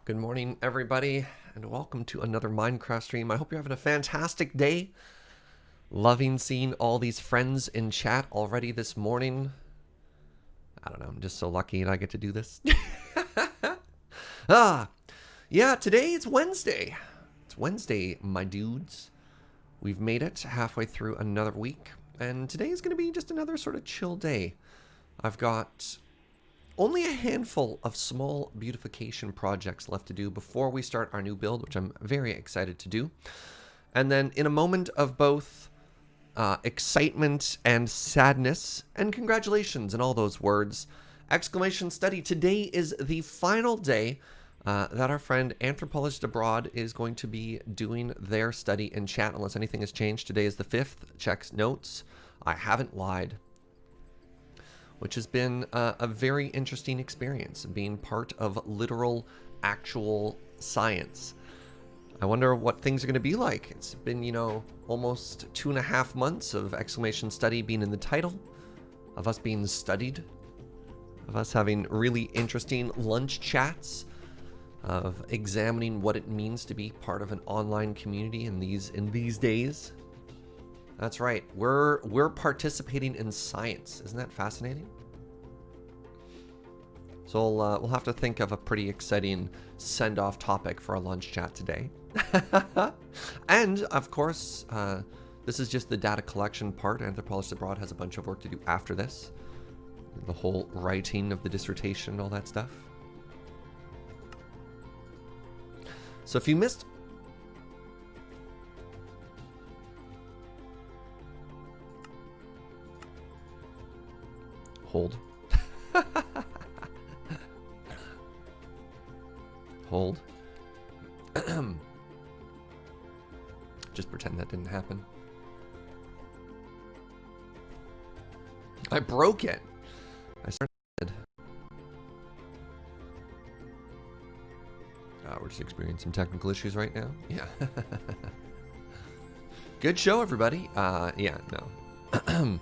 Good morning, everybody, and welcome to another Minecraft stream. I hope you're having a fantastic day. Loving seeing all these friends in chat already this morning. I don't know, I'm just so lucky that I get to do this. Yeah, today it's Wednesday. It's Wednesday, my dudes. We've made it halfway through another week, and today is going to be just another sort of chill day. I've got only a handful of small beautification projects left to do before we start our new build, which I'm very excited to do. And then in a moment of both excitement and sadness, and congratulations and all those words, exclamation study, today is the final day that our friend Anthropologist Abroad is going to be doing their study in chat, unless anything has changed. Today is the 5th. Checks notes. I haven't lied. Which has been a very interesting experience, being part of literal, actual science. I wonder what things are going to be like. It's been, you know, almost 2.5 months of exclamation study being in the title, of us being studied. of us having really interesting lunch chats, of examining what it means to be part of an online community in these days. That's right. We're participating in science. Isn't that fascinating? So we'll have to think of a pretty exciting send-off topic for a lunch chat today. And of course, this is just the data collection part. Anthropologists Abroad has a bunch of work to do after this. The whole writing of the dissertation, all that stuff. So if you missed... Hold. Hold. Just pretend that didn't happen. I broke it. I started. We're just experiencing some technical issues right now. Yeah. Good show, everybody. Yeah, no.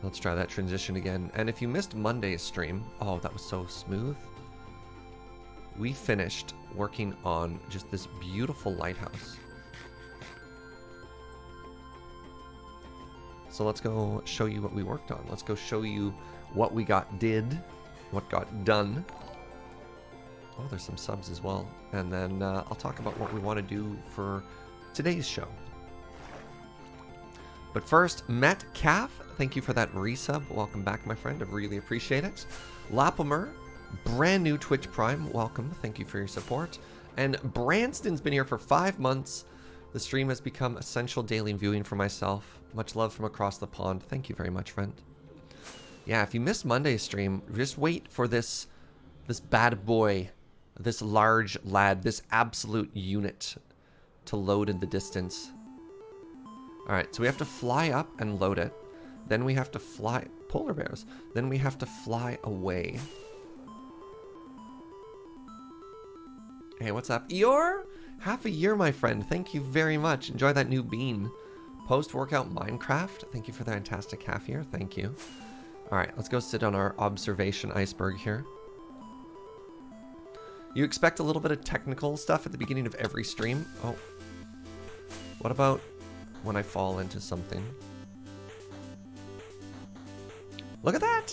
Let's try that transition again. And if you missed Monday's stream, oh, that was so smooth. We finished working on just this beautiful lighthouse. So let's go show you what we worked on. Let's go show you what we got done. Oh, there's some subs as well. And then I'll talk about what we want to do for today's show. But first, Matt Calf, thank you for that resub. Welcome back, my friend. I really appreciate it. Lapimer, brand new Twitch Prime, welcome. Thank you for your support. And Branston's been here for 5 months. The stream has become essential daily viewing for myself. Much love from across the pond. Thank you very much, friend. Yeah, if you missed Monday's stream, just wait for this bad boy, this large lad, this absolute unit to load in the distance. Alright, so we have to fly up and load it. Then we have to fly... Polar bears. Then we have to fly away. Hey, what's up? Eeyore? Half a year, my friend. Thank you very much. Enjoy that new bean. Post-workout Minecraft. Thank you for the fantastic half year. Thank you. Alright, let's go sit on our observation iceberg here. You expect a little bit of technical stuff at the beginning of every stream. Oh. What about when I fall into something? Look at that!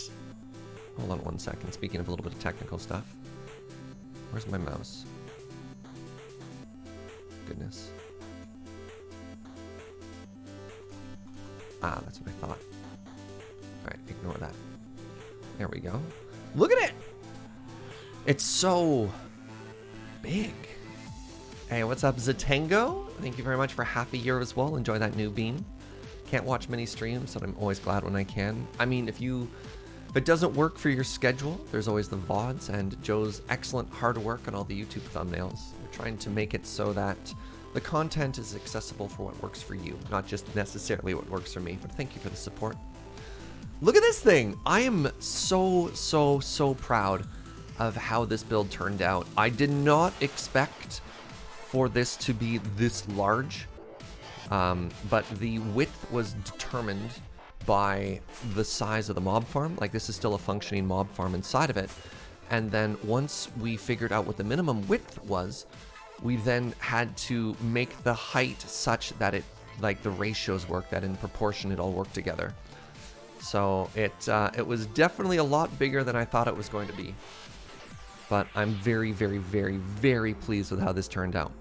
Hold on 1 second. Speaking of a little bit of technical stuff. Where's my mouse? Goodness. Ah, that's what I thought. Alright, ignore that. There we go. Look at it! It's so big. Hey, what's up, Zatango? Thank you very much for half a year as well. Enjoy that new bean. Can't watch many streams, but I'm always glad when I can. I mean, if it doesn't work for your schedule, there's always the VODs and Joe's excellent hard work on all the YouTube thumbnails. We're trying to make it so that the content is accessible for what works for you, not just necessarily what works for me, but thank you for the support. Look at this thing! I am so proud of how this build turned out. I did not expect for this to be this large, but the width was determined by the size of the mob farm. Like, this is still a functioning mob farm inside of it. And then once we figured out what the minimum width was, we then had to make the height such that it, like, the ratios work, that in proportion it all worked together. So it was definitely a lot bigger than I thought it was going to be. But I'm very pleased with how this turned out.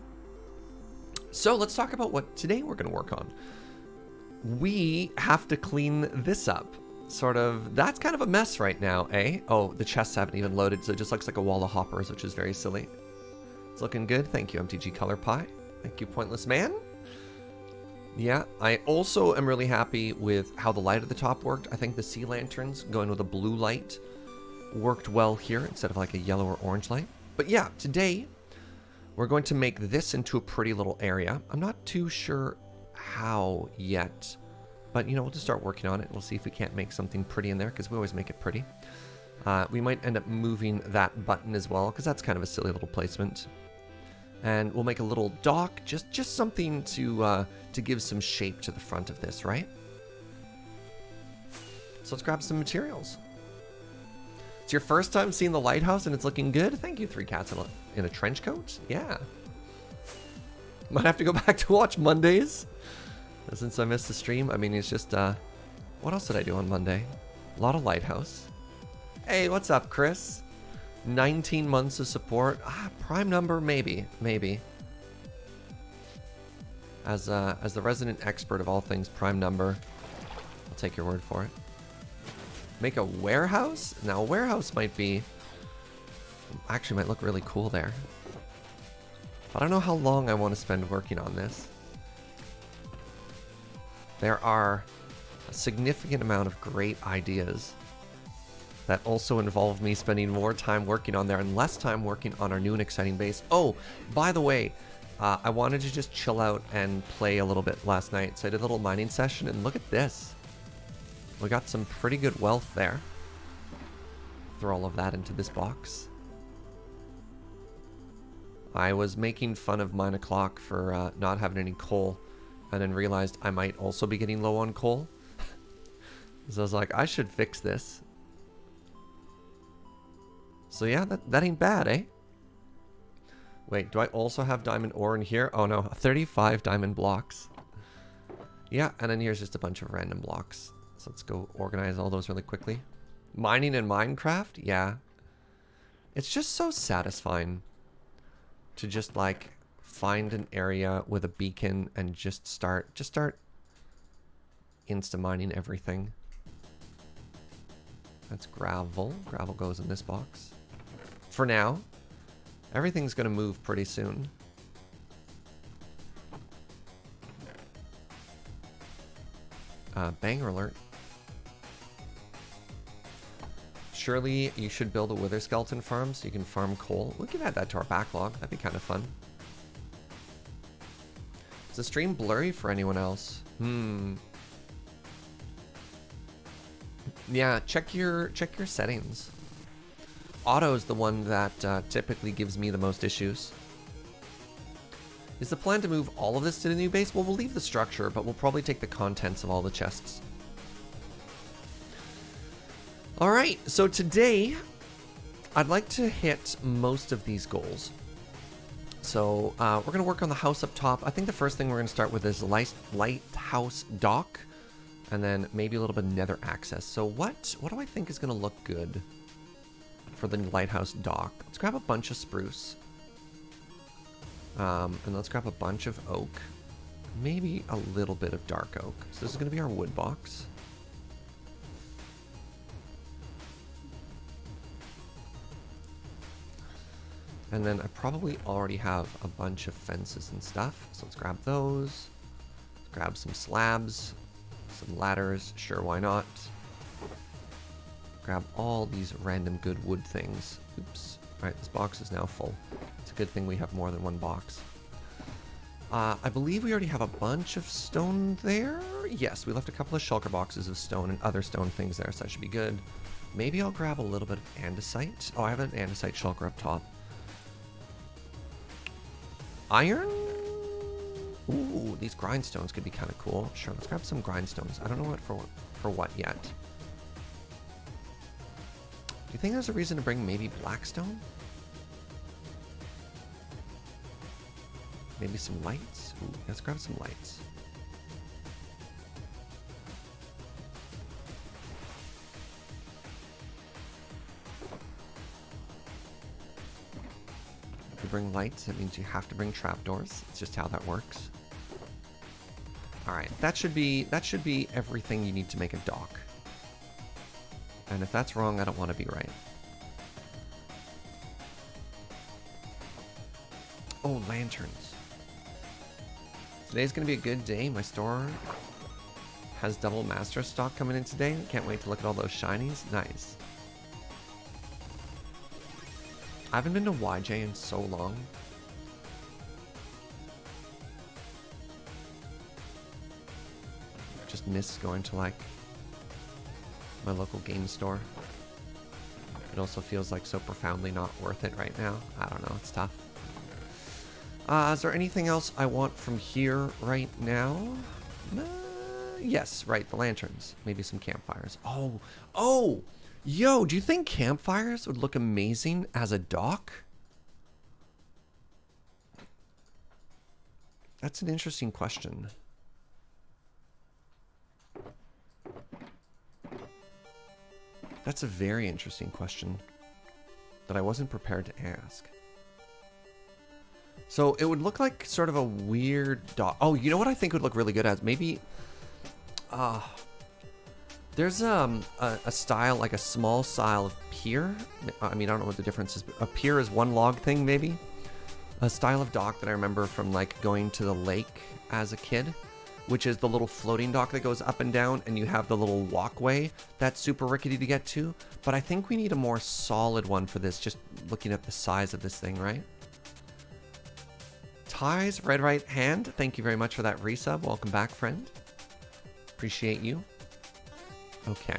So let's talk about what today we're going to work on. We have to clean this up. Sort of, that's kind of a mess right now, eh? Oh, the chests haven't even loaded, so it just looks like a wall of hoppers, which is very silly. It's looking good. Thank you, MTG Color Pie. Thank you, Pointless Man. Yeah, I also am really happy with how the light at the top worked. I think the sea lanterns going with a blue light worked well here instead of like a yellow or orange light. But yeah, today we're going to make this into a pretty little area. I'm not too sure how yet, but you know, we'll just start working on it. We'll see if we can't make something pretty in there, because we always make it pretty. We might end up moving that button as well, because that's kind of a silly little placement. And we'll make a little dock, just something to give some shape to the front of this, right? So let's grab some materials. It's your first time seeing the lighthouse and it's looking good? Thank you, Three Cats in a trench coat. Yeah. Might have to go back to watch Mondays. Since I missed the stream. I mean, it's just, what else did I do on Monday? A lot of Lighthouse. Hey, what's up, Chris? 19 months of support. Prime number, maybe. As the resident expert of all things prime number, I'll take your word for it. Make a warehouse? Now, a warehouse might look really cool there. I don't know how long I want to spend working on this. There are a significant amount of great ideas that also involve me spending more time working on there and less time working on our new and exciting base. Oh, by the way, I wanted to just chill out and play a little bit last night, so I did a little mining session, and look at this. We got some pretty good wealth there. Throw all of that into this box. I was making fun of Mine O'Clock for not having any coal, and then realized I might also be getting low on coal. So I was like, I should fix this. So yeah, that ain't bad, eh? Wait, do I also have diamond ore in here? Oh no, 35 diamond blocks. Yeah, and then here's just a bunch of random blocks. So let's go organize all those really quickly. Mining in Minecraft? Yeah. It's just so satisfying to just like find an area with a beacon and just start insta mining everything. That's gravel. Gravel goes in this box. For now, everything's gonna move pretty soon. Banger alert. Surely you should build a wither skeleton farm so you can farm coal. We can add that to our backlog. That'd be kind of fun. Is the stream blurry for anyone else? Yeah, check your settings. Auto is the one that typically gives me the most issues. Is the plan to move all of this to the new base? Well, we'll leave the structure, but we'll probably take the contents of all the chests. Alright, so today, I'd like to hit most of these goals. So, we're going to work on the house up top. I think the first thing we're going to start with is lighthouse dock, and then maybe a little bit of nether access. So what do I think is going to look good for the lighthouse dock? Let's grab a bunch of spruce. And let's grab a bunch of oak. Maybe a little bit of dark oak. So this is going to be our wood box. And then I probably already have a bunch of fences and stuff. So let's grab those. Let's grab some slabs, some ladders. Sure, why not? Grab all these random good wood things. Oops. Alright, this box is now full. It's a good thing we have more than one box. I believe we already have a bunch of stone there. Yes, we left a couple of shulker boxes of stone and other stone things there, so that should be good. Maybe I'll grab a little bit of andesite. Oh, I have an andesite shulker up top. Iron? Ooh, these grindstones could be kind of cool. Sure, let's grab some grindstones. I don't know what for what yet. Do you think there's a reason to bring maybe blackstone? Maybe some lights? Ooh, let's grab some lights. If you bring lights, it means you have to bring trapdoors. It's just how that works. Alright, that should be everything you need to make a dock. And if that's wrong, I don't want to be right. Oh, lanterns. Today's going to be a good day. My store has double master stock coming in today. Can't wait to look at all those shinies. Nice. I haven't been to YJ in so long. Just miss going to like my local game store. It also feels like so profoundly not worth it right now. I don't know, it's tough. Is there anything else I want from here right now? Yes, right, the lanterns. Maybe some campfires. Oh, Yo, do you think campfires would look amazing as a dock? That's an interesting question. That's a very interesting question that I wasn't prepared to ask. So it would look like sort of a weird dock. Oh, you know what I think would look really good as? Maybe... there's a style, like a small style of pier. I mean, I don't know what the difference is. A pier is one log thing, maybe? A style of dock that I remember from like going to the lake as a kid, which is the little floating dock that goes up and down, and you have the little walkway that's super rickety to get to. But I think we need a more solid one for this, just looking at the size of this thing, right? Ties, red right hand, thank you very much for that resub. Welcome back, friend. Appreciate you. Okay.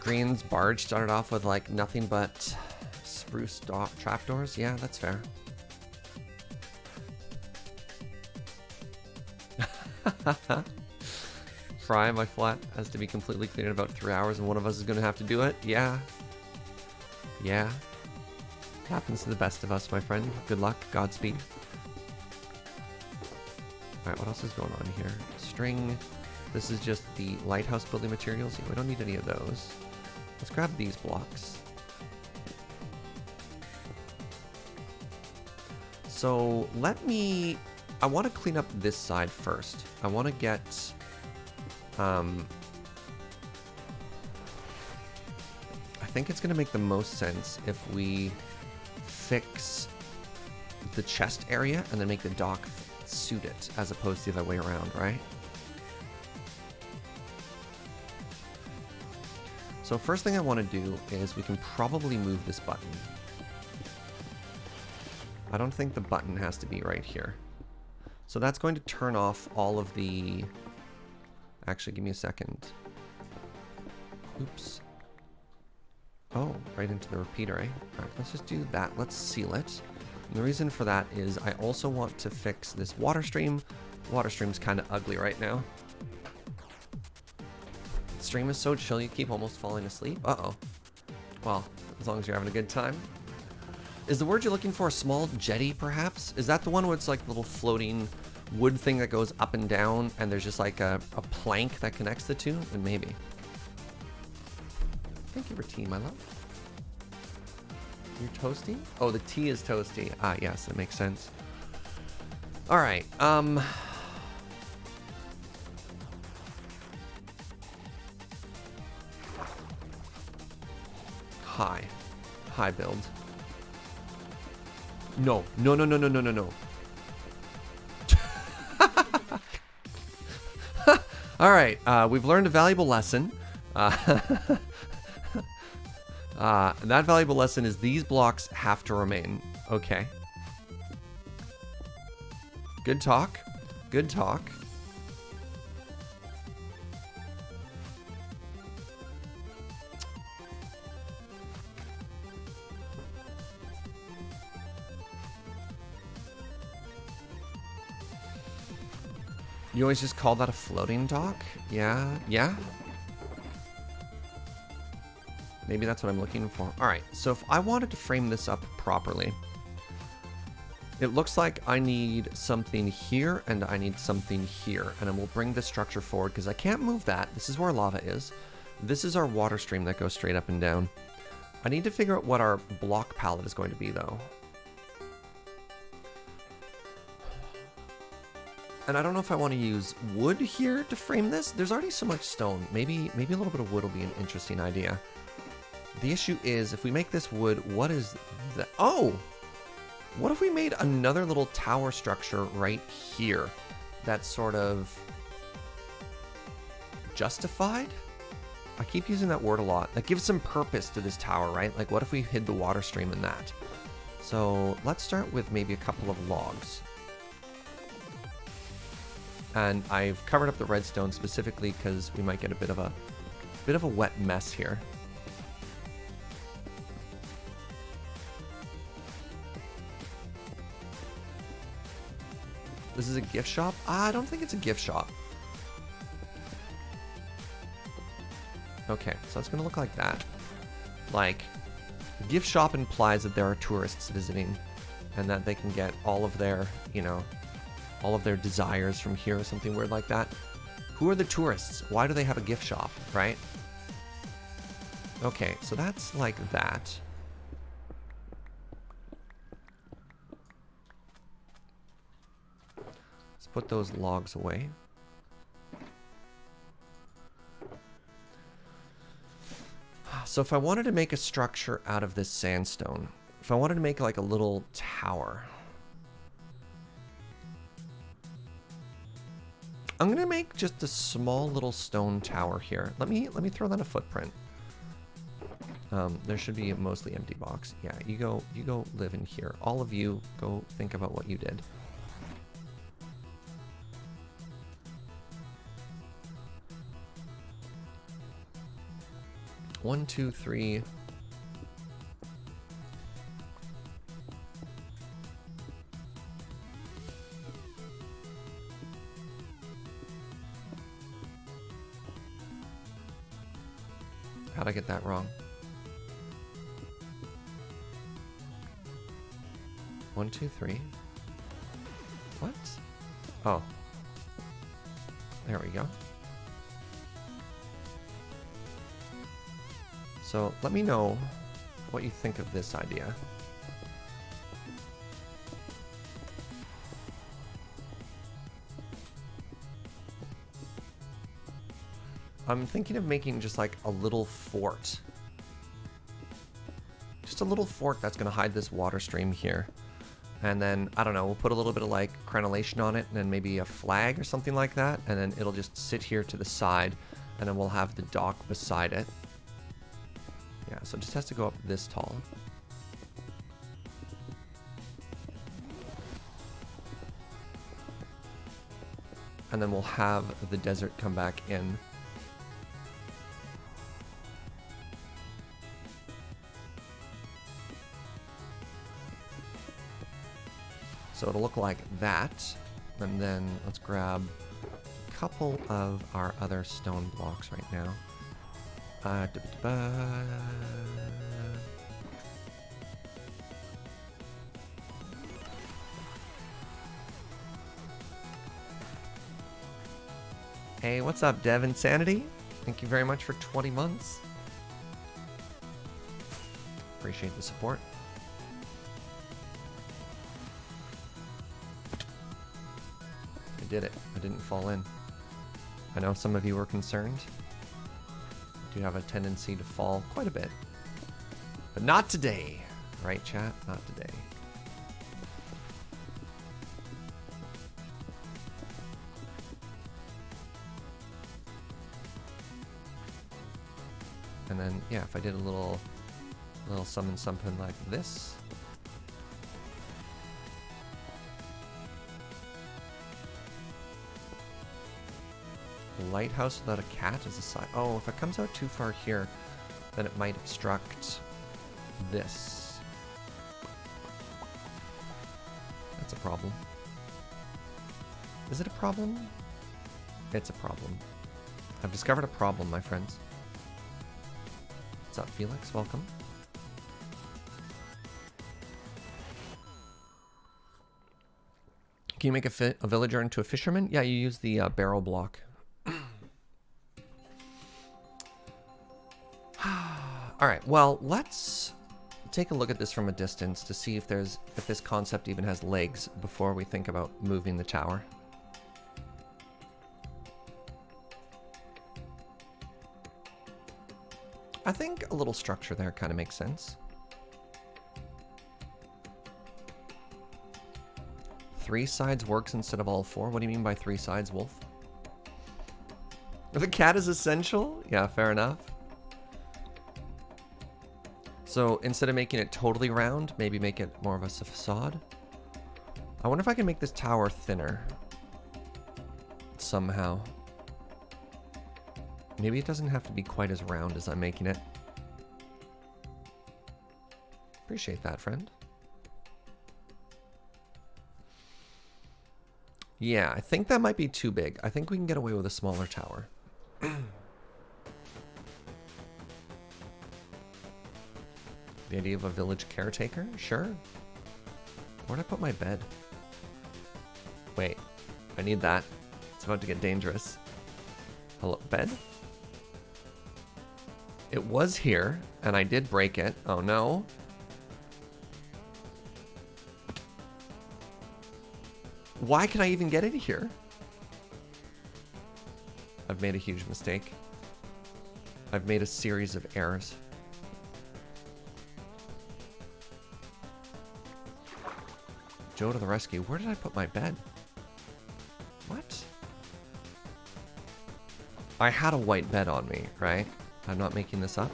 Green's barge started off with like nothing but spruce trapdoors. Yeah, that's fair. Fry, my flat has to be completely clean in about 3 hours, and one of us is going to have to do it. Yeah. Yeah. Happens to the best of us, my friend. Good luck. Godspeed. Alright, what else is going on here? String. This is just the lighthouse building materials. Yeah, we don't need any of those. Let's grab these blocks. So let me... I want to clean up this side first. I want to get... I think it's going to make the most sense if we fix the chest area and then make the dock suit it, as opposed to the other way around, right? So first thing I want to do is we can probably move this button. I don't think the button has to be right here. So that's going to turn off all of the... Actually, give me a second. Oops. Oh, right into the repeater, eh? Alright, let's just do that. Let's seal it. And the reason for that is I also want to fix this water stream. Water stream's kind of ugly right now. Stream is so chill you keep almost falling asleep. Uh-oh. Well, as long as you're having a good time. Is the word you're looking for a small jetty, perhaps? Is that the one where it's like a little floating wood thing that goes up and down, and there's just like a plank that connects the two? And maybe. Thank you for tea, my love. You're toasty? Oh, the tea is toasty. Ah, yes, that makes sense. All right. High build. No. All right, we've learned a valuable lesson. That valuable lesson is these blocks have to remain. Okay. Good talk. Good talk. You always just call that a floating dock? Yeah, yeah. Maybe that's what I'm looking for. All right, so if I wanted to frame this up properly, it looks like I need something here and I need something here. And then we'll bring the structure forward because I can't move that. This is where lava is. This is our water stream that goes straight up and down. I need to figure out what our block palette is going to be though. And I don't know if I want to use wood here to frame this. There's already so much stone. Maybe a little bit of wood will be an interesting idea. The issue is, if we make this wood, what is that? Oh! What if we made another little tower structure right here that's sort of justified? I keep using that word a lot. That gives some purpose to this tower, right? Like, what if we hid the water stream in that? So let's start with maybe a couple of logs. And I've covered up the redstone specifically because we might get a bit of a wet mess here. This is a gift shop? I don't think it's a gift shop. Okay, so it's gonna look like that. Like, gift shop implies that there are tourists visiting and that they can get all of their, you know, all of their desires from here or something weird like that. Who are the tourists? Why do they have a gift shop, right? Okay, so that's like that. Let's put those logs away. So if I wanted to make a structure out of this sandstone, if I wanted to make like a little tower, I'm gonna make just a small little stone tower here. Let me throw that a footprint. There should be a mostly empty box. Yeah, you go live in here. All of you go think about what you did. One, two, three. How'd I get that wrong? 1, 2, 3. What? Oh. There we go. So let me know what you think of this idea. I'm thinking of making just like a little fort. Just a little fort that's going to hide this water stream here. And then, I don't know, we'll put a little bit of like crenellation on it and then maybe a flag or something like that. And then it'll just sit here to the side and then we'll have the dock beside it. Yeah, so it just has to go up this tall. And then we'll have the desert come back in. So it'll look like that. And then let's grab a couple of our other stone blocks right now. Hey, what's up, Dev Insanity? Thank you very much for 20 months. Appreciate the support. I did it. I didn't fall in. I know some of you were concerned. I do have a tendency to fall quite a bit. But not today. Right, chat? Not today. And then, yeah, if I did a little summon something like this. A lighthouse without a cat is a side. Oh, if it comes out too far here, then it might obstruct this. That's a problem. Is it a problem? It's a problem. I've discovered a problem, my friends. What's up, Felix? Welcome. Can you make a villager into a fisherman? Yeah, you use the barrel block. All right, well, let's take a look at this from a distance to see if this concept even has legs before we think about moving the tower. I think a little structure there kind of makes sense. 3 sides works instead of all 4? What do you mean by 3 sides, Wolf? The cat is essential? Yeah, fair enough. So instead of making it totally round, maybe make it more of a facade. I wonder if I can make this tower thinner. Somehow. Maybe it doesn't have to be quite as round as I'm making it. Appreciate that, friend. Yeah, I think that might be too big. I think we can get away with a smaller tower. The idea of a village caretaker? Sure. Where'd I put my bed? Wait, I need that. It's about to get dangerous. Hello, bed? It was here, and I did break it. Oh no. Why can I even get it here? I've made a huge mistake. I've made a series of errors. Joe to the rescue. Where did I put my bed? What? I had a white bed on me, right? I'm not making this up.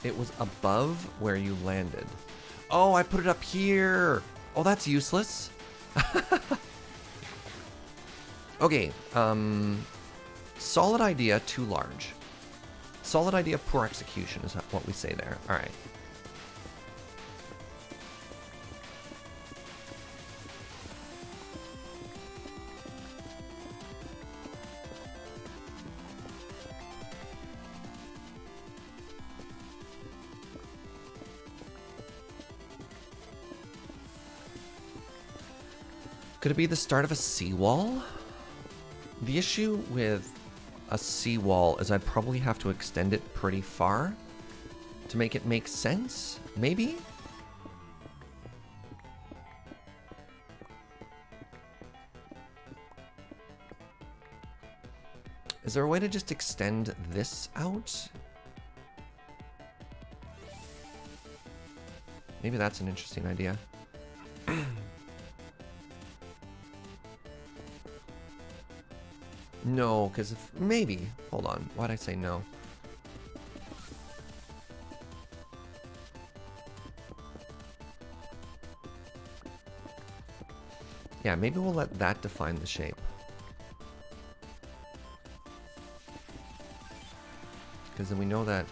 It was above where you landed. Oh, I put it up here. Oh, that's useless. Okay, solid idea, too large. Solid idea, poor execution is what we say there. All right. Could it be the start of a seawall? The issue with a seawall is I'd probably have to extend it pretty far to make it make sense, maybe? Is there a way to just extend this out? Maybe that's an interesting idea. No, because if maybe, hold on, why'd I say no? Yeah, maybe we'll let that define the shape. Because then we know that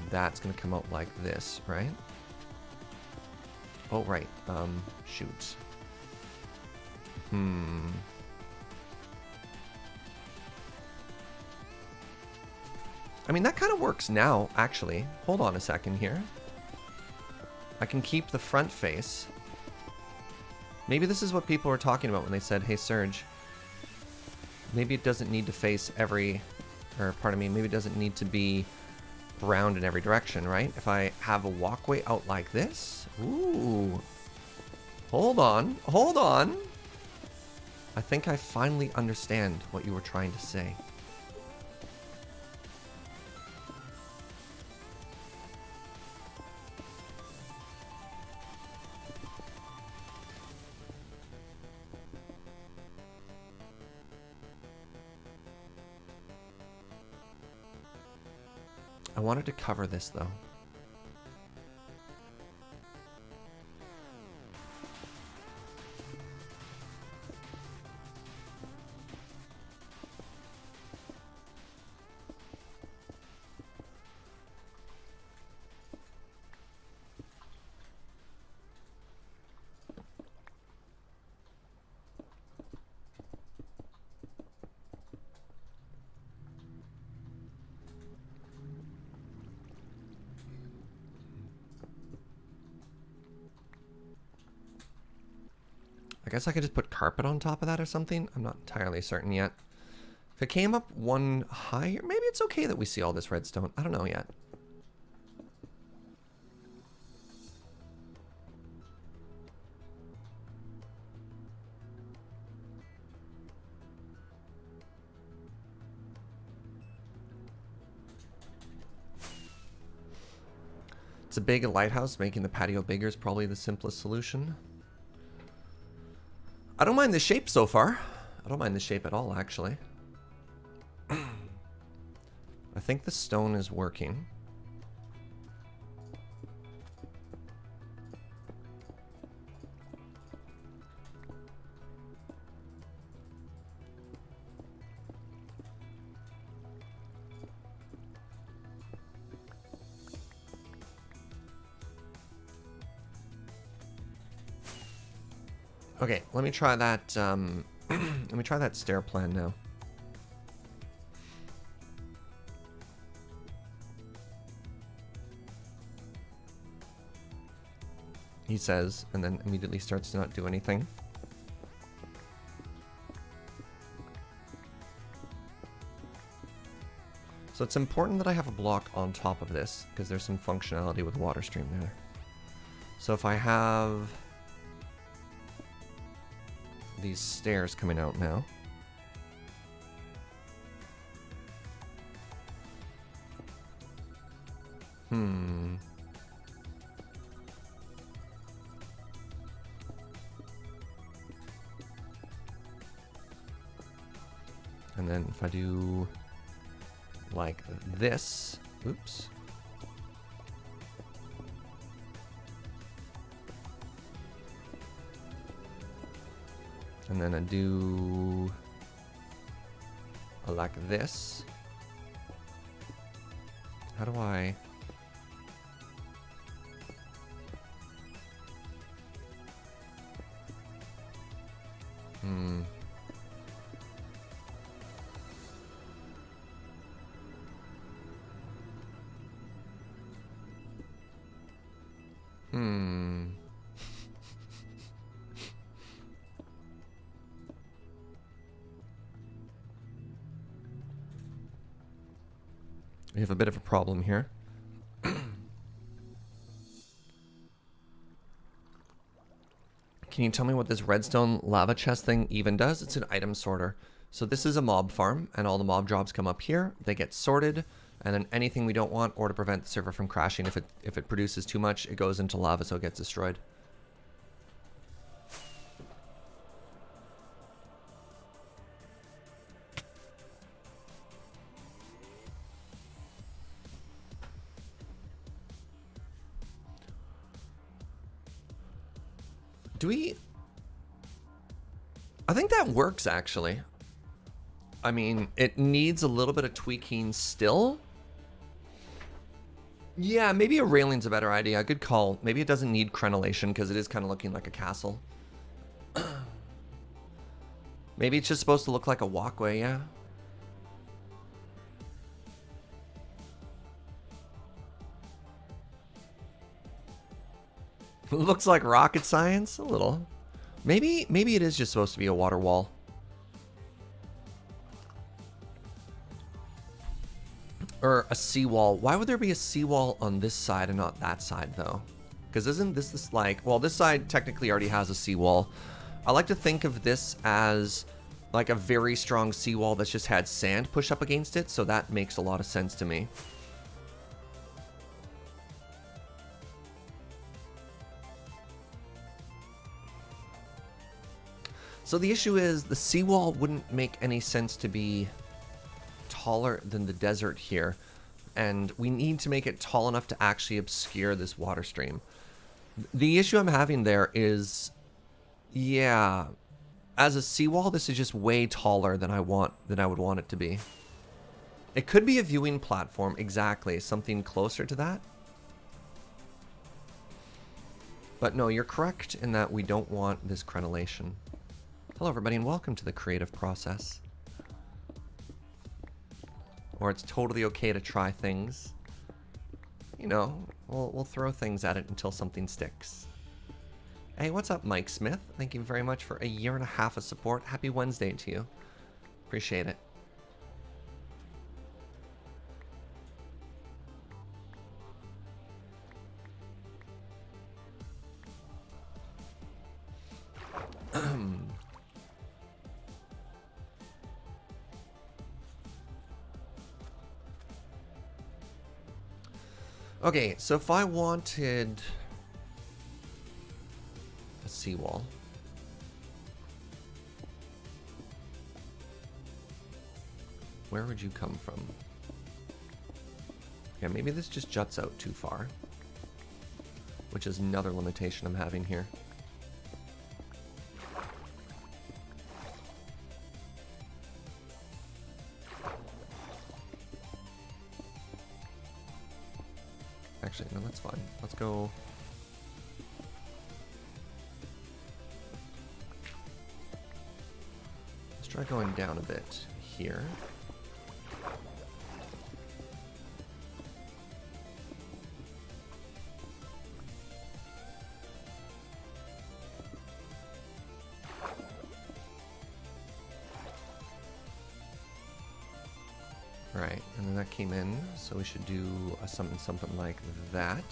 that's going to come out like this, right? Oh, right. Shoot. I mean, that kind of works now, actually. Hold on a second here. I can keep the front face. Maybe this is what people were talking about when they said, hey, Serge, maybe it doesn't need to face every, or pardon me, maybe it doesn't need to be round in every direction, right? If I have a walkway out like this, ooh, hold on, hold on. I think I finally understand what you were trying to say. I wanted to cover this though. I guess I could just put carpet on top of that or something. I'm not entirely certain yet. If it came up one higher, maybe it's okay that we see all this redstone. I don't know yet. It's a big lighthouse. Making the patio bigger is probably the simplest solution. I don't mind the shape so far. I don't mind the shape at all, actually. I think the stone is working. Okay, let me try that. Let me try that stair plan now. He says, and then immediately starts to not do anything. So it's important that I have a block on top of this, because there's some functionality with water stream there. So if I have these stairs coming out now. And then if I do like this, oops. And then I do like this. How do I? We have a bit of a problem here. Can you tell me what this redstone lava chest thing even does? It's an item sorter. So this is a mob farm, and all the mob jobs come up here. They get sorted, and then anything we don't want, or to prevent the server from crashing, if it produces too much, it goes into lava, so it gets destroyed. Do we? I think that works, actually. I mean, it needs a little bit of tweaking still. Yeah, maybe a railing's a better idea. Good call. Maybe it doesn't need crenellation because it is kind of looking like a castle. Maybe it's just supposed to look like a walkway, yeah? Looks like rocket science, a little. Maybe it is just supposed to be a water wall. Or a seawall. Why would there be a seawall on this side and not that side, though? Because isn't this like... Well, this side technically already has a seawall. I like to think of this as like a very strong seawall that's just had sand push up against it, so that makes a lot of sense to me. So the issue is the seawall wouldn't make any sense to be taller than the desert here, and we need to make it tall enough to actually obscure this water stream. The issue I'm having there is, yeah, as a seawall, this is just way taller than I would want it to be. It could be a viewing platform, exactly, something closer to that. But no, you're correct in that we don't want this crenellation. Hello everybody and welcome to the creative process. Or it's totally okay to try things. You know, we'll throw things at it until something sticks. Hey, what's up, Mike Smith? Thank you very much for a 1.5 years of support. Happy Wednesday to you. Appreciate it. Okay, so if I wanted a seawall, where would you come from? Yeah, maybe this just juts out too far, which is another limitation I'm having here. Actually, no, that's fine. Let's go. try going down a bit here. Right, and then that came in, so we should do something like that.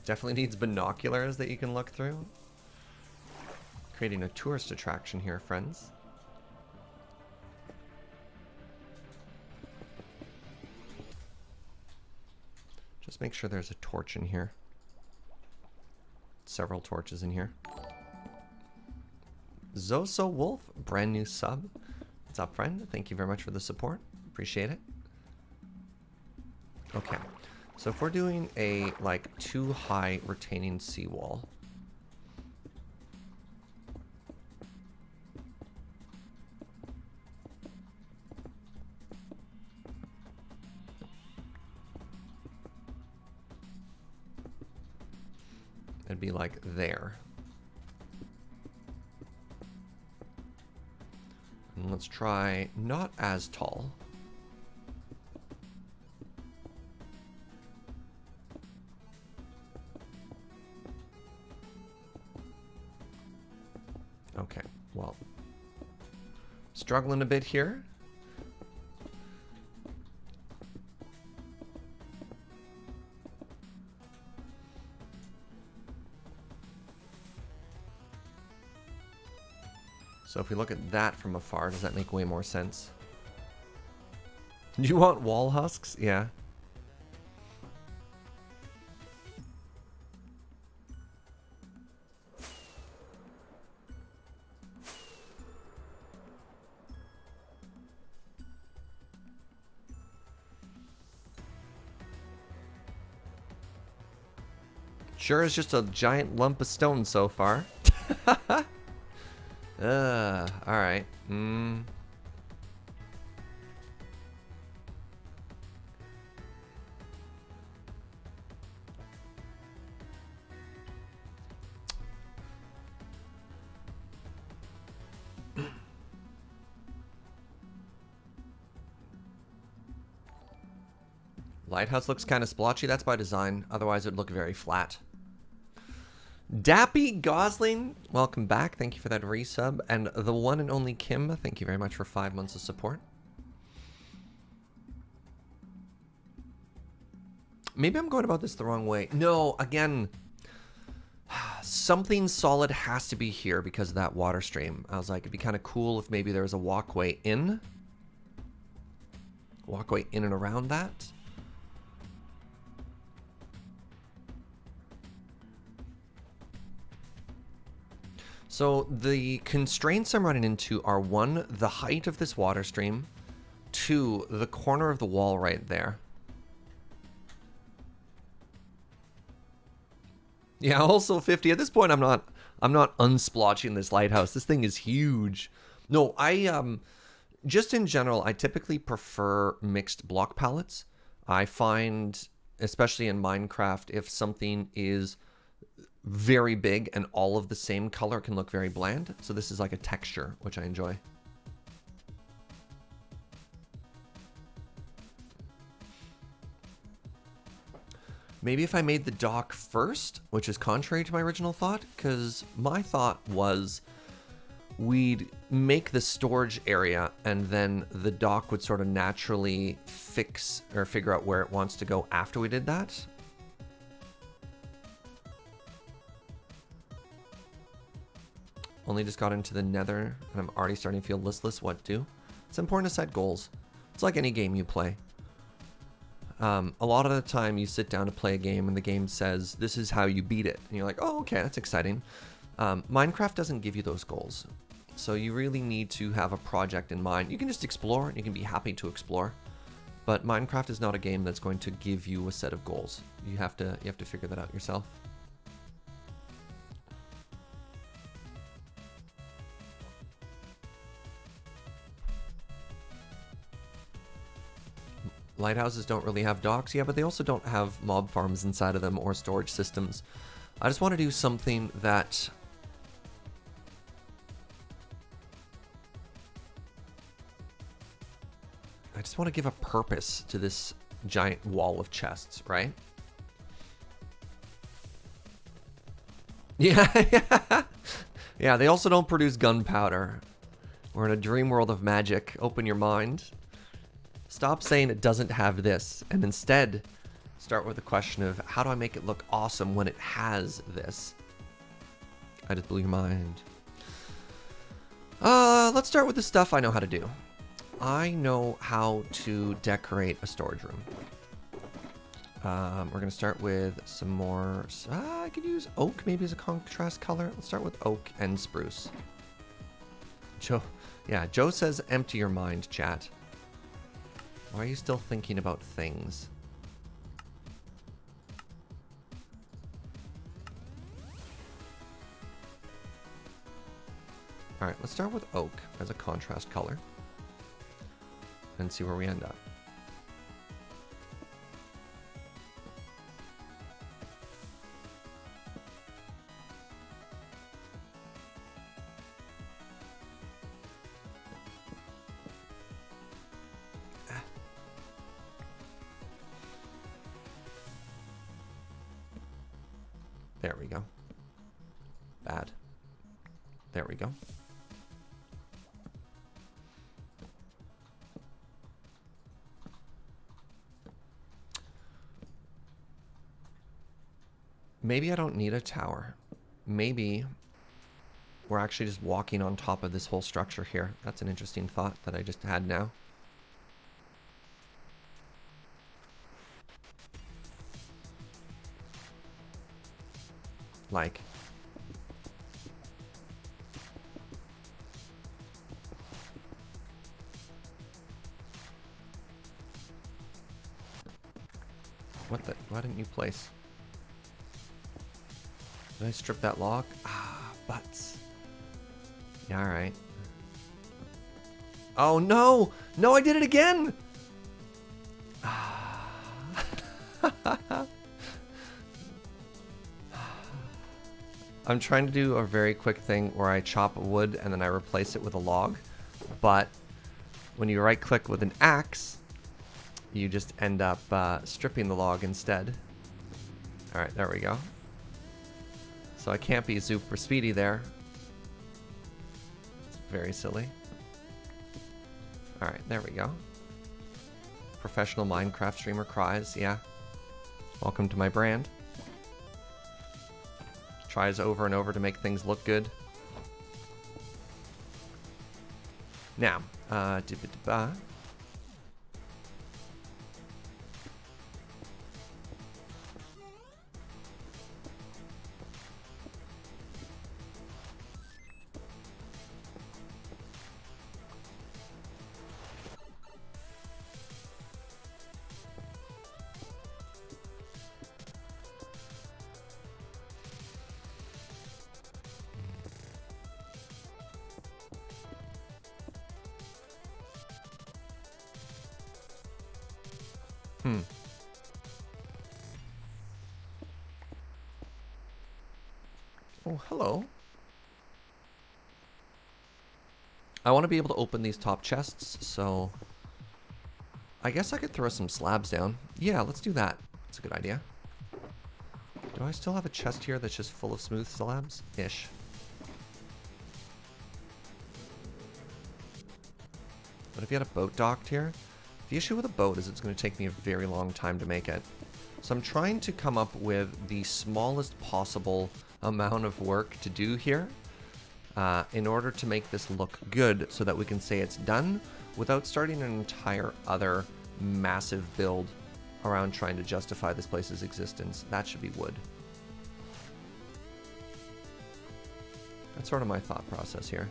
Definitely needs binoculars that you can look through. Creating a tourist attraction here, friends. Just make sure there's a torch in here. Several torches in here. Zoso Wolf, brand new sub. What's up, friend? Thank you very much for the support. Appreciate it. Okay, so if we're doing a like too high retaining seawall, it'd be like there. And let's try not as tall. Okay, well, struggling a bit here. So if we look at that from afar, does that make way more sense? Do you want wall husks? Yeah. Sure is just a giant lump of stone so far. Alright. Lighthouse looks kind of splotchy. That's by design. Otherwise, it would look very flat. Dappy Gosling, welcome back. Thank you for that resub. And the one and only Kim, thank you very much for 5 months of support. Maybe I'm going about this the wrong way. No, again, something solid has to be here because of that water stream. I was like, it'd be kind of cool if maybe there was a walkway in. Walkway in and around that. So the constraints I'm running into are 1, the height of this water stream, 2, the corner of the wall right there. Yeah, also 50. At this point, I'm not unsplotching this lighthouse. This thing is huge. No, I just in general, I typically prefer mixed block palettes. I find, especially in Minecraft, if something is very big and all of the same color can look very bland. So this is like a texture, which I enjoy. Maybe if I made the dock first, which is contrary to my original thought, because my thought was we'd make the storage area and then the dock would sort of naturally fix or figure out where it wants to go after we did that. Only just got into the nether and I'm already starting to feel listless. What do? It's important to set goals. It's like any game you play. A lot of the time you sit down to play a game and the game says, this is how you beat it. And you're like, oh, okay, that's exciting. Minecraft doesn't give you those goals. So you really need to have a project in mind. You can just explore and you can be happy to explore. But Minecraft is not a game that's going to give you a set of goals. You have to figure that out yourself. Lighthouses don't really have docks, yeah, but they also don't have mob farms inside of them or storage systems. I just want to do something that I just want to give a purpose to this giant wall of chests, right? Yeah, yeah. They also don't produce gunpowder. We're in a dream world of magic. Open your mind. Stop saying it doesn't have this, and instead start with the question of how do I make it look awesome when it has this? I just blew your mind. Let's start with the stuff I know how to do. I know how to decorate a storage room. We're gonna start with some more. I could use oak maybe as a contrast color. Let's start with oak and spruce. Joe, yeah, Joe says empty your mind, chat. Why are you still thinking about things? All right, let's start with oak as a contrast color and see where we end up. There we go. Bad. There we go. Maybe I don't need a tower. Maybe we're actually just walking on top of this whole structure here. That's an interesting thought that I just had now. Like, what the? Why didn't you place? Did I strip that log? Ah, butts. Yeah, all right. Oh no! No, I did it again! I'm trying to do a very quick thing where I chop wood and then I replace it with a log. But when you right click with an axe, you just end up stripping the log instead. Alright, there we go. So I can't be super speedy there. It's very silly. Alright, there we go. Professional Minecraft streamer cries, yeah. Welcome to my brand. Tries over and over to make things look good. Now, Oh, hello. I want to be able to open these top chests, so I guess I could throw some slabs down. Yeah, let's do that. That's a good idea. Do I still have a chest here that's just full of smooth slabs? Ish. But if you had a boat docked here, the issue with a boat is it's going to take me a very long time to make it. So I'm trying to come up with the smallest possible amount of work to do here in order to make this look good so that we can say it's done without starting an entire other massive build around trying to justify this place's existence. That should be wood. That's sort of my thought process here.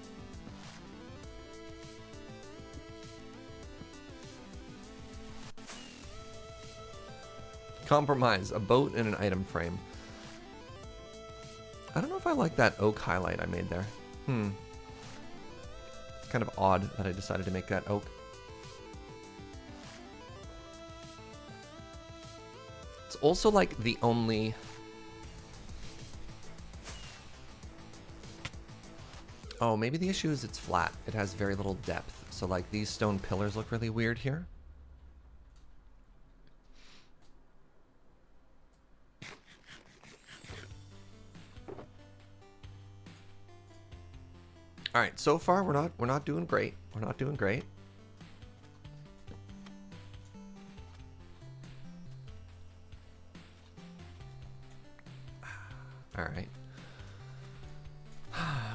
Compromise, a boat and an item frame. I don't know if I like that oak highlight I made there. It's kind of odd that I decided to make that oak. It's also like the only... Oh, maybe the issue is it's flat. It has very little depth. So like these stone pillars look really weird here. All right, so far we're not doing great. We're not doing great. All right.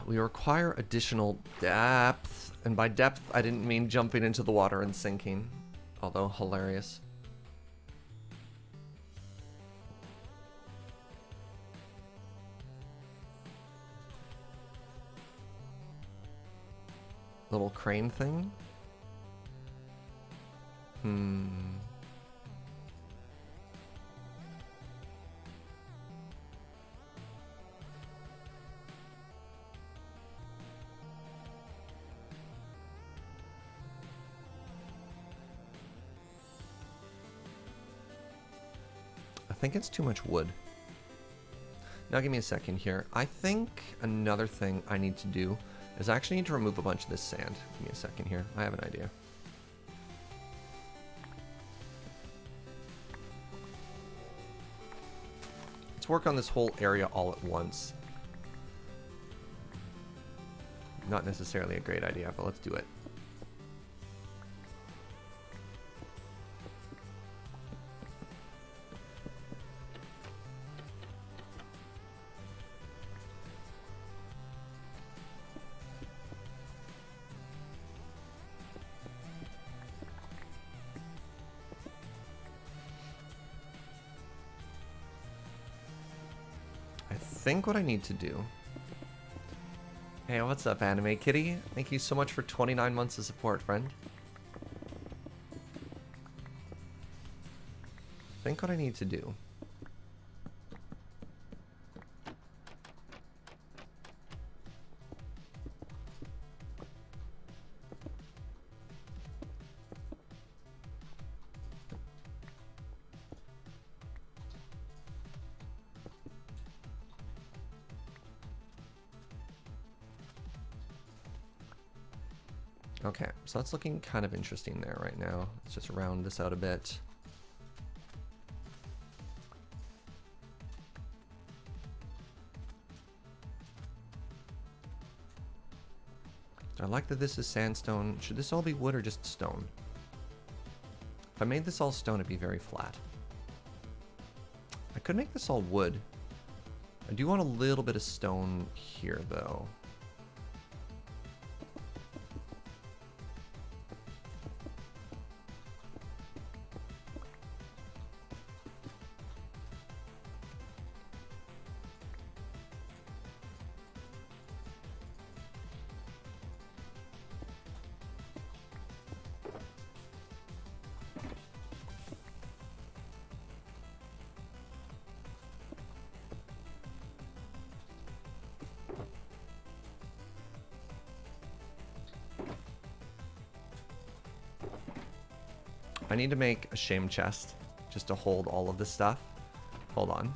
We require additional depth. And by depth, I didn't mean jumping into the water and sinking. Although hilarious. Little crane thing? I think it's too much wood. Now give me a second here. I think another thing I need to do is I actually need to remove a bunch of this sand. Give me a second here. I have an idea. Let's work on this whole area all at once. Not necessarily a great idea, but let's do it. I think what I need to do... Hey, what's up, Anime Kitty? Thank you so much for 29 months of support, friend. I think what I need to do... Okay, so that's looking kind of interesting there right now. Let's just round this out a bit. I like that this is sandstone. Should this all be wood or just stone? If I made this all stone, it'd be very flat. I could make this all wood. I do want a little bit of stone here, though. I need to make a shame chest just to hold all of this stuff. Hold on.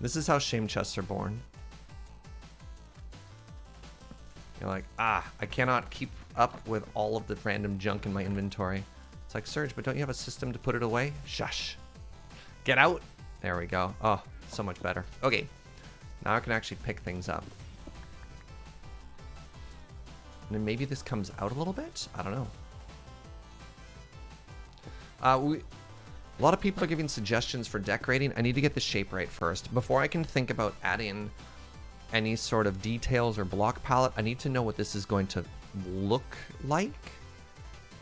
This is how shame chests are born. You're like, I cannot keep up with all of the random junk in my inventory. It's like, Serge, but don't you have a system to put it away? Shush. Get out. There we go. Oh, so much better. Okay. Now I can actually pick things up. And then maybe this comes out a little bit? I don't know. A lot of people are giving suggestions for decorating. I need to get the shape right first. Before I can think about adding any sort of details or block palette, I need to know what this is going to look like.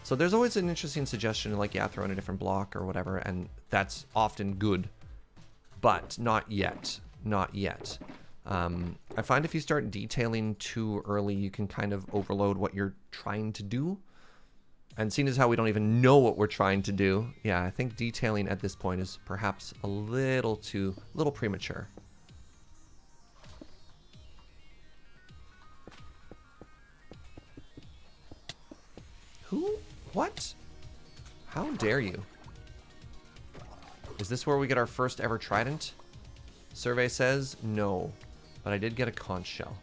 So there's always an interesting suggestion like, yeah, throw in a different block or whatever, and that's often good. But not yet. Not yet. I find if you start detailing too early, you can kind of overload what you're trying to do. And seeing as how we don't even know what we're trying to do, yeah, I think detailing at this point is perhaps a little premature. Who? What? How dare you? Is this where we get our first ever trident? Survey says no, but I did get a conch shell.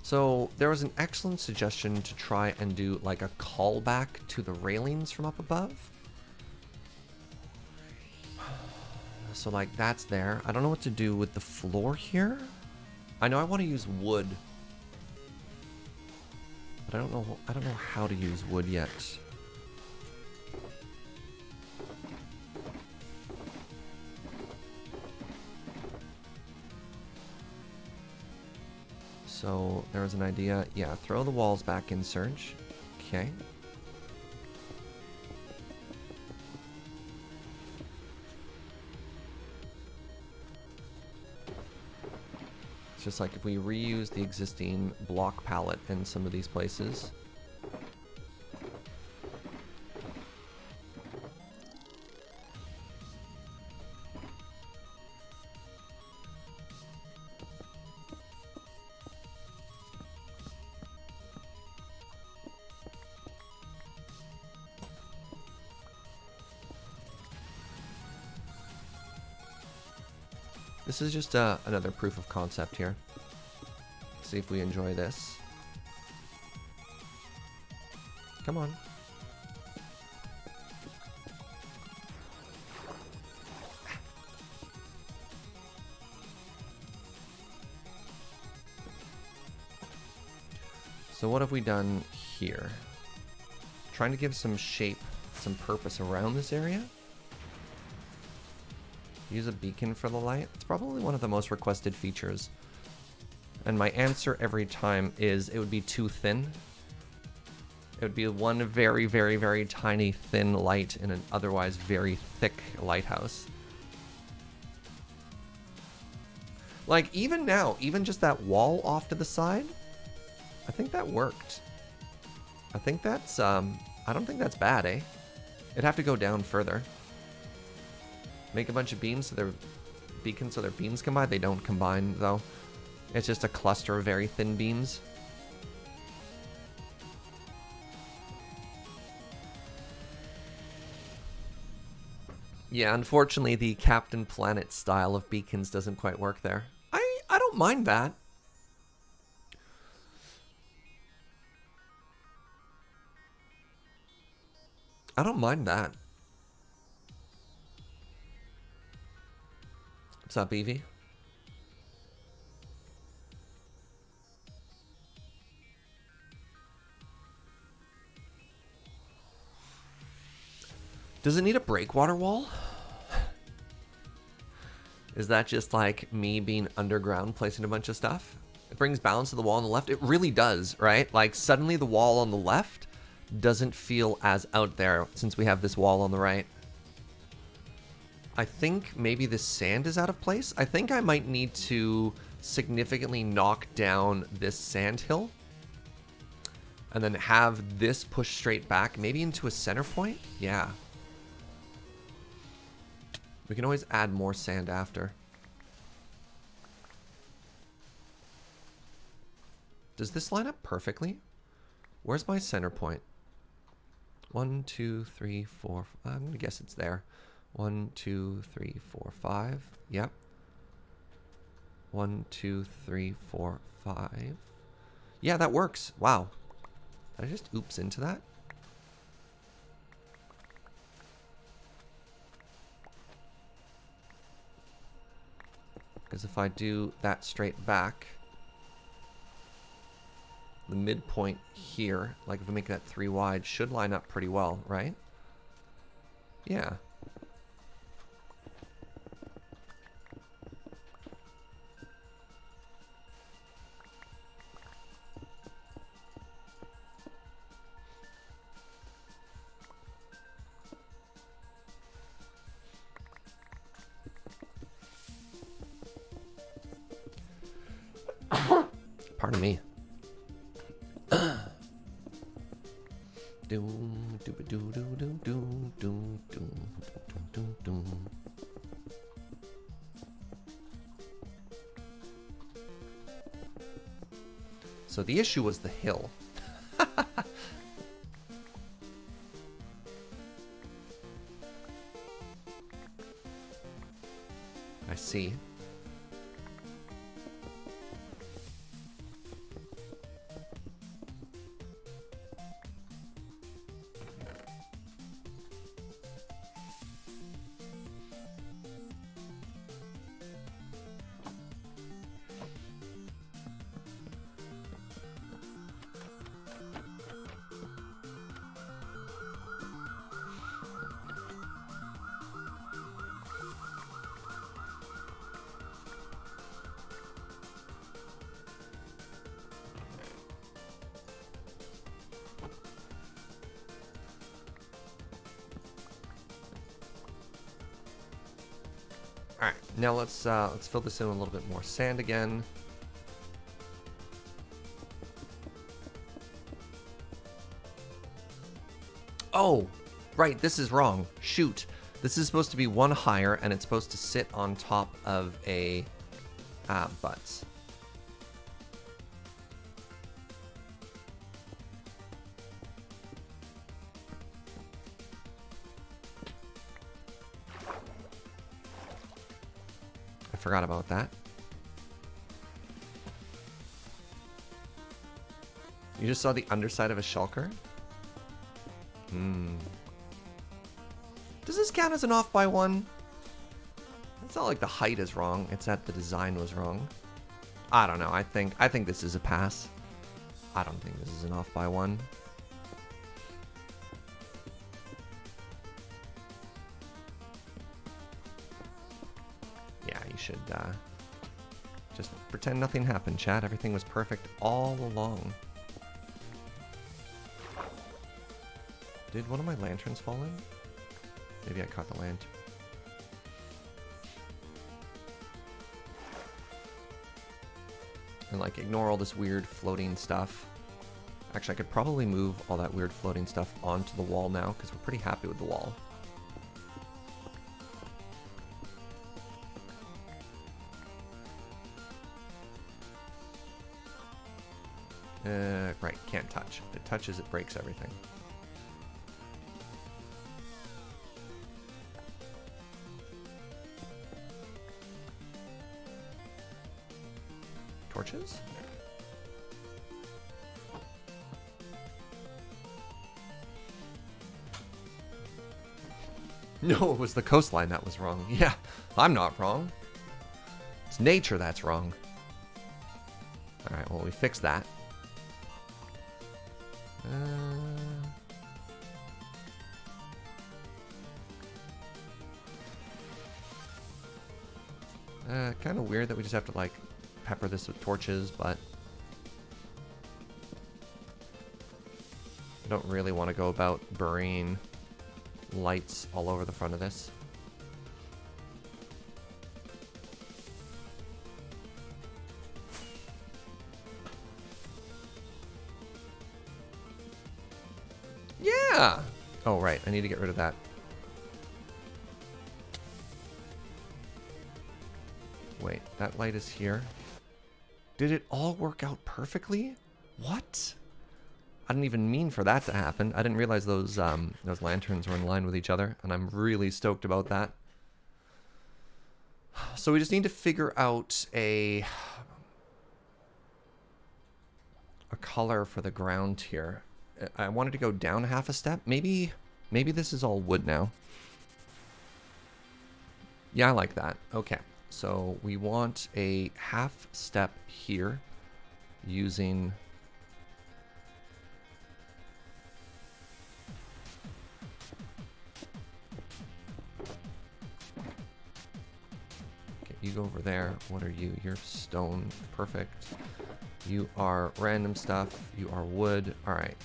So there was an excellent suggestion to try and do like a callback to the railings from up above. So like that's there. I don't know what to do with the floor here. I know I want to use wood, but I don't know how to use wood yet. So there was an idea. Yeah, throw the walls back in, Surge. Okay. It's just like if we reuse the existing block palette in some of these places. This is just another proof of concept here. See if we enjoy this. Come on. So what have we done here? Trying to give some shape, some purpose around this area. Use a beacon for the light. It's probably one of the most requested features. And my answer every time is it would be too thin. It would be one very, very, very tiny thin light in an otherwise very thick lighthouse. Like even now, even just that wall off to the side, I think that worked. I think that's, I don't think that's bad, eh? It'd have to go down further. Make a bunch of beams so they're beacons so their beams combine. They don't combine though. It's just a cluster of very thin beams. Yeah, unfortunately the Captain Planet style of beacons doesn't quite work there. I don't mind that. I don't mind that. What's up, Evie? Does it need a breakwater wall? Is that just like me being underground placing a bunch of stuff? It brings balance to the wall on the left. It really does, right? Like suddenly the wall on the left doesn't feel as out there since we have this wall on the right. I think maybe the sand is out of place. I think I might need to significantly knock down this sand hill and then have this push straight back, maybe into a center point. Yeah. We can always add more sand after. Does this line up perfectly? Where's my center point? 1, 2, 3, 4. I'm going to guess it's there. 1, 2, 3, 4, 5. Yep. 1, 2, 3, 4, 5. Yeah, that works. Wow. Did I just oops into that? Because if I do that straight back, the midpoint here, like if we make that 3 wide, should line up pretty well, right? Yeah. Pardon me. So the issue was the hill. I see. All right, now let's fill this in with a little bit more sand again. Oh, right, this is wrong. Shoot. This is supposed to be one higher, and it's supposed to sit on top of a butts. I forgot about that. You just saw the underside of a shulker? Does this count as an off by one? It's not like the height is wrong, it's that the design was wrong. I don't know, I think this is a pass. I don't think this is an off by one. Yeah, you should just pretend nothing happened, chat. Everything was perfect all along. Did one of my lanterns fall in? Maybe I caught the lantern. And like ignore all this weird floating stuff. Actually, I could probably move all that weird floating stuff onto the wall now because we're pretty happy with the wall. Right, can't touch. If it touches, it breaks everything. Torches? No, it was the coastline that was wrong. Yeah, I'm not wrong. It's nature that's wrong. Alright, well, we fixed that. Kind of weird that we just have to, like, pepper this with torches, but I don't really want to go about burying lights all over the front of this. Yeah! Oh, right. I need to get rid of that. Wait, that light is here. Did it all work out perfectly? What? I didn't even mean for that to happen. I didn't realize those lanterns were in line with each other, and I'm really stoked about that. So we just need to figure out a color for the ground here. I wanted to go down half a step. Maybe this is all wood now. Yeah, I like that. Okay. So we want a half step here using okay, you go over there. What are you? You're stone. Perfect. You are random stuff. You are wood. All right.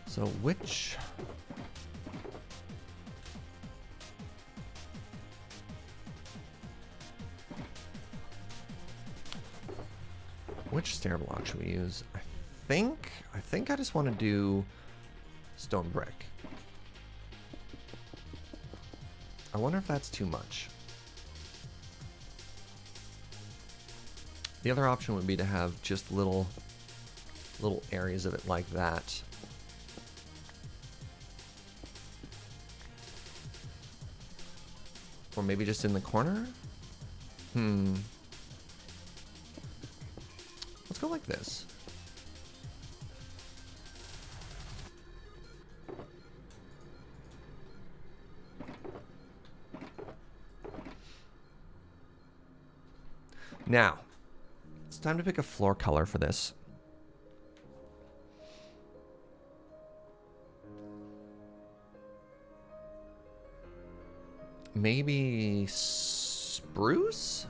So which Which stair block should we use? I think I just want to do stone brick. I wonder if that's too much. The other option would be to have just little areas of it like that. Or maybe just in the corner? Let's go like this. Now, it's time to pick a floor color for this. Maybe spruce?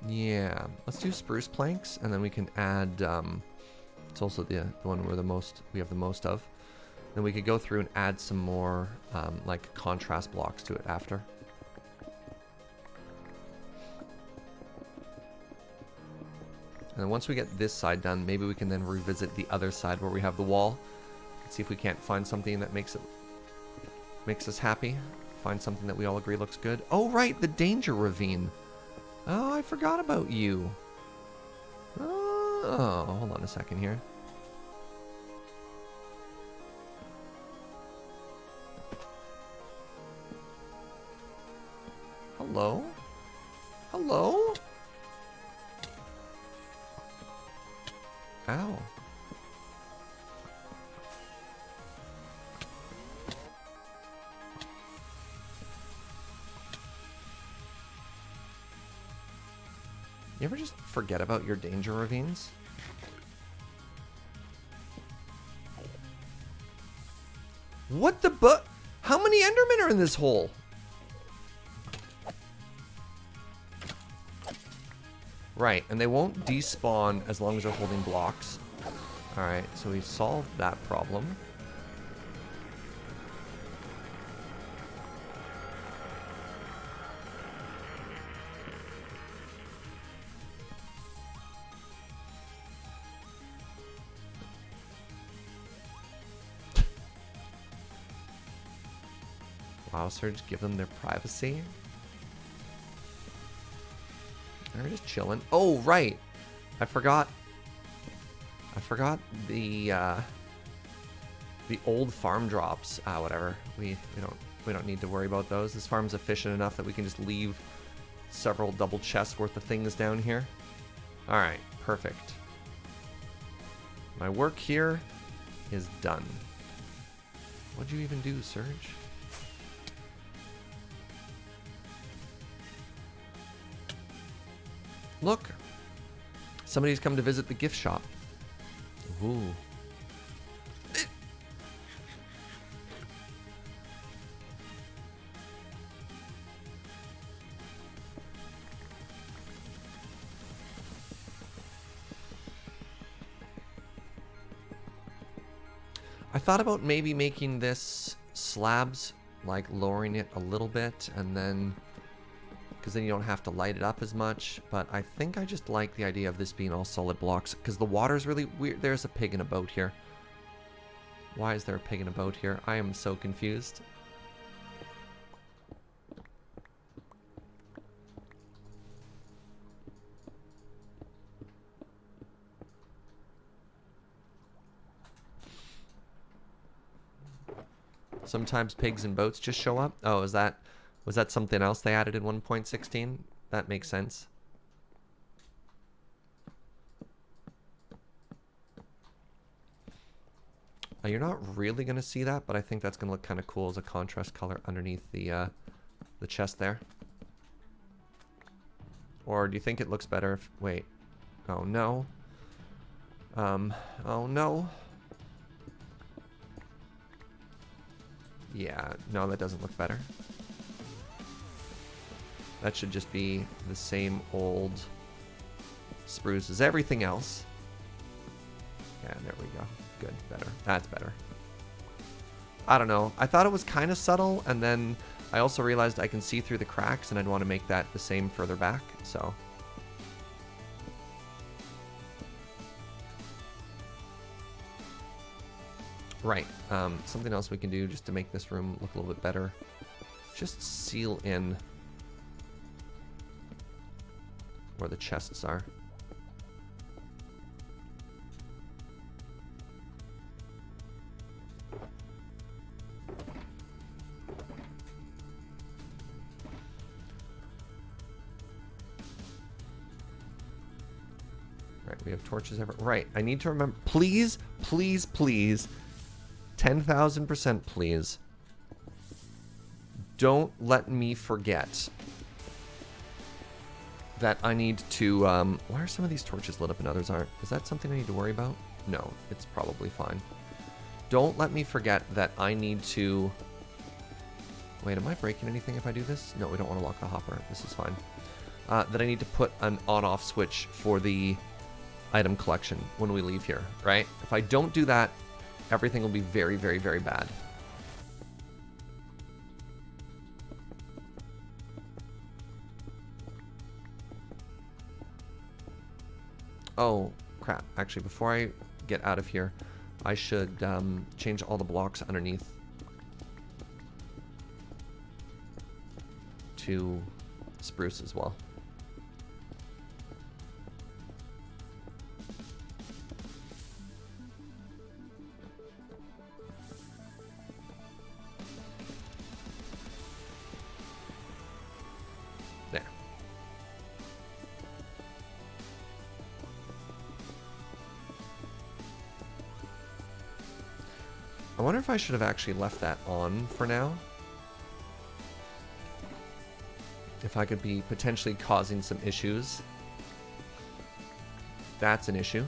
Yeah, let's do spruce planks, and then we can add, it's also the one we have the most of. Then we could go through and add some more, like, contrast blocks to it after. And then once we get this side done, maybe we can then revisit the other side where we have the wall. See if we can't find something that makes us happy. Find something that we all agree looks good. Oh, right, the danger ravine. Oh, I forgot about you. Oh, hold on a second here. Hello? Hello? Ow. You ever just forget about your danger ravines? What the How many Endermen are in this hole? Right, and they won't despawn as long as they're holding blocks. Alright, so we solved that problem. Wow, Surge, give them their privacy. They're just chilling. Oh, right. I forgot the old farm drops. Whatever. We don't need to worry about those. This farm's efficient enough that we can just leave several double chests worth of things down here. All right, perfect. My work here is done. What'd you even do, Surge? Look, somebody's come to visit the gift shop. Ooh. I thought about maybe making this slabs, like lowering it a little bit, and then because then you don't have to light it up as much, but I think I just like the idea of this being all solid blocks, because the water's really weird. There's a pig in a boat here. Why is there a pig in a boat here? I am so confused. Sometimes pigs in boats just show up. Oh, was that something else they added in 1.16? That makes sense. You're not really going to see that, but I think that's going to look kind of cool as a contrast color underneath the chest there. Or do you think it looks better if... Wait. Oh, no. Oh, no. Yeah, no, that doesn't look better. That should just be the same old spruce as everything else. Yeah, there we go. Good, better. That's better. I don't know. I thought it was kind of subtle, and then I also realized I can see through the cracks, and I'd want to make that the same further back, so... Right, something else we can do just to make this room look a little bit better. Just seal in where the chests are. Right, we have torches everywhere. Right, I need to remember. Please, please, please. 10,000% please. Don't let me forget that I need to, why are some of these torches lit up and others aren't? Is that something I need to worry about? No, it's probably fine. Don't let me forget that I need to... Wait, am I breaking anything if I do this? No, we don't want to lock the hopper. This is fine. That I need to put an on-off switch for the item collection when we leave here, right? If I don't do that, everything will be very, very, very bad. Oh, crap. Actually, before I get out of here, I should change all the blocks underneath to spruce as well. There. I wonder if I should have actually left that on for now. If I could be potentially causing some issues. That's an issue.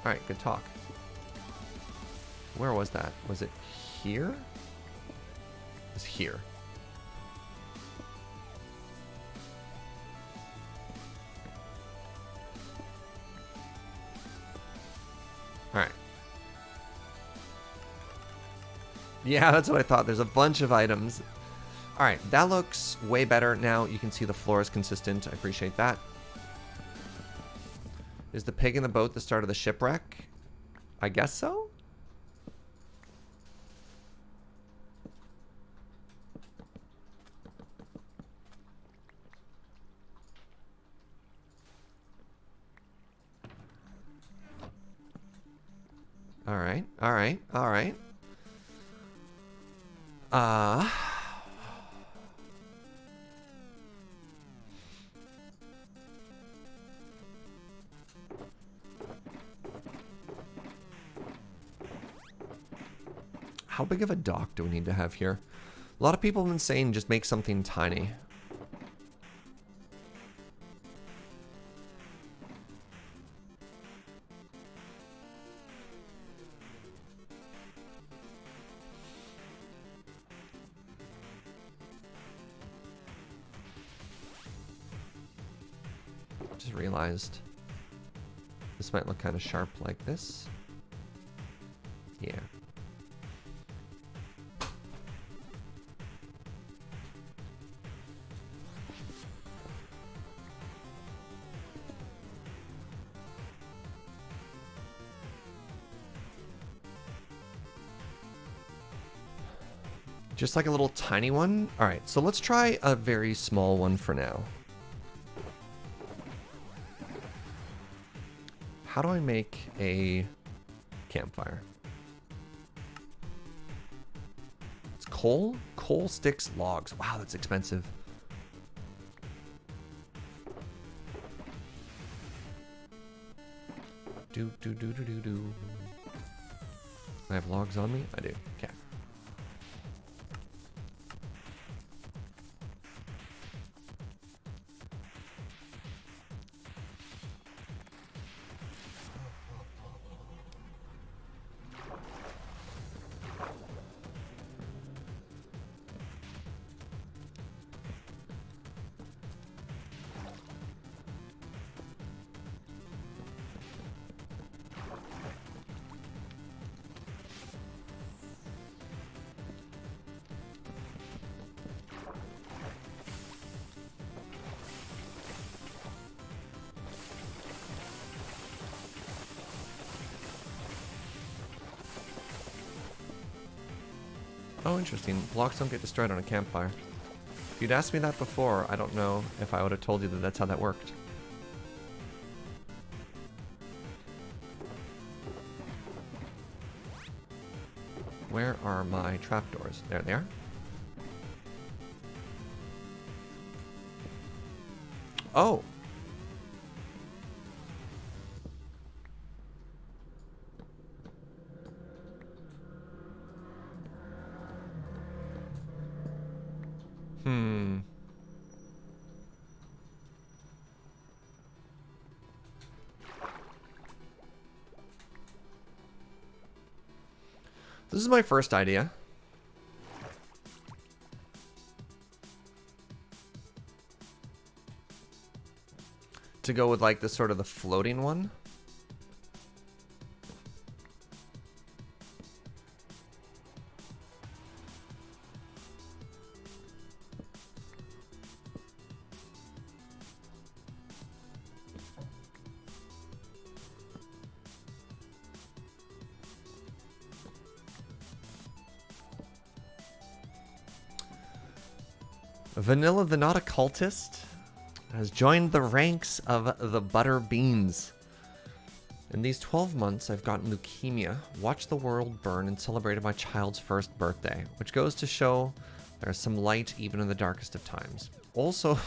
Alright, good talk. Where was that? Was it here? It was here. Alright. Yeah, that's what I thought. There's a bunch of items. Alright, that looks way better now. You can see the floor is consistent. I appreciate that. Is the pig in the boat the start of the shipwreck? I guess so? Alright, alright, alright. How big of a dock do we need to have here? A lot of people have been saying just make something tiny. Just realized this might look kind of sharp like this. Yeah. Just like a little tiny one? Alright, so let's try a very small one for now. How do I make a campfire? It's coal? Coal, sticks, logs. Wow, that's expensive. Do. I have logs on me? I do. Okay. Oh, interesting. Blocks don't get destroyed on a campfire. If you'd asked me that before, I don't know if I would have told you that that's how that worked. Where are my trapdoors? There they are. Oh! This is my first idea. To go with like the sort of the floating one. Vanilla the Not a Cultist has joined the ranks of the Butter Beans. In these 12 months, I've gotten leukemia, watched the world burn, and celebrated my child's first birthday, which goes to show there's some light even in the darkest of times. Also,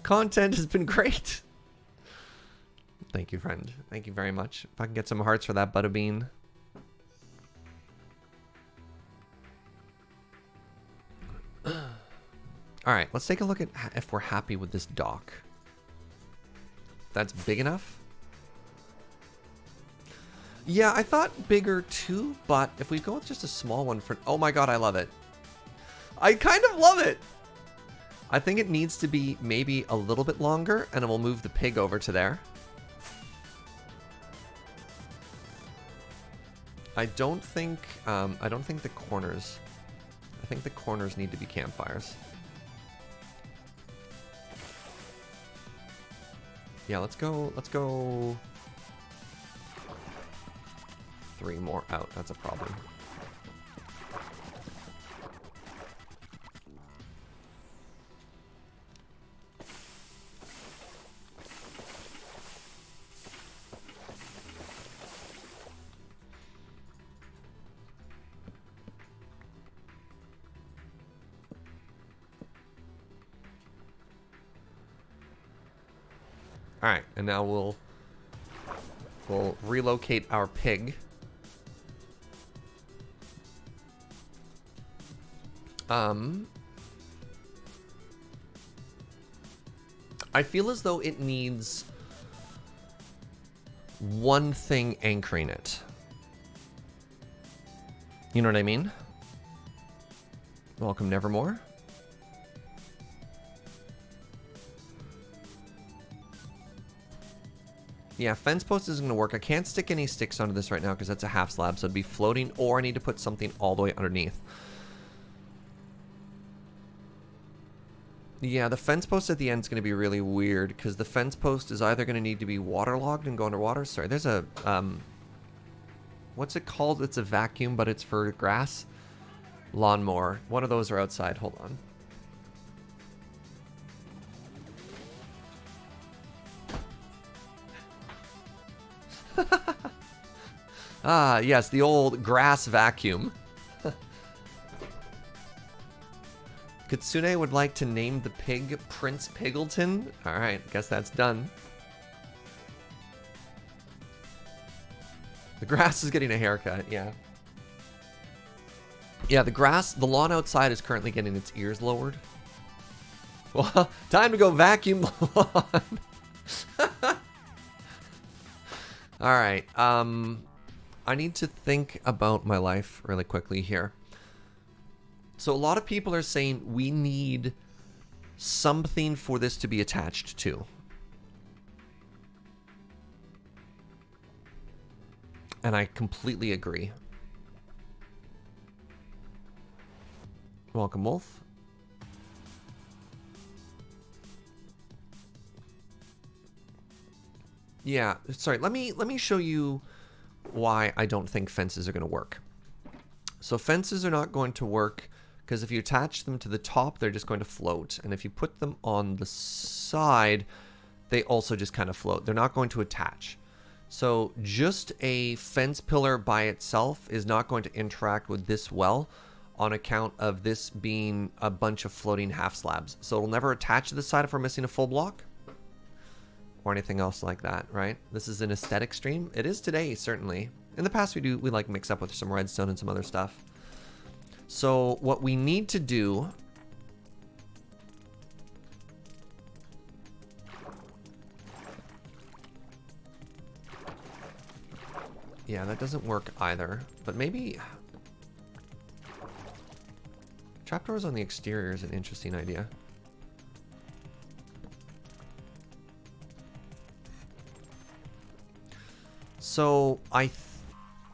content has been great. Thank you, friend. Thank you very much. If I can get some hearts for that Butterbean. Alright, let's take a look at if we're happy with this dock. That's big enough? Yeah, I thought bigger too, but if we go with just a small one for... Oh my god, I love it. I kind of love it! I think it needs to be maybe a little bit longer, and then we'll move the pig over to there. I don't think the corners... I think the corners need to be campfires. Yeah, let's go 3 more out. That's a problem. All right, and now we'll relocate our pig. I feel as though it needs one thing anchoring it. You know what I mean? Welcome, Nevermore. Yeah, fence post isn't going to work. I can't stick any sticks onto this right now because that's a half slab, so it'd be floating, or I need to put something all the way underneath. Yeah, the fence post at the end is going to be really weird because the fence post is either going to need to be waterlogged and go underwater. Sorry, there's a, what's it called? It's a vacuum, but it's for grass. Lawnmower. One of those are outside. Hold on. Ah, yes, the old grass vacuum. Kitsune would like to name the pig Prince Piggleton. Alright, guess that's done. The grass is getting a haircut, yeah. Yeah, the lawn outside is currently getting its ears lowered. Well, time to go vacuum the lawn. Alright, I need to think about my life really quickly here. So a lot of people are saying we need something for this to be attached to. And I completely agree. Welcome, Wolf. Yeah, sorry, let me show you why I don't think fences are going to work. So fences are not going to work because if you attach them to the top, they're just going to float. And if you put them on the side, they also just kind of float. They're not going to attach. So just a fence pillar by itself is not going to interact with this well on account of this being a bunch of floating half slabs. So it'll never attach to the side if we're missing a full block or anything else like that, right? This is an aesthetic stream. It is today, certainly. In the past, we like mix up with some redstone and some other stuff. So what we need to do yeah, that doesn't work either, but maybe trapdoors on the exterior is an interesting idea. So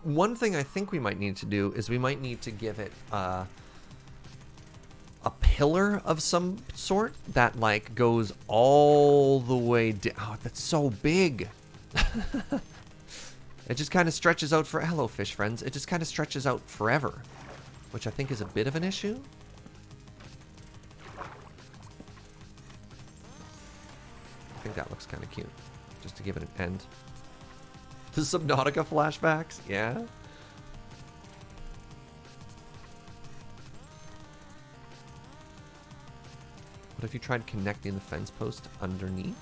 one thing I think we might need to do is we might need to give it a pillar of some sort that like goes all the way down. Oh, that's so big. It just kind of stretches out for, hello fish friends. It just kind of stretches out forever, which I think is a bit of an issue. I think that looks kind of cute, just to give it an end. The Subnautica flashbacks, yeah. What if you tried connecting the fence post underneath?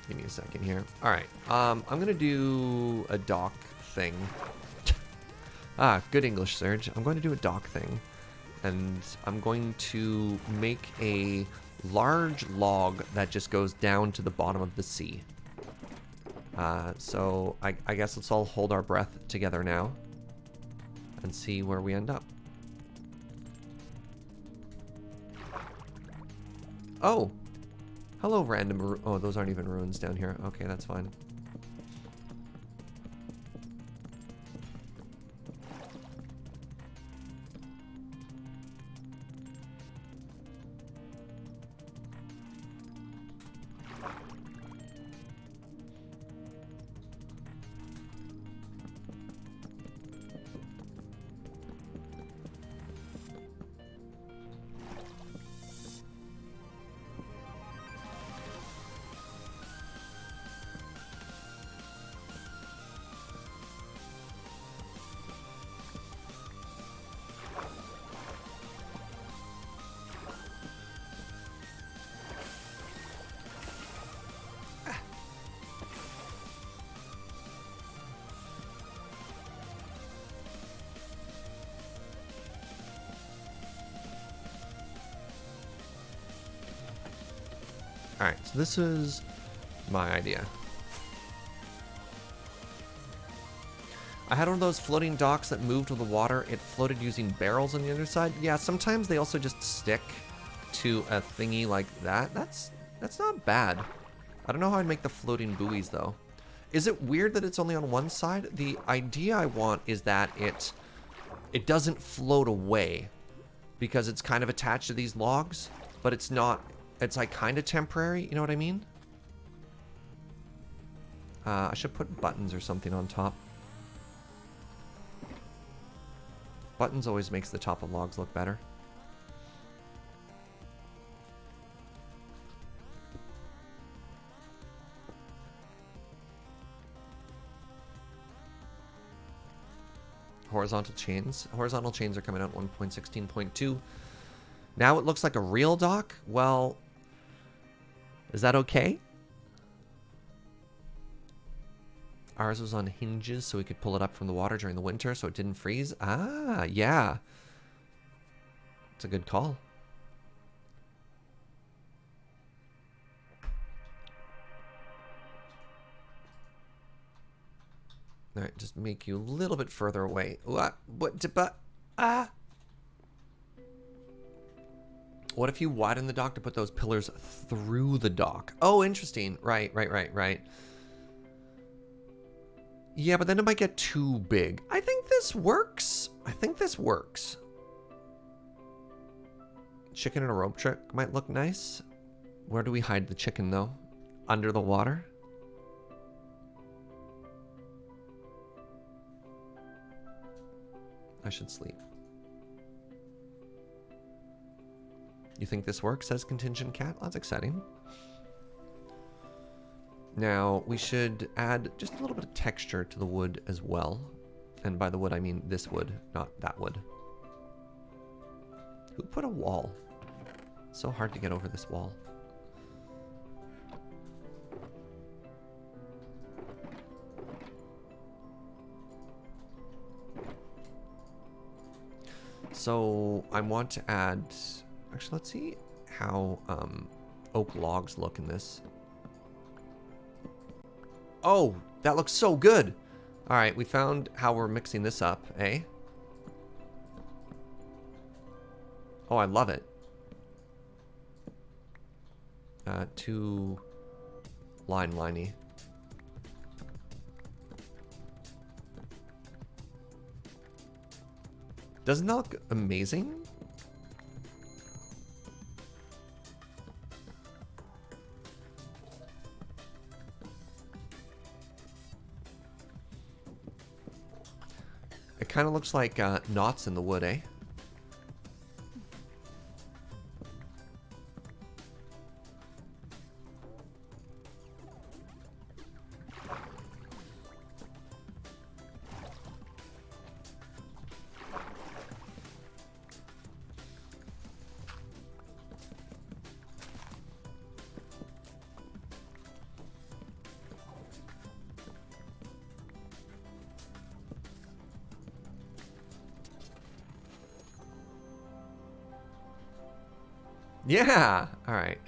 Give me a second here. All right, I'm gonna do a dock thing. Good English, Serge. I'm going to do a dock thing, and I'm going to make a large log that just goes down to the bottom of the sea. So I guess let's all hold our breath together now and see where we end up. Oh, hello, random. Oh, those aren't even ruins down here. Okay, that's fine. Alright, so this is my idea. I had one of those floating docks that moved with the water. It floated using barrels on the other side. Yeah, sometimes they also just stick to a thingy like that. That's not bad. I don't know how I'd make the floating buoys, though. Is it weird that it's only on one side? The idea I want is that it doesn't float away because it's kind of attached to these logs, but it's not... It's like kind of temporary, you know what I mean? I should put buttons or something on top. Buttons always makes the top of logs look better. Horizontal chains. Horizontal chains are coming out 1.16.2. Now it looks like a real dock? Well... Is that okay? Ours was on hinges so we could pull it up from the water during the winter so it didn't freeze. Ah, yeah. It's a good call. All right, just make you a little bit further away. What? What if you widen the dock to put those pillars through the dock? Oh, interesting. Right. Yeah, but then it might get too big. I think this works. Chicken and a rope trick might look nice. Where do we hide the chicken, though? Under the water? I should sleep. You think this works, says Contingent Cat? That's exciting. Now, we should add just a little bit of texture to the wood as well. And by the wood, I mean this wood, not that wood. Who put a wall? It's so hard to get over this wall. So I want to add, actually let's see how oak logs look in this. Oh, that looks so good. All right, we found how we're mixing this up, eh? Oh, I love it. Too liney. Doesn't that look amazing? It kind of looks like knots in the wood, eh? Yeah! Alright,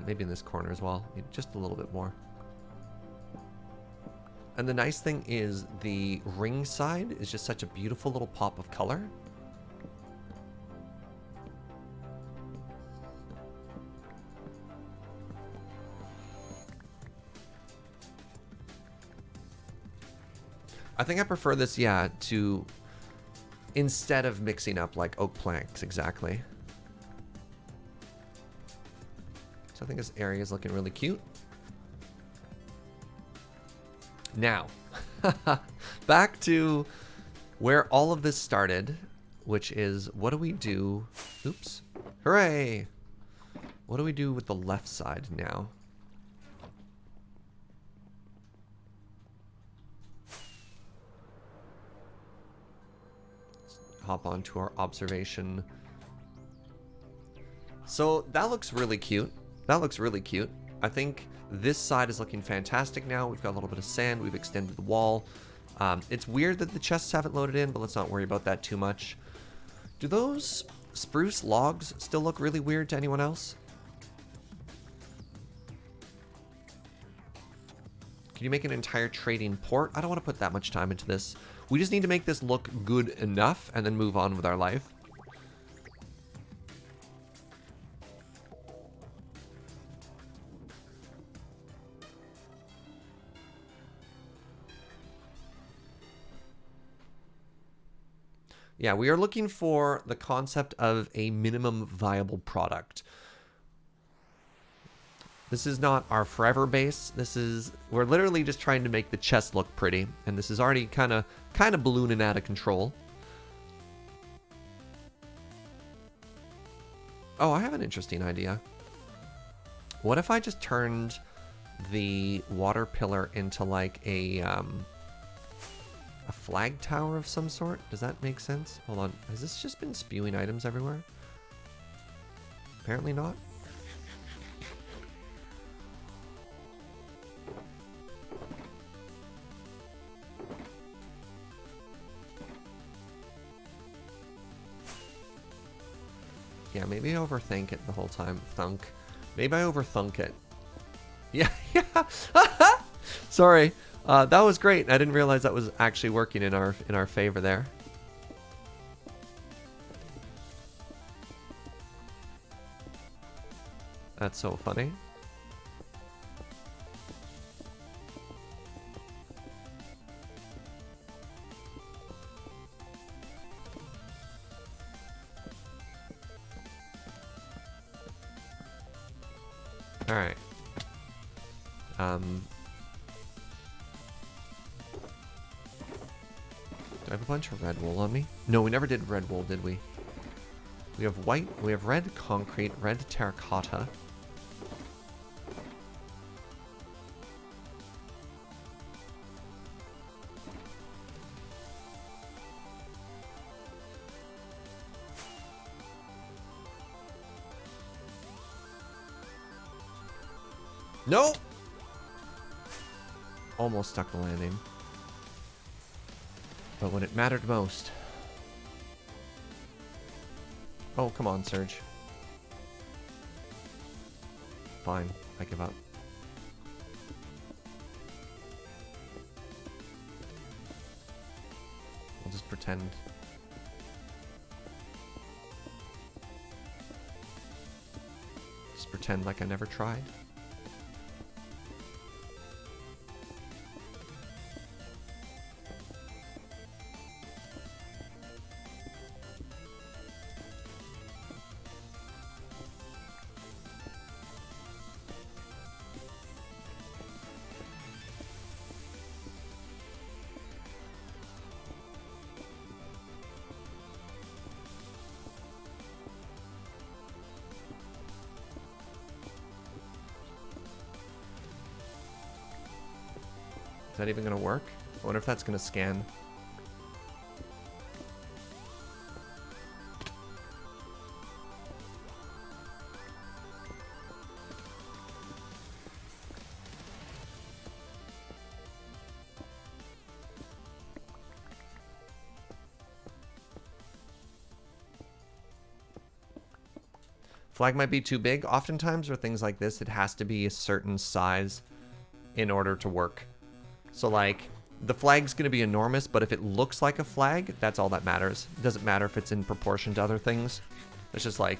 maybe in this corner as well. Just a little bit more. And the nice thing is the ring side is just such a beautiful little pop of color. I think I prefer this, yeah, to instead of mixing up like oak planks, exactly. So I think this area is looking really cute. Now, back to where all of this started, which is what do we do? Oops. Hooray! What do we do with the left side now? Let's hop on to our observation. So that looks really cute. That looks really cute. I think this side is looking fantastic now. We've got a little bit of sand. We've extended the wall. It's weird that the chests haven't loaded in, but let's not worry about that too much. Do those spruce logs still look really weird to anyone else? Can you make an entire trading port? I don't want to put that much time into this. We just need to make this look good enough and then move on with our life. Yeah, we are looking for the concept of a minimum viable product. This is not our forever base. We're literally just trying to make the chest look pretty, and this is already kind of ballooning out of control. Oh, I have an interesting idea. What if I just turned the water pillar into like a flag tower of some sort? Does that make sense? Hold on. Has this just been spewing items everywhere? Apparently not. Yeah, maybe I overthink it the whole time. Thunk. Maybe I overthunk it. Yeah, yeah. Sorry. That was great. I didn't realize that was actually working in our favor there. That's so funny. Alright. Do I have a bunch of red wool on me? No, we never did red wool, did we? We have white, we have red concrete, red terracotta. No! Almost stuck the landing. But when it mattered most... Oh, come on, Surge. Fine, I give up. We'll just pretend. Just pretend like I never tried. Is that even going to work? I wonder if that's going to scan. Flag might be too big. Oftentimes with things like this, it has to be a certain size in order to work. So like, the flag's going to be enormous, but if it looks like a flag, that's all that matters. It doesn't matter if it's in proportion to other things. It's just like,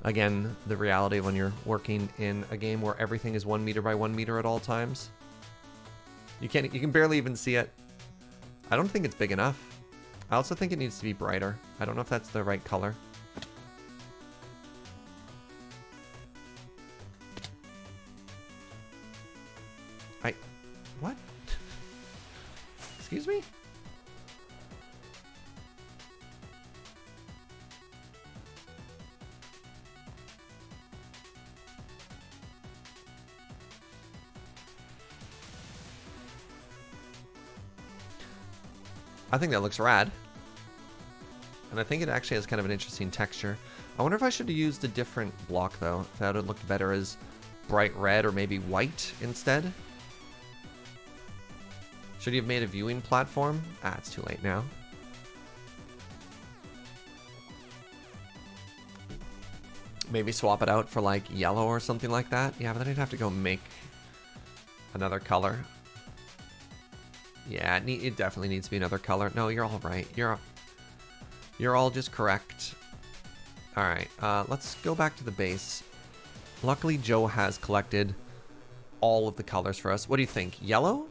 again, the reality when you're working in a game where everything is 1 meter by 1 meter at all times. You can barely even see it. I don't think it's big enough. I also think it needs to be brighter. I don't know if that's the right color. What? Excuse me? I think that looks rad. And I think it actually has kind of an interesting texture. I wonder if I should have used a different block though. If that would look better as bright red or maybe white instead. Should you have made a viewing platform? Ah, it's too late now. Maybe swap it out for like yellow or something like that. Yeah, but then I'd have to go make another color. Yeah, it definitely needs to be another color. No, you're all right. You're all just correct. All right, let's go back to the base. Luckily, Joe has collected all of the colors for us. What do you think? Yellow?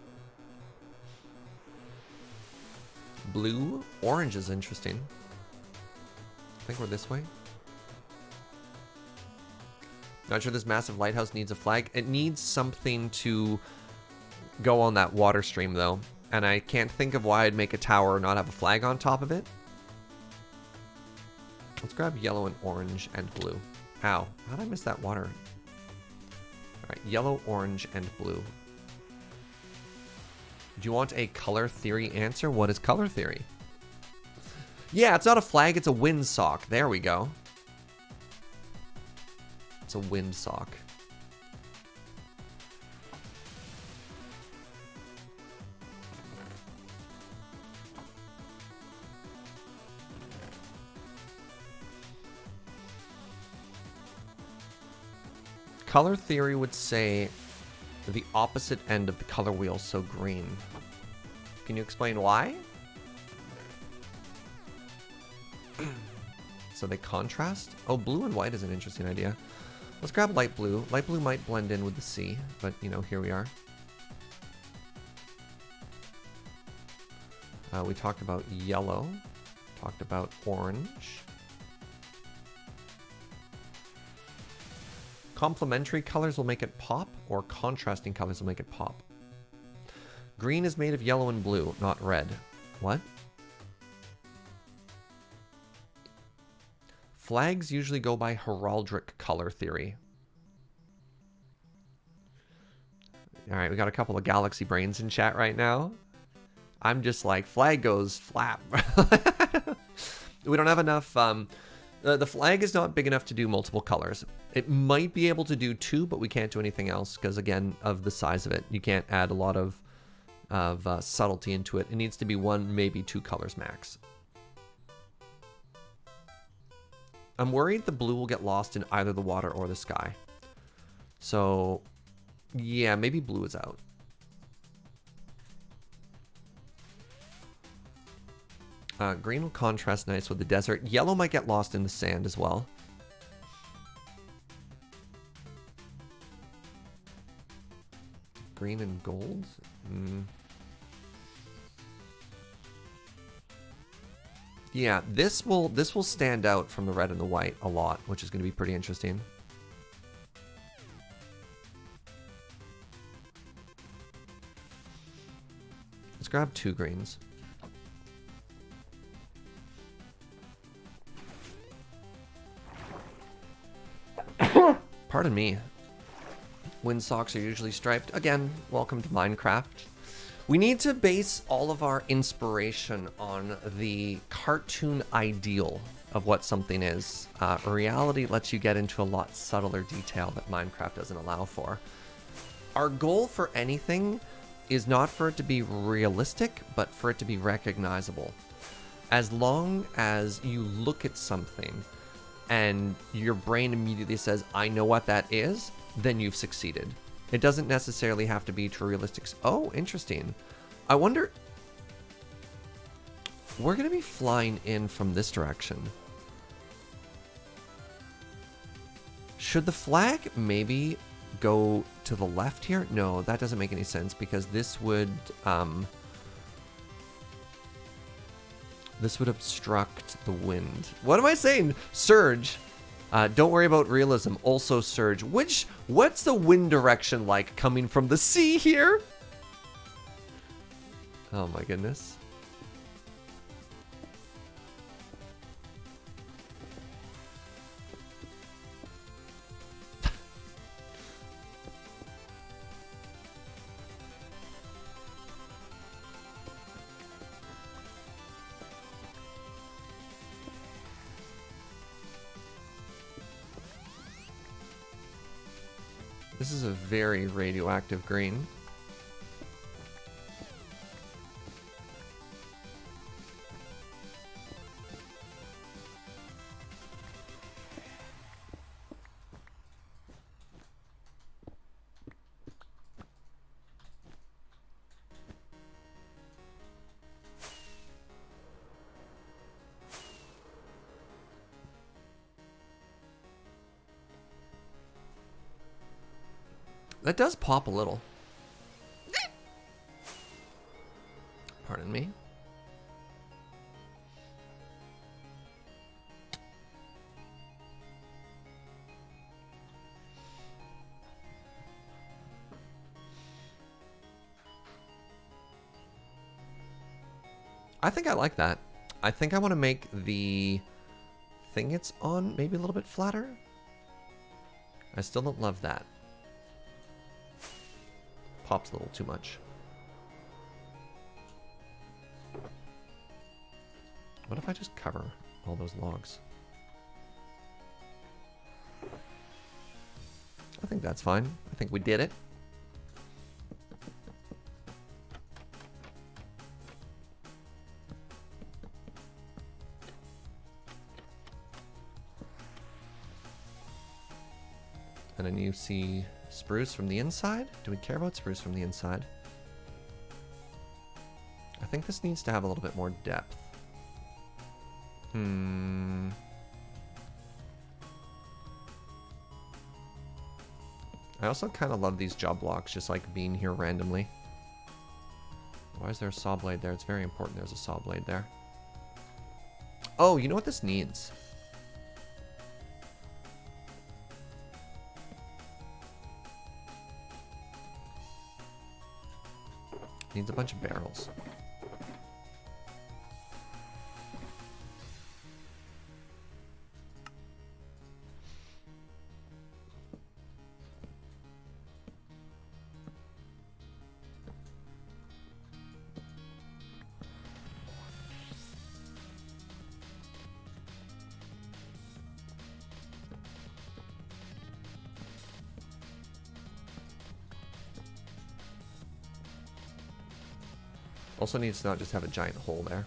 Blue? Orange is interesting. I think we're this way. Not sure this massive lighthouse needs a flag. It needs something to go on that water stream, though. And I can't think of why I'd make a tower and not have a flag on top of it. Let's grab yellow and orange and blue. Ow. How'd I miss that water? Alright, yellow, orange, and blue. Do you want a color theory answer? What is color theory? Yeah, it's not a flag, it's a windsock. There we go. It's a windsock. Color theory would say the opposite end of the color wheel, so green. Can you explain why? So they contrast? Oh, blue and white is an interesting idea. Let's grab light blue. Light blue might blend in with the sea, but you know, here we are. We talked about yellow, talked about orange. Complementary colors will make it pop, or contrasting colors will make it pop. Green is made of yellow and blue, not red. What? Flags usually go by heraldic color theory. All right, we got a couple of galaxy brains in chat right now. I'm just like, flag goes flap. We don't have enough. The flag is not big enough to do multiple colors. It might be able to do 2, but we can't do anything else because, again, of the size of it. You can't add a lot of subtlety into it. It needs to be 1, maybe 2 colors max. I'm worried the blue will get lost in either the water or the sky. So, yeah, maybe blue is out. Green will contrast nice with the desert. Yellow might get lost in the sand as well. Green and gold? Yeah, this will stand out from the red and the white a lot, which is going to be pretty interesting. Let's grab 2 greens. Pardon me. Wind socks are usually striped. Again, welcome to Minecraft. We need to base all of our inspiration on the cartoon ideal of what something is. Reality lets you get into a lot subtler detail that Minecraft doesn't allow for. Our goal for anything is not for it to be realistic, but for it to be recognizable. As long as you look at something and your brain immediately says, I know what that is, then you've succeeded. It doesn't necessarily have to be too realistic. Oh, interesting. I wonder... We're going to be flying in from this direction. Should the flag maybe go to the left here? No, that doesn't make any sense because this would obstruct the wind. What am I saying? Surge. Don't worry about realism. Also surge. What's the wind direction like coming from the sea here? Oh my goodness. This is a very radioactive green. That does pop a little. Pardon me. I think I like that. I think I want to make the thing it's on maybe a little bit flatter. I still don't love that. Pops a little too much. What if I just cover all those logs? I think that's fine. I think we did it. And then you see spruce from the inside. Do we care about spruce from the inside? I think this needs to have a little bit more depth. I also kind of love these job blocks just like being here randomly. Why is there a saw blade there? It's very important there's a saw blade there. Oh, you know what this needs? Needs a bunch of barrels. Also needs to not just have a giant hole there.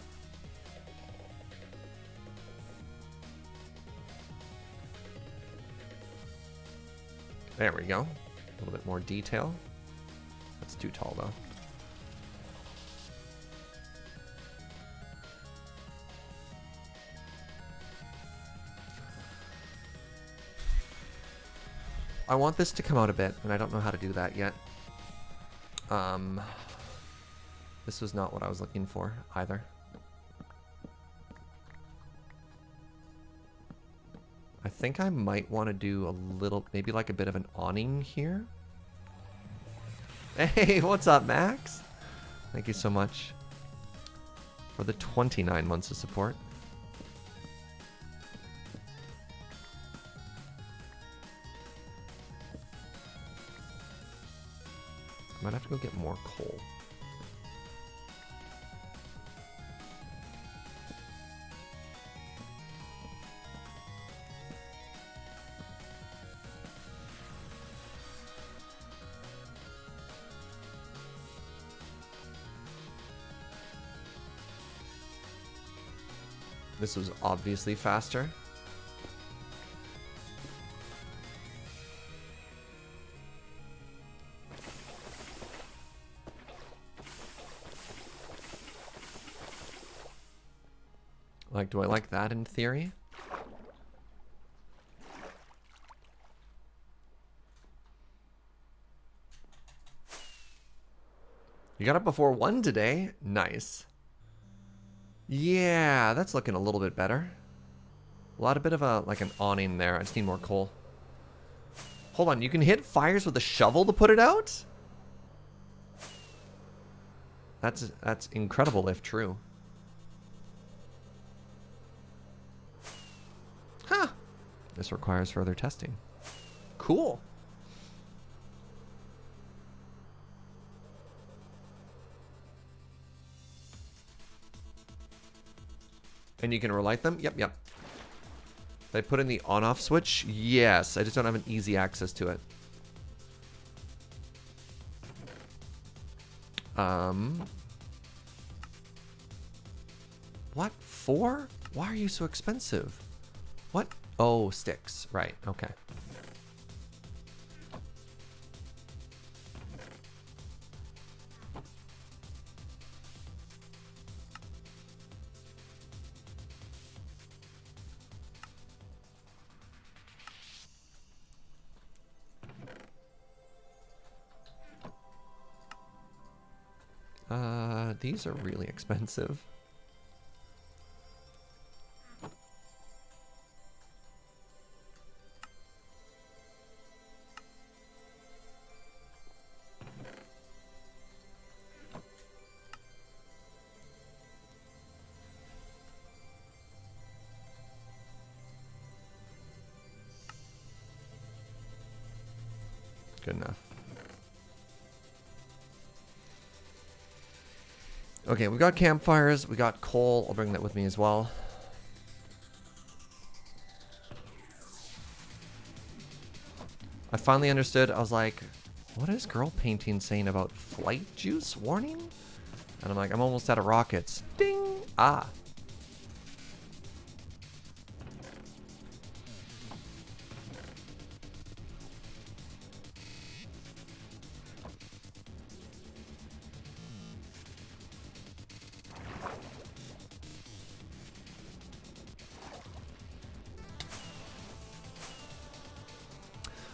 There we go. A little bit more detail. That's too tall though. I want this to come out a bit, and I don't know how to do that yet. This was not what I was looking for either. I think I might want to do a little, maybe like a bit of an awning here. Hey, what's up, Max? Thank you so much for the 29 months of support. I might have to go get more coal. This was obviously faster. Like, do I like that in theory? You got it before 1 today? Nice. Yeah, that's looking a little bit better. A bit of a, like an awning there. I just need more coal. Hold on, you can hit fires with a shovel to put it out? That's incredible if true. Huh. This requires further testing. Cool. And you can relight them? Yep. Did I put in the on-off switch? Yes, I just don't have an easy access to it. What? 4? Why are you so expensive? What? Oh, sticks. Right, okay. These are really expensive. Good enough. Okay, we got campfires, we got coal. I'll bring that with me as well. I finally understood. I was like, what is girl painting saying about flight juice warning? And I'm like, I'm almost out of rockets. Ding! Ah.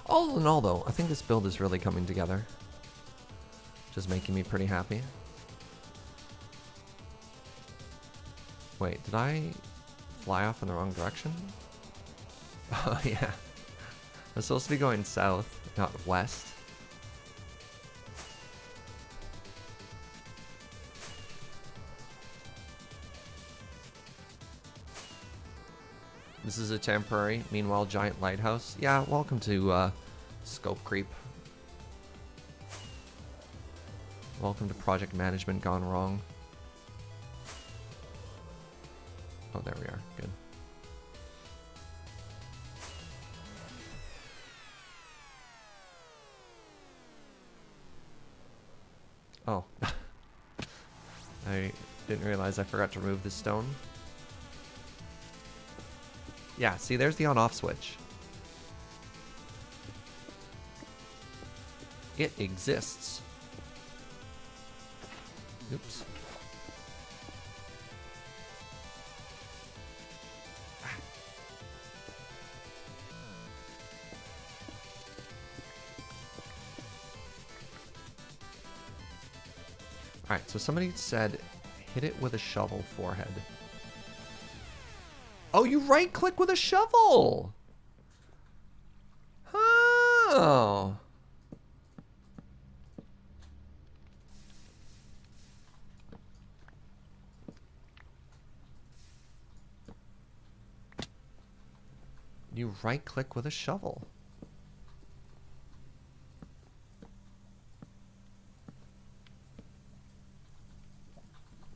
All in all, though, I think this build is really coming together. Just making me pretty happy. Wait, did I fly off in the wrong direction? Oh, yeah. I'm supposed to be going south, not west. This is a temporary. Meanwhile, giant lighthouse. Yeah, welcome to scope creep. Welcome to project management gone wrong. Oh, there we are. Good. Oh. I didn't realize I forgot to remove this stone. Yeah, see, there's the on-off switch. It exists. Oops. Alright, so somebody said, hit it with a shovel forehead. Oh, you right-click with a shovel! Oh. You right-click with a shovel.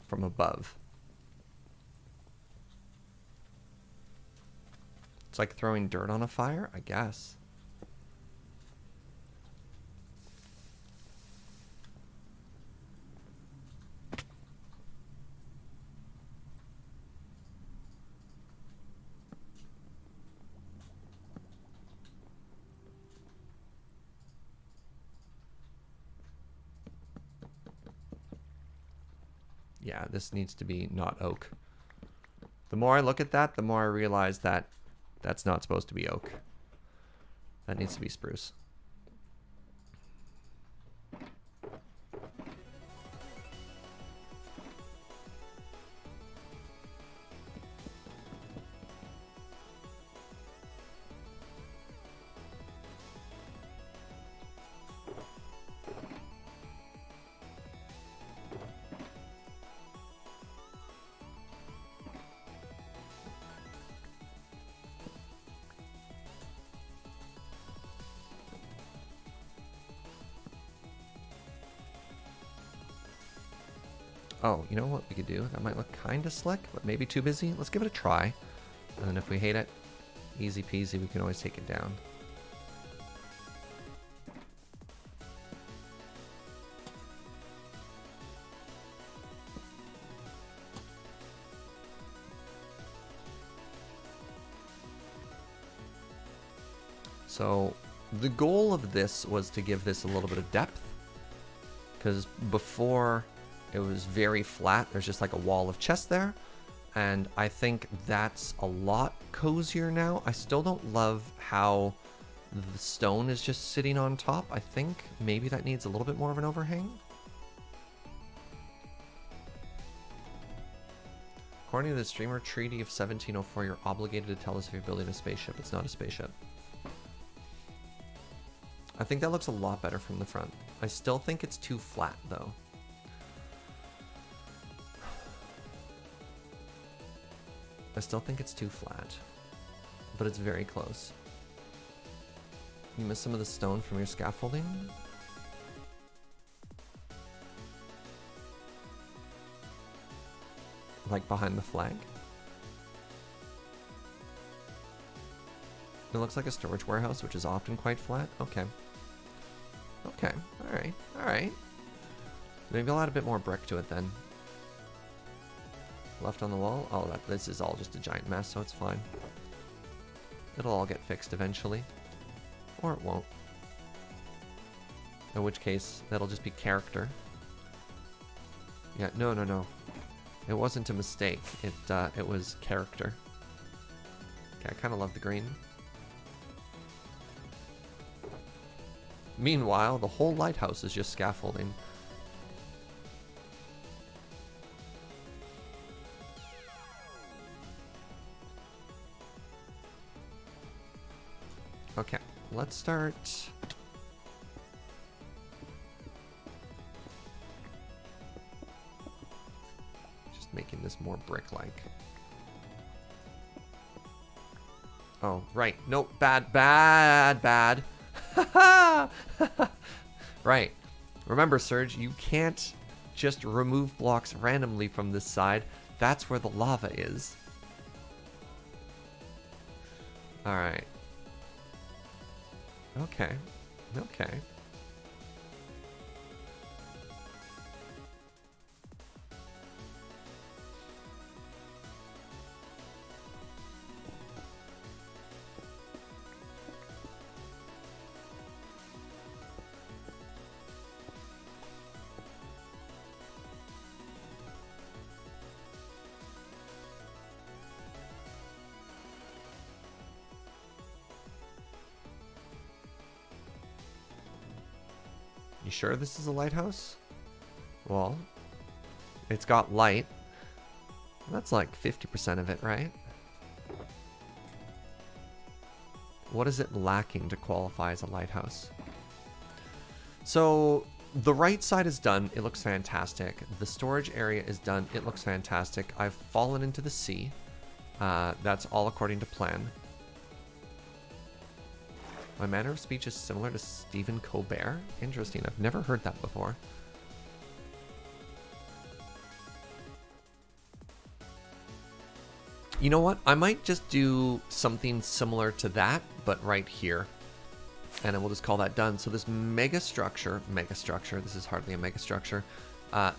From above. It's like throwing dirt on a fire, I guess. Yeah, this needs to be not oak. The more I look at that, the more I realize that that's not supposed to be oak. That needs to be spruce. Oh, you know what we could do? That might look kind of slick, but maybe too busy. Let's give it a try. And then if we hate it, easy peasy, we can always take it down. So the goal of this was to give this a little bit of depth, because before it was very flat. There's just like a wall of chest there, and I think that's a lot cozier now. I still don't love how the stone is just sitting on top. I think maybe that needs a little bit more of an overhang. According to the Streamer Treaty of 1704, you're obligated to tell us if you're building a spaceship. It's not a spaceship. I think that looks a lot better from the front. I still think it's too flat, though. I still think it's too flat, but it's very close. You missed some of the stone from your scaffolding? Like behind the flag? It looks like a storage warehouse, which is often quite flat. Okay. Okay, alright, alright. Maybe I'll add a bit more brick to it then. Left on the wall? Oh, this is all just a giant mess, so it's fine. It'll all get fixed eventually. Or it won't. In which case, that'll just be character. Yeah, no. It wasn't a mistake. It was character. Okay, I kind of love the green. Meanwhile, the whole lighthouse is just scaffolding. Okay, let's start. Just making this more brick-like. Oh, right. Nope. Bad, bad, bad. Right. Remember, Surge, you can't just remove blocks randomly from this side. That's where the lava is. Alright. Okay. Okay. You sure this is a lighthouse? Well, it's got light. That's like 50% of it, right? What is it lacking to qualify as a lighthouse? So the right side is done. It looks fantastic. The storage area is done. It looks fantastic. I've fallen into the sea. That's all according to plan. My manner of speech is similar to Stephen Colbert. Interesting. I've never heard that before. You know what? I might just do something similar to that, but right here. And I will just call that done. So this mega structure, this is hardly a mega structure.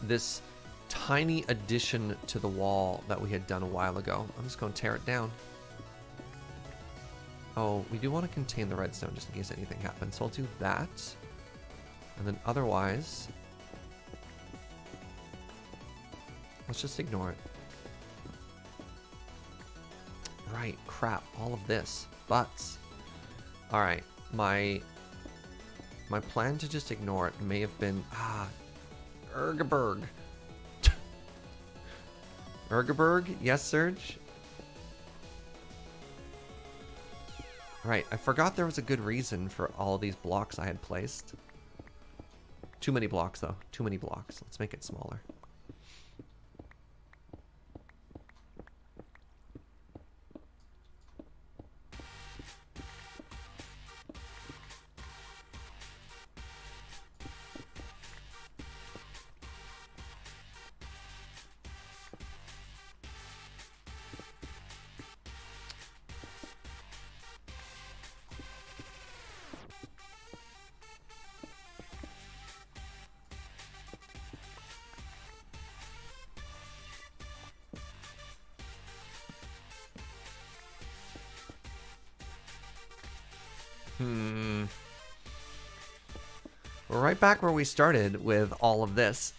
This tiny addition to the wall that we had done a while ago. I'm just going to tear it down. Oh, we do want to contain the redstone just in case anything happens. So I'll do that. And then otherwise, let's just ignore it. Right, crap, all of this. But, alright, my plan to just ignore it may have been, Ergaberg. Ergaberg? Yes, Serge? Right, I forgot there was a good reason for all these blocks I had placed. Too many blocks, though. Too many blocks. Let's make it smaller. We're right back where we started with all of this,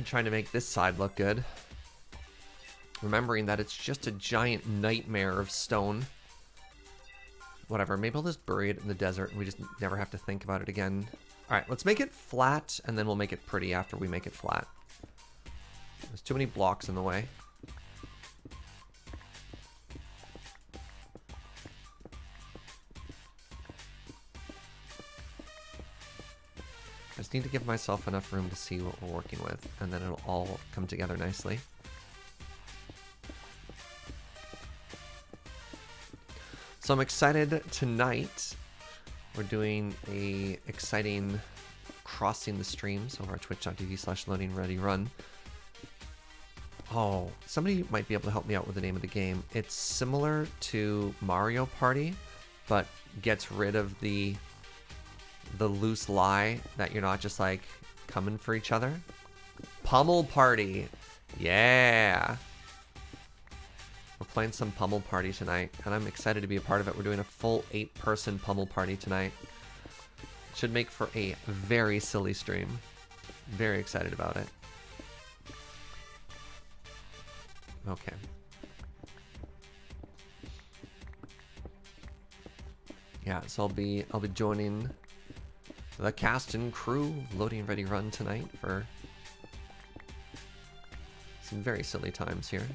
trying to make this side look good. Remembering that it's just a giant nightmare of stone. Whatever, maybe I'll just bury it in the desert and we just never have to think about it again. Alright, let's make it flat and then we'll make it pretty after we make it flat. There's too many blocks in the way. I just need to give myself enough room to see what we're working with, and then it'll all come together nicely. So I'm excited tonight. We're doing a exciting crossing the streams over at twitch.tv/loadingreadyrun. Oh, somebody might be able to help me out with the name of the game. It's similar to Mario Party, but gets rid of the loose lie that you're not just like coming for each other. Pummel Party. Yeah. We're playing some Pummel Party tonight, and I'm excited to be a part of it. We're doing a full 8-person Pummel Party tonight. Should make for a very silly stream. Very excited about it. Okay. Yeah, so I'll be joining the cast and crew of Loading Ready Run tonight for some very silly times here.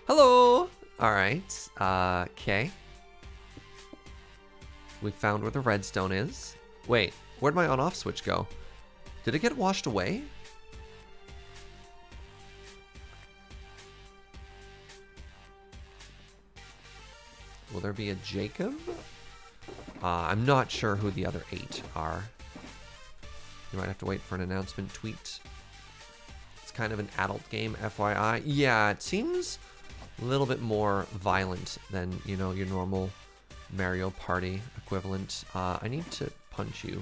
Hello! Alright, okay. We found where the redstone is. Wait, where'd my on-off switch go? Did it get washed away? Will there be a Jacob? I'm not sure who the other 8 are. You might have to wait for an announcement tweet. It's kind of an adult game, FYI. Yeah, it seems a little bit more violent than, you know, your normal Mario Party equivalent. I need to punch you.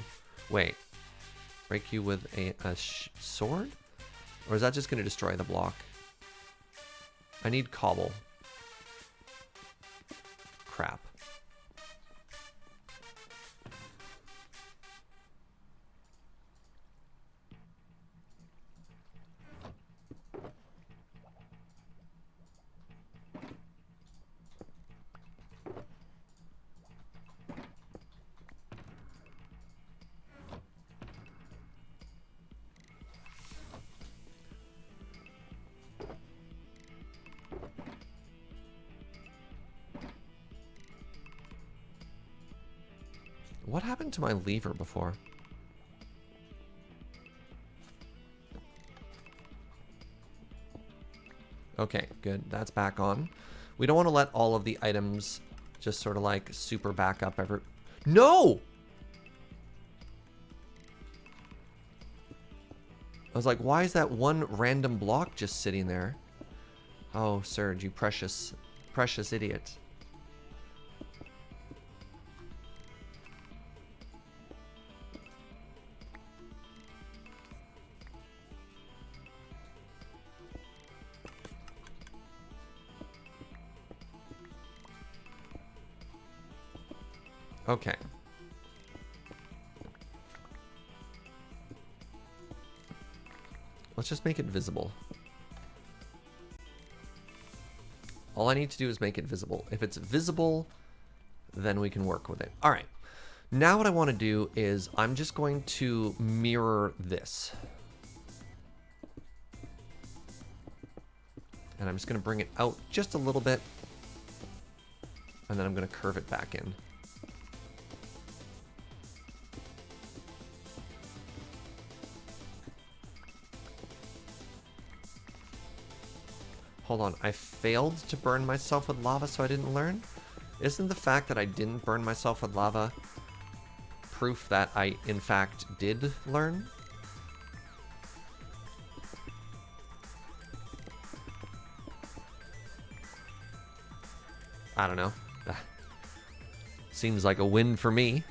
Wait. Break you with a sword? Or is that just going to destroy the block? I need cobble. Crap. What happened to my lever before? Okay, good. That's back on. We don't want to let all of the items just sort of like super back up ever. No! I was like, why is that one random block just sitting there? Oh, Serge, you precious, precious idiot. Okay. Let's just make it visible. All I need to do is make it visible. If it's visible, then we can work with it. All right. Now what I want to do is I'm just going to mirror this. And I'm just going to bring it out just a little bit. And then I'm going to curve it back in. Hold on, I failed to burn myself with lava, so I didn't learn? Isn't the fact that I didn't burn myself with lava proof that I, in fact, did learn? I don't know. Seems like a win for me.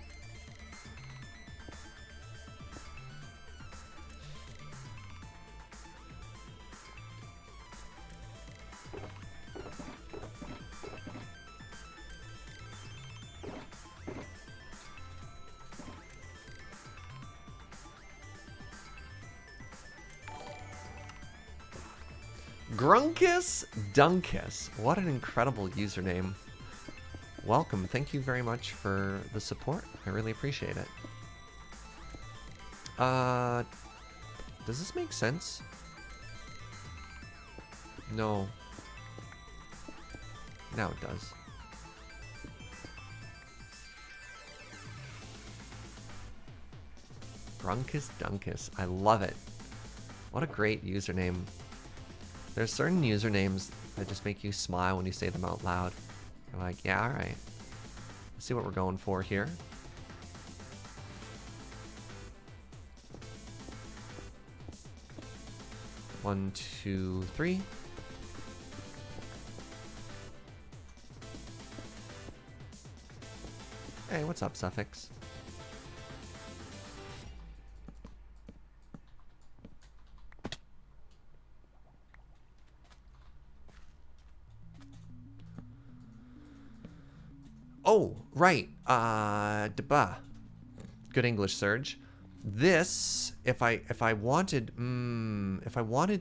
Grunkus Dunkus. What an incredible username. Welcome. Thank you very much for the support. I really appreciate it. Does this make sense? No. Now it does. Grunkus Dunkus. I love it. What a great username. There's certain usernames that just make you smile when you say them out loud. You're like, yeah, all right. Let's see what we're going for here. One, two, three. Hey, what's up, Suffix? Oh, right. Duh. Good English, Surge. This, if I wanted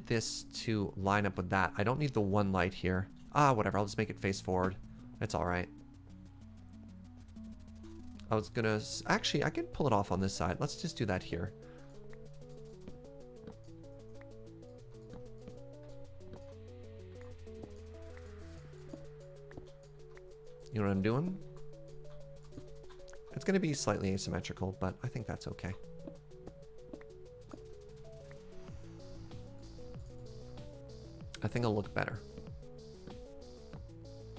this to line up with that, I don't need the one light here. Whatever. I'll just make it face forward. It's all right. I was gonna actually I can pull it off on this side. Let's just do that here. You know what I'm doing? It's going to be slightly asymmetrical, but I think that's okay. I think it'll look better.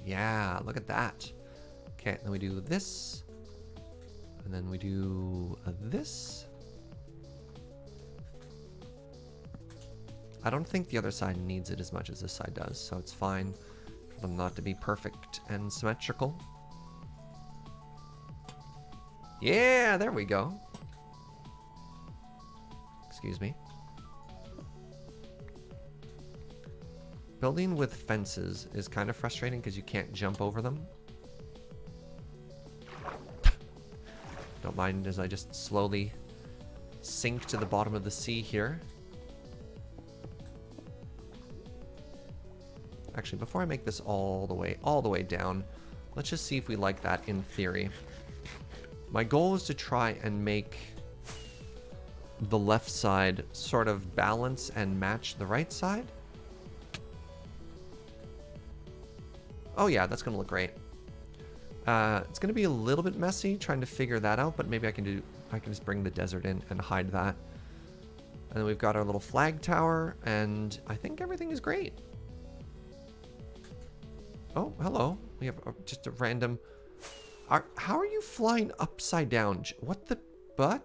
Yeah, look at that. Okay, then we do this. And then we do this. I don't think the other side needs it as much as this side does, so it's fine for them not to be perfect and symmetrical. Yeah, there we go. Excuse me. Building with fences is kind of frustrating because you can't jump over them. Don't mind as I just slowly sink to the bottom of the sea here. Actually, before I make this all the way down, let's just see if we like that in theory. My goal is to try and make the left side sort of balance and match the right side. Oh yeah, that's gonna look great. It's gonna be a little bit messy trying to figure that out, but maybe I can just bring the desert in and hide that. And then we've got our little flag tower, and I think everything is great. Oh, hello. We have just a random... How are you flying upside down? What the... buh?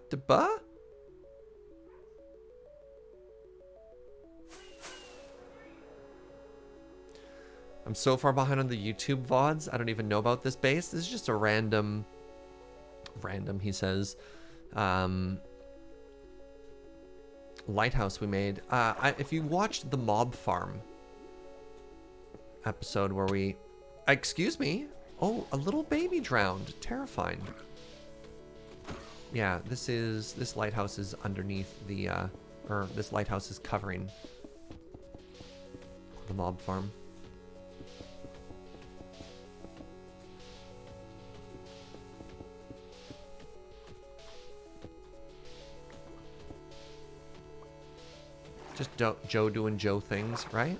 I'm so far behind on the YouTube VODs. I don't even know about this base. This is just a random, he says, lighthouse we made. If you watched the Mob Farm episode where we... Excuse me? Oh, a little baby drowned. Terrifying. Yeah, this lighthouse is underneath the, or this lighthouse is covering the Mob Farm. Just Joe doing Joe things, right?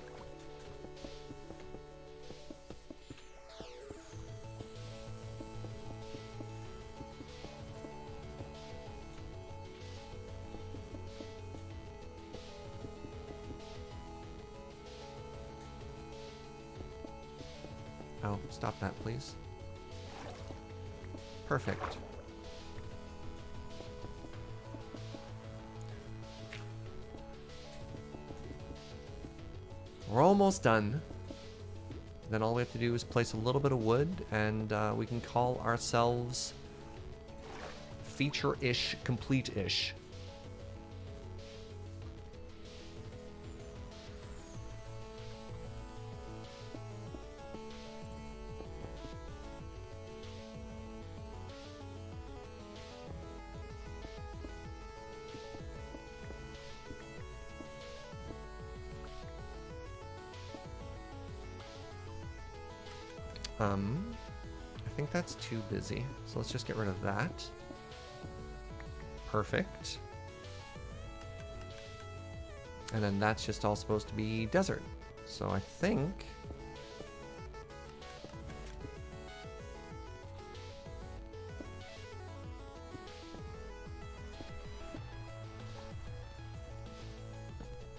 Oh, stop that, please. Perfect. We're almost done. Then all we have to do is place a little bit of wood, and we can call ourselves feature-ish, complete-ish. I think that's too busy, so let's just get rid of that. Perfect. And then that's just all supposed to be desert. So I think...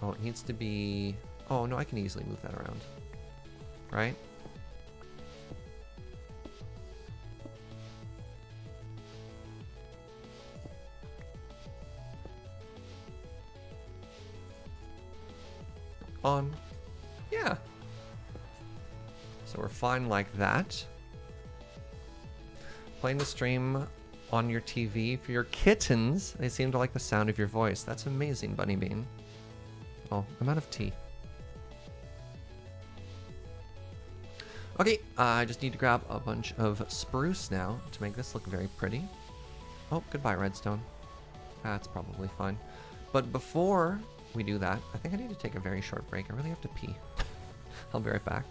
Oh, it needs to be... Oh, no, I can easily move that around. Right? On. Yeah. So we're fine like that. Playing the stream on your TV for your kittens. They seem to like the sound of your voice. That's amazing, Bunny Bean. Oh, I'm out of tea. Okay, I just need to grab a bunch of spruce now to make this look very pretty. Oh, goodbye, redstone. That's probably fine. But before we do that, I think I need to take a very short break. I really have to pee. I'll be right back.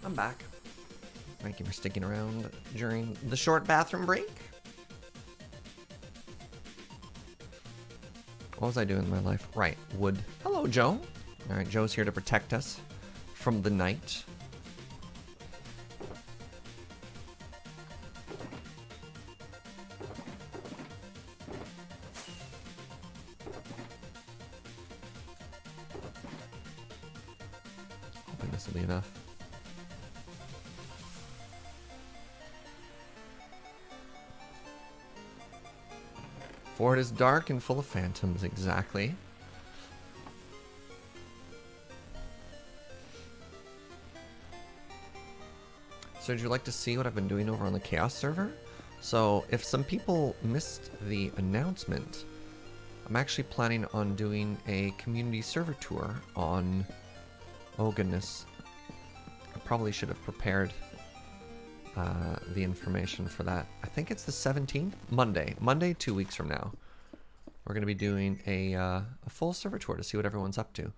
I'm back. Thank you for sticking around during the short bathroom break. What was I doing in my life? Right, wood. Hello, Joe. All right, Joe's here to protect us from the night. Hoping this will be enough. For it is dark and full of phantoms, exactly. So would you like to see what I've been doing over on the Chaos server? So if some people missed the announcement, I'm actually planning on doing a community server tour on... Oh goodness. I probably should have prepared the information for that. I think it's the 17th? Monday, 2 weeks from now. We're going to be doing a full server tour to see what everyone's up to.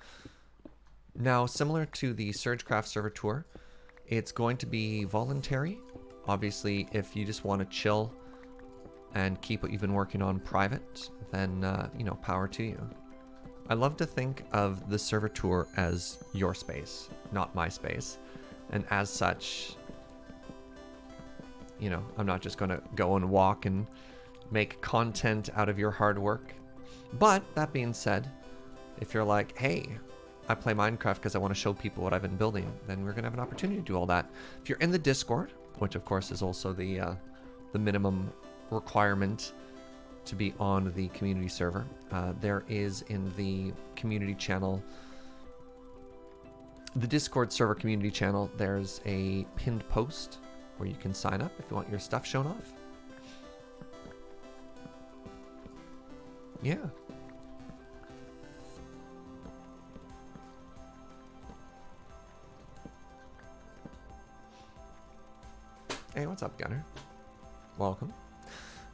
Now, similar to the Surgecraft server tour, it's going to be voluntary. Obviously, if you just want to chill and keep what you've been working on private, then, you know, power to you. I love to think of the server tour as your space, not my space. And as such, you know, I'm not just going to go and walk and make content out of your hard work. But that being said, if you're like, hey, I play Minecraft because I want to show people what I've been building, then we're going to have an opportunity to do all that. If you're in the Discord, which of course is also the minimum requirement to be on the community server, there is in the community channel, the Discord server community channel, there's a pinned post where you can sign up if you want your stuff shown off. Yeah. Hey, what's up, Gunner? Welcome.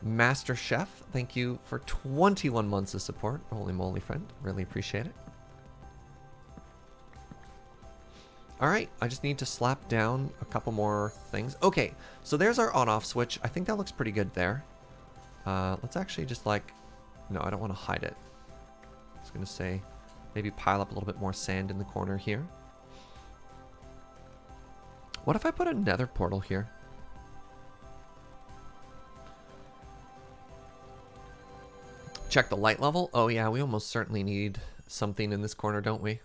Master Chef, thank you for 21 months of support. Holy moly, friend. Really appreciate it. All right, I just need to slap down a couple more things. Okay, so there's our on-off switch. I think that looks pretty good there. Let's actually just like... No, I don't want to hide it. I was going to say maybe pile up a little bit more sand in the corner here. What if I put a nether portal here? Check the light level. Oh yeah, we almost certainly need something in this corner, don't we?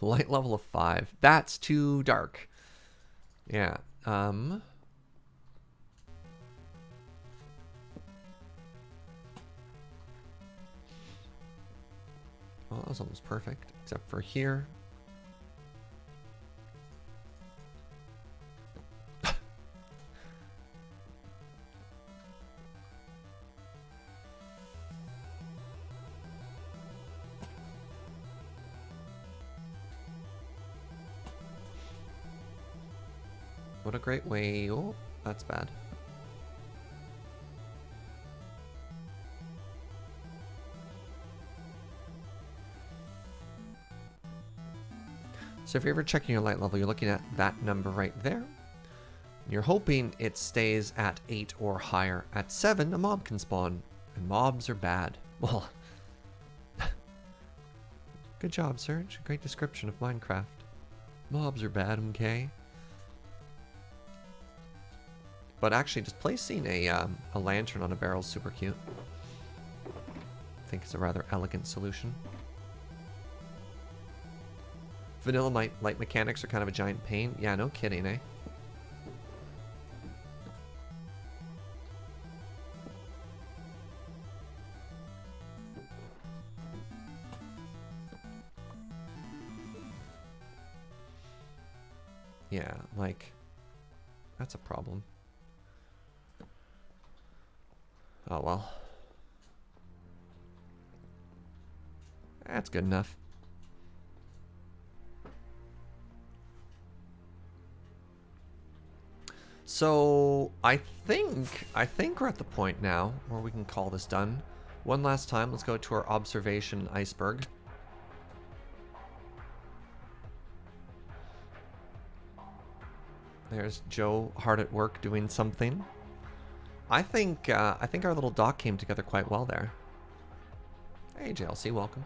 Light level of 5. That's too dark. Yeah. Well, that was almost perfect, except for here. What a great way. Oh, that's bad. So if you're ever checking your light level, you're looking at that number right there. You're hoping it stays at 8 or higher. At 7, a mob can spawn, and mobs are bad. Well, good job, Serge. Great description of Minecraft. Mobs are bad, okay? But actually, just placing a lantern on a barrel is super cute. I think it's a rather elegant solution. Vanilla light mechanics are kind of a giant pain. Yeah, no kidding, eh? Yeah, like, that's a problem. Oh well. That's good enough. So I think we're at the point now where we can call this done. One last time, let's go to our observation iceberg. There's Joe hard at work doing something. I think our little dock came together quite well there. Hey, JLC, welcome.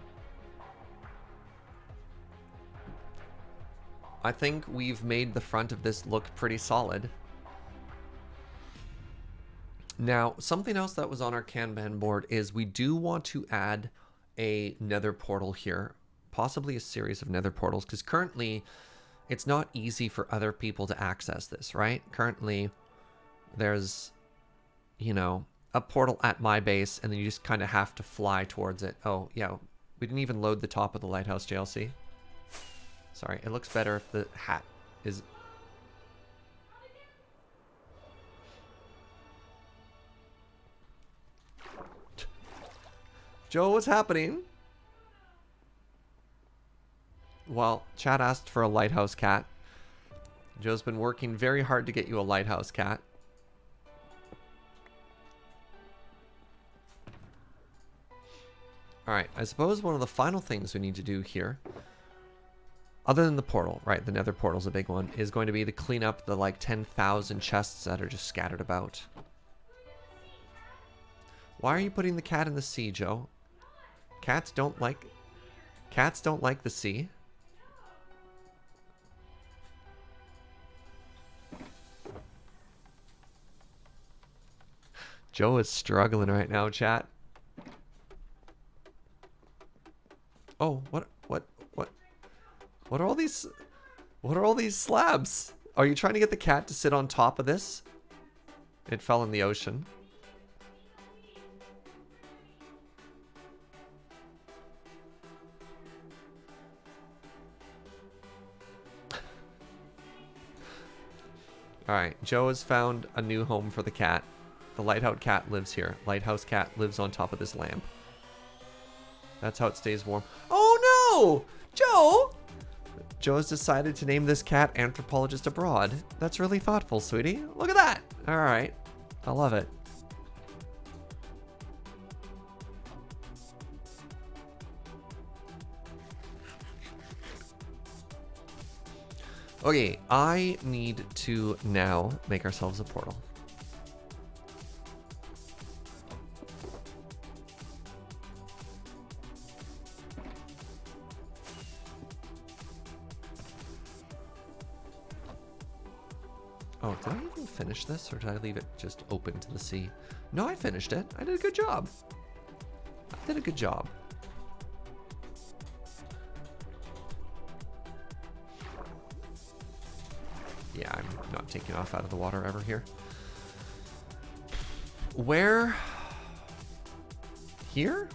I think we've made the front of this look pretty solid. Now, something else that was on our Kanban board is we do want to add a nether portal here, possibly a series of nether portals, because currently it's not easy for other people to access this, right? Currently, there's, you know, a portal at my base, and then you just kind of have to fly towards it. Oh, yeah, we didn't even load the top of the lighthouse, JLC. Sorry, it looks better if the hat is... Joe, what's happening? Well, chat asked for a lighthouse cat. Joe's been working very hard to get you a lighthouse cat. Alright, I suppose one of the final things we need to do here, other than the portal, right, the nether portal's a big one, is going to be to clean up the like 10,000 chests that are just scattered about. Why are you putting the cat in the sea, Joe? Cats don't like the sea. Joe is struggling right now, chat. Oh, what are all these slabs? Are you trying to get the cat to sit on top of this? It fell in the ocean. Alright, Joe has found a new home for the cat. The lighthouse cat lives here. Lighthouse cat lives on top of this lamp. That's how it stays warm. Oh no! Joe! Joe has decided to name this cat Anthropologist Abroad. That's really thoughtful, sweetie. Look at that! Alright. I love it. Okay, I need to now make ourselves a portal. Oh, did I even finish this, or did I leave it just open to the sea? No, I finished it. I did a good job. I did a good job. Yeah, I'm not taking off out of the water ever here. Where? Here?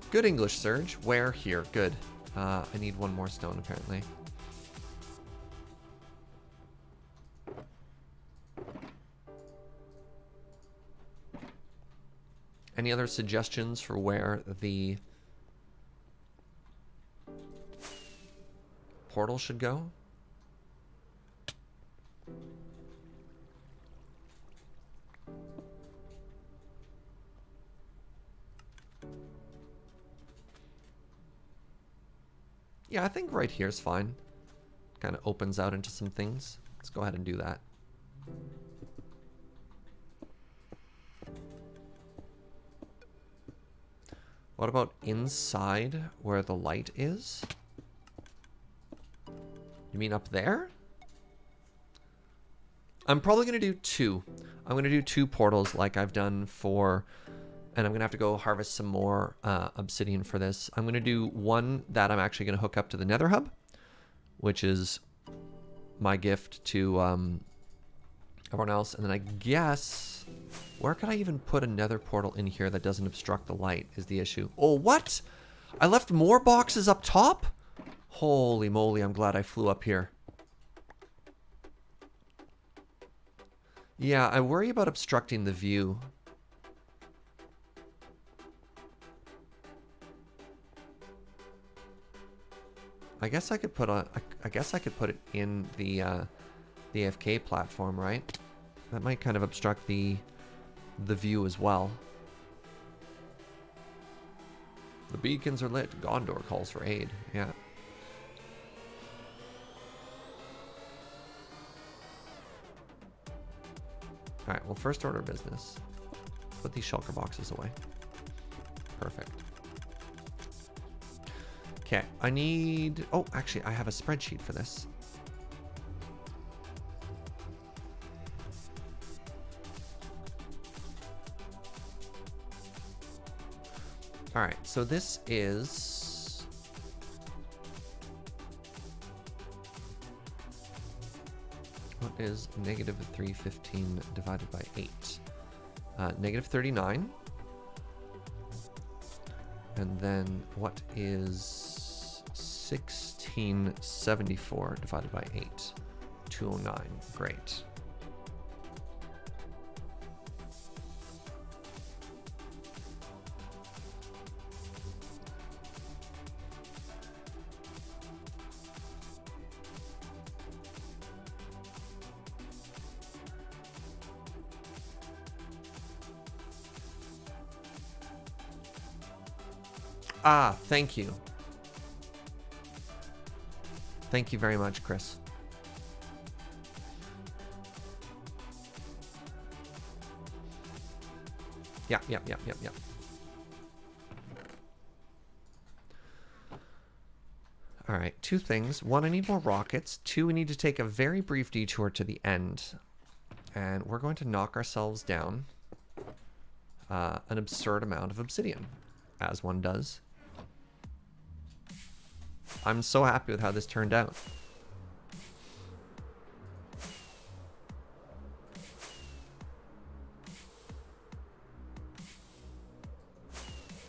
Good English, Surge. Where? Here. Good. I need one more stone, apparently. Any other suggestions for where the portal should go? Yeah, I think right here is fine. Kind of opens out into some things. Let's go ahead and do that. What about inside where the light is? You mean up there? I'm probably going to do two. I'm going to do two portals like I've done for... And I'm going to have to go harvest some more obsidian for this. I'm going to do one that I'm actually going to hook up to the Nether Hub, which is my gift to everyone else. And then I guess... Where could I even put another portal in here that doesn't obstruct the light is the issue. Oh, what? I left more boxes up top? Holy moly, I'm glad I flew up here. Yeah, I worry about obstructing the view. I guess I could put it in the AFK platform, right? That might kind of obstruct the view as well. The beacons are lit. Gondor calls for aid. Yeah. All right, well, first order of business. Put these shulker boxes away. Perfect. Okay, I need... Oh, actually, I have a spreadsheet for this. All right, so this is... What is negative 315 divided by 8? Negative 39. And then what is 1674 divided by 8? 209. Great. Ah, thank you. Thank you very much, Chris. Yep. All right, two things. One, I need more rockets. Two, we need to take a very brief detour to the end. And we're going to knock ourselves down an absurd amount of obsidian, as one does. I'm so happy with how this turned out.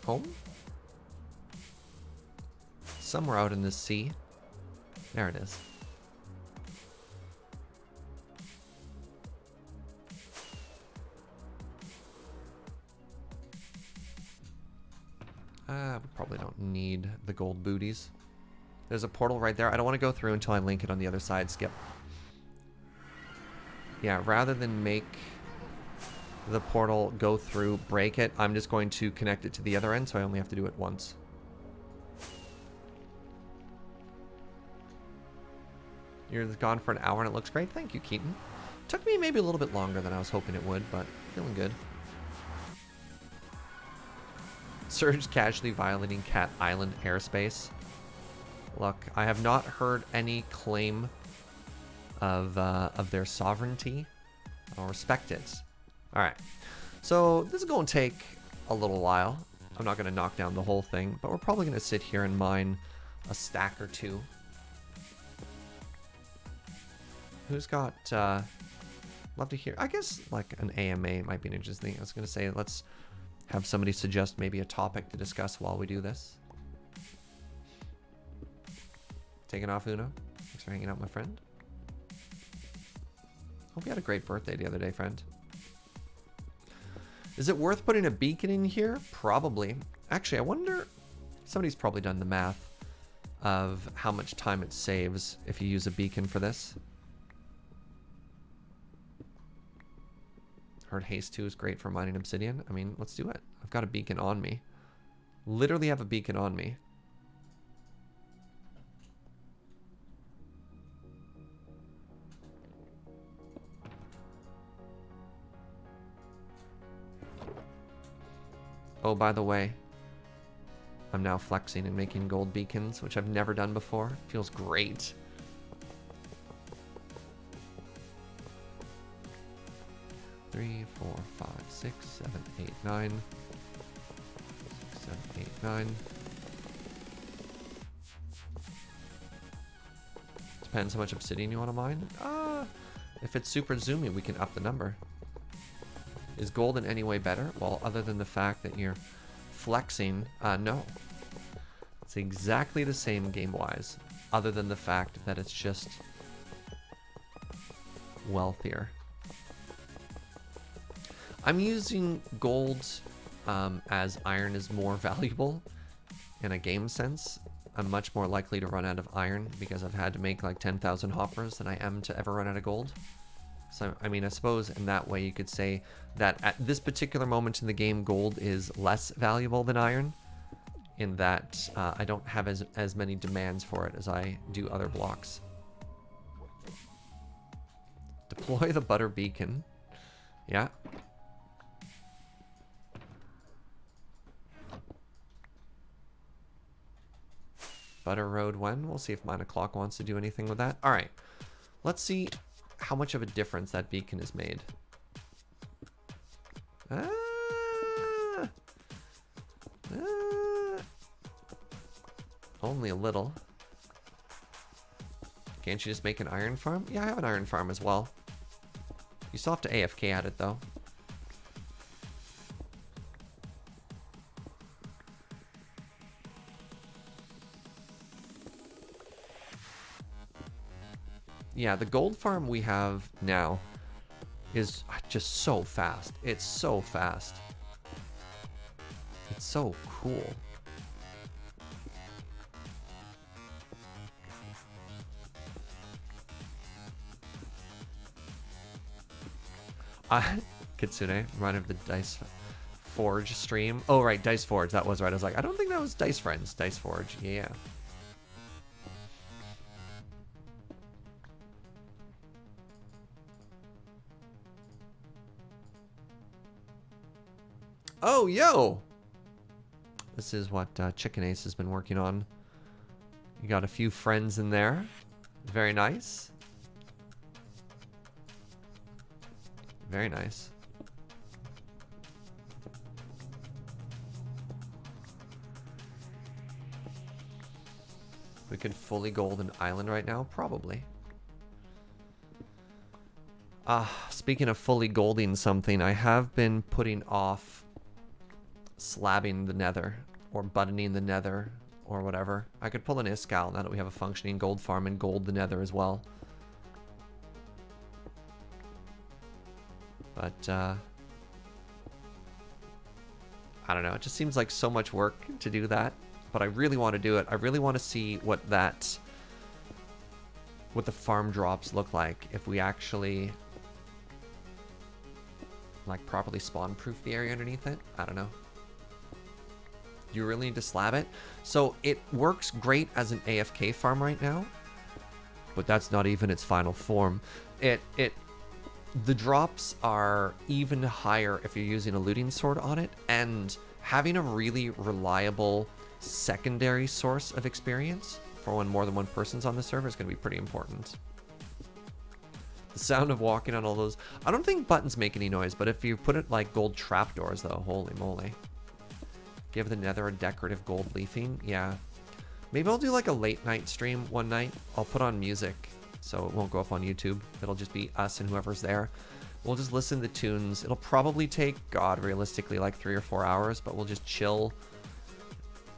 Home? Somewhere out in the sea. There it is. We probably don't need the gold booties. There's a portal right there. I don't want to go through until I link it on the other side, Skip. Yeah, rather than make the portal go through, break it, I'm just going to connect it to the other end, so I only have to do it once. You're gone for an hour and it looks great. Thank you, Keaton. Took me maybe a little bit longer than I was hoping it would, but feeling good. Surge casually violating Cat Island airspace. Look, I have not heard any claim of their sovereignty. I'll respect it. All right, so this is going to take a little while. I'm not going to knock down the whole thing, but we're probably going to sit here and mine a stack or two. Who's got, love to hear, I guess like an AMA might be an interesting thing. I was going to say, let's have somebody suggest maybe a topic to discuss while we do this. Taking off, Uno. Thanks for hanging out, my friend. Hope you had a great birthday the other day, friend. Is it worth putting a beacon in here? Probably. Actually, I wonder, somebody's probably done the math of how much time it saves if you use a beacon for this. Heard Haste 2 is great for mining obsidian. I mean, let's do it. I've got a beacon on me. Literally have a beacon on me. Oh, by the way, I'm now flexing and making gold beacons, which I've never done before. Feels great. Three, 4, 5, 6, 7, 8, 9. 6, 7, 8, 9. Depends how much obsidian you want to mine. If it's super zoomy, we can up the number. Is gold in any way better? Well, other than the fact that you're flexing, no. It's exactly the same game-wise, other than the fact that it's just wealthier. I'm using gold as iron is more valuable in a game sense. I'm much more likely to run out of iron because I've had to make like 10,000 hoppers than I am to ever run out of gold. So, I mean, I suppose in that way you could say that at this particular moment in the game, gold is less valuable than iron, in that I don't have as many demands for it as I do other blocks. Deploy the butter beacon. Yeah. Butter Road when? We'll see if Mine O'Clock wants to do anything with that. All right. Let's see how much of a difference that beacon has made. Only a little. Can't you just make an iron farm? Yeah, I have an iron farm as well. You still have to AFK at it though. Yeah, the gold farm we have now is just so fast. It's so fast. It's so cool. Kitsune, reminded of the Dice Forge stream. Oh, right, Dice Forge. That was right. I was like, I don't think that was Dice Friends. Dice Forge. Yeah. Oh, yo! This is what Chicken Ace has been working on. You got a few friends in there. Very nice. Very nice. We could fully gold an island right now? Probably. Speaking of fully golding something, I have been putting off slabbing the nether or buttoning the nether or whatever. I could pull an Iskall now that we have a functioning gold farm and gold the nether as well. But I don't know, it just seems like so much work to do that, but I really want to do it. I really want to see what the farm drops look like if we actually like properly spawn proof the area underneath it. I don't know. Do you really need to slab it? So it works great as an AFK farm right now, but that's not even its final form. The drops are even higher if you're using a looting sword on it, and having a really reliable secondary source of experience for when more than one person's on the server is going to be pretty important. The sound of walking on all those. I don't think buttons make any noise, but if you put it like gold trapdoors though, holy moly. Give the nether a decorative gold leafing. Yeah. Maybe I'll do like a late night stream one night. I'll put on music so it won't go up on YouTube. It'll just be us and whoever's there. We'll just listen to tunes. It'll probably take, God, realistically like 3 or 4 hours, but we'll just chill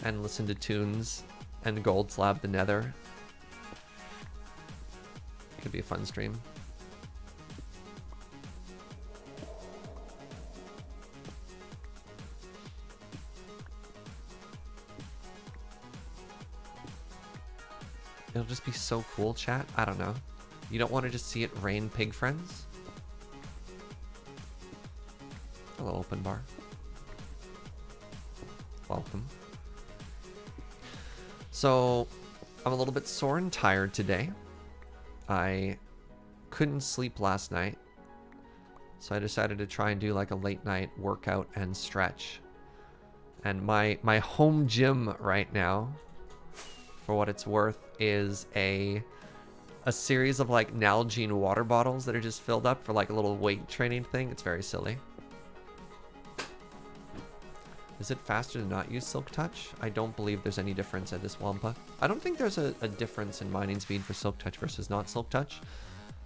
and listen to tunes and gold slab the nether. Could be a fun stream. It'll just be so cool, chat. I don't know. You don't want to just see it rain pig friends? Hello, open bar. Welcome. So, I'm a little bit sore and tired today. I couldn't sleep last night, so I decided to try and do like a late night workout and stretch. And my home gym right now, for what it's worth, is a series of like Nalgene water bottles that are just filled up for like a little weight training thing. It's very silly. Is it faster to not use Silk Touch? I don't believe there's any difference at this Wampa. I don't think there's a difference in mining speed for Silk Touch versus not Silk Touch.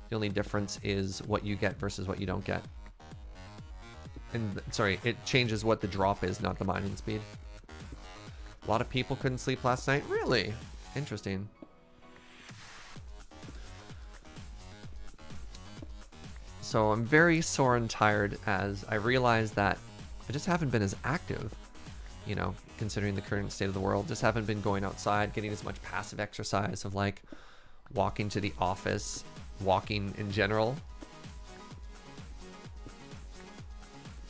The only difference is what you get versus what you don't get. And sorry, it changes what the drop is, not the mining speed. A lot of people couldn't sleep last night. Really? Interesting. So I'm very sore and tired as I realize that I just haven't been as active, you know, considering the current state of the world. Just haven't been going outside, getting as much passive exercise of like walking to the office, walking in general.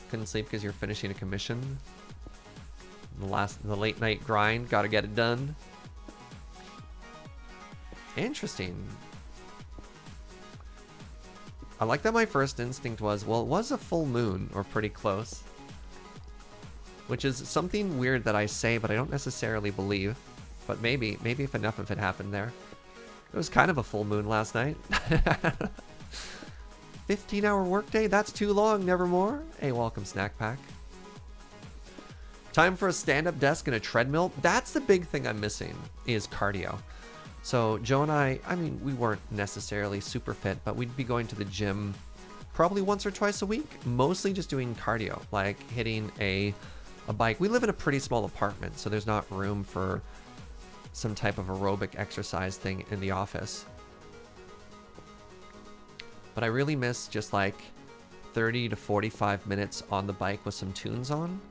Couldn't sleep because you're finishing a commission. The late night grind, gotta get it done. Interesting. I like that my first instinct was, well, it was a full moon, or pretty close. Which is something weird that I say, but I don't necessarily believe. But maybe if enough of it happened there. It was kind of a full moon last night. 15-hour workday? That's too long, nevermore. Hey, welcome, Snack Pack. Time for a stand-up desk and a treadmill. That's the big thing I'm missing, is cardio. So Joe and I mean, we weren't necessarily super fit, but we'd be going to the gym probably once or twice a week, mostly just doing cardio, like hitting a bike. We live in a pretty small apartment, so there's not room for some type of aerobic exercise thing in the office. But I really miss just like 30 to 45 minutes on the bike with some tunes on.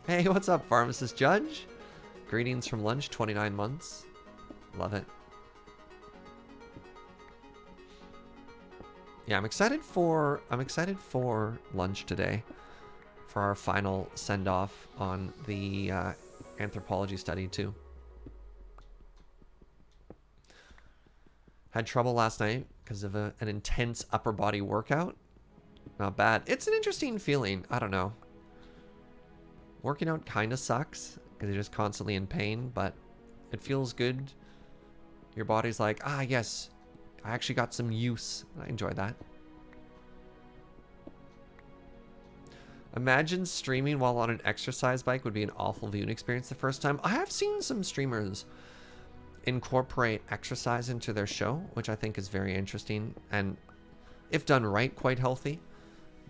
Hey, what's up, Pharmacist Judge? Greetings from lunch, 29 months. Love it. Yeah, I'm excited for lunch today, for our final send-off on the anthropology study too. Had trouble last night because of an intense upper body workout. Not bad. It's an interesting feeling. I don't know. Working out kind of sucks because you're just constantly in pain, but it feels good. Your body's like, ah, yes, I actually got some use. I enjoy that. Imagine streaming while on an exercise bike would be an awful viewing experience the first time. I have seen some streamers incorporate exercise into their show, which I think is very interesting and, if done right, quite healthy.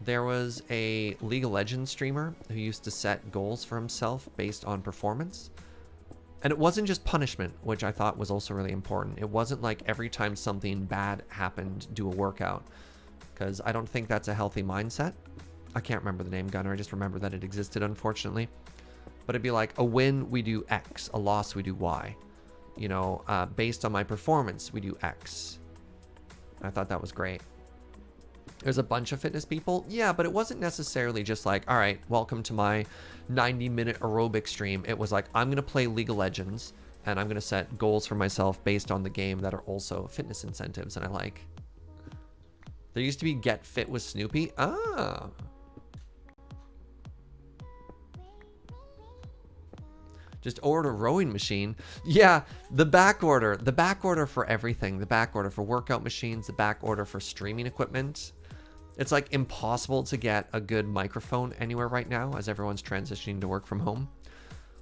There was a League of Legends streamer who used to set goals for himself based on performance. And it wasn't just punishment, which I thought was also really important. It wasn't like every time something bad happened, do a workout. Because I don't think that's a healthy mindset. I can't remember the name, Gunner. I just remember that it existed, unfortunately. But it'd be like, a win, we do X. A loss, we do Y. You know, based on my performance, we do X. I thought that was great. There's a bunch of fitness people. Yeah, but it wasn't necessarily just like, all right, welcome to my 90-minute aerobic stream. It was like, I'm going to play League of Legends, and I'm going to set goals for myself based on the game that are also fitness incentives, and I like. There used to be Get Fit with Snoopy. Ah. Just order a rowing machine. Yeah, the back order. The back order for everything. The back order for workout machines. The back order for streaming equipment. It's like impossible to get a good microphone anywhere right now as everyone's transitioning to work from home.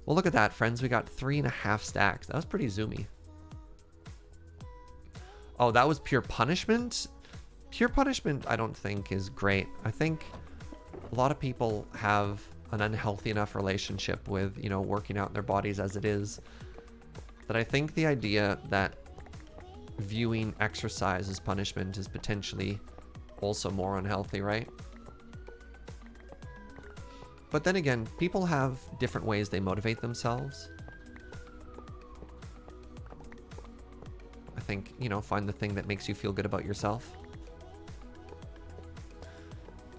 Well, look at that, friends. We got 3.5 stacks. That was pretty zoomy. Oh, that was pure punishment? Pure punishment, I don't think, is great. I think a lot of people have an unhealthy enough relationship with, you know, working out in their bodies as it is, that I think the idea that viewing exercise as punishment is potentially also more unhealthy, right? But then again, people have different ways they motivate themselves. I think, you know, find the thing that makes you feel good about yourself.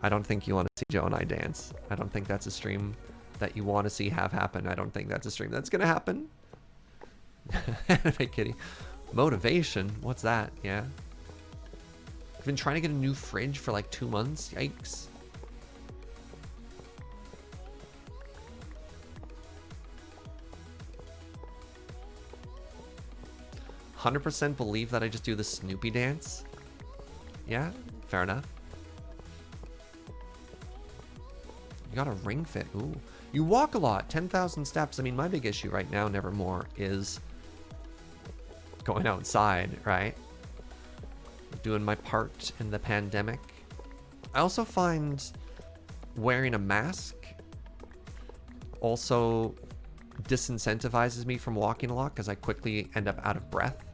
I don't think you want to see Joe and I dance. I don't think that's a stream that you want to see have happen. I don't think that's a stream that's going to happen. Anime Kitty. Motivation? What's that? Yeah. I've been trying to get a new fridge for like 2 months. Yikes. "100% believe that I just do the Snoopy dance." Yeah, fair enough. You got a Ring Fit. Ooh. You walk a lot. 10,000 steps. I mean, my big issue right now, Nevermore, is going outside, right? Doing my part in the pandemic. I also find wearing a mask also disincentivizes me from walking a lot because I quickly end up out of breath,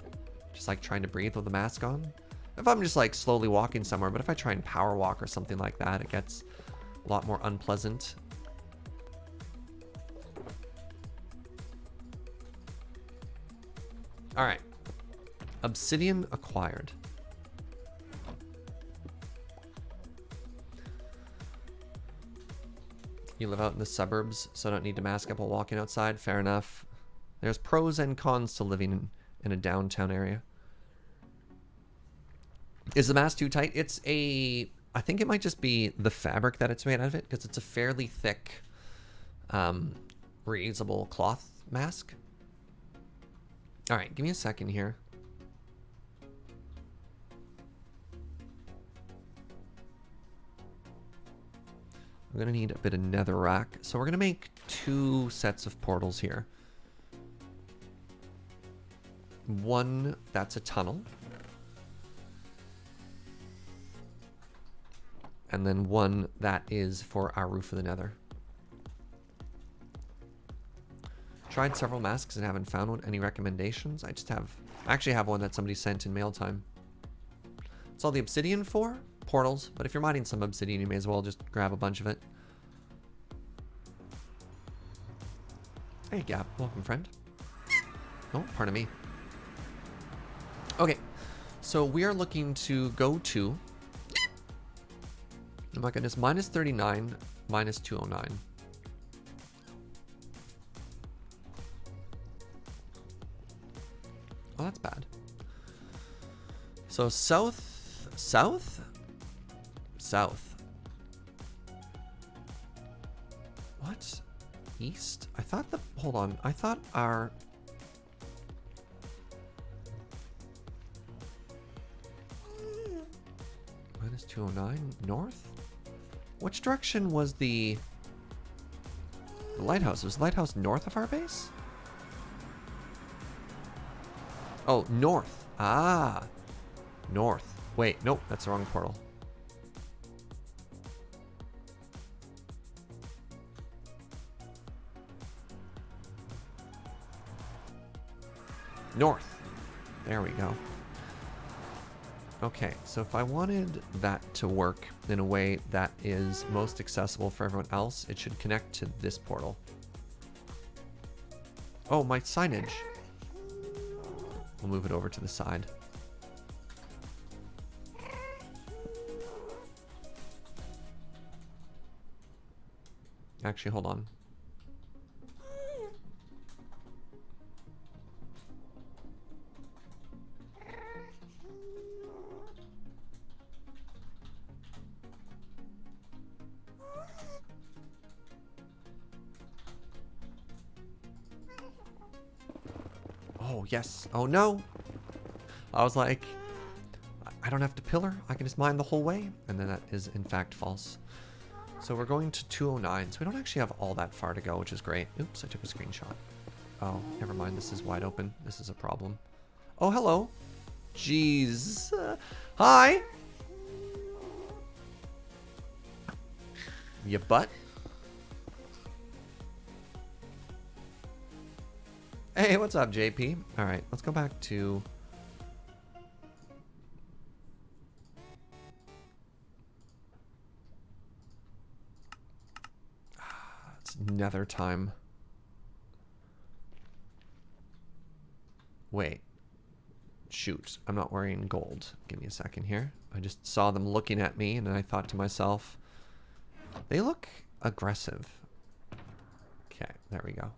just like trying to breathe with the mask on. If I'm just like slowly walking somewhere, but if I try and power walk or something like that, it gets a lot more unpleasant. All right. Obsidian acquired. You live out in the suburbs, so don't need to mask up while walking outside. Fair enough. There's pros and cons to living in a downtown area. Is the mask too tight? It's a... I think it might just be the fabric that it's made out of it, because it's a fairly thick, reusable cloth mask. All right, give me a second here. I'm going to need a bit of netherrack. So we're going to make 2 sets of portals here. One, that's a tunnel. And then one that is for our roof of the nether. Tried several masks and haven't found one. Any recommendations? I actually have one that somebody sent in mail time. It's all the obsidian for portals, but if you're mining some obsidian, you may as well just grab a bunch of it. Hey, Gab. Welcome, friend. Oh, pardon me. Okay, so we are looking to go to... Oh my goodness, minus 39, minus 209. Oh, that's bad. So south, south, south. What? East? I thought the, hold on. I thought our... Minus 209, north? Which direction was the lighthouse? Was the lighthouse north of our base? Oh, north. Ah, north. Wait, nope, that's the wrong portal. North. There we go. Okay, so if I wanted that to work in a way that is most accessible for everyone else, it should connect to this portal. Oh, my signage. We'll move it over to the side. Actually, hold on. Oh, yes. Oh, no. I was like, I don't have to pillar. I can just mine the whole way. And then that is, in fact, false. So we're going to 209. So we don't actually have all that far to go, which is great. Oops, I took a screenshot. Oh, never mind. This is wide open. This is a problem. Oh, hello. Jeez. Hi. You butt. Hey, what's up, JP? All right, let's go back to... It's nether time. Wait. Shoot, I'm not wearing gold. Give me a second here. I just saw them looking at me, and I thought to myself, they look aggressive. Okay, there we go.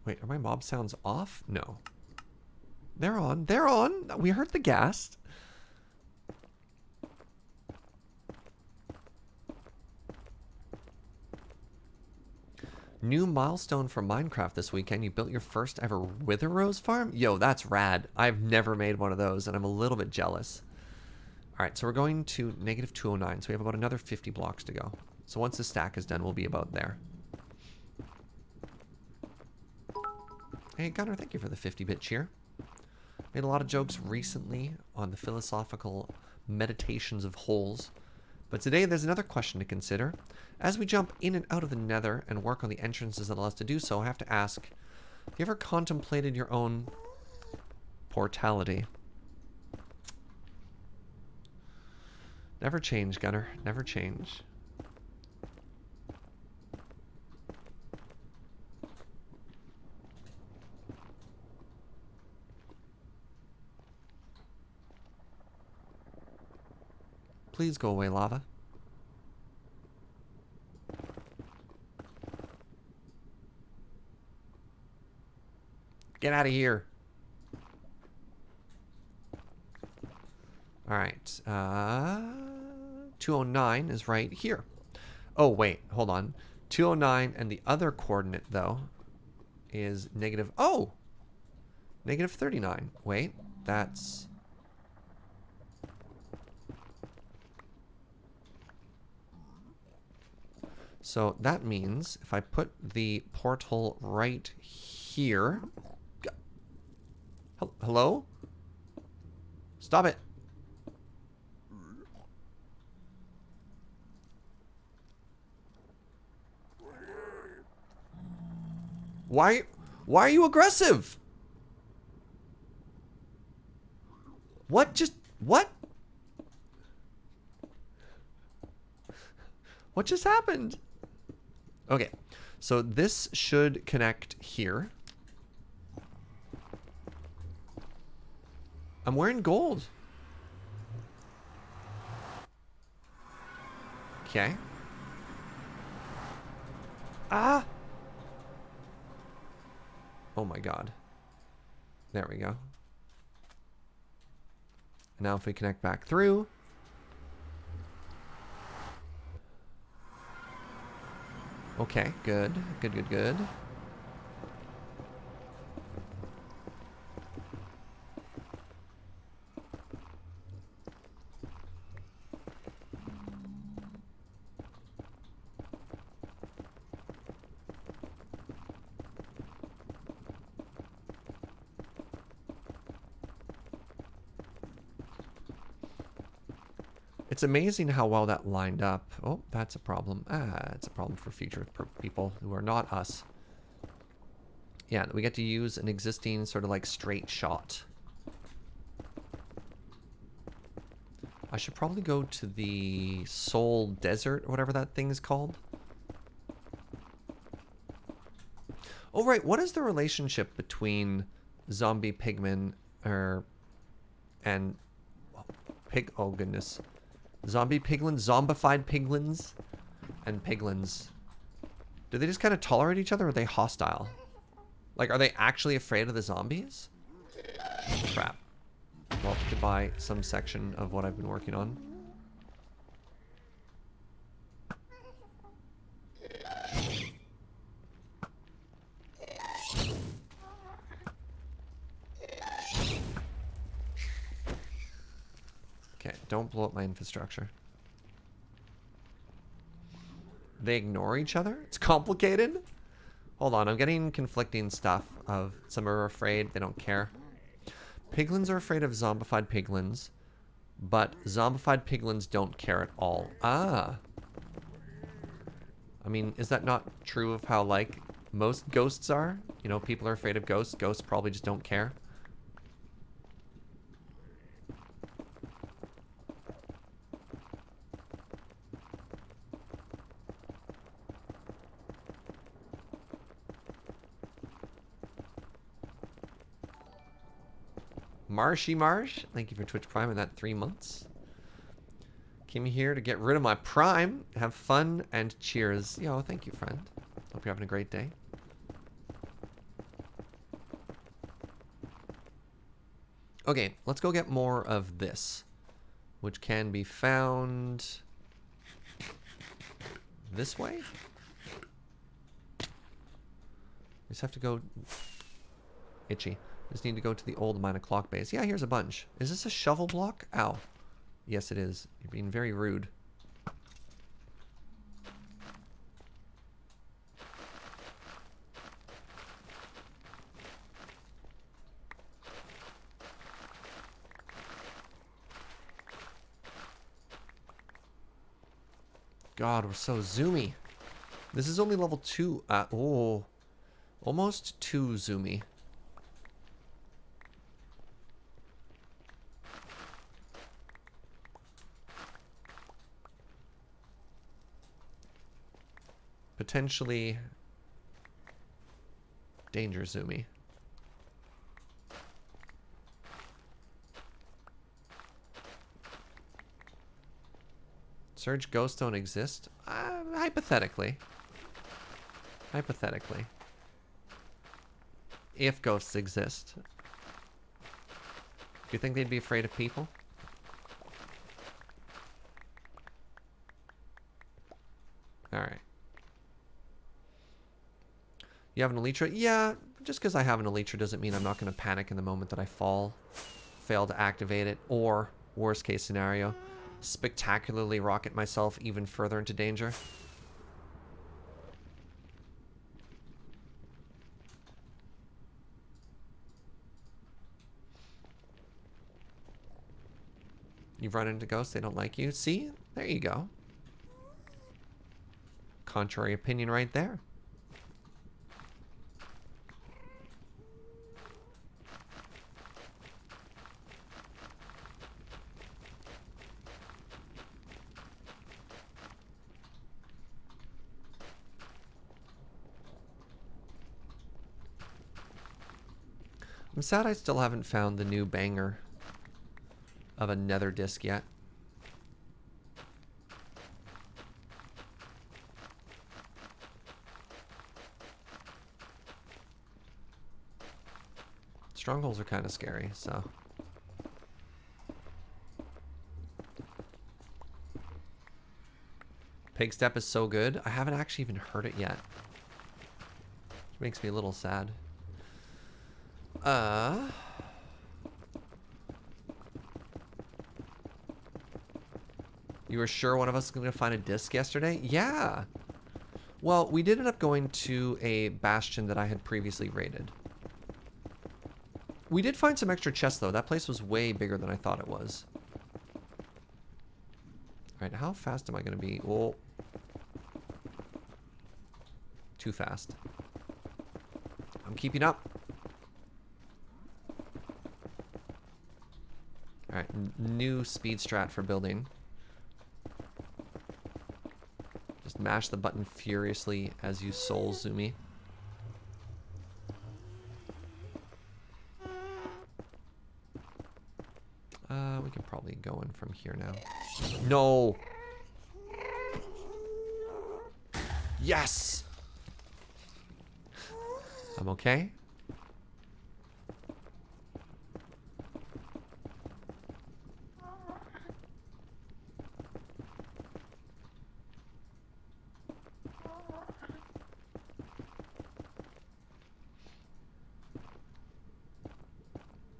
Wait, are my mob sounds off? No. They're on. They're on. We heard the ghast. New milestone for Minecraft this weekend. You built your first ever Wither Rose farm? Yo, that's rad. I've never made one of those, and I'm a little bit jealous. All right, so we're going to negative 209. So we have about another 50 blocks to go. So once the stack is done, we'll be about there. Hey, Gunnar, thank you for the 50-bit cheer. Made a lot of jokes recently on the philosophical meditations of holes. But today there's another question to consider. As we jump in and out of the nether and work on the entrances that allow us to do so, I have to ask, have you ever contemplated your own portality? Never change, Gunnar. Never change. Please go away, lava. Get out of here. All right. 209 is right here. Oh, wait. Hold on. 209 and the other coordinate, though, is negative... Oh! Negative 39. Wait. That's... So that means if I put the portal right here... Hello? Stop it. Why are you aggressive? What just happened? Okay. So this should connect here. I'm wearing gold. Okay. Ah! Oh my god. There we go. Now if we connect back through. Okay, good. Good, good, good. It's amazing how well that lined up. Oh, that's a problem. It's a problem for future people who are not us. Yeah, we get to use an existing sort of like straight shot. I should probably go to the Soul Desert or whatever that thing is called. Oh, right. What is the relationship between zombie pigmen and pig? Oh, goodness. Zombie piglins, zombified piglins, and piglins. Do they just kind of tolerate each other, or are they hostile? Like, are they actually afraid of the zombies? Crap. Well, goodbye, some section of what I've been working on. Okay, don't blow up my infrastructure. They ignore each other? It's complicated? Hold on, I'm getting conflicting stuff of some are afraid, they don't care. Piglins are afraid of zombified piglins, but zombified piglins don't care at all. Ah. I mean, is that not true of how, like, most ghosts are? You know, people are afraid of ghosts. Ghosts probably just don't care. Marshy Marsh, thank you for Twitch Prime and that 3 months. Came here to get rid of my Prime. Have fun and cheers. Yo, thank you, friend. Hope you're having a great day. Okay, let's go get more of this, which can be found this way. We just have to go itchy. Just need to go to the old mine o'clock base. Yeah, here's a bunch. Is this a shovel block? Ow. Yes, it is. You're being very rude. God, we're so zoomy. This is only level 2. Oh. Almost too zoomy. Potentially danger zoomy. Surge ghosts don't exist? Hypothetically. Hypothetically. If ghosts exist. Do you think they'd be afraid of people? Alright. You have an Elytra? Yeah, just because I have an Elytra doesn't mean I'm not going to panic in the moment that I fall, fail to activate it, or, worst case scenario, spectacularly rocket myself even further into danger. You've run into ghosts, they don't like you. See? There you go. Contrary opinion right there. I'm sad I still haven't found the new banger of a nether disc yet. Strongholds are kind of scary, so. Pig Step is so good. I haven't actually even heard it yet. Which makes me a little sad. You were sure one of us was going to find a disc yesterday? Yeah. Well, we did end up going to a bastion that I had previously raided. We did find some extra chests, though. That place was way bigger than I thought it was. Alright, how fast am I going to be? Well, too fast. I'm keeping up. Alright, new speed strat for building. Just mash the button furiously as you soul zoomy. We can probably go in from here now. No! Yes! I'm okay.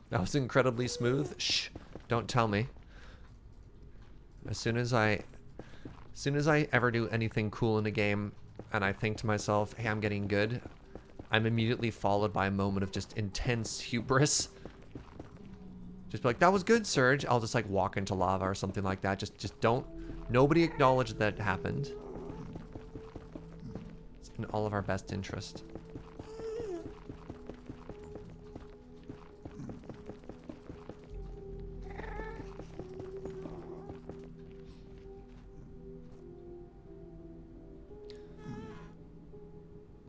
That was incredibly smooth. Shh. Don't tell me. As soon as I ever do anything cool in a game and I think to myself, hey, I'm getting good, I'm immediately followed by a moment of just intense hubris. Just be like, that was good, Surge. I'll just like walk into lava or something like that. Just don't. Nobody acknowledge that it happened. It's in all of our best interest.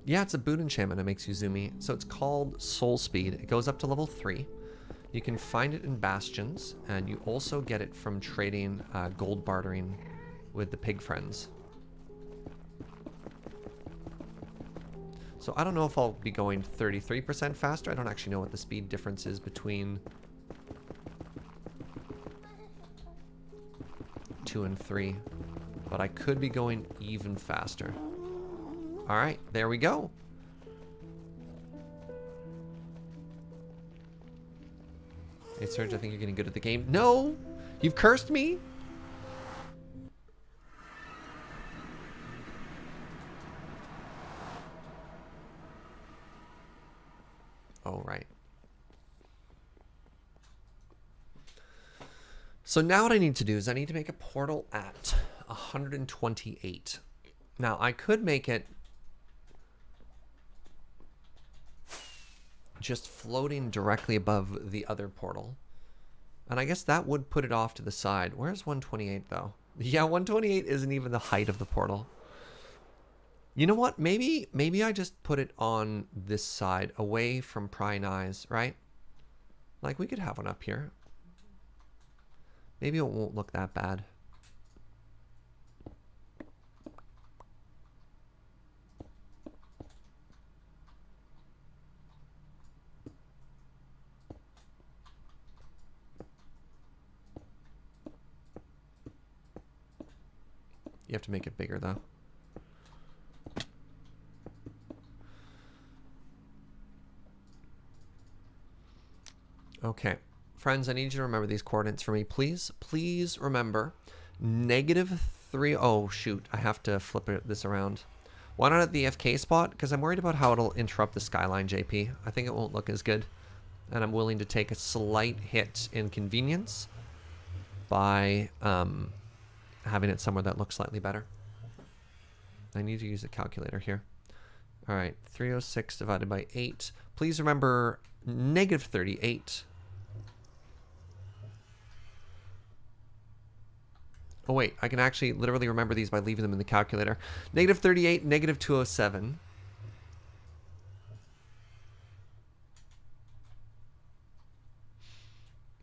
Yeah, it's a boot enchantment that makes you zoomy. So it's called Soul Speed. It goes up to level 3. You can find it in bastions, and you also get it from trading gold bartering with the pig friends. So I don't know if I'll be going 33% faster. I don't actually know what the speed difference is between 2 and 3, but I could be going even faster. All right, there we go. Hey, Surge, I think you're getting good at the game. No! You've cursed me? Oh, right. So now what I need to do is I need to make a portal at 128. Now, I could make it just floating directly above the other portal. And I guess that would put it off to the side. Where's 128 though? Yeah, 128 isn't even the height of the portal. You know what? Maybe I just put it on this side, away from prying eyes, right? Like we could have one up here. Maybe it won't look that bad. You have to make it bigger, though. Okay. Friends, I need you to remember these coordinates for me. Please remember -3. Oh, shoot. I have to flip this around. Why not at the FK spot? Because I'm worried about how it'll interrupt the skyline, JP. I think it won't look as good. And I'm willing to take a slight hit in convenience by having it somewhere that looks slightly better. I need to use a calculator here. All right, 306 divided by 8. Please remember -38. Oh wait, I can actually literally remember these by leaving them in the calculator. -38, -207.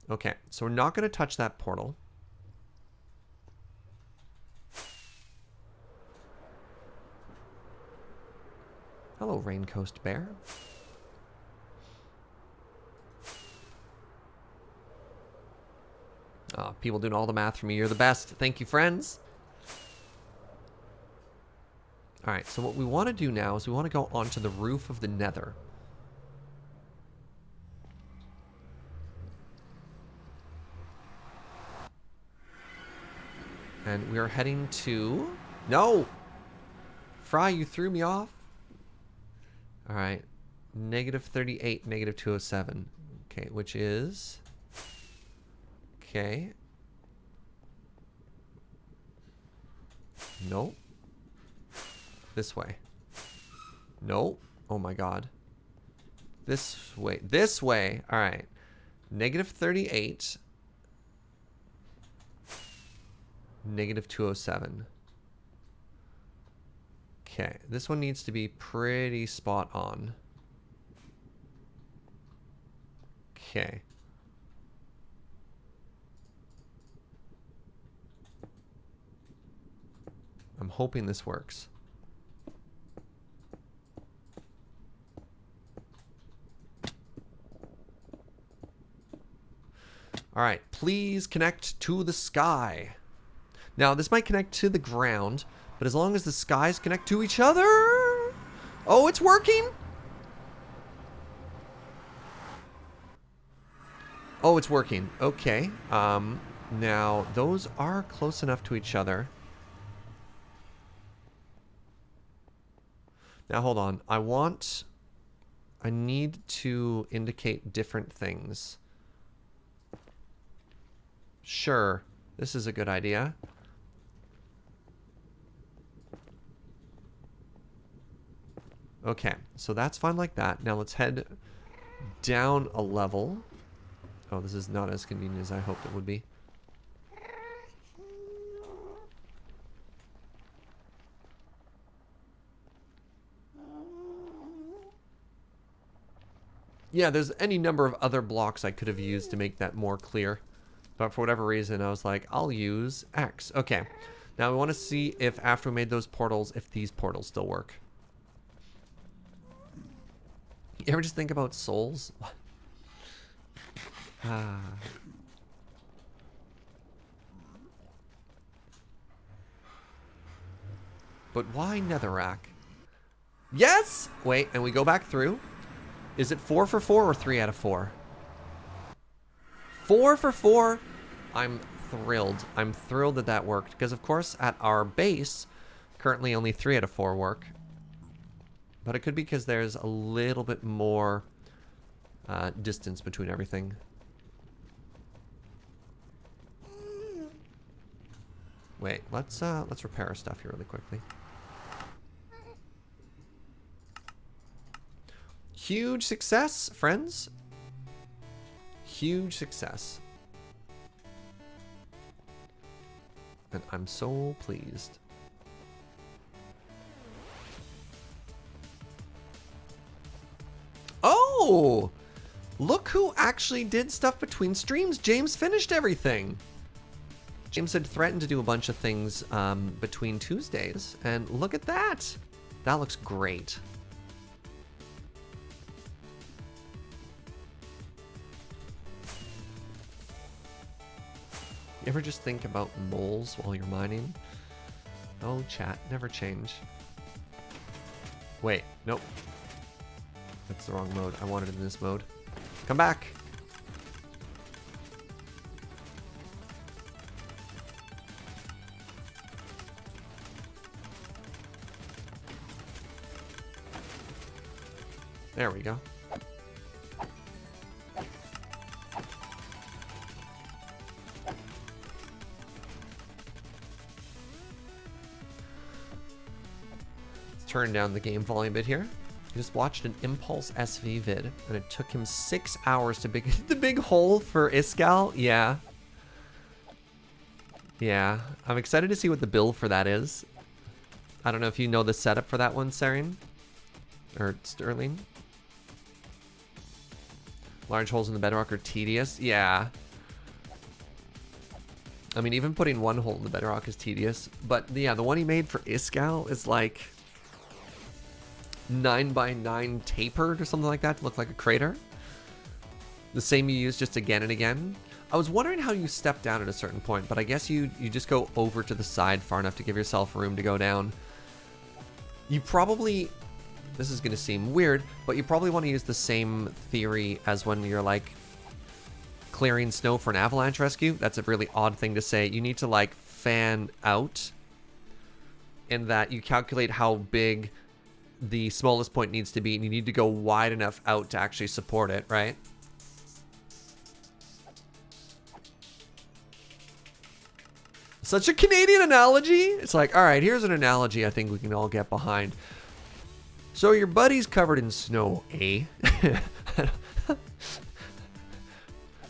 Okay, so we're not going to touch that portal. Hello, Raincoast Bear. Oh, people doing all the math for me. You're the best. Thank you, friends. All right, so what we want to do now is we want to go onto the roof of the Nether. And we are heading to... No! Fry, you threw me off. All right. -38, -207. Okay, which is... Okay. Nope. This way. Nope. Oh my god. This way. This way. All right. -38. -207. Okay. This one needs to be pretty spot on. Okay. I'm hoping this works. All right, please connect to the sky. Now, this might connect to the ground, but as long as the skies connect to each other... Oh, it's working! Oh, it's working. Okay. Now, those are close enough to each other. Now, hold on. I need to indicate different things. Sure. This is a good idea. Okay, so that's fine like that. Now let's head down a level. Oh, this is not as convenient as I hoped it would be. Yeah, there's any number of other blocks I could have used to make that more clear. But for whatever reason, I was like, I'll use X. Okay. Now we want to see if after we made those portals, if these portals still work. You ever just think about souls? Ah. But why Netherrack? Yes! Wait, and we go back through. Is it 4 for 4 or 3 out of 4? 4 for 4? I'm thrilled. I'm thrilled that that worked. Because, of course, at our base, currently only 3 out of 4 work. But it could be because there's a little bit more distance between everything. Wait, let's repair our stuff here really quickly. Huge success, friends. Huge success. And I'm so pleased. Oh! Look who actually did stuff between streams. James finished everything. James had threatened to do a bunch of things between Tuesdays. And look at that. That looks great. You ever just think about moles while you're mining? Oh, chat, never change. Wait, nope. That's the wrong mode. I wanted it in this mode. Come back. There we go. Let's turn down the game volume a bit here. I just watched an Impulse SV vid, and it took him 6 hours to big the big hole for Iskall. Yeah. Yeah. I'm excited to see what the build for that is. I don't know if you know the setup for that one, Sarin. Or Sterling. Large holes in the bedrock are tedious. Yeah. I mean, even putting one hole in the bedrock is tedious. But yeah, the one he made for Iskall is like 9x9 tapered or something like that to look like a crater. The same you use just again and again. I was wondering how you step down at a certain point, but I guess you just go over to the side far enough to give yourself room to go down. You probably... This is going to seem weird, but you probably want to use the same theory as when you're like clearing snow for an avalanche rescue. That's a really odd thing to say. You need to like fan out in that you calculate how big the smallest point needs to be, and you need to go wide enough out to actually support it, right? Such a Canadian analogy. It's like, all right, here's an analogy I think we can all get behind. So your buddy's covered in snow, eh?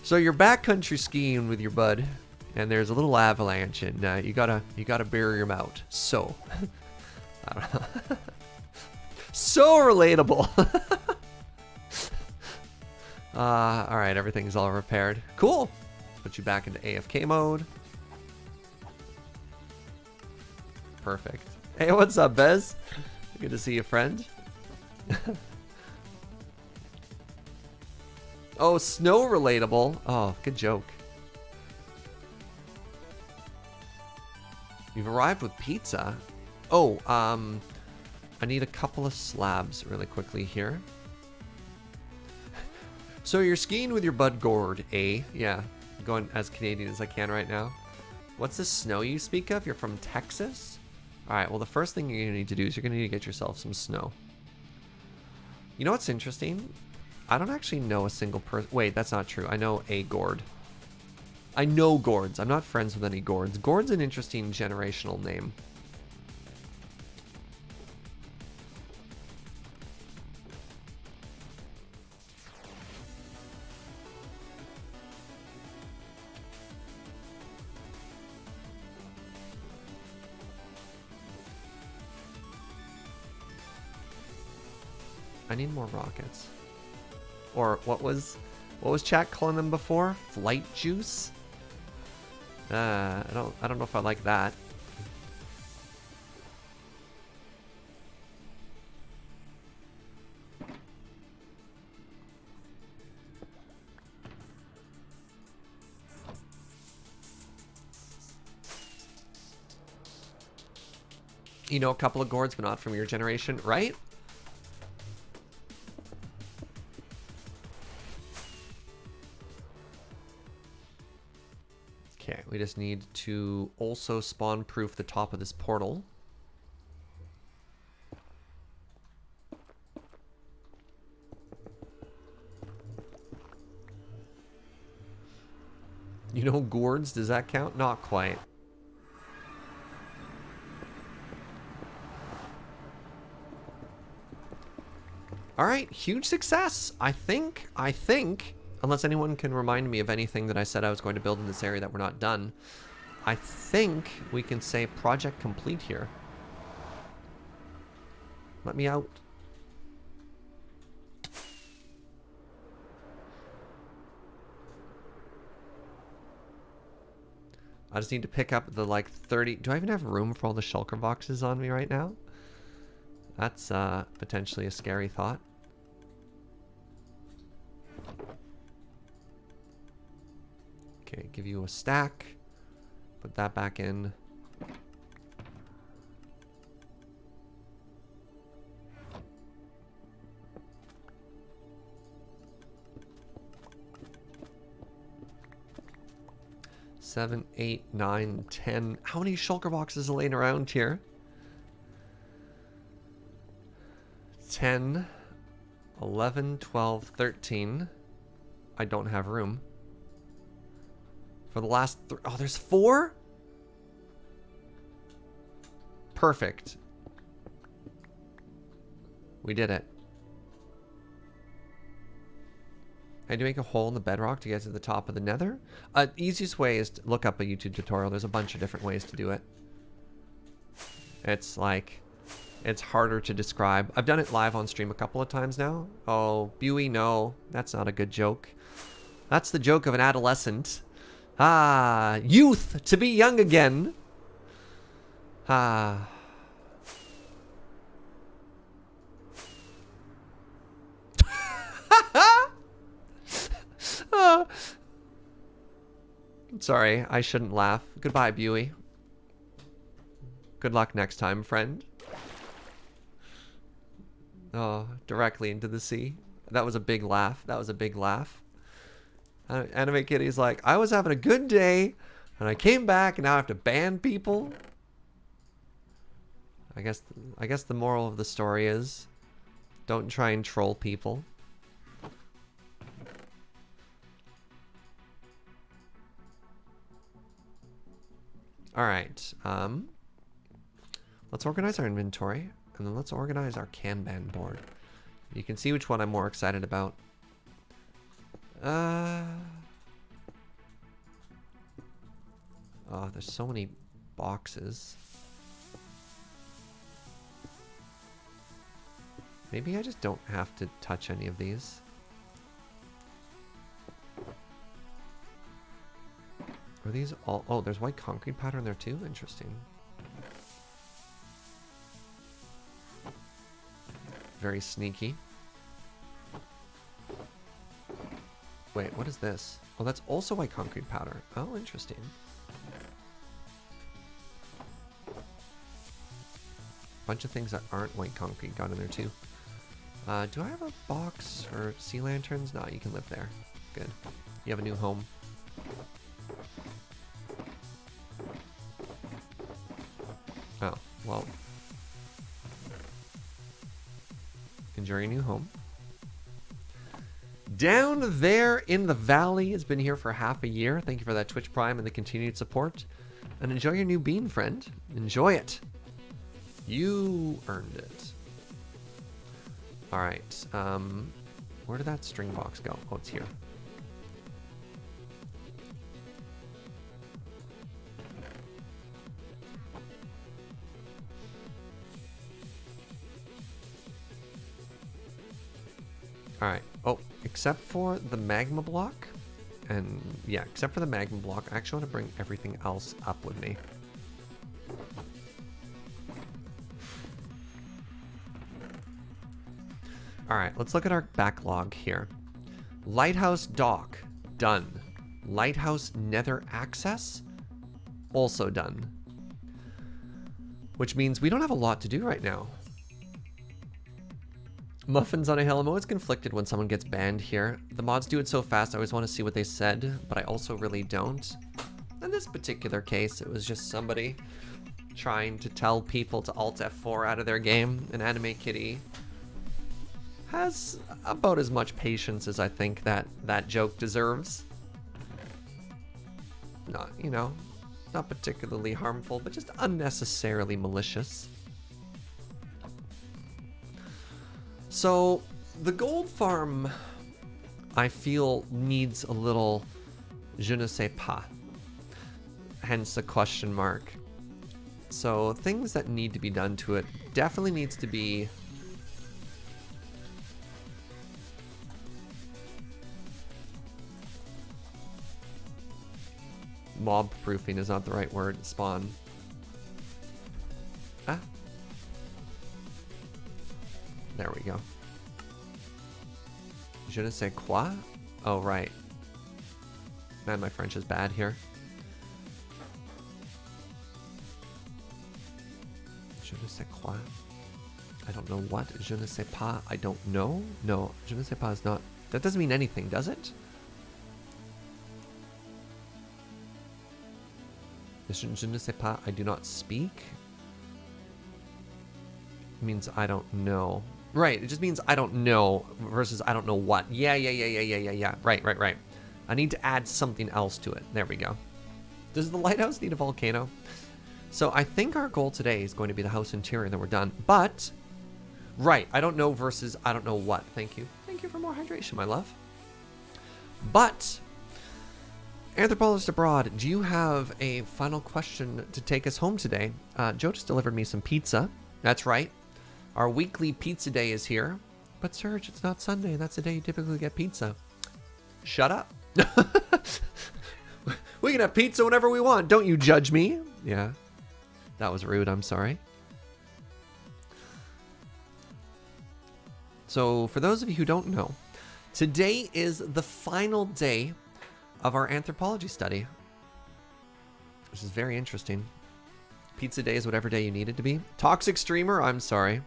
So you're backcountry skiing with your bud, and there's a little avalanche, and you gotta bury him out. So, I don't know. So relatable. All right, everything's all repaired. Cool. Put you back into AFK mode. Perfect. Hey, what's up, Bez? Good to see you, friend. Oh, snow relatable. Oh, good joke. You've arrived with pizza. Oh, I need a couple of slabs really quickly here. So you're skiing with your bud Gord, eh? Yeah, going as Canadian as I can right now. What's this snow you speak of? You're from Texas? All right, well, the first thing you're gonna need to do is you're gonna need to get yourself some snow. You know what's interesting? I don't actually know a single person. Wait, that's not true. I know a Gord. I know Gords. I'm not friends with any Gords. Gord's an interesting generational name. I need more rockets. Or what was chat calling them before? Flight juice? I don't know if I like that. You know a couple of Gords, but not from your generation, right? Okay, we just need to also spawn proof the top of this portal. You know Gords, does that count? Not quite. All right, huge success. I think, unless anyone can remind me of anything that I said I was going to build in this area that we're not done, I think we can say project complete here. Let me out. I just need to pick up the like 30. Do I even have room for all the shulker boxes on me right now? That's potentially a scary thought. Okay, give you a stack. Put that back in. 7, 8, 9, 10. How many shulker boxes are laying around here? 10, 11, 12, 13. I don't have room. For the last oh, there's 4? Perfect. We did it. I had to make a hole in the bedrock to get to the top of the nether. Easiest way is to look up a YouTube tutorial. There's a bunch of different ways to do it. It's like, it's harder to describe. I've done it live on stream a couple of times now. Oh, Buey, no, that's not a good joke. That's the joke of an adolescent. Ah, youth, to be young again. Ah. Sorry, I shouldn't laugh. Goodbye, Buey. Good luck next time, friend. Oh, directly into the sea. That was a big laugh. That was a big laugh. Anime Kitty's like, I was having a good day, and I came back, and now I have to ban people. I guess the moral of the story is, don't try and troll people. All right. Let's organize our inventory, and then let's organize our Kanban board. You can see which one I'm more excited about. Oh, there's so many boxes. Maybe I just don't have to touch any of these. Are these all... Oh, there's white concrete powder in there too? Interesting. Very sneaky. Wait, what is this? Oh, that's also white concrete powder. Oh, interesting. Bunch of things that aren't white concrete got in there too. Do I have a box for sea lanterns? No, you can live there. Good. You have a new home. Oh, well. Enjoy your new home. Down there in the valley has been here for half a year. Thank you for that Twitch Prime and the continued support. And enjoy your new bean, friend. Enjoy it. You earned it. All right. Where did that string box go? Oh, it's here. All right. Oh, except for the magma block. And yeah, except for the magma block, I actually want to bring everything else up with me. All right, let's look at our backlog here. Lighthouse dock, done. Lighthouse nether access, also done. Which means we don't have a lot to do right now. Muffins on a Hello. I'm always conflicted when someone gets banned here. The mods do it so fast, I always want to see what they said, but I also really don't. In this particular case, it was just somebody trying to tell people to Alt F4 out of their game, and Anime Kitty has about as much patience as I think that joke deserves. Not, you know, not particularly harmful, but just unnecessarily malicious. So, the gold farm, I feel, needs a little je ne sais pas. Hence the question mark. So, things that need to be done to it definitely needs to be... mob proofing is not the right word. Spawn. Ah. There we go. Je ne sais quoi? Oh, right. Man, my French is bad here. Je ne sais quoi? I don't know what. Je ne sais pas. I don't know? No, je ne sais pas is not... That doesn't mean anything, does it? Je ne sais pas, I do not speak. It means I don't know. Right, it just means I don't know versus I don't know what. Yeah. Right. I need to add something else to it. There we go. Does the lighthouse need a volcano? So I think our goal today is going to be the house interior and then we're done. But, right, I don't know versus I don't know what. Thank you. Thank you for more hydration, my love. But, Anthropologist Abroad, do you have a final question to take us home today? Joe just delivered me some pizza. That's right. Our weekly pizza day is here. But Serge, it's not Sunday. That's the day you typically get pizza. Shut up. We can have pizza whenever we want. Don't you judge me. Yeah. That was rude. I'm sorry. So for those of you who don't know, today is the final day of our anthropology study, which is very interesting. Pizza day is whatever day you need it to be. Toxic streamer, I'm sorry.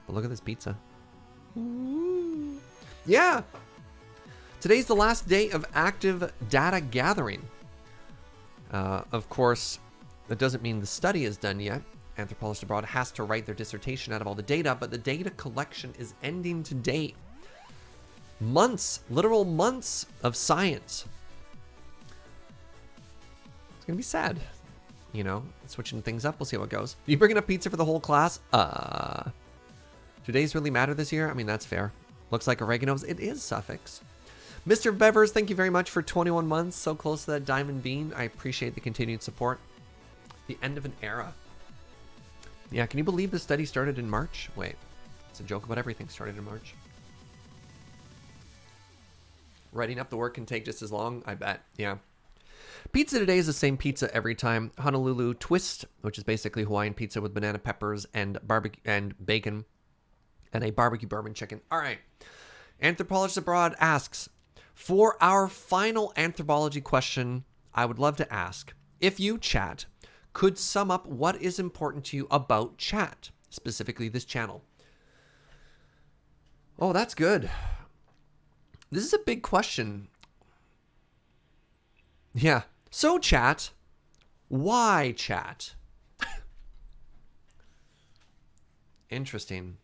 But look at this pizza. Ooh. Yeah. Today's the last day of active data gathering. Of course, that doesn't mean the study is done yet. Anthropologist Abroad has to write their dissertation out of all the data, but the data collection is ending today. Months, literal months of science. It's gonna be sad. You know, switching things up, we'll see how it goes. You bringing up pizza for the whole class? Do days really matter this year? I mean, that's fair. Looks like oregano's. It is suffix. Mr. Bevers, thank you very much for 21 months. So close to that diamond bean. I appreciate the continued support. The end of an era. Yeah, can you believe the study started in March? Wait, it's a joke about everything started in March. Writing up the work can take just as long, I bet. Yeah. Pizza today is the same pizza every time. Honolulu Twist, which is basically Hawaiian pizza with banana peppers and barbecue and bacon and a barbecue bourbon chicken. All right. Anthropologist Abroad asks, for our final anthropology question, I would love to ask, if you, chat, could sum up what is important to you about chat, specifically this channel. Oh, that's good. This is a big question. Yeah. So, chat, why chat? Interesting.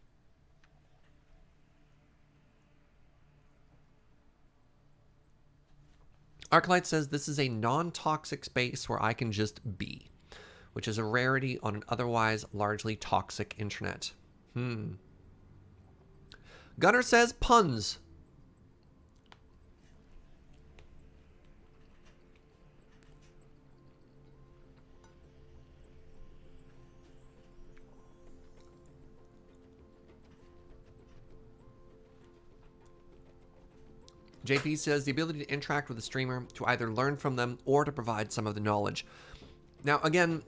Arclight says this is a non-toxic space where I can just be, which is a rarity on an otherwise largely toxic internet. Gunnar says puns. JP says the ability to interact with the streamer, to either learn from them or to provide some of the knowledge. Now, again,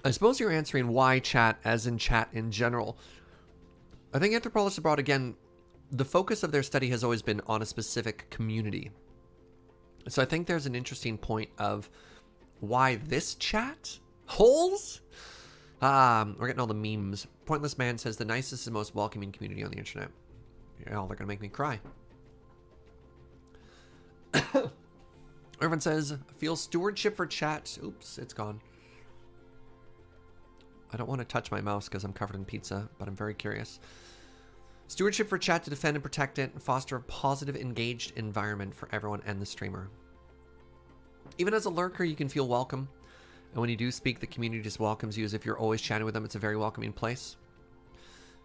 I suppose you're answering why chat as in chat in general. I think Anthropologist Abroad, again, the focus of their study has always been on a specific community. So I think there's an interesting point of why this chat? Holes? We're getting all the memes. Pointless Man says the nicest and most welcoming community on the internet. Yeah, they're gonna make me cry. Everyone says, feel stewardship for chat. Oops, it's gone. I don't want to touch my mouse because I'm covered in pizza, but I'm very curious. Stewardship for chat to defend and protect it and foster a positive, engaged environment for everyone and the streamer. Even as a lurker, you can feel welcome. And when you do speak, the community just welcomes you as if you're always chatting with them. It's a very welcoming place.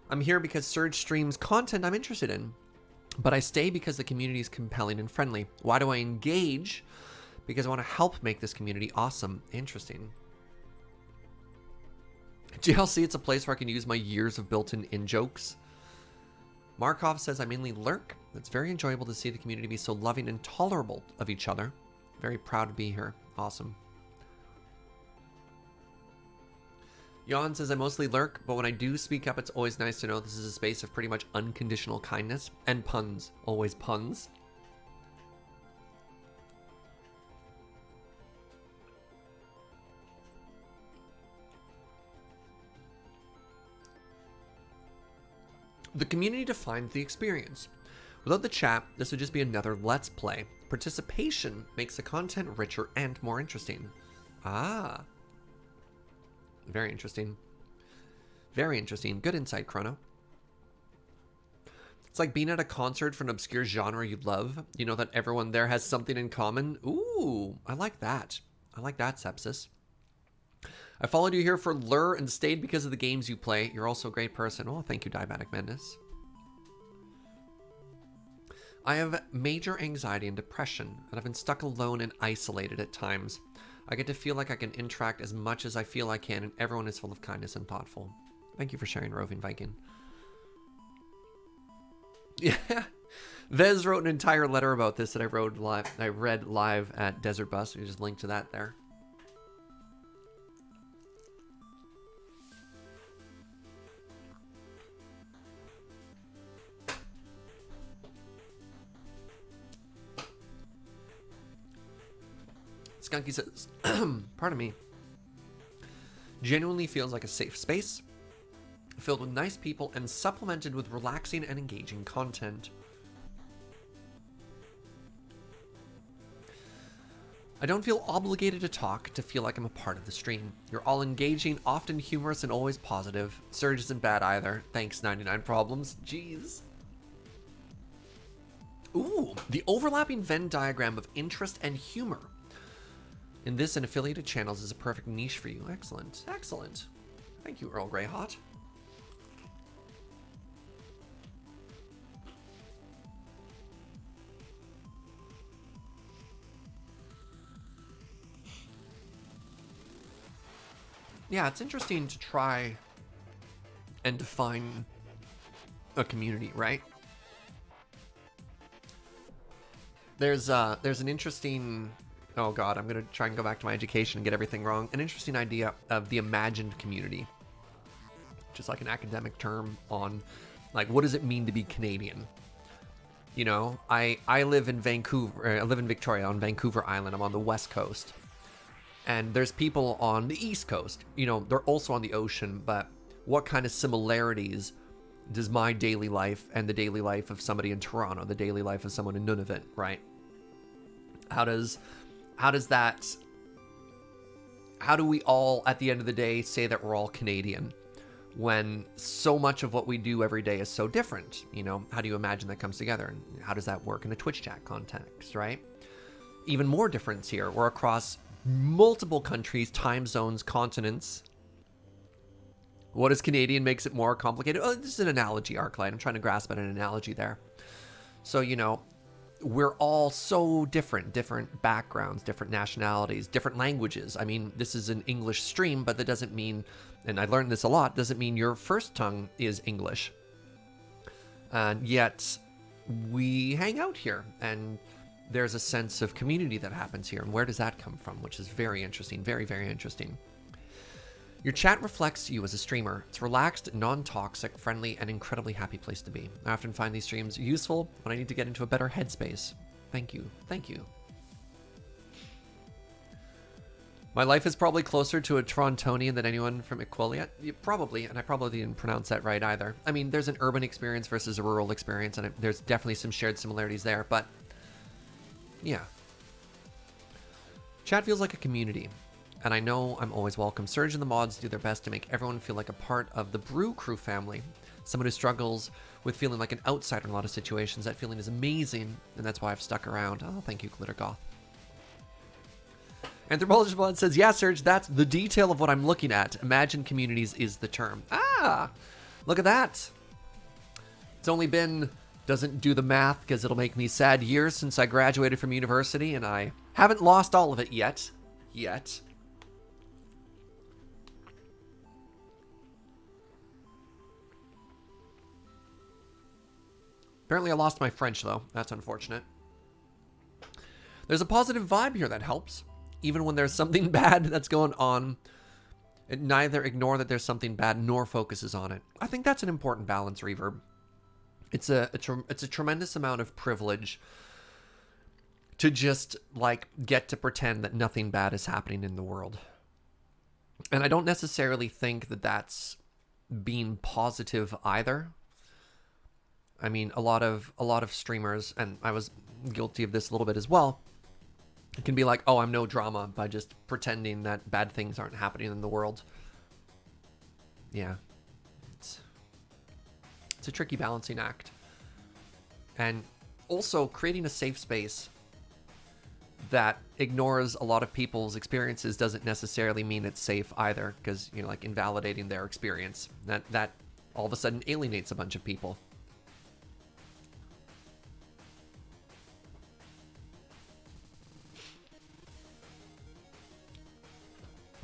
I'm here because Surge streams content I'm interested in. But I stay because the community is compelling and friendly. Why do I engage? Because I want to help make this community awesome. Interesting. GLC, it's a place where I can use my years of built-in in-jokes. Markov says I mainly lurk. It's very enjoyable to see the community be so loving and tolerable of each other. Very proud to be here. Awesome. Jan says I mostly lurk, but when I do speak up, it's always nice to know this is a space of pretty much unconditional kindness and puns. Always puns. The community defines the experience. Without the chat, this would just be another Let's Play. Participation makes the content richer and more interesting. Ah. Very interesting. Very interesting. Good insight, Chrono. It's like being at a concert for an obscure genre you love. You know that everyone there has something in common. Ooh, I like that. I like that, Sepsis. I followed you here for lure and stayed because of the games you play. You're also a great person. Oh, thank you, Diabetic Madness. I have major anxiety and depression, and I've been stuck alone and isolated at times. I get to feel like I can interact as much as I feel I can, and everyone is full of kindness and thoughtful. Thank you for sharing, Roving Viking. Yeah, Vez wrote an entire letter about this that I read live at Desert Bus. We just linked to that there. Skunky says, pardon me, genuinely feels like a safe space, filled with nice people and supplemented with relaxing and engaging content. I don't feel obligated to talk to feel like I'm a part of the stream. You're all engaging, often humorous, and always positive. Surge isn't bad either. Thanks, 99 Problems. Jeez. Ooh, the overlapping Venn diagram of interest and humor in this and affiliated channels is a perfect niche for you. Excellent. Excellent. Thank you, Earl Grey Hot. Yeah, it's interesting to try and define a community, right? There's an interesting, oh god, I'm gonna try and go back to my education and get everything wrong. An interesting idea of the imagined community, just like an academic term on, like, what does it mean to be Canadian? You know, I live in Vancouver. I live in Victoria on Vancouver Island. I'm on the west coast. And there's people on the East Coast. You know, they're also on the ocean, but what kind of similarities does my daily life and the daily life of somebody in Toronto, the daily life of someone in Nunavut, right? How do we all, at the end of the day, say that we're all Canadian when so much of what we do every day is so different? You know, how do you imagine that comes together? And how does that work in a Twitch chat context, right? Even more difference here. We're across multiple countries, time zones, continents. What is Canadian makes it more complicated? Oh, this is an analogy, Arclight. I'm trying to grasp at an analogy there. So, you know, we're all so different backgrounds, different nationalities, different languages. I mean, this is an English stream, but that doesn't mean, and I learned this a lot, doesn't mean your first tongue is English. And yet we hang out here, and there's a sense of community that happens here. And where does that come from? Which is very interesting. Very, very interesting. Your chat reflects you as a streamer. It's relaxed, non-toxic, friendly, and incredibly happy place to be. I often find these streams useful when I need to get into a better headspace. Thank you. Thank you. My life is probably closer to a Torontonian than anyone from Equalia. Probably, and I probably didn't pronounce that right either. I mean, there's an urban experience versus a rural experience, and there's definitely some shared similarities there, but yeah. Chat feels like a community, and I know I'm always welcome. Surge and the mods do their best to make everyone feel like a part of the Brew Crew family. Someone who struggles with feeling like an outsider in a lot of situations. That feeling is amazing, and that's why I've stuck around. Oh, thank you, Glittergoth. Anthropologist Blood says, yeah, Serge, that's the detail of what I'm looking at. Imagined communities is the term. Ah, look at that. It's only been, doesn't do the math because it'll make me sad, years since I graduated from university, and I haven't lost all of it yet. Apparently I lost my French, though. That's unfortunate. There's a positive vibe here that helps. Even when there's something bad that's going on, it neither ignore that there's something bad nor focuses on it. I think that's an important balance, Reverb. It's a tremendous amount of privilege to just, like, get to pretend that nothing bad is happening in the world. And I don't necessarily think that that's being positive either. I mean, a lot of streamers, and I was guilty of this a little bit as well. It can be like, oh, I'm no drama by just pretending that bad things aren't happening in the world. Yeah. It's a tricky balancing act. And also creating a safe space that ignores a lot of people's experiences doesn't necessarily mean it's safe either, because, you know, like invalidating their experience, that all of a sudden alienates a bunch of people.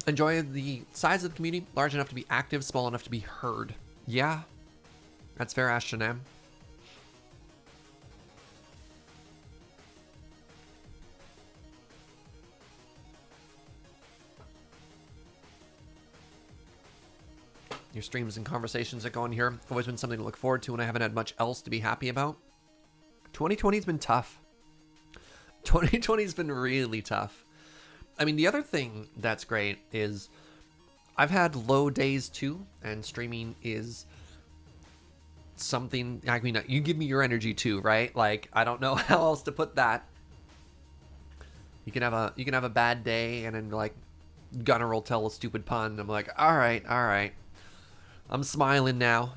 Enjoy the size of the community, large enough to be active, small enough to be heard. Yeah, that's fair, Ashton M. Your streams and conversations that go on here always been something to look forward to when I haven't had much else to be happy about. 2020's been tough. 2020's been really tough. I mean, the other thing that's great is I've had low days too, and streaming is something, I mean, you give me your energy too, right? Like, I don't know how else to put that. You can have a bad day and then like Gunnar will tell a stupid pun. I'm like, all right. I'm smiling now.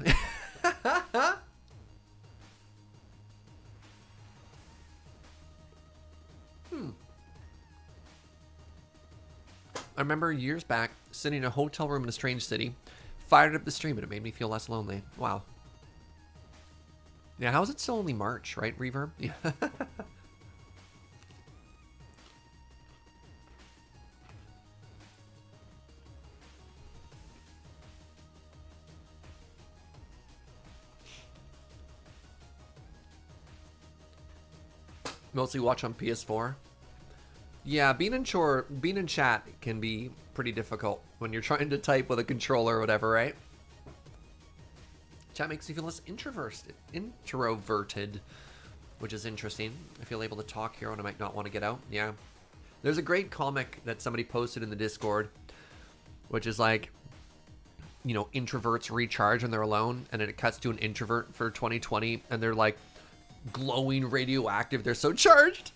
I remember years back sitting in a hotel room in a strange city, fired up the stream, and it made me feel less lonely. Wow. Yeah, how is it still only March, right, Reverb? Yeah. Mostly watch on PS4. Yeah, being in chat can be pretty difficult when you're trying to type with a controller or whatever, right? Chat makes you feel less introverted, which is interesting. I feel able to talk here when I might not want to get out. Yeah. There's a great comic that somebody posted in the Discord, which is like, you know, introverts recharge when they're alone, and then it cuts to an introvert for 2020, and they're like glowing radioactive. They're so charged.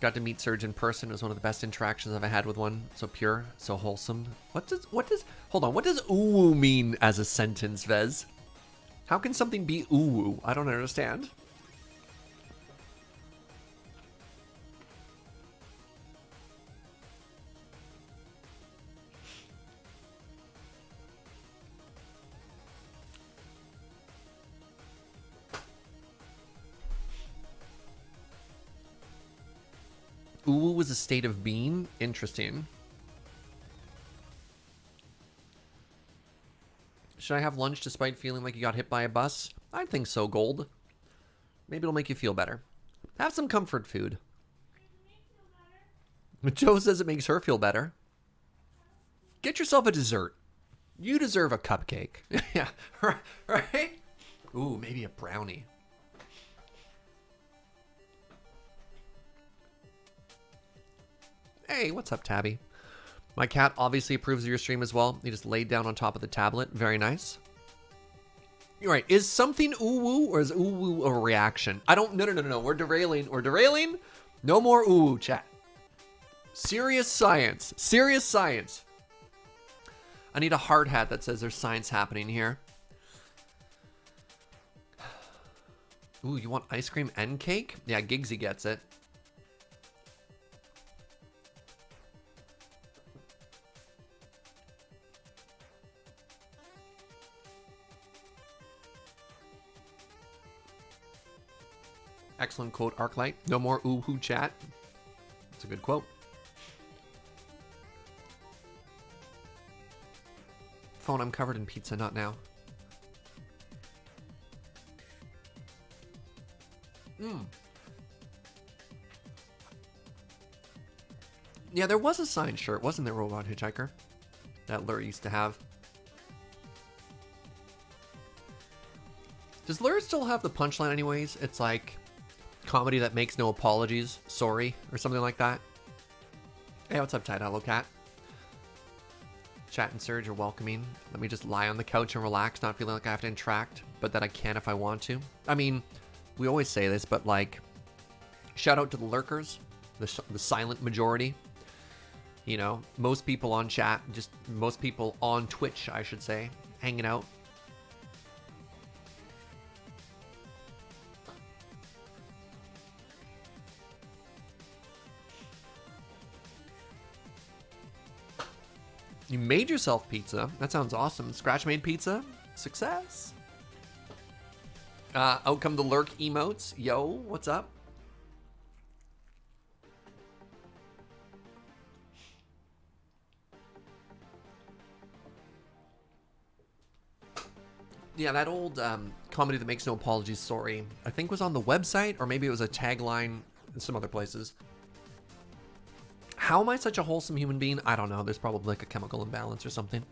Got to meet Surge in person. It was one of the best interactions I've had with one. So pure, so wholesome. What does ooh mean as a sentence, Vez? How can something be ooh? I don't understand. Ooh was a state of being? Interesting. Should I have lunch despite feeling like you got hit by a bus? I think so, Gold. Maybe it'll make you feel better. Have some comfort food. Joe says it makes her feel better. Get yourself a dessert. You deserve a cupcake. Yeah, right? Ooh, maybe a brownie. Hey, what's up, Tabby? My cat obviously approves of your stream as well. He just laid down on top of the tablet. Very nice. You're right. Is something ooh-woo or is ooh-woo a reaction? I don't... No. We're derailing. We're derailing. No more ooh-woo, chat. Serious science. Serious science. I need a hard hat that says there's science happening here. Ooh, you want ice cream and cake? Yeah, Giggsy gets it. Excellent quote, Arclight. No more ooh-hoo chat. It's a good quote. Phone, I'm covered in pizza, not now. Yeah, there was a signed shirt, wasn't there, Robot Hitchhiker? That Lure used to have. Does Lure still have the punchline anyways? It's like... comedy that makes no apologies, sorry, or something like that. Hey, what's up, Tide? Hello, Cat. Chat and Surge are welcoming. Let me just lie on the couch and relax, not feeling like I have to interact, but that I can if I want to. I mean, we always say this, but like, shout out to the lurkers, the silent majority. You know, most people on chat, just most people on Twitch, I should say, hanging out. You made yourself pizza. That sounds awesome. Scratch made pizza. Success. Out come the lurk emotes. Yo, what's up? Yeah, that old comedy that makes no apologies, sorry, I think was on the website, or maybe it was a tagline in some other places. How am I such a wholesome human being? I don't know. There's probably like a chemical imbalance or something.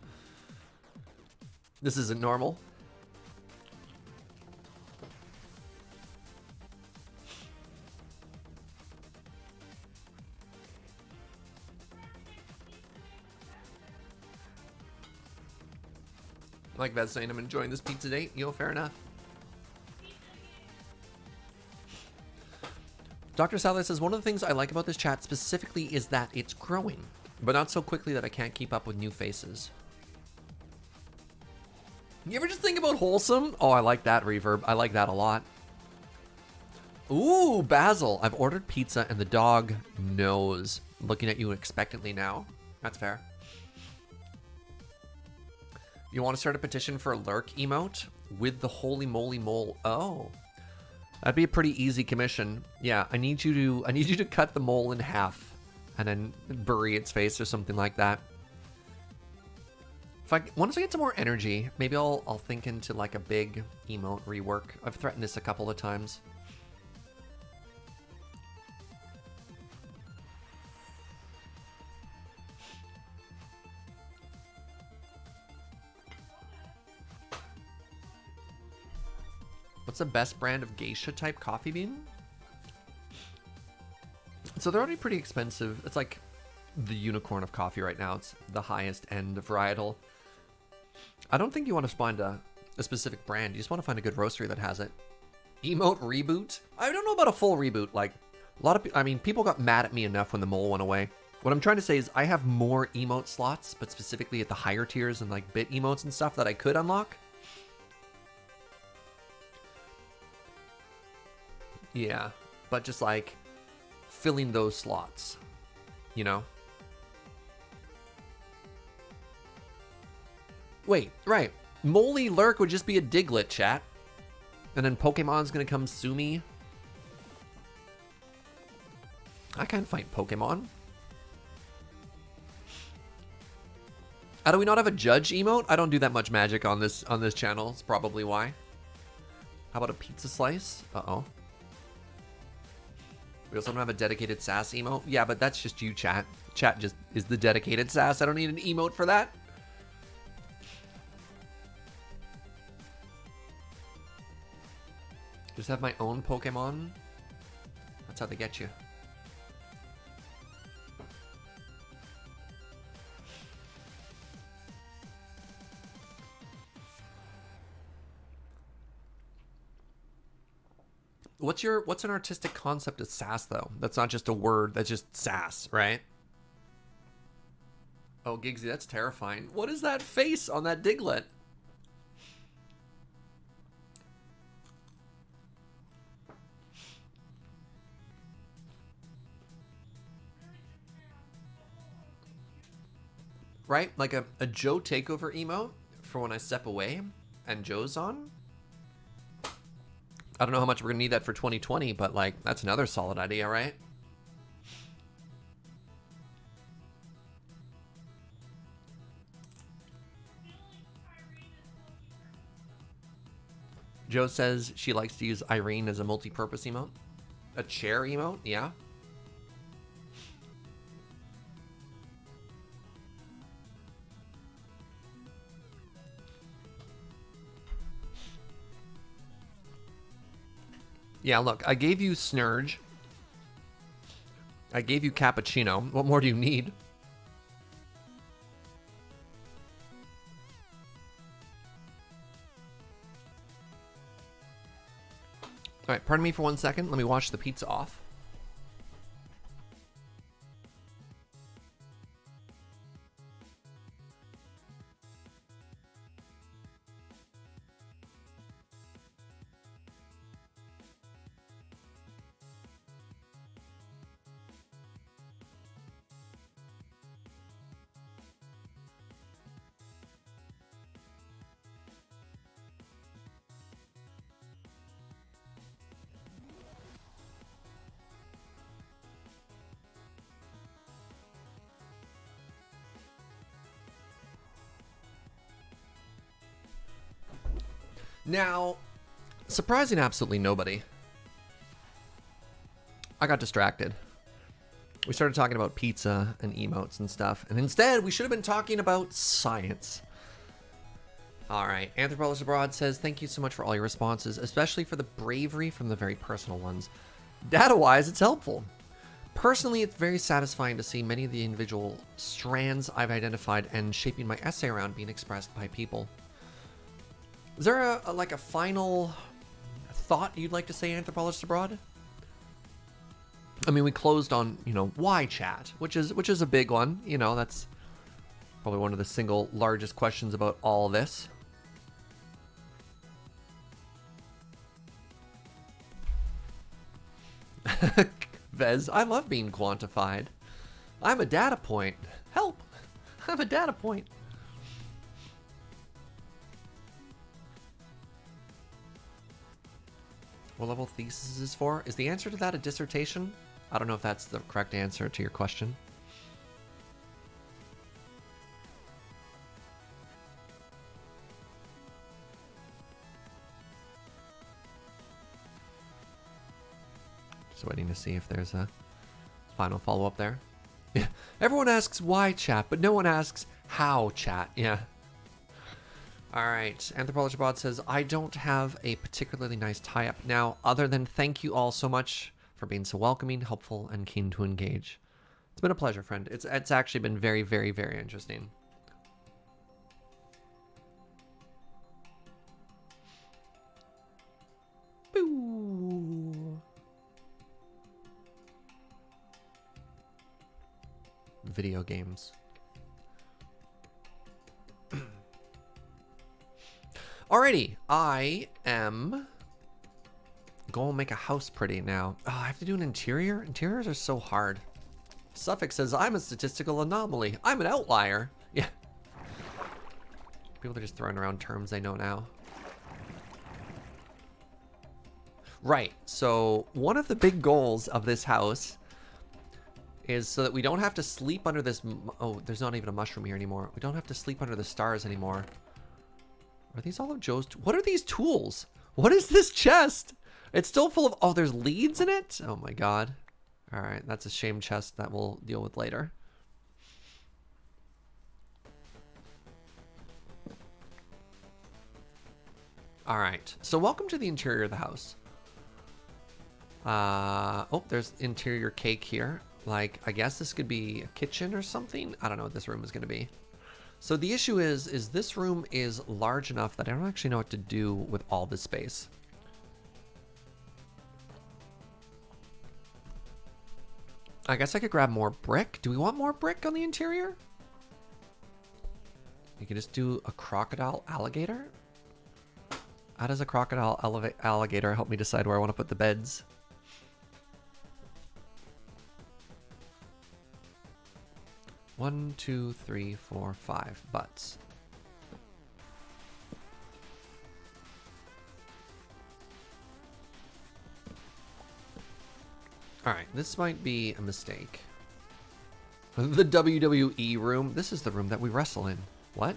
This isn't normal. Like that saying, I'm enjoying this pizza date. Yo, fair enough. Dr. Saleh says, one of the things I like about this chat specifically is that it's growing, but not so quickly that I can't keep up with new faces. You ever just think about wholesome? Oh, I like that reverb. I like that a lot. Ooh, Basil. I've ordered pizza and the dog knows. Looking at you expectantly now. That's fair. You want to start a petition for a lurk emote with the holy moly mole? Oh, that'd be a pretty easy commission. Yeah, I need you to cut the mole in half and then bury its face or something like that. Once I get some more energy, maybe I'll think into like a big emote rework. I've threatened this a couple of times. What's the best brand of geisha type coffee bean? So they're already pretty expensive. It's like the unicorn of coffee right now. It's the highest end varietal. I don't think you want to find a specific brand. You just want to find a good roastery that has it. Emote reboot? I don't know about a full reboot. Like a lot of people got mad at me enough when the mole went away. What I'm trying to say is I have more emote slots, but specifically at the higher tiers and like bit emotes and stuff that I could unlock. Yeah, but just like filling those slots, you know? Wait, right. Moly Lurk would just be a Diglett, chat. And then Pokemon's gonna come sue me. I can't fight Pokemon. How do we not have a judge emote? I don't do that much magic on this channel. It's probably why. How about a pizza slice? Uh-oh. We also don't have a dedicated sass emote. Yeah, but that's just you, chat. Chat just is the dedicated sass. I don't need an emote for that. Just have my own Pokemon. That's how they get you. What's an artistic concept of sass though? That's not just a word, that's just sass, right? Oh, Giggsy, that's terrifying. What is that face on that Diglett? Right? Like a Joe takeover emote for when I step away and Joe's on. I don't know how much we're gonna need that for 2020, but like that's another solid idea, right? Joe says she likes to use Irene as a multi-purpose emote. A chair emote, yeah. Yeah, look, I gave you Snurge. I gave you Cappuccino. What more do you need? All right, pardon me for 1 second. Let me wash the pizza off. Now, surprising absolutely nobody, I got distracted. We started talking about pizza and emotes and stuff, and instead we should have been talking about science. All right, Anthropologist Abroad says, thank you so much for all your responses, especially for the bravery from the very personal ones. Data-wise, it's helpful. Personally, it's very satisfying to see many of the individual strands I've identified and shaping my essay around being expressed by people. Is there a final thought you'd like to say, Anthropologist Abroad? I mean, we closed on, why chat, which is a big one. That's probably one of the single largest questions about all this. Vez, I love being quantified. I'm a data point. Help! I'm a data point. What level thesis is for? Is the answer to that a dissertation? I don't know if that's the correct answer to your question. Just waiting to see if there's a final follow-up there. Yeah. Everyone asks why chat, but no one asks how chat. Yeah. All right, Anthropologist Bot says, I don't have a particularly nice tie-up now, other than thank you all so much for being so welcoming, helpful, and keen to engage. It's been a pleasure, friend. It's actually been very, very, very interesting. Boo. Video games. Alrighty, I am going to make a house pretty now. Oh, I have to do an interior? Interiors are so hard. Suffix says, I'm a statistical anomaly. I'm an outlier. Yeah. People are just throwing around terms they know now. Right, so one of the big goals of this house is so that we don't have to sleep under this... Oh, there's not even a mushroom here anymore. We don't have to sleep under the stars anymore. Are these all of Joe's... What are these tools? What is this chest? It's still full of... Oh, there's leads in it? Oh my god. All right, that's a shame chest that we'll deal with later. All right, so welcome to the interior of the house. Oh, there's interior cake here. Like, I guess this could be a kitchen or something. I don't know what this room is going to be. So the issue is this room is large enough that I don't actually know what to do with all this space. I guess I could grab more brick. Do we want more brick on the interior? You can just do a crocodile alligator. How does a crocodile alligator help me decide where I want to put the beds? One, two, three, four, 5 butts. All right, this might be a mistake. The WWE room. This is the room that we wrestle in. What?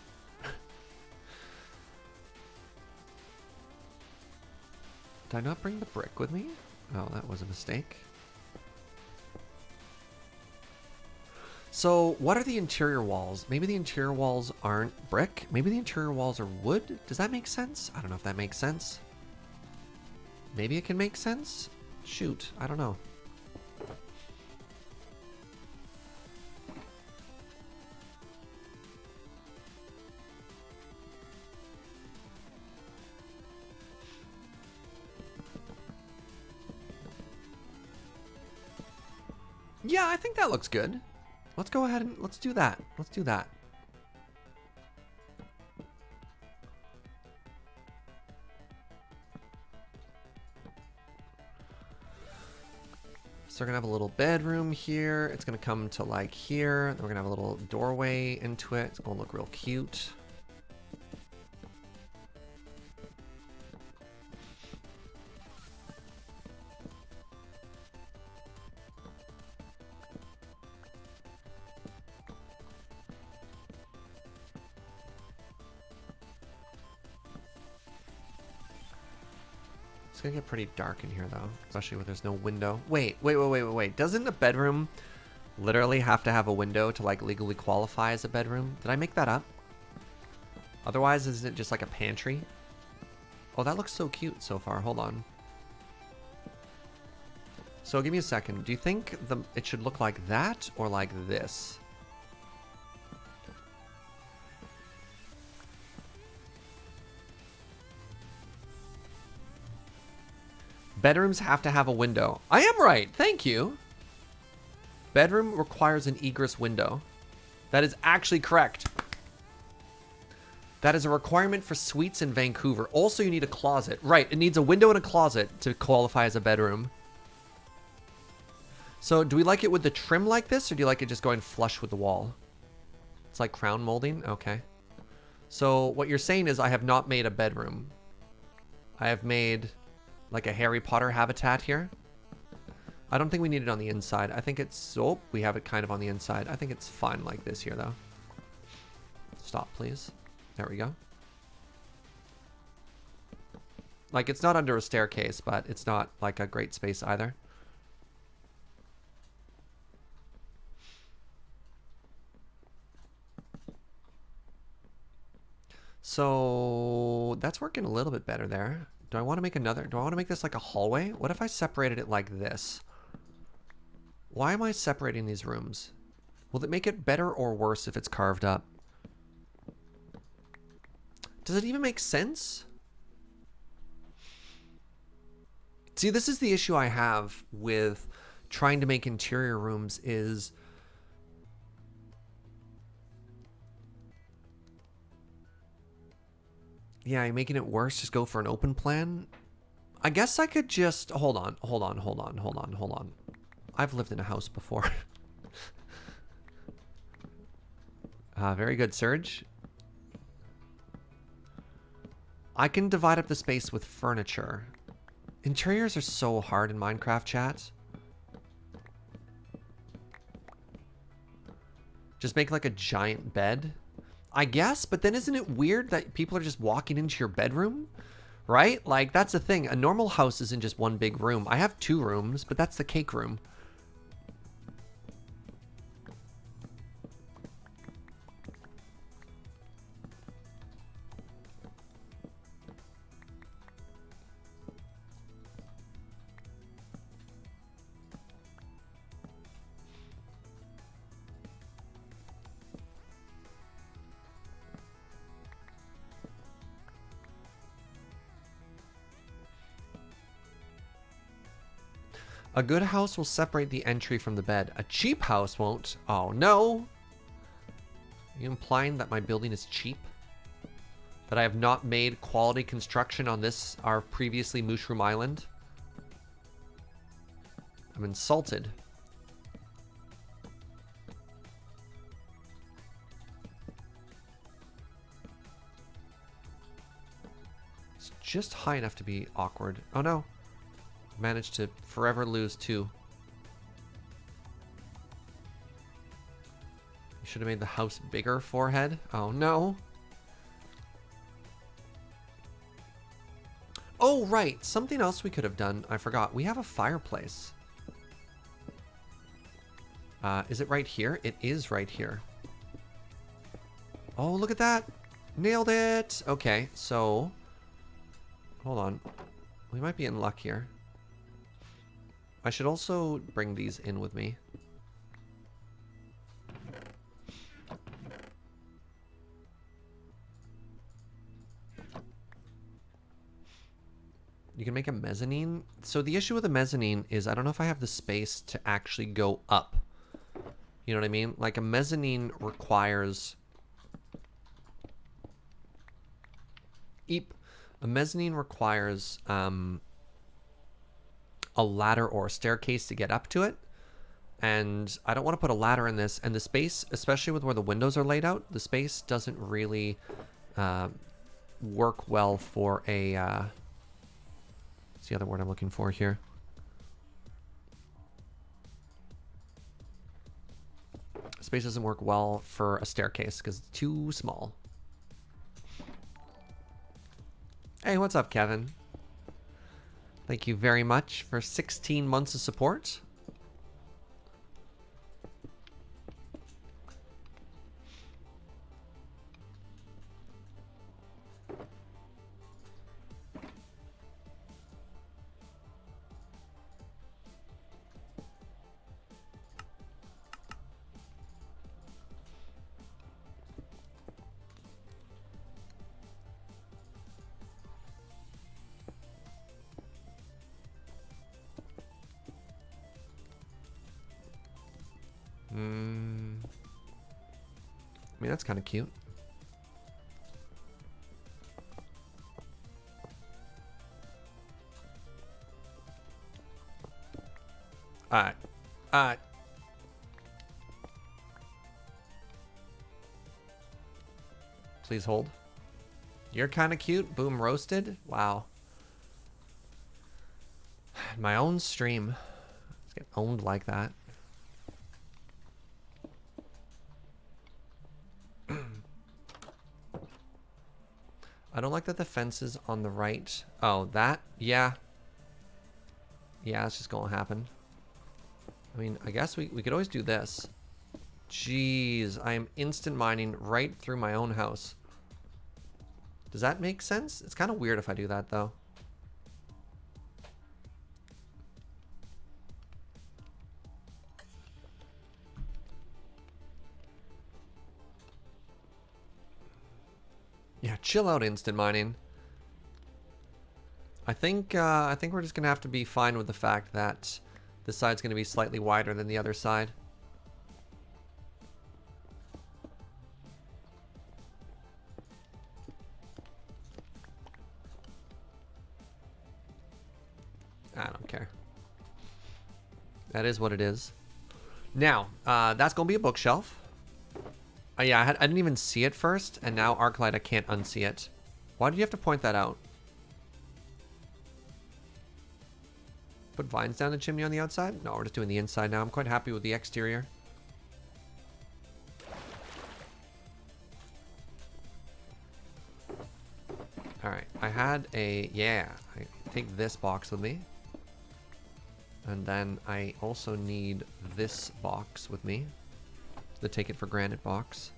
Did I not bring the brick with me? Oh, that was a mistake. So what are the interior walls? Maybe the interior walls aren't brick. Maybe the interior walls are wood. Does that make sense? I don't know if that makes sense. Maybe it can make sense? Shoot, I don't know. Yeah, I think that looks good. Let's go ahead and let's do that. Let's do that. So we're gonna have a little bedroom here. It's gonna come to like here. Then we're gonna have a little doorway into it. It's gonna look real cute. It's gonna get pretty dark in here though, especially when there's no window. Wait. Doesn't a bedroom literally have to have a window to like legally qualify as a bedroom? Did I make that up? Otherwise, isn't it just like a pantry? Oh, that looks so cute so far. Hold on. So give me a second. Do you think it should look like that or like this? Bedrooms have to have a window. I am right. Thank you. Bedroom requires an egress window. That is actually correct. That is a requirement for suites in Vancouver. Also, you need a closet. Right, it needs a window and a closet to qualify as a bedroom. So, do we like it with the trim like this, or do you like it just going flush with the wall? It's like crown molding? Okay. So, what you're saying is I have not made a bedroom. I have made like a Harry Potter habitat here. I don't think we need it on the inside. I think it's... Oh, we have it kind of on the inside. I think it's fine like this here, though. Stop, please. There we go. Like, it's not under a staircase, but it's not, like, a great space either. So, that's working a little bit better there. Do I want to make another... Do I want to make this like a hallway? What if I separated it like this? Why am I separating these rooms? Will it make it better or worse if it's carved up? Does it even make sense? See, this is the issue I have with trying to make interior rooms is... Yeah, you're making it worse. Just go for an open plan. I guess I could just... Hold on. I've lived in a house before. Very good, Serge. I can divide up the space with furniture. Interiors are so hard in Minecraft, chat. Just make like a giant bed. I guess, but then isn't it weird that people are just walking into your bedroom? Right? Like, that's the thing. A normal house isn't just one big room. I have 2 rooms, but that's the cake room. A good house will separate the entry from the bed. A cheap house won't. Oh, no. Are you implying that my building is cheap? That I have not made quality construction on this, our previously Mushroom Island? I'm insulted. It's just high enough to be awkward. Oh, no. Managed to forever lose 2. You should have made the house bigger, forehead. Oh no. Oh right, something else we could have done. I forgot. We have a fireplace. Is it right here? It is right here. Oh, look at that. Nailed it. Okay, so hold on. We might be in luck here. I should also bring these in with me. You can make a mezzanine. So the issue with a mezzanine is I don't know if I have the space to actually go up. You know what I mean? Like a mezzanine requires... Eep. A mezzanine requires a ladder or a staircase to get up to it. And I don't want to put a ladder in this. And the space, especially with where the windows are laid out, the space doesn't really work well for a... what's the other word I'm looking for here? Space doesn't work well for a staircase because it's too small. Hey, what's up, Kevin? Thank you very much for 16 months of support. I mean, that's kind of cute. Alright. Alright. Please hold. You're kind of cute. Boom, roasted. Wow. My own stream. Let's get owned like that. I don't like that the fence is on the right. Oh, that? Yeah. Yeah, it's just gonna happen. I mean, I guess we could always do this. Jeez, I am instant mining right through my own house. Does that make sense? It's kind of weird if I do that, though. Yeah, chill out, instant mining. I think we're just gonna have to be fine with the fact that this side's gonna be slightly wider than the other side. I don't care. That is what it is. Now, that's gonna be a bookshelf. Yeah, I didn't even see it first, and now Arclight, I can't unsee it. Why did you have to point that out? Put vines down the chimney on the outside? No, we're just doing the inside now. I'm quite happy with the exterior. Alright, I had a... Yeah, I take this box with me. And then I also need this box with me. The take it for granted box.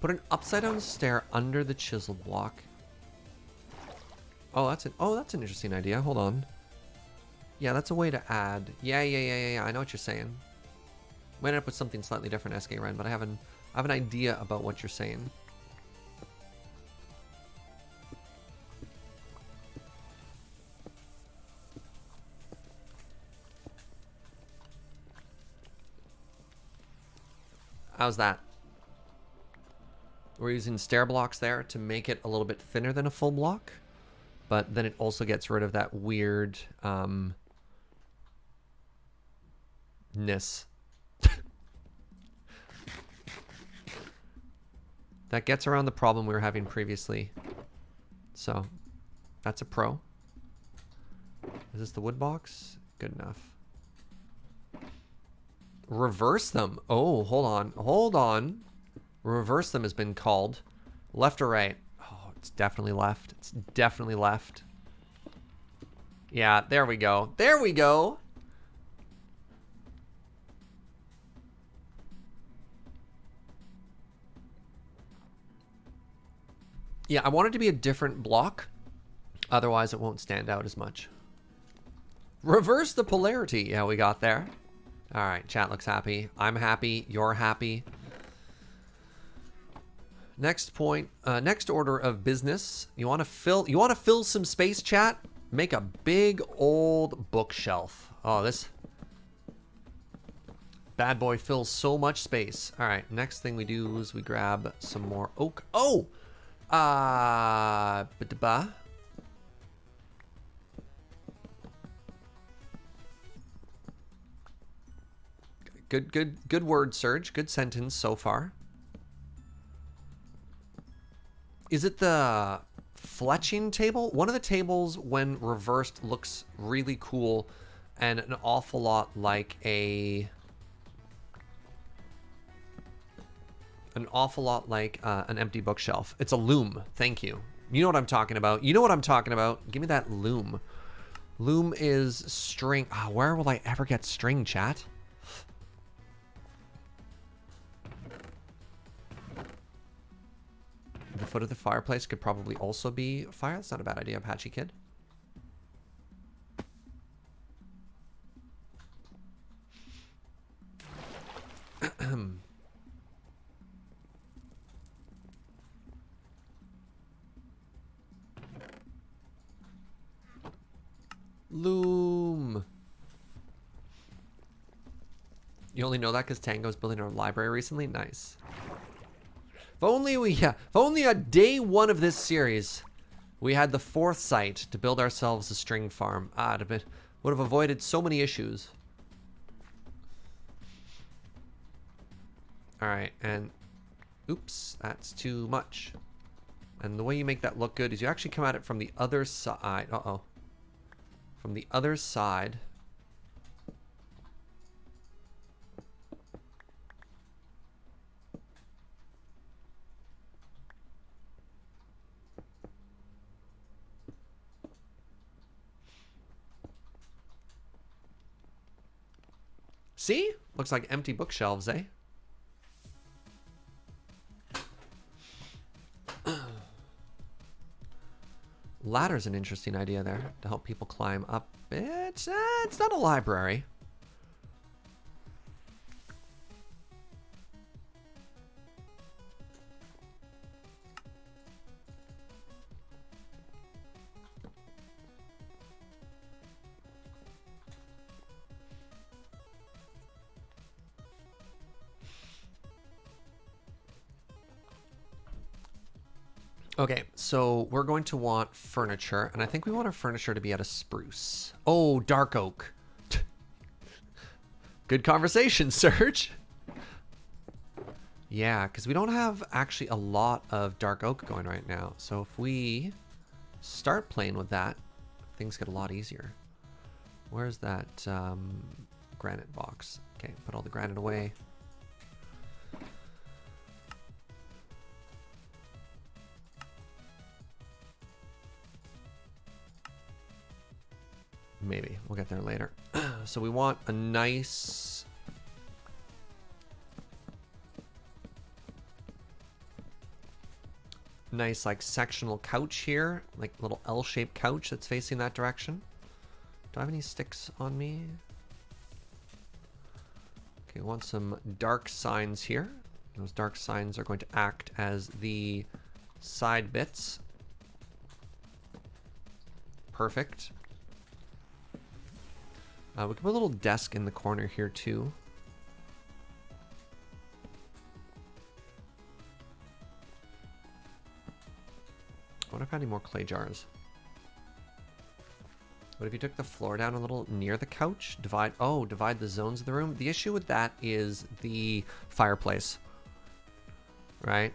Put an upside down stair under the chisel block. Oh, that's an interesting idea. Hold on. Yeah, that's a way to add. Yeah. I know what you're saying. Might end up with something slightly different, SK Ren, but I have an idea about what you're saying. How's that? We're using stair blocks there to make it a little bit thinner than a full block, but then it also gets rid of that weird ness. That gets around the problem we were having previously. So that's a pro. Is this the wood box? Good enough. Reverse them. Oh, hold on. Reverse them has been called. Left or right? Oh, it's definitely left. It's definitely left. Yeah, there we go. There we go. Yeah, I want it to be a different block. Otherwise, it won't stand out as much. Reverse the polarity. Yeah, we got there. All right, chat looks happy. I'm happy. You're happy. Next point, next order of business. You want to fill some space, chat? Make a big old bookshelf. Oh, this bad boy fills so much space. All right, next thing we do is we grab some more oak. Oh, good word, Serge. Good sentence so far. Is it the fletching table? One of the tables, when reversed, looks really cool and an awful lot like an empty bookshelf. It's a loom. Thank you. You know what I'm talking about. You know what I'm talking about. Give me that loom. Loom is string. Oh, where will I ever get string, chat? The foot of the fireplace could probably also be fire. That's not a bad idea, Apache Kid. Loom. You only know that because Tango's building our library recently? Nice. If only on day one of this series, we had the foresight to build ourselves a string farm. Would have avoided so many issues. All right, and oops, that's too much. And the way you make that look good is you actually come at it from the other side. Uh-oh. From the other side. See? Looks like empty bookshelves, eh? Ladder's an interesting idea there to help people climb up. It's not a library. Okay, so we're going to want furniture, and I think we want our furniture to be out of spruce. Oh, dark oak. Good conversation, Serge. Yeah, because we don't have actually a lot of dark oak going right now. So if we start playing with that, things get a lot easier. Where's that granite box? Okay, put all the granite away. Maybe. We'll get there later. So we want a nice... nice, like, sectional couch here. Like, little L-shaped couch that's facing that direction. Do I have any sticks on me? Okay, we want some dark signs here. Those dark signs are going to act as the side bits. Perfect. We can put a little desk in the corner here too. I wonder if I have any more clay jars. What if you took the floor down a little near the couch? Divide the zones of the room. The issue with that is the fireplace, right?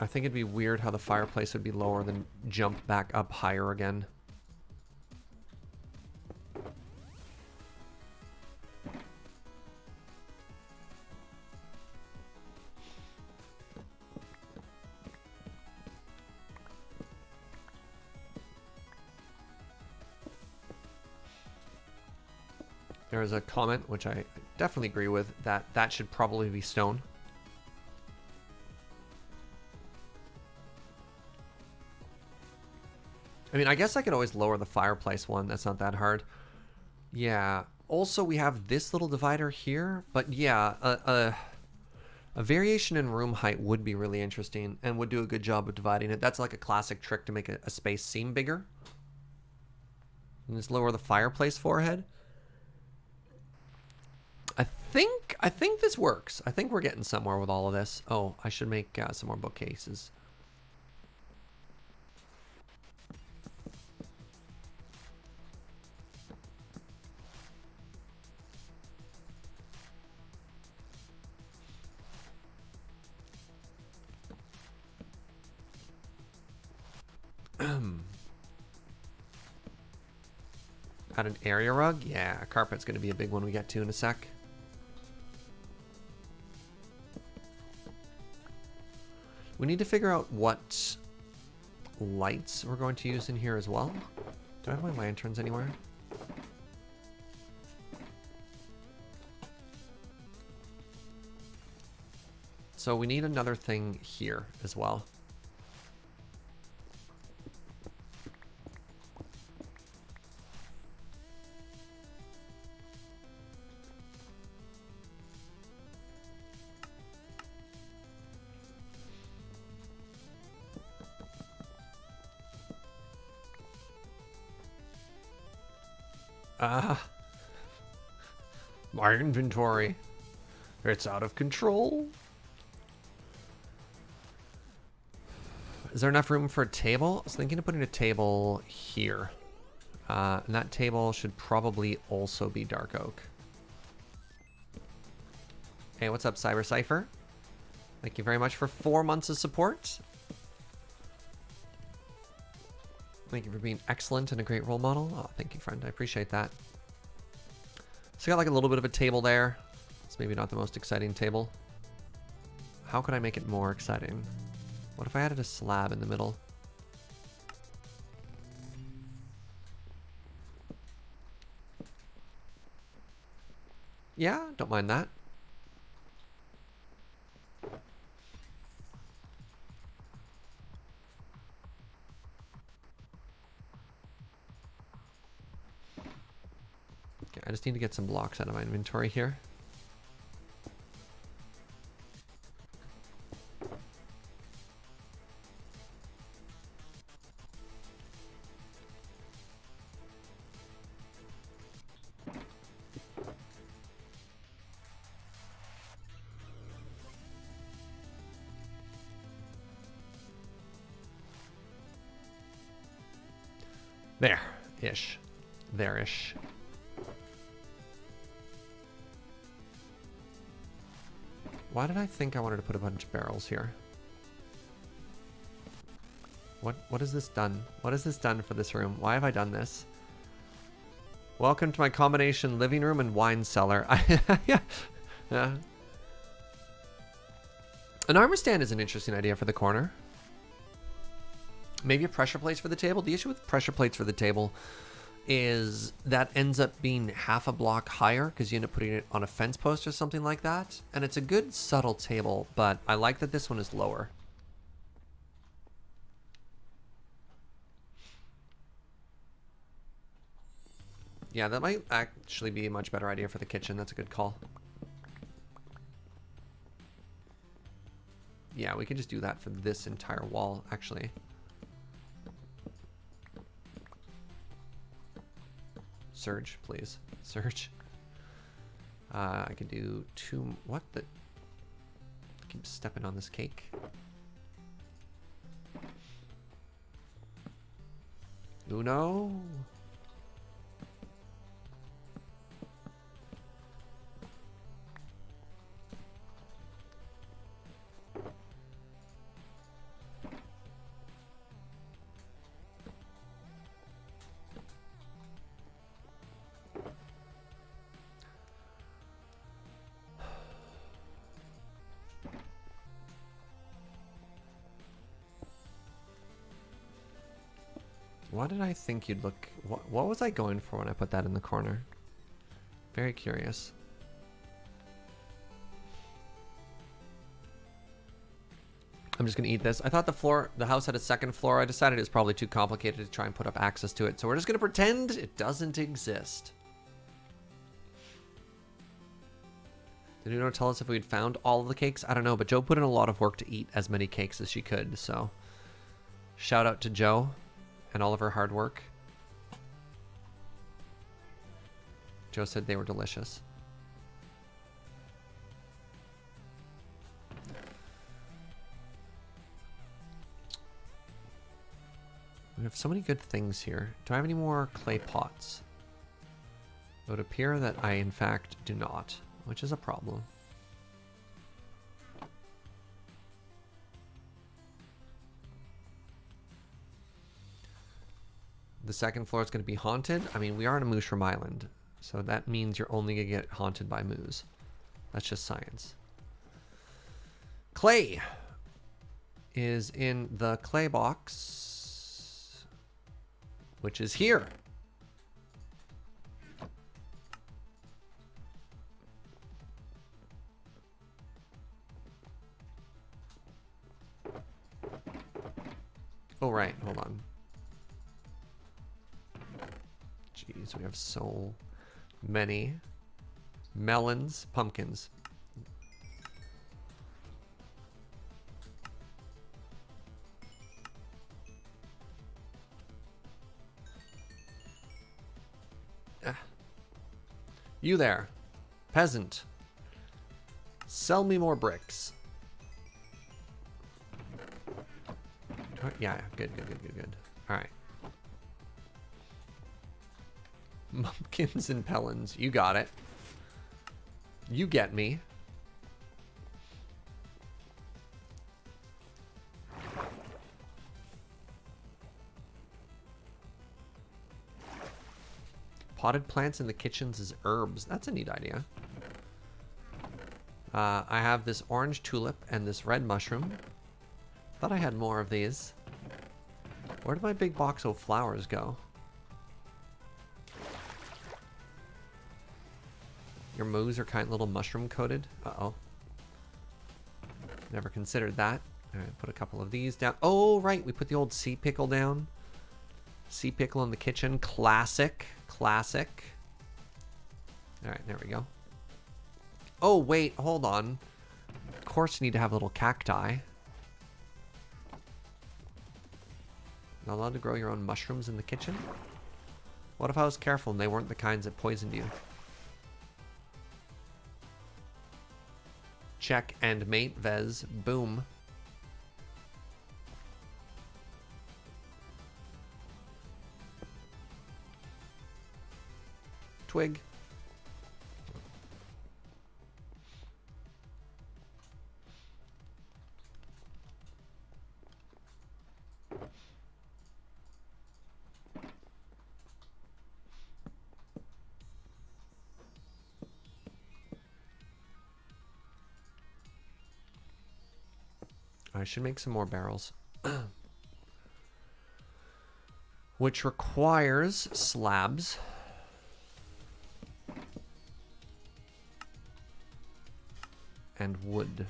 I think it'd be weird how the fireplace would be lower than jump back up higher again. There's a comment, which I definitely agree with, that should probably be stone. I mean, I guess I could always lower the fireplace one. That's not that hard. Yeah. Also, we have this little divider here. But yeah, A variation in room height would be really interesting and would do a good job of dividing it. That's like a classic trick to make a space seem bigger. And just lower the fireplace forehead. I think this works. I think we're getting somewhere with all of this. Oh, I should make some more bookcases. Add an area rug? Yeah, carpet's going to be a big one we get to in a sec. We need to figure out what lights we're going to use in here as well. Do I have my lanterns anywhere? So we need another thing here as well. My inventory. It's out of control. Is there enough room for a table? I was thinking of putting a table here. And that table should probably also be dark oak. Hey, what's up, Cyber Cypher? Thank you very much for 4 months of support. Thank you for being excellent and a great role model. Oh, thank you, friend. I appreciate that. So got like a little bit of a table there. It's maybe not the most exciting table. How could I make it more exciting? What if I added a slab in the middle? Yeah, don't mind that. Okay, I just need to get some blocks out of my inventory here. There-ish. There-ish. Why did I think I wanted to put a bunch of barrels here? What has this done? What has this done for this room? Why have I done this? Welcome to my combination living room and wine cellar. Yeah. An armor stand is an interesting idea for the corner. Maybe a pressure plates for the table. The issue with pressure plates for the table is that ends up being half a block higher because you end up putting it on a fence post or something like that. And it's a good subtle table, but I like that this one is lower. Yeah, that might actually be a much better idea for the kitchen. That's a good call. Yeah, we can just do that for this entire wall, actually. Surge, please. Surge. I could do two... What the... I keep stepping on this cake. Uno. What did I think you'd look... What was I going for when I put that in the corner? Very curious. I'm just going to eat this. I thought the house had a second floor. I decided it was probably too complicated to try and put up access to it. So we're just going to pretend it doesn't exist. Did anyone tell us if we'd found all of the cakes? I don't know, but Joe put in a lot of work to eat as many cakes as she could, so shout out to Joe and all of her hard work. Joe said they were delicious. We have so many good things here. Do I have any more clay pots? It would appear that I, in fact, do not, which is a problem. The second floor is going to be haunted. I mean, we are on a Mushroom Island, so that means you're only going to get haunted by moos. That's just science. Clay is in the clay box, which is here. Oh, right. Hold on. Jeez, we have so many melons, pumpkins. Ah. You there, peasant. Sell me more bricks. Yeah, good. All right. Mumpkins and Pellins, you got it. You get me. Potted plants in the kitchens as herbs. That's a neat idea. I have this orange tulip and this red mushroom. Thought I had more of these. Where did my big box of flowers go? Your moos are kind of little mushroom coated. Uh-oh. Never considered that. All right, put a couple of these down. Oh, right. We put the old sea pickle down. Sea pickle in the kitchen. Classic. Classic. All right, there we go. Oh, wait. Hold on. Of course you need to have little cacti. Not allowed to grow your own mushrooms in the kitchen? What if I was careful and they weren't the kinds that poisoned you? Check and mate, Vez. Boom. Twig. I should make some more barrels. Which requires slabs. And wood.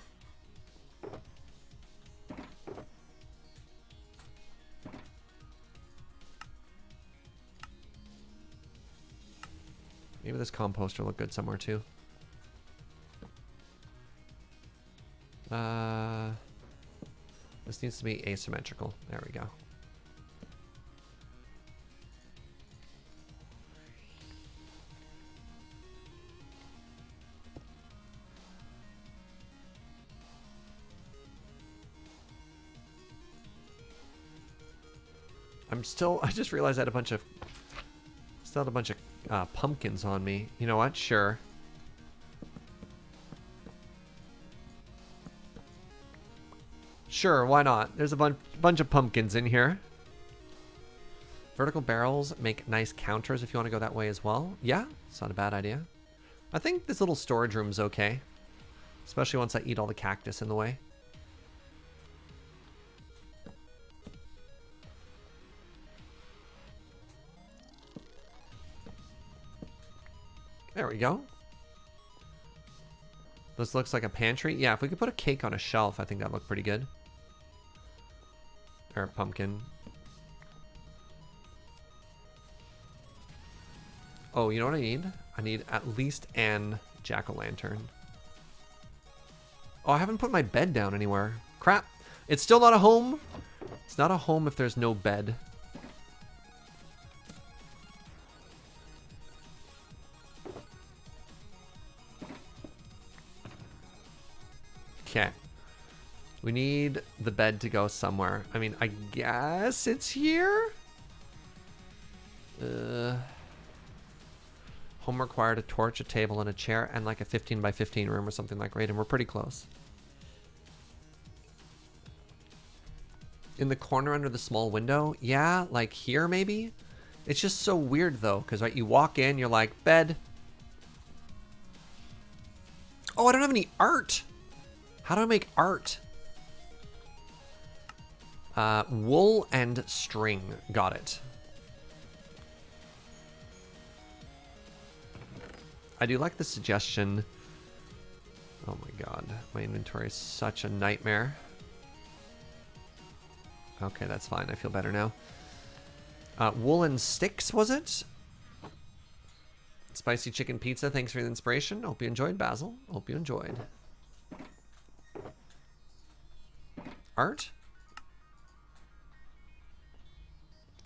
Maybe this composter will look good somewhere too. This needs to be asymmetrical. There we go. I just realized I had a bunch of pumpkins on me. You know what? Sure. Sure, why not? There's a bunch of pumpkins in here. Vertical barrels make nice counters if you want to go that way as well. Yeah, it's not a bad idea. I think this little storage room's okay. Especially once I eat all the cactus in the way. There we go. This looks like a pantry. Yeah, if we could put a cake on a shelf, I think that'd look pretty good. Or a pumpkin. Oh, you know what I need? I need at least an jack-o'-lantern. Oh, I haven't put my bed down anywhere. Crap. It's still not a home. It's not a home if there's no bed. Okay. We need the bed to go somewhere. I mean, I guess it's here? Home required a torch, a table, and a chair, and like a 15 by 15 room or something like, right? And we're pretty close. In the corner under the small window? Yeah, like here maybe? It's just so weird though, because right, you walk in, you're like, bed. Oh, I don't have any art. How do I make art? Wool and string. Got it. I do like the suggestion. Oh my god. My inventory is such a nightmare. Okay, that's fine. I feel better now. Woolen sticks, was it? Spicy chicken pizza. Thanks for the inspiration. Hope you enjoyed, Basil. Hope you enjoyed. Art?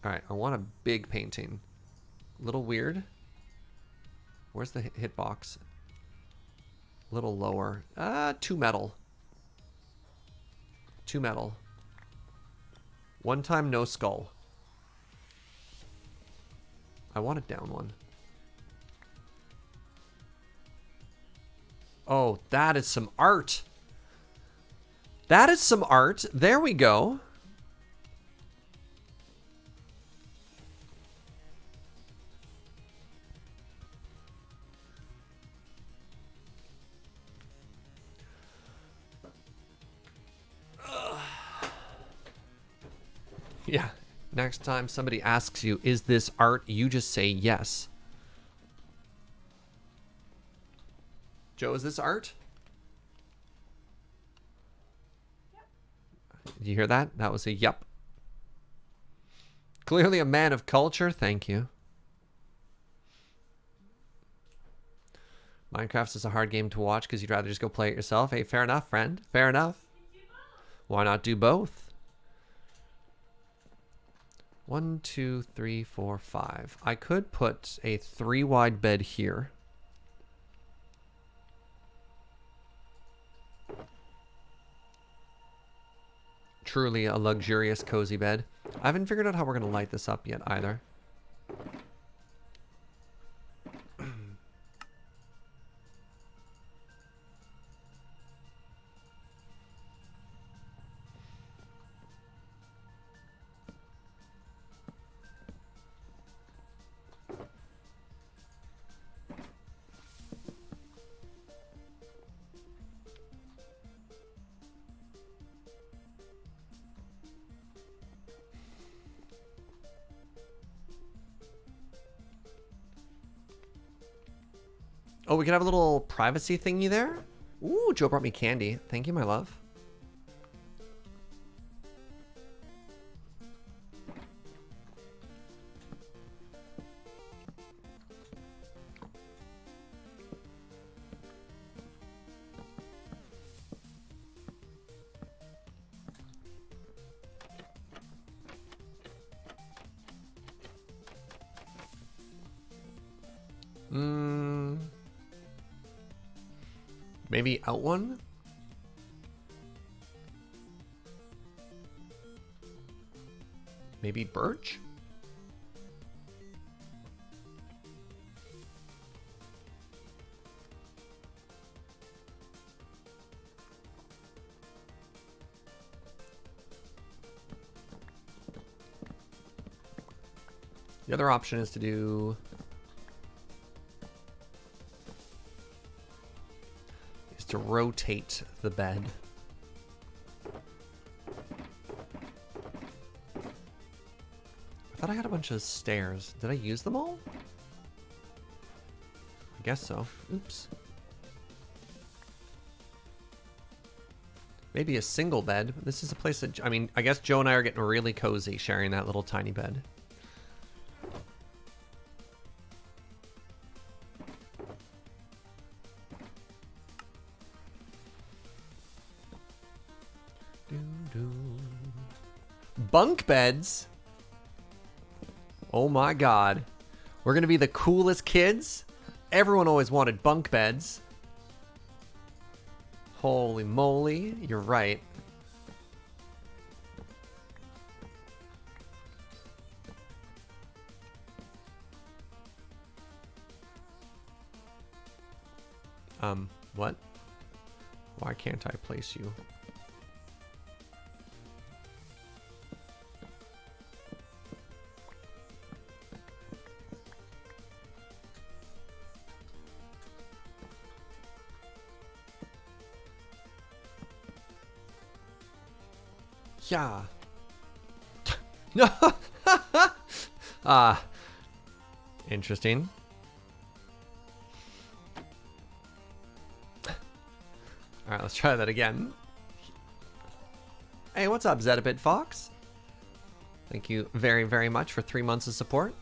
Alright, I want a big painting. Little weird. Where's the hitbox? A little lower. 2 metal. 2 metal. 1 time no skull. I want it down 1. Oh, that is some art. That is some art. There we go. Yeah. Next time somebody asks you, is this art? You just say yes. Joe, is this art? Yep. Did you hear that? That was a yep. Clearly a man of culture. Thank you. Minecraft is a hard game to watch because you'd rather just go play it yourself. Hey, fair enough, friend. Fair enough. Why not do both? 1, 2, 3, 4, 5. I could put a 3 wide bed here. Truly a luxurious, cozy bed. I haven't figured out how we're going to light this up yet either. Oh, we can have a little privacy thingy there? Ooh, Joe brought me candy. Thank you, my love. Maybe out one? Maybe birch? The other option is to do... to rotate the bed. I thought I had a bunch of stairs. Did I use them all? I guess so. Oops. Maybe a single bed. This is a place that, I mean, I guess Joe and I are getting really cozy sharing that little tiny bed. Bunk beds? Oh my god. We're gonna be the coolest kids? Everyone always wanted bunk beds. Holy moly, you're right. What? Why can't I place you? Yeah. No. Interesting. All right, let's try that again. Hey, what's up, Zetabit Fox? Thank you very, very much for 3 months of support.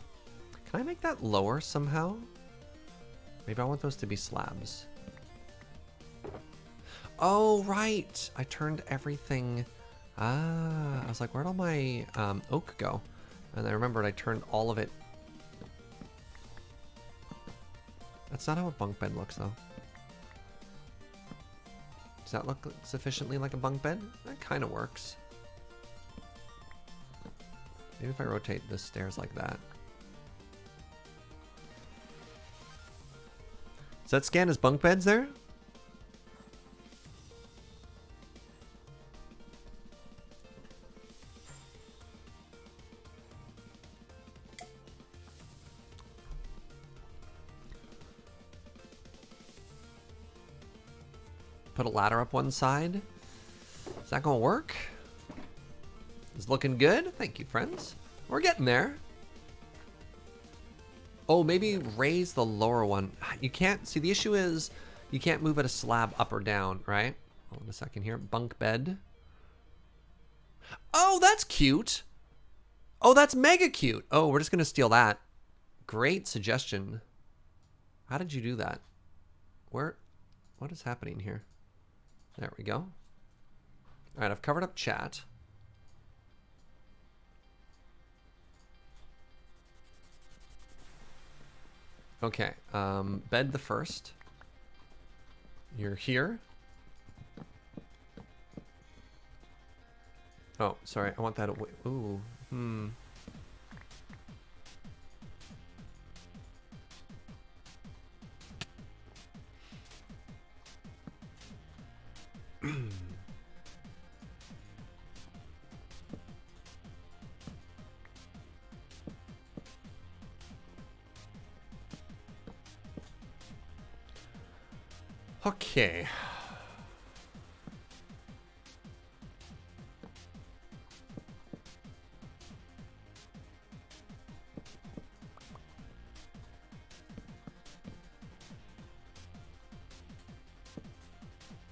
Can I make that lower somehow? Maybe I want those to be slabs. Oh, right. I turned everything... I was like, where'd all my oak go? And I remembered I turned all of it. That's not how a bunk bed looks, though. Does that look sufficiently like a bunk bed? That kind of works. Maybe if I rotate the stairs like that. Does that scan as bunk beds there? Put a ladder up one side. Is that gonna work? It's looking good. Thank you, friends. We're getting there. Oh, maybe raise the lower one. You can't, see the issue is you can't move it a slab up or down, right? Hold on a second here. Bunk bed. Oh, that's cute. Oh, that's mega cute. Oh, we're just gonna steal that. Great suggestion. How did you do that? What is happening here? There we go. All right, I've covered up chat. Okay, bed the first. You're here. Oh, sorry, I want that away. Ooh, Okay.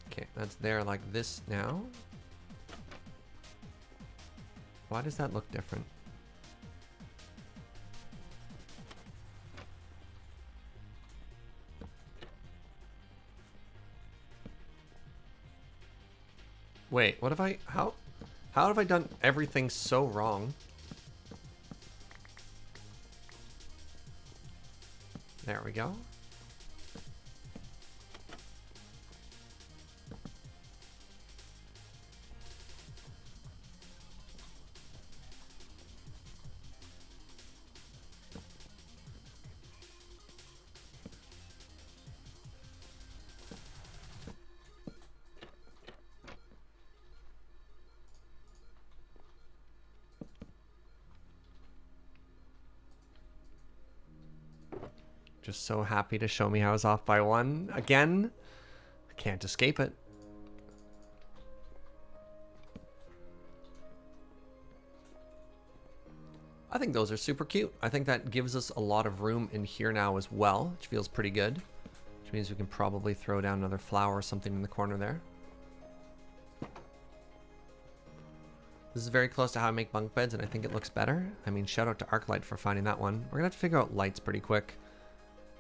Okay, that's there like this now. Why does that look different? Wait, what have I, how have I done everything so wrong? There we go. Just so happy to show me how I was off by one again. I can't escape it. I think those are super cute. I think that gives us a lot of room in here now as well, which feels pretty good. Which means we can probably throw down another flower or something in the corner there. This is very close to how I make bunk beds, and I think it looks better. I mean, shout out to Arclight for finding that one. We're gonna have to figure out lights pretty quick.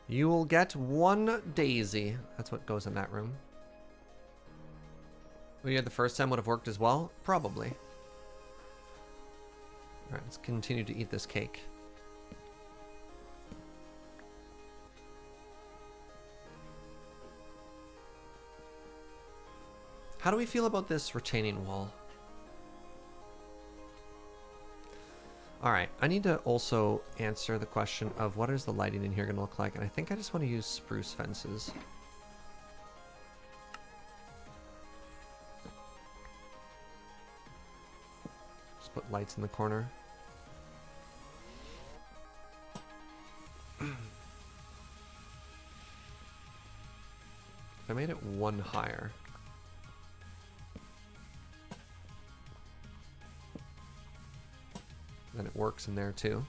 You will get one daisy. That's what goes in that room. Well, yeah, the first time would have worked as well? Probably. Alright, let's continue to eat this cake. How do we feel about this retaining wall? Alright, I need to also answer the question of what is the lighting in here going to look like, and I think I just want to use spruce fences. Just put lights in the corner. If I made it one higher. Then it works in there too.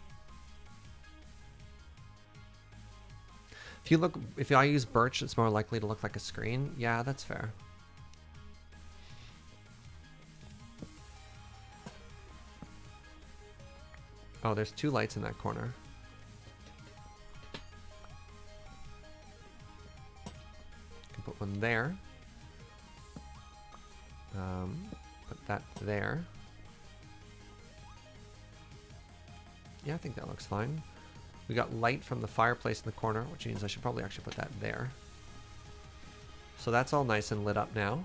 If I use birch, it's more likely to look like a screen. Yeah, that's fair. Oh, there's 2 lights in that corner. Can put one there. Put that there. Yeah, I think that looks fine. We got light from the fireplace in the corner, which means I should probably actually put that there. So that's all nice and lit up now.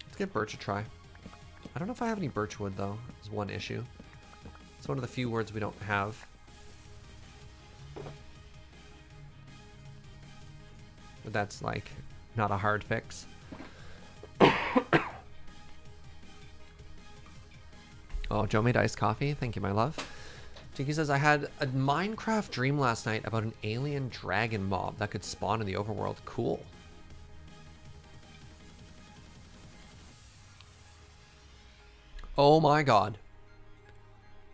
Let's give birch a try. I don't know if I have any birch wood though, is one issue. It's one of the few words we don't have. But that's like not a hard fix. Oh, Joe made iced coffee. Thank you, my love. Tinky says, I had a Minecraft dream last night about an alien dragon mob that could spawn in the overworld. Cool. Oh my god.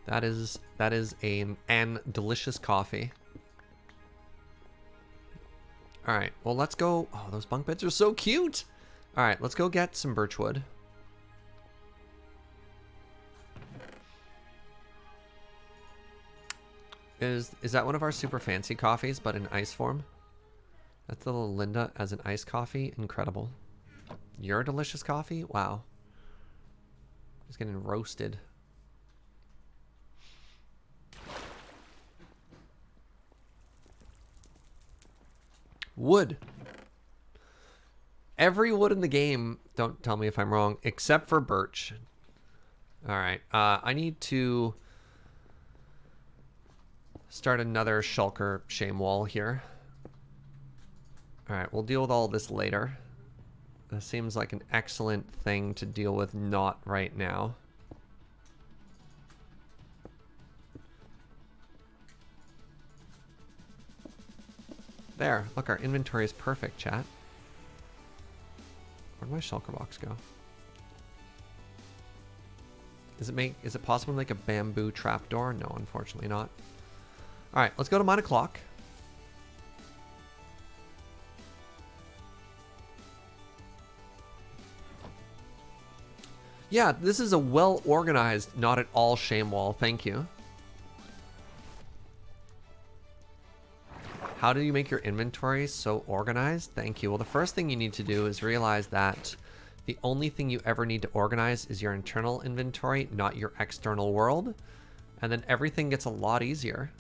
That is an delicious coffee. Alright, well let's go. Oh, those bunk beds are so cute. Alright, let's go get some birchwood. Is that one of our super fancy coffees, but in ice form? That's little Linda as an iced coffee. Incredible. Your delicious coffee? Wow. It's getting roasted. Wood. Every wood in the game, don't tell me if I'm wrong, except for birch. Alright, I need to start another shulker shame wall here. Alright, we'll deal with all this later. That seems like an excellent thing to deal with not right now. There, look, our inventory is perfect, chat. Where'd my shulker box go? Is it possible to make a bamboo trapdoor? No, unfortunately not. Alright, let's go to mine o'clock. Yeah, this is a well-organized, not at all shame wall. Thank you. How do you make your inventory so organized? Thank you. Well, the first thing you need to do is realize that the only thing you ever need to organize is your internal inventory, not your external world. And then everything gets a lot easier.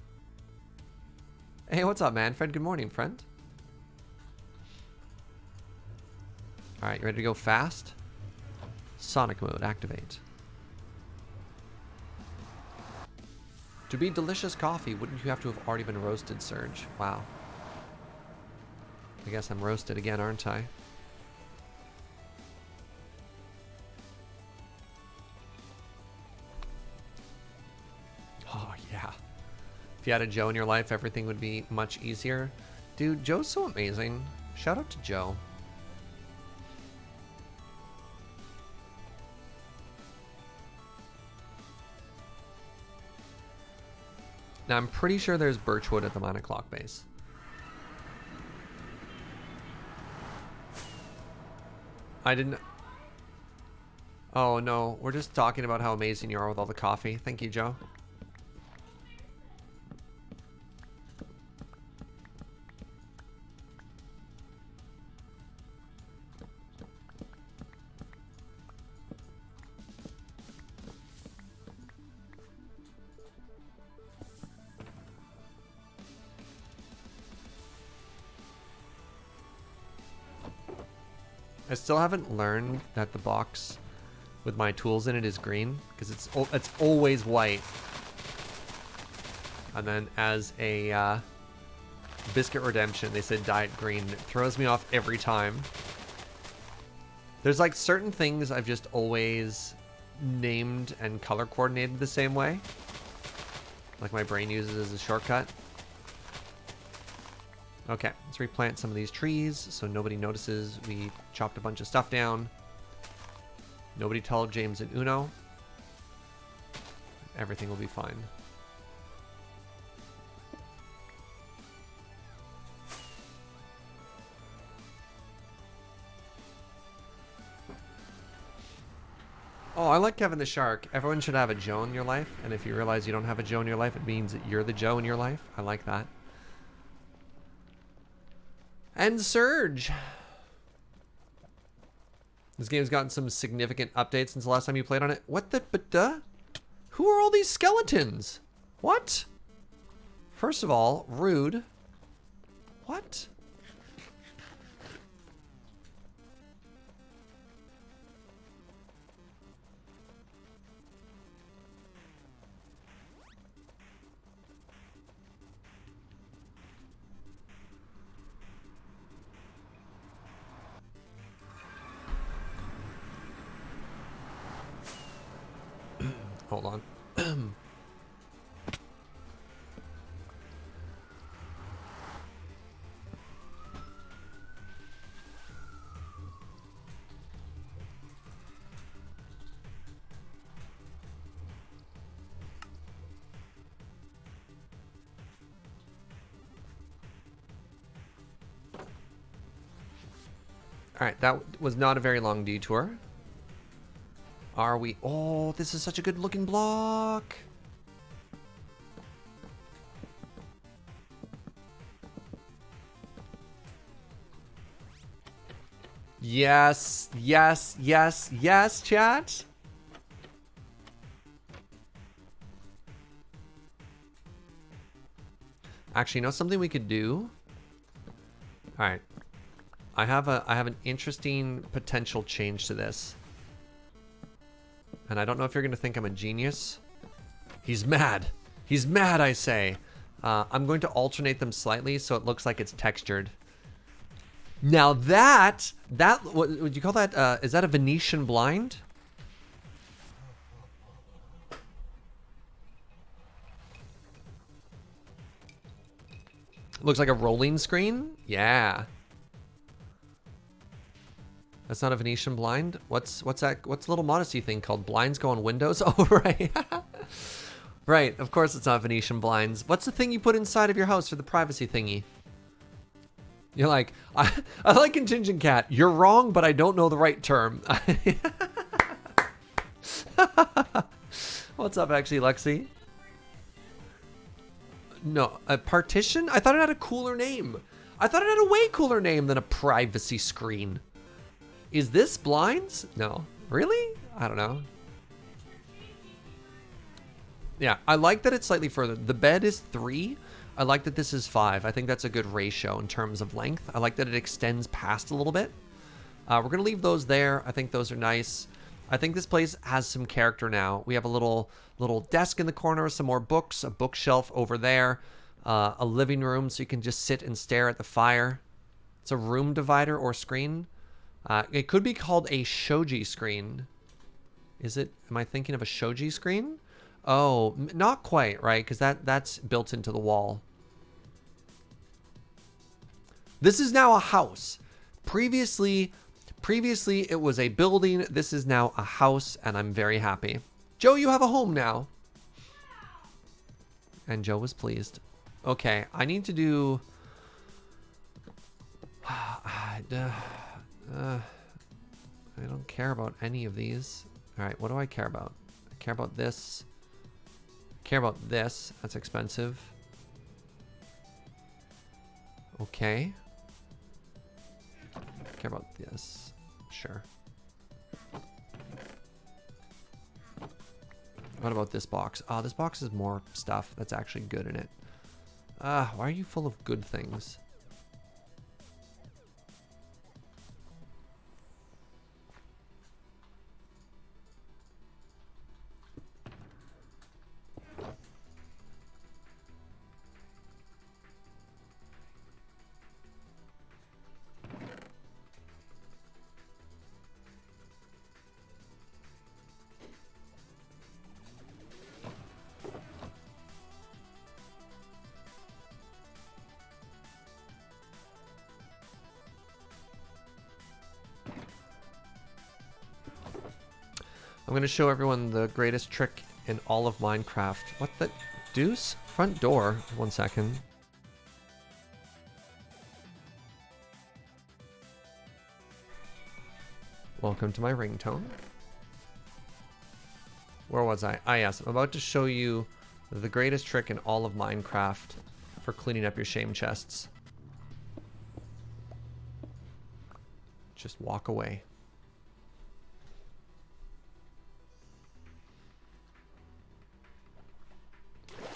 Hey, what's up, Manfred? Good morning, friend. All right, you ready to go fast? Sonic mode, activate. To be delicious coffee, wouldn't you have to have already been roasted, Surge? Wow. I guess I'm roasted again, aren't I? Oh, yeah. If you had a Joe in your life, everything would be much easier. Dude, Joe's so amazing. Shout out to Joe. Now, I'm pretty sure there's birchwood at the mine o'clock base. I didn't... Oh no, we're just talking about how amazing you are with all the coffee. Thank you, Joe. I still haven't learned that the box with my tools in it is green, because it's always white. And then as a Biscuit Redemption, they said diet green. It throws me off every time. There's like certain things I've just always named and color coordinated the same way. Like my brain uses as a shortcut. Okay, let's replant some of these trees so nobody notices we chopped a bunch of stuff down. Nobody tell James and Uno. Everything will be fine. Oh, I like Kevin the Shark. Everyone should have a Joe in your life, and if you realize you don't have a Joe in your life, it means that you're the Joe in your life. I like that. And Surge. This game's gotten some significant updates since the last time you played on it. What the but who are all these skeletons? What? First of all, rude. What? Hold on. All right, that was not a very long detour. Are we? Oh, this is such a good looking block. Yes, yes, yes, yes, chat. Actually, you know something we could do? All right. I have an interesting potential change to this. And I don't know if you're going to think I'm a genius. He's mad. He's mad, I say. I'm going to alternate them slightly so it looks like it's textured. Now that what would you call that? Is that a Venetian blind? Looks like a rolling screen? Yeah. That's not a Venetian blind. What's that? What's the little modesty thing called? Blinds go on windows? Oh, right. Right, of course it's not Venetian blinds. What's the thing you put inside of your house for the privacy thingy? You're like, I like Contingent Cat. You're wrong, but I don't know the right term. What's up, actually, Lexi? No, a partition? I thought it had a cooler name. I thought it had a way cooler name than a privacy screen. Is this blinds? No. Really? I don't know. Yeah, I like that it's slightly further. The bed is 3. I like that this is 5. I think that's a good ratio in terms of length. I like that it extends past a little bit. We're going to leave those there. I think those are nice. I think this place has some character now. We have a little desk in the corner, some more books, a bookshelf over there, a living room so you can just sit and stare at the fire. It's a room divider or screen. It could be called a shoji screen. Is it? Am I thinking of a shoji screen? Oh, not quite, right? Because that's built into the wall. This is now a house. Previously it was a building. This is now a house, and I'm very happy. Joe, you have a home now. And Joe was pleased. Okay, I need to do... I don't care about any of these. All right, what do I care about? I care about this. I care about this. That's expensive. Okay. I care about this. Sure. What about this box? Oh, this box is more stuff that's actually good in it. Why are you full of good things? I'm going to show everyone the greatest trick in all of Minecraft. What the deuce? Front door. 1 second. Welcome to my ringtone. Where was I? Ah, yes. I'm about to show you the greatest trick in all of Minecraft for cleaning up your shame chests. Just walk away.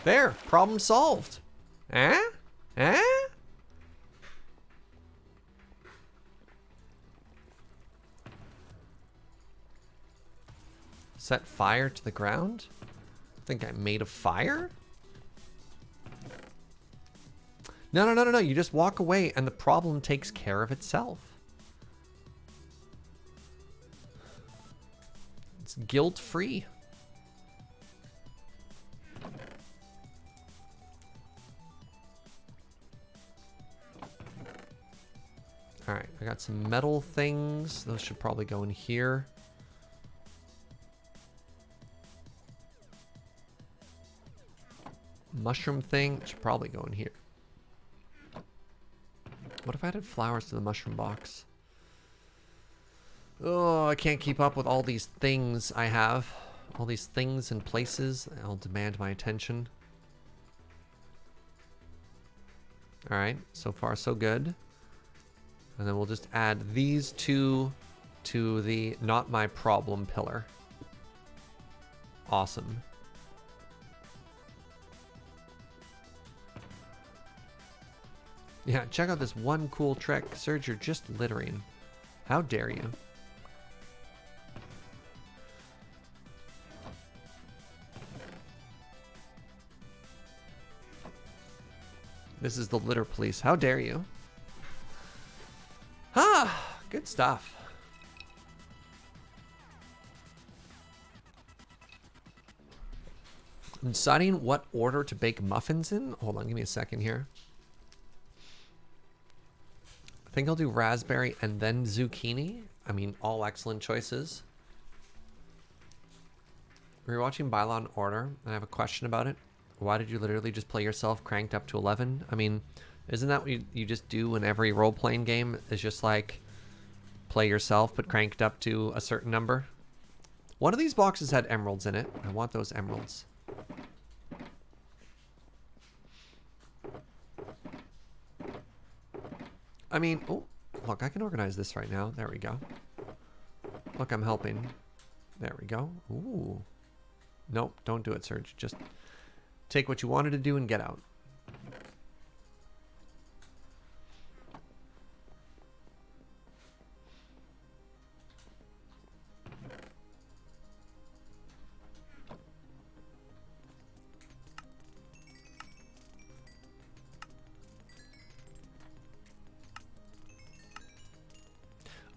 There, problem solved. Eh? Eh? Set fire to the ground? I think I'm made of fire? No, no, no, no, no. You just walk away and the problem takes care of itself. It's guilt-free. Alright, I got some metal things. Those should probably go in here. Mushroom thing should probably go in here. What if I added flowers to the mushroom box? Oh, I can't keep up with all these things I have. All these things and places. They'll demand my attention. Alright, so far so good. And then we'll just add these two to the not my problem pillar. Awesome. Yeah, check out this one cool trick. Serge, you're just littering. How dare you? This is the litter police. How dare you? Ah, good stuff. I'm deciding what order to bake muffins in. Hold on, give me a second here. I think I'll do raspberry and then zucchini. I mean, all excellent choices. We were watching By Law and Order, and I have a question about it. Why did you literally just play yourself cranked up to 11? I mean, isn't that what you just do in every role-playing game? Is just like play yourself but cranked up to a certain number? One of these boxes had emeralds in it. I want those emeralds. I mean, oh, look, I can organize this right now. There we go. Look, I'm helping. There we go. Ooh. Nope, don't do it, Serge. Just take what you wanted to do and get out.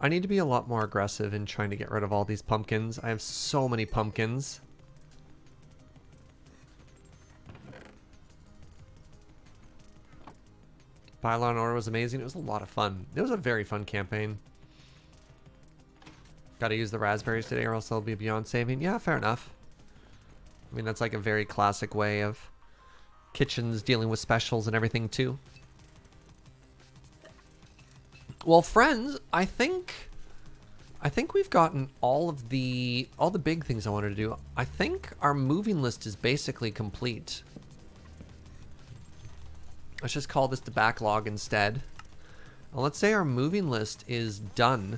I need to be a lot more aggressive in trying to get rid of all these pumpkins. I have so many pumpkins. By Law and Order was amazing. It was a lot of fun. It was a very fun campaign. Gotta use the raspberries today or else they'll be beyond saving. Yeah, fair enough. I mean, that's like a very classic way of kitchens dealing with specials and everything too. Well, friends, I think I think we've gotten all the big things I wanted to do. I think our moving list is basically complete. Let's just call this the backlog instead. Well, let's say our moving list is done.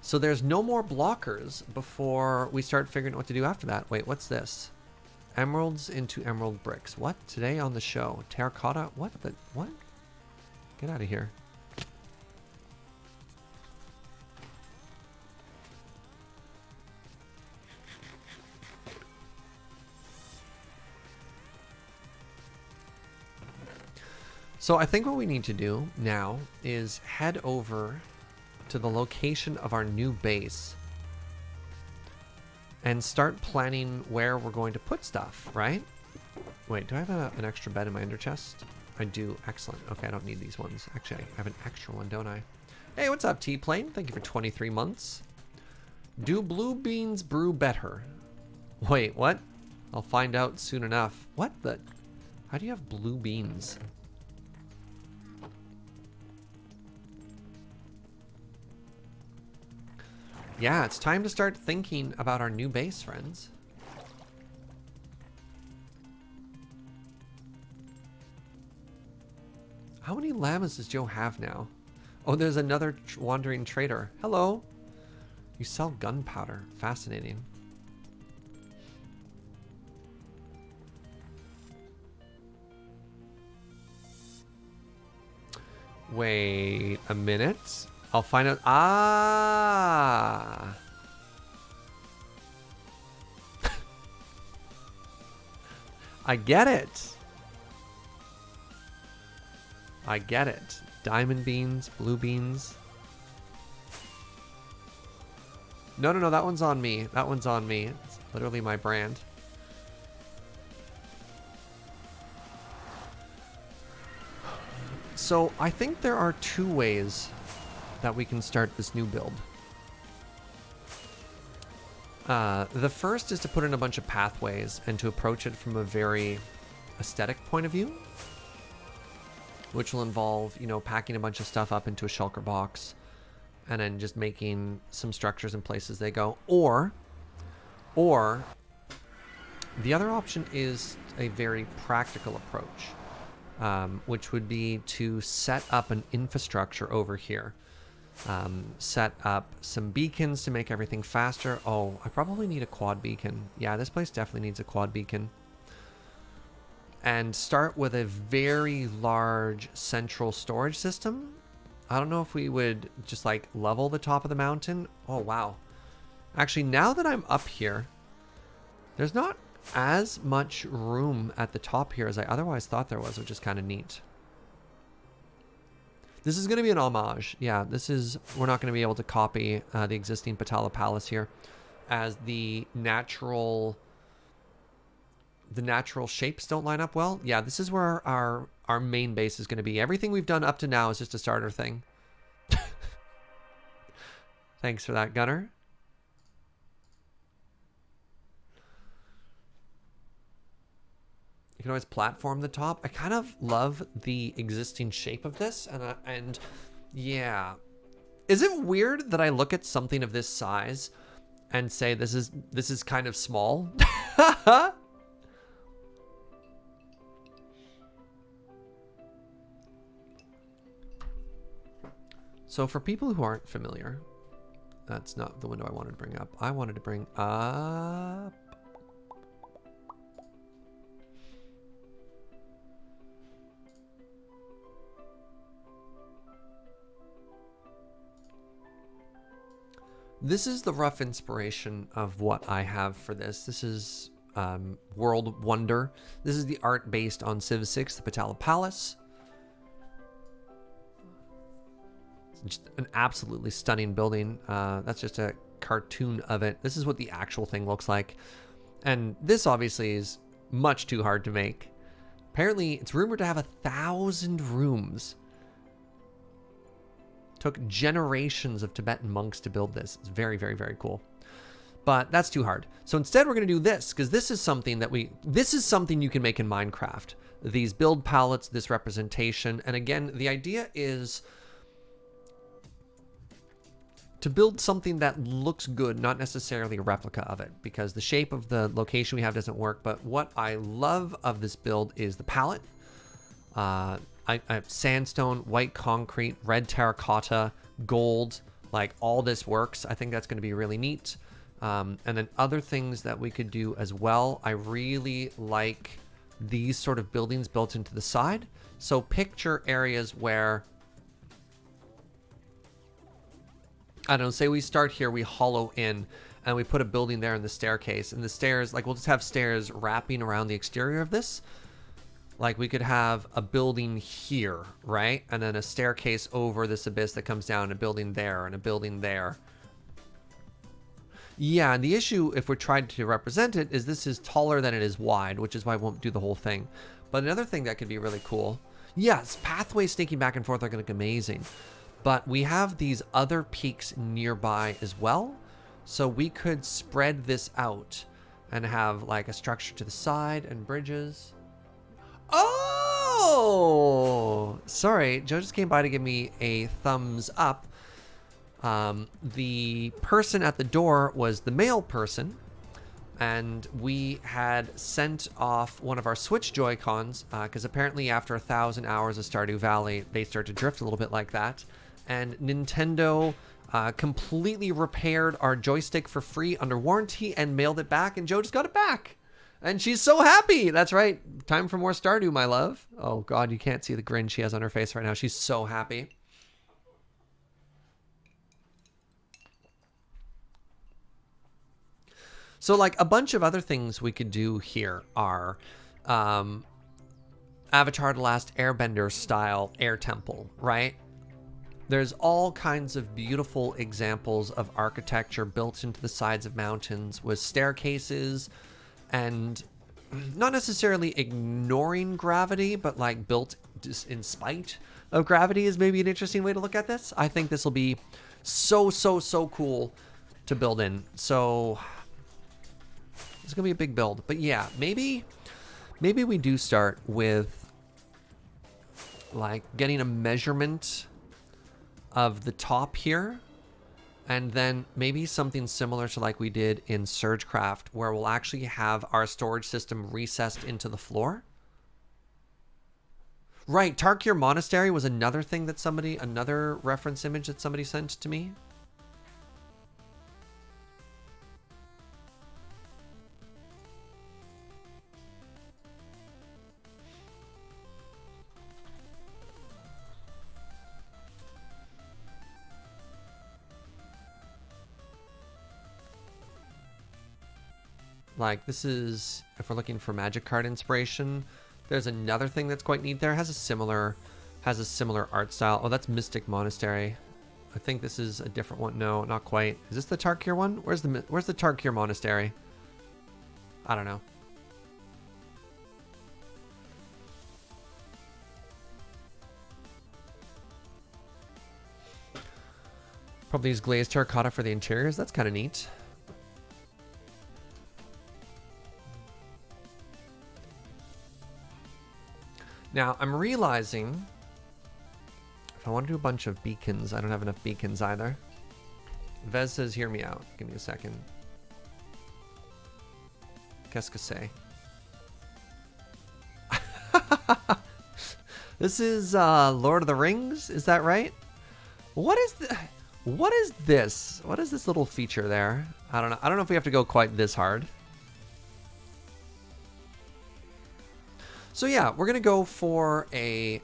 So there's no more blockers before we start figuring out what to do after that. Wait, what's this? Emeralds into emerald bricks. What? Today on the show. Terracotta? What? What? Get out of here. So I think what we need to do now is head over to the location of our new base and start planning where we're going to put stuff, right? Wait, do I have an extra bed in my ender chest? I do. Excellent. Okay, I don't need these ones. Actually, I have an extra one, don't I? Hey, what's up, T-Plane? Thank you for 23 months. Do blue beans brew better? Wait, what? I'll find out soon enough. What the? How do you have blue beans? Yeah, it's time to start thinking about our new base, friends. How many llamas does Joe have now? Oh, there's another wandering trader. Hello. You sell gunpowder. Fascinating. Wait a minute. I'll find out. Ah. I get it. I get it. Diamond beans, blue beans. No, no, no, that one's on me. That one's on me. It's literally my brand. So I think there are two ways that we can start this new build. The first is to put in a bunch of pathways and to approach it from a very aesthetic point of view, which will involve, you know, packing a bunch of stuff up into a shulker box and then just making some structures in places they go. Or the other option is a very practical approach, which would be to set up an infrastructure over here. Set up some beacons to make everything faster. Oh, I probably need a quad beacon. Yeah, this place definitely needs a quad beacon. And start with a very large central storage system. I don't know if we would just like level the top of the mountain. Oh, wow. Actually, now that I'm up here, there's not as much room at the top here as I otherwise thought there was, which is kind of neat. This is going to be an homage. Yeah, this is, we're not going to be able to copy the existing Potala Palace here as the natural shapes don't line up well. Yeah, this is where our main base is going to be. Everything we've done up to now is just a starter thing. Thanks for that, Gunner. You can always platform the top. I kind of love the existing shape of this, and yeah. Is it weird that I look at something of this size and say this is kind of small? So for people who aren't familiar, that's not the window I wanted to bring up. I wanted to bring up this is the rough inspiration of what I have for this. This is World Wonder. This is the art based on Civ 6, the Potala Palace. It's just an absolutely stunning building. That's just a cartoon of it. This is what the actual thing looks like. And this obviously is much too hard to make. Apparently, it's rumored to have 1,000 rooms. Took generations of Tibetan monks to build this. It's very, very, very cool. But that's too hard. So instead we're going to do this, because this is something that this is something you can make in Minecraft. These build palettes, this representation. And again, the idea is to build something that looks good, not necessarily a replica of it, because the shape of the location we have doesn't work. But what I love of this build is the palette. I have sandstone, white concrete, red terracotta, gold, like all this works. I think that's going to be really neat. And then other things that we could do as well. I really like these sort of buildings built into the side. So picture areas where, I don't know, say we start here, we hollow in and we put a building there in the staircase, and the stairs, like we'll just have stairs wrapping around the exterior of this. Like we could have a building here, right? And then a staircase over this abyss that comes down, a building there and a building there. Yeah, and the issue, if we're trying to represent it, is this is taller than it is wide, which is why I won't do the whole thing. But another thing that could be really cool, yes, pathways sneaking back and forth are going to look amazing. But we have these other peaks nearby as well. So we could spread this out and have like a structure to the side and bridges. Oh, sorry. Joe just came by to give me a thumbs up. The person at the door was the male person, and we had sent off one of our Switch Joy-Cons because apparently after 1,000 hours of Stardew Valley, they start to drift a little bit like that. And Nintendo completely repaired our joystick for free under warranty and mailed it back, and Joe just got it back. And she's so happy. That's right. Time for more Stardew, my love. Oh, God, you can't see the grin she has on her face right now. She's so happy. So, like, a bunch of other things we could do here are Avatar The Last Airbender style air temple, right? There's all kinds of beautiful examples of architecture built into the sides of mountains with staircases, and not necessarily ignoring gravity, but like built just in spite of gravity is maybe an interesting way to look at this. I think this will be so cool to build in. So it's gonna be a big build, but yeah, maybe we do start with like getting a measurement of the top here, and then maybe something similar to like we did in Surgecraft, where we'll actually have our storage system recessed into the floor. Right, Tarkir Monastery was another thing that another reference image that somebody sent to me. Like this is, if we're looking for magic card inspiration, there's another thing that's quite neat there. Has a similar art style. Oh, that's Mystic Monastery. I think this is a different one. No, not quite. Is this the Tarkir one? Where's the Tarkir Monastery? I don't know. Probably use glazed terracotta for the interiors. That's kind of neat. Now, I'm realizing if I want to do a bunch of beacons, I don't have enough beacons either. Vez says, hear me out. Give me a second. Qu'est-ce que c'est? This is Lord of the Rings, is that right? What is this? What is this little feature there? I don't know. I don't know if we have to go quite this hard. So yeah, we're gonna go for a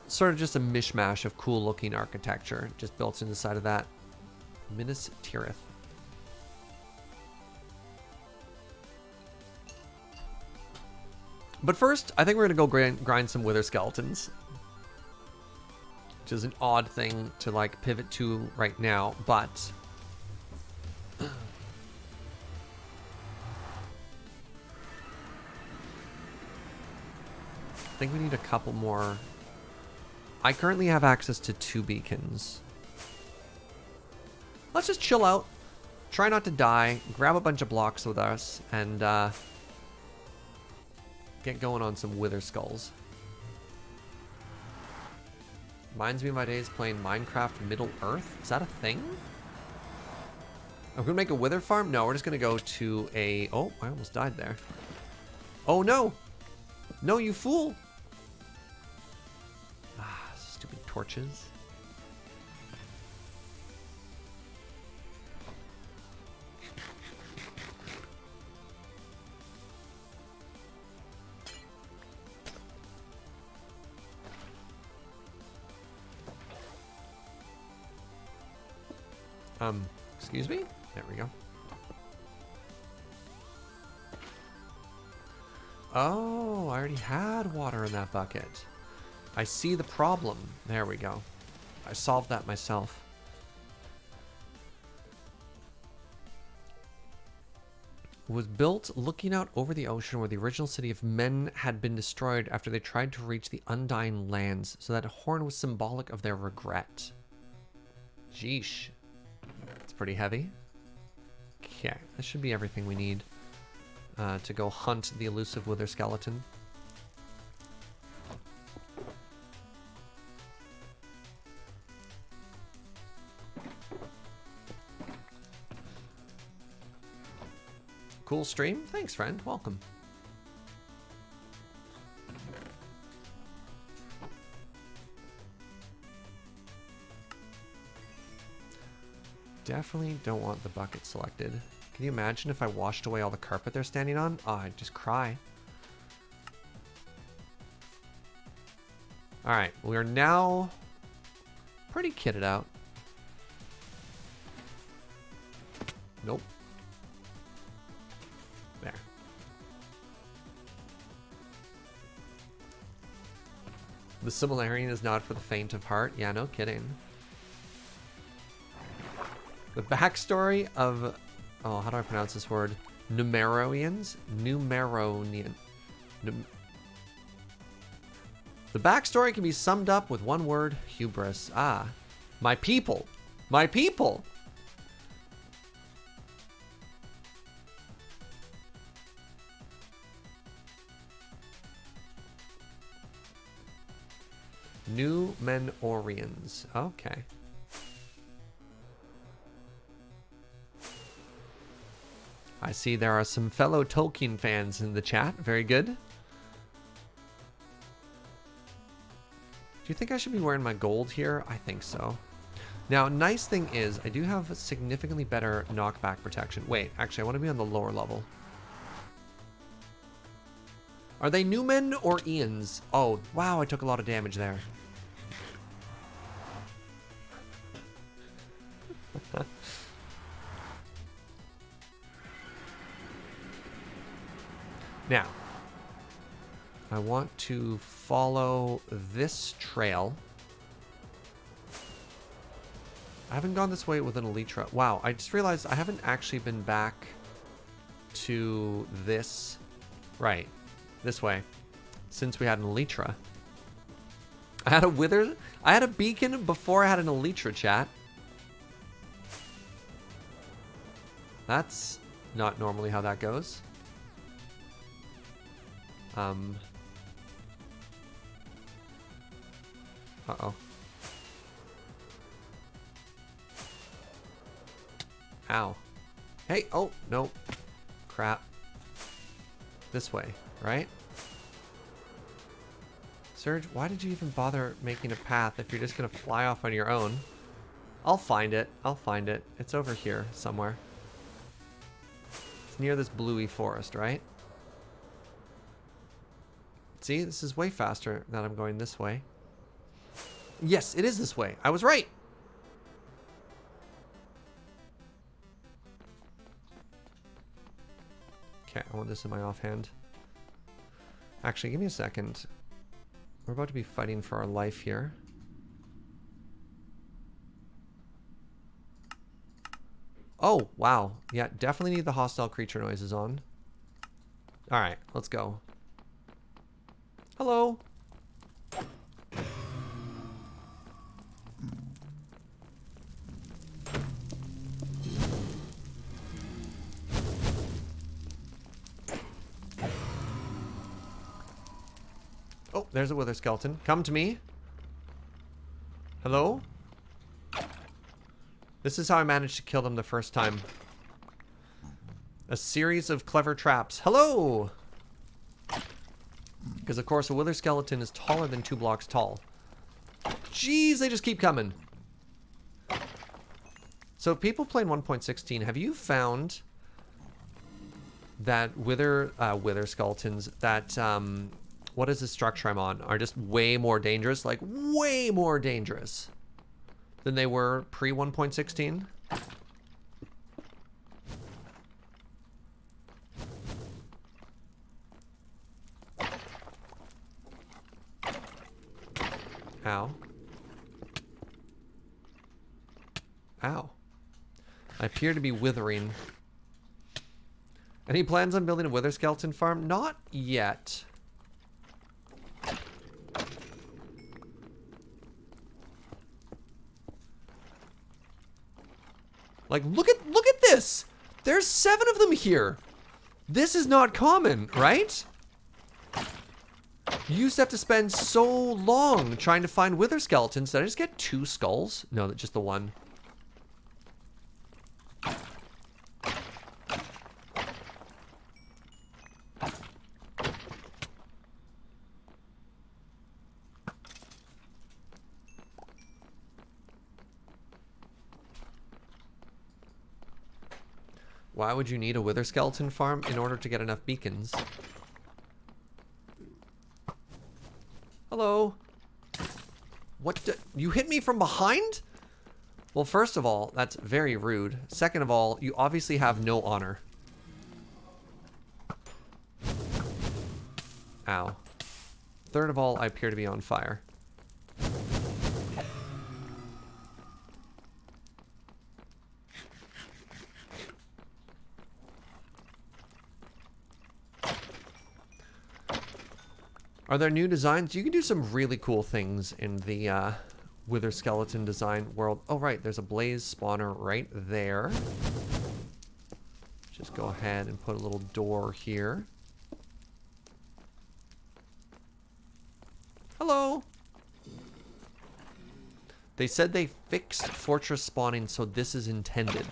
sort of just a mishmash of cool looking architecture just built into the side of that. Minas Tirith. But first, I think we're gonna go grind some wither skeletons, which is an odd thing to like pivot to right now, but I think we need a couple more. I currently have access to 2 beacons. Let's just chill out, try not to die, grab a bunch of blocks with us, and get going on some wither skulls. Reminds me of my days playing Minecraft Middle Earth. Is that a thing? I'm gonna make a wither farm? No, we're just gonna go to a... Oh, I almost died there. Oh no! No, you fool! Ah, stupid torches. Excuse me? There we go. Oh, I already had water in that bucket. I see the problem. There we go. I solved that myself. Was built looking out over the ocean where the original city of Men had been destroyed after they tried to reach the Undying Lands, so that horn was symbolic of their regret. Jeesh. It's pretty heavy. Okay, this should be everything we need to go hunt the elusive wither skeleton. Cool stream. Thanks, friend. Welcome. Definitely don't want the bucket selected. Can you imagine if I washed away all the carpet they're standing on? Oh, I'd just cry. Alright, we are now pretty kitted out. Nope. There. The Similarian is not for the faint of heart. Yeah, no kidding. The backstory of... Oh, how do I pronounce this word? Numeronians? Numeronian. The backstory can be summed up with one word: hubris. Ah. My people. My people! Numenorians. Okay. I see there are some fellow Tolkien fans in the chat. Very good. Do you think I should be wearing my gold here? I think so. Now, nice thing is, I do have significantly better knockback protection. Wait, actually, I want to be on the lower level. Are they Numen or Ians? Oh, wow, I took a lot of damage there. Now, I want to follow this trail. I haven't gone this way with an Elytra. Wow, I just realized I haven't actually been back to this, right, this way, since we had an Elytra. I had a wither, I had a beacon before I had an Elytra, chat. That's not normally how that goes. Uh-oh. Ow. Hey, oh, no. Crap. This way, right? Surge, why did you even bother making a path if you're just gonna fly off on your own? I'll find it. I'll find it. It's over here somewhere. It's near this bluey forest, right? See, this is way faster than I'm going this way. Yes, it is this way. I was right. Okay, I want this in my offhand. Actually, give me a second. We're about to be fighting for our life here. Oh, wow. Yeah, definitely need the hostile creature noises on. All right, let's go. Hello. Oh, there's a wither skeleton. Come to me. Hello? This is how I managed to kill them the first time. A series of clever traps. Hello! Because, of course, a wither skeleton is taller than 2 blocks tall. Jeez, they just keep coming. So, people playing 1.16, have you found that wither skeletons that, what is the structure I'm on, are just way more dangerous? Like, way more dangerous than they were pre-1.16? Ow. Ow. I appear to be withering. Any plans on building a wither skeleton farm? Not yet. Like, look at this! There's 7 of them here! This is not common, right? You used to have to spend so long trying to find wither skeletons. Did I just get 2 skulls? No, just the 1. Why would you need a wither skeleton farm? In order to get enough beacons. Hello. What? You hit me from behind? Well, first of all, that's very rude. Second of all, you obviously have no honor. Ow. Third of all, I appear to be on fire. Are there new designs? You can do some really cool things in the wither skeleton design world. Oh, right. There's a blaze spawner right there. Just go ahead and put a little door here. Hello. They said they fixed fortress spawning, so this is intended.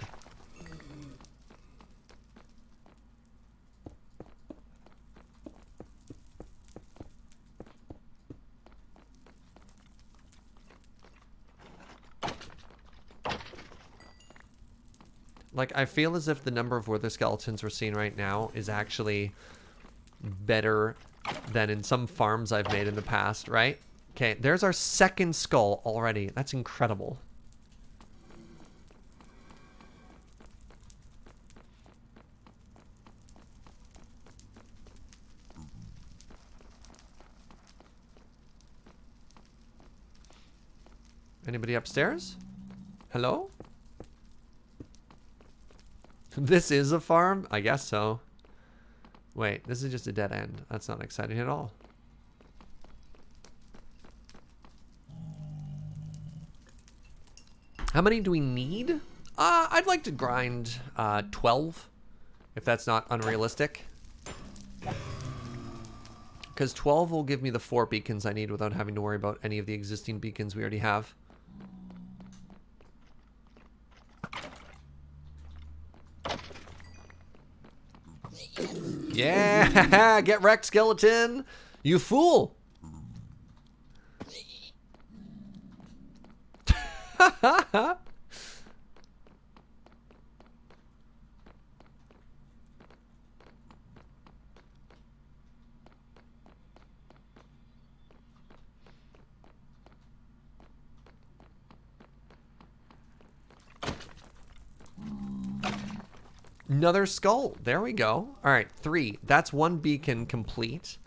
Like, I feel as if the number of wither skeletons we're seeing right now is actually better than in some farms I've made in the past, right? Okay, there's our 2nd skull already. That's incredible. Anybody upstairs? Hello? This is a farm? I guess so. Wait, this is just a dead end. That's not exciting at all. How many do we need? I'd like to grind 12, if that's not unrealistic. Because 12 will give me the 4 beacons I need without having to worry about any of the existing beacons we already have. Yeah, get wrecked, skeleton. You fool. Another skull. There we go. All right, 3. That's 1 beacon complete.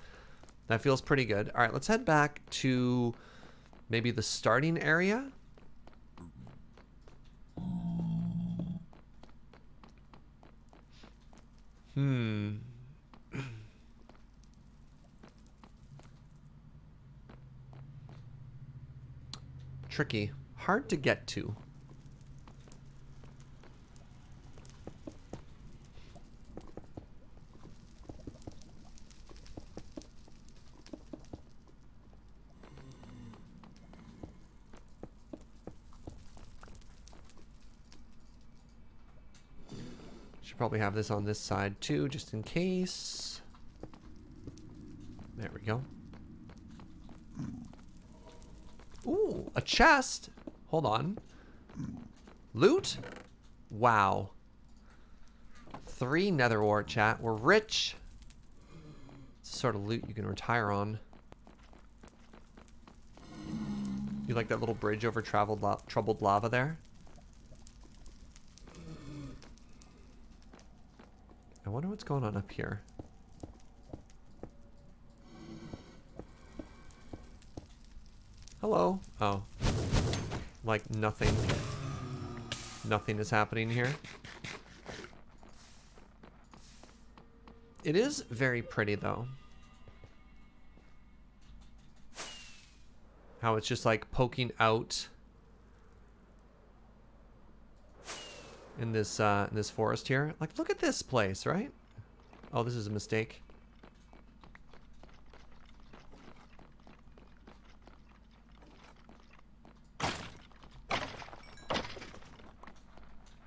That feels pretty good. All right, let's head back to maybe the starting area. Tricky. Hard to get to. Should probably have this on this side too, just in case. There we go. Ooh, a chest. Hold on. Loot? Wow. 3 nether ore, chat. We're rich. It's the sort of loot you can retire on. You like that little bridge over troubled lava there? I wonder what's going on up here. Hello. Oh. Like nothing. Nothing is happening here. It is very pretty though. How it's just like poking out in this forest here. Like, look at this place, right? Oh, this is a mistake.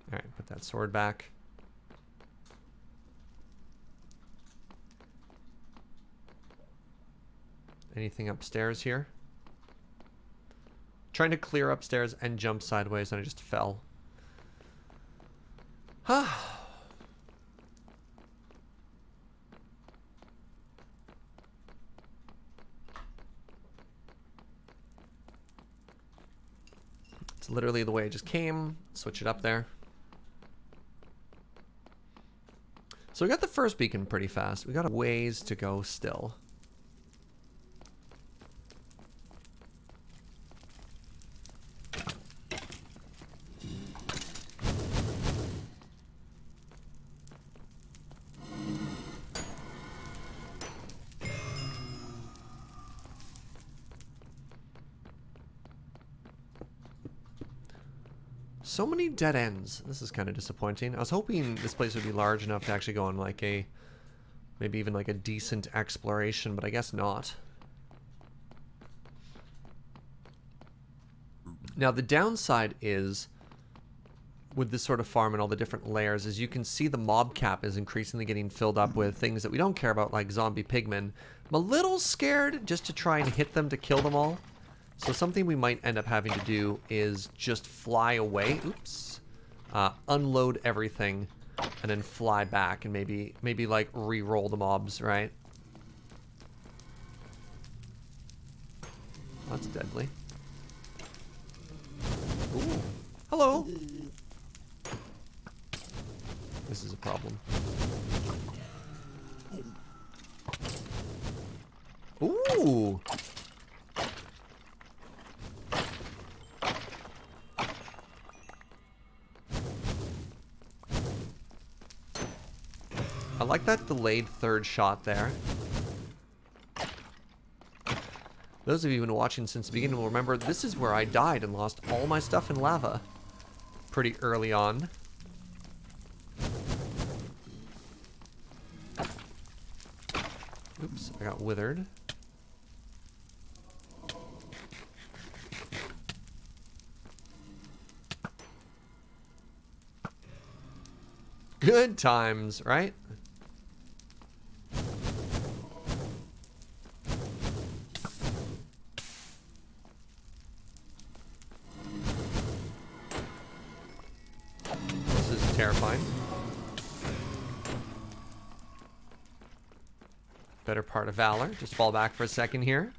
Alright, put that sword back. Anything upstairs here? Trying to clear upstairs and jump sideways and I just fell. It's literally the way it just came. Switch it up there. So we got the first beacon pretty fast. We got a ways to go still. So many dead ends. This is kind of disappointing. I was hoping this place would be large enough to actually go on like a, maybe even like a decent exploration, but I guess not. Now the downside is, with this sort of farm and all the different layers, is you can see the mob cap is increasingly getting filled up with things that we don't care about, like zombie pigmen. I'm a little scared just to try and hit them to kill them all. So something we might end up having to do is just fly away. Oops. Unload everything and then fly back and maybe like re-roll the mobs, right? That's deadly. Ooh. Hello. This is a problem. Ooh. I like that delayed third shot there. Those of you who've been watching since the beginning will remember this is where I died and lost all my stuff in lava pretty early on. Oops, I got withered. Good times, right? This is terrifying. Better part of valor. Just fall back for a second here.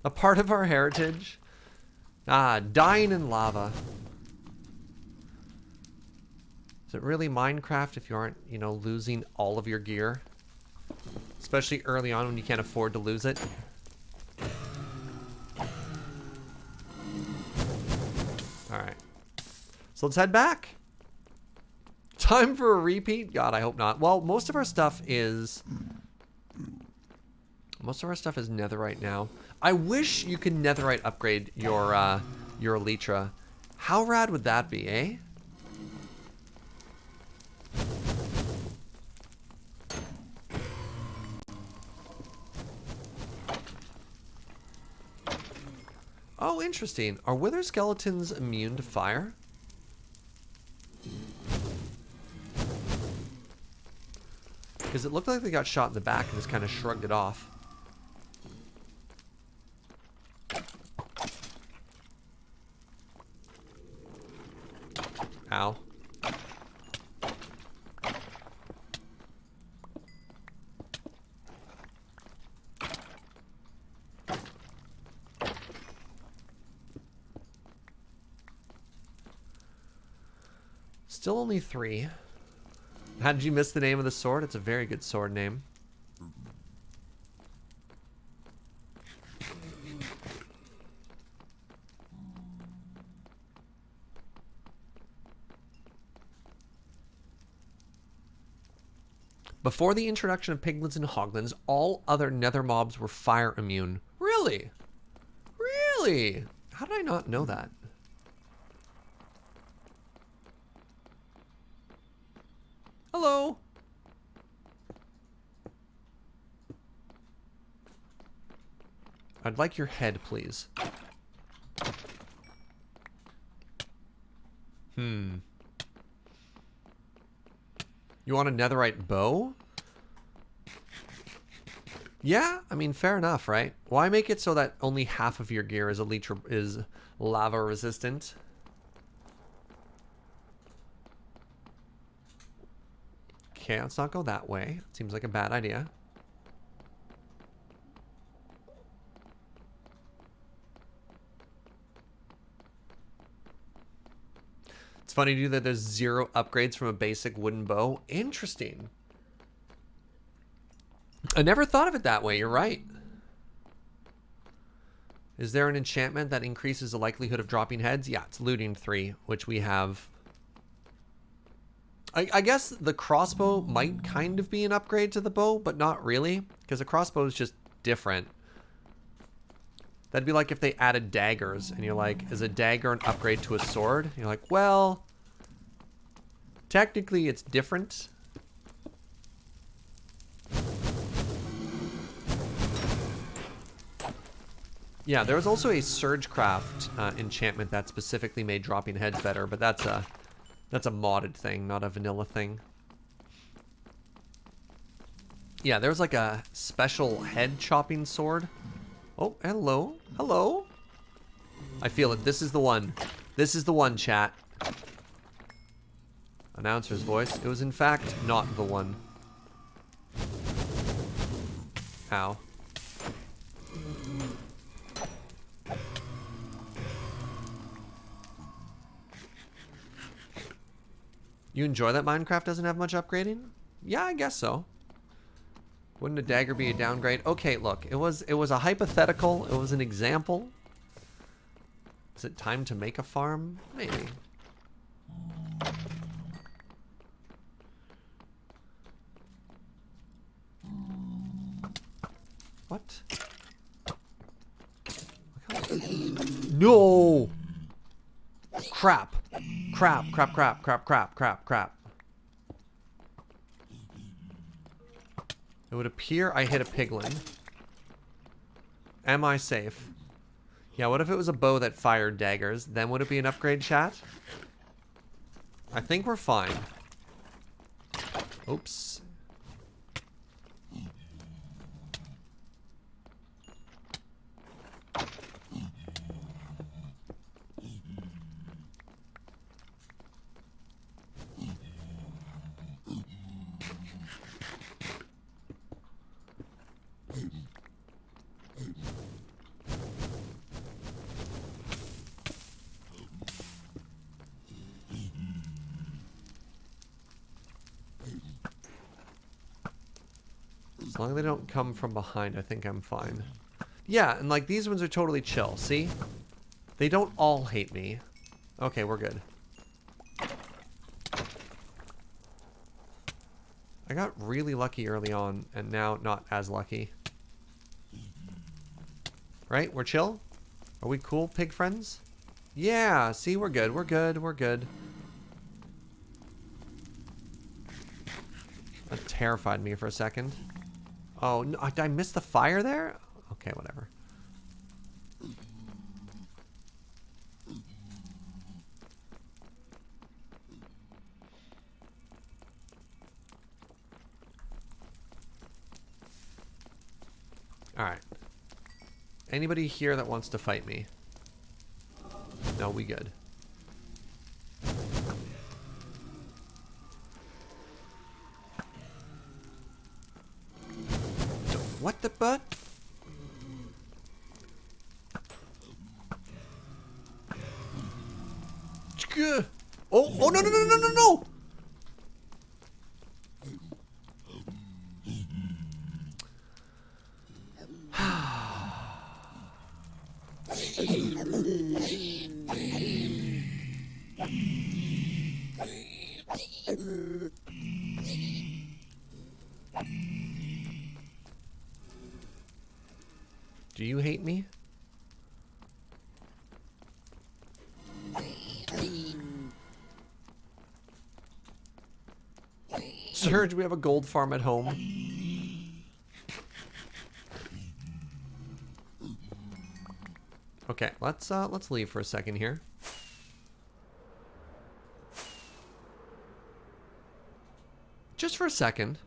A part of our heritage. Ah, dying in lava. Is it really Minecraft if you aren't, you know, losing all of your gear? Especially early on when you can't afford to lose it. Alright. So let's head back. Time for a repeat? God, I hope not. Well, most of our stuff is netherite now. I wish you could netherite upgrade your elytra. How rad would that be, eh? Oh, interesting. Are wither skeletons immune to fire? Because it looked like they got shot in the back and just kind of shrugged it off. Ow. Still only 3. How did you miss the name of the sword? It's a very good sword name. Before the introduction of piglins and hoglins, all other nether mobs were fire immune. Really? Really? How did I not know that? Hello? I'd like your head, please. You want a netherite bow? Yeah, I mean, fair enough, right? Why make it so that only half of your gear is lava resistant? Okay, let's not go that way. Seems like a bad idea. It's funny to do that there's 0 upgrades from a basic wooden bow. Interesting. I never thought of it that way. You're right. Is there an enchantment that increases the likelihood of dropping heads? Yeah, it's looting 3, which we have. I guess the crossbow might kind of be an upgrade to the bow, but not really, because the crossbow is just different. That'd be like if they added daggers, and you're like, is a dagger an upgrade to a sword? And you're like, well, technically it's different. Yeah, there was also a Surgecraft enchantment that specifically made dropping heads better, but that's a modded thing, not a vanilla thing. Yeah, there was like a special head chopping sword. Oh, hello. Hello. I feel it. This is the one. This is the one, chat. Announcer's voice. It was in fact not the one. Ow. You enjoy that Minecraft doesn't have much upgrading? Yeah, I guess so. Wouldn't a dagger be a downgrade? Okay, look, it was a hypothetical. It was an example. Is it time to make a farm? Maybe. What? No! Crap. Crap, crap, crap, crap, crap, crap, crap. It would appear I hit a piglin. Am I safe? Yeah, what if it was a bow that fired daggers? Then would it be an upgrade, chat? I think we're fine. Oops. As long as they don't come from behind, I think I'm fine. Yeah, and like these ones are totally chill, see? They don't all hate me. Okay, we're good. I got really lucky early on, and now not as lucky. Right? We're chill? Are we cool, pig friends? Yeah, see, we're good, we're good, we're good. That terrified me for a second. Oh, no, did I miss the fire there? Okay, whatever. Alright. Anybody here that wants to fight me? No, we good. What the butt? Oh, oh, no, no, no, no, no, no! Do you hate me? Sir, do we have a gold farm at home? Okay, let's leave for a second here. Just for a second.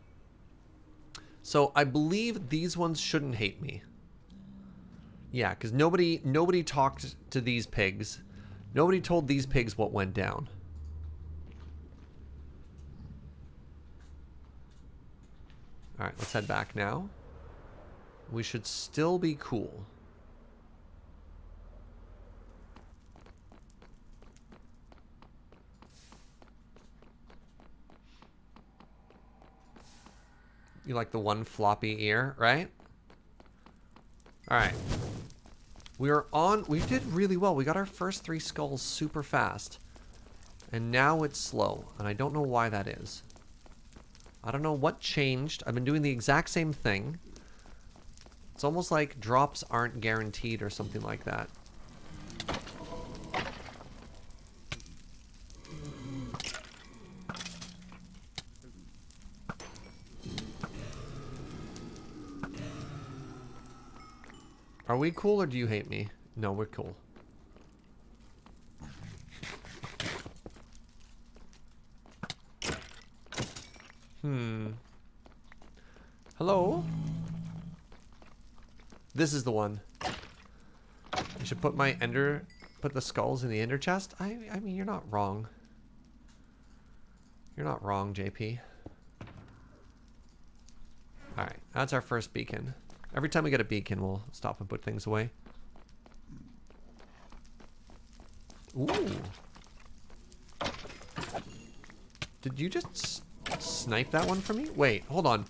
So I believe these ones shouldn't hate me. Yeah, because nobody talked to these pigs. Nobody told these pigs what went down. Alright, let's head back now. We should still be cool. You like the one floppy ear, right? Alright. We did really well. We got our first 3 skulls super fast. And now it's slow. And I don't know why that is. I don't know what changed. I've been doing the exact same thing. It's almost like drops aren't guaranteed or something like that. Are we cool or do you hate me? No, we're cool. Hello? This is the one. I should put put the skulls in the ender chest? I mean, you're not wrong. You're not wrong, JP. Alright, that's our first beacon. Every time we get a beacon, we'll stop and put things away. Ooh. Did you just snipe that one for me? Wait, hold on.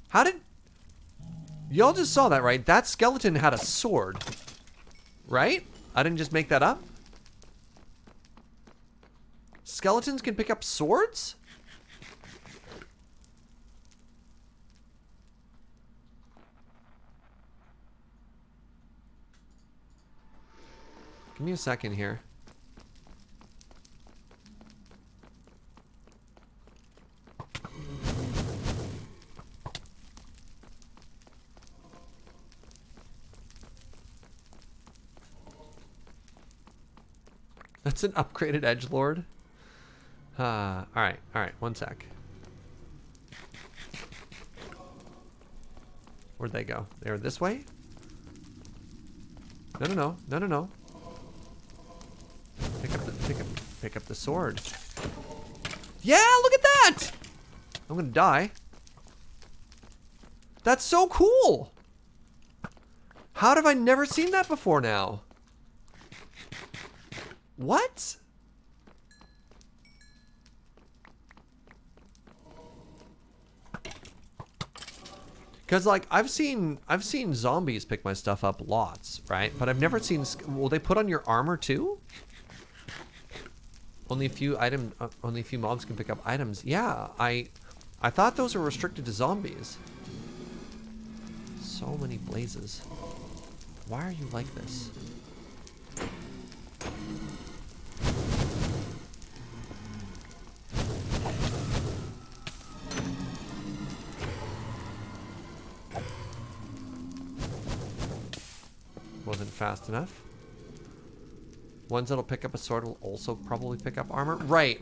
How did... Y'all just saw that, right? That skeleton had a sword. Right? I didn't just make that up? Skeletons can pick up swords? Give me a second here. That's an upgraded edgelord. Alright, one sec. Where'd they go? They were this way? No. Pick up the sword. Yeah, look at that! I'm gonna die. That's so cool! How have I never seen that before now? What? Because like I've seen zombies pick my stuff up lots, right? But I've never seen. Will they put on your armor too? Only a few mobs can pick up items. Yeah, I thought those were restricted to zombies. So many blazes. Why are you like this? Wasn't fast enough. Ones that'll pick up a sword will also probably pick up armor. Right.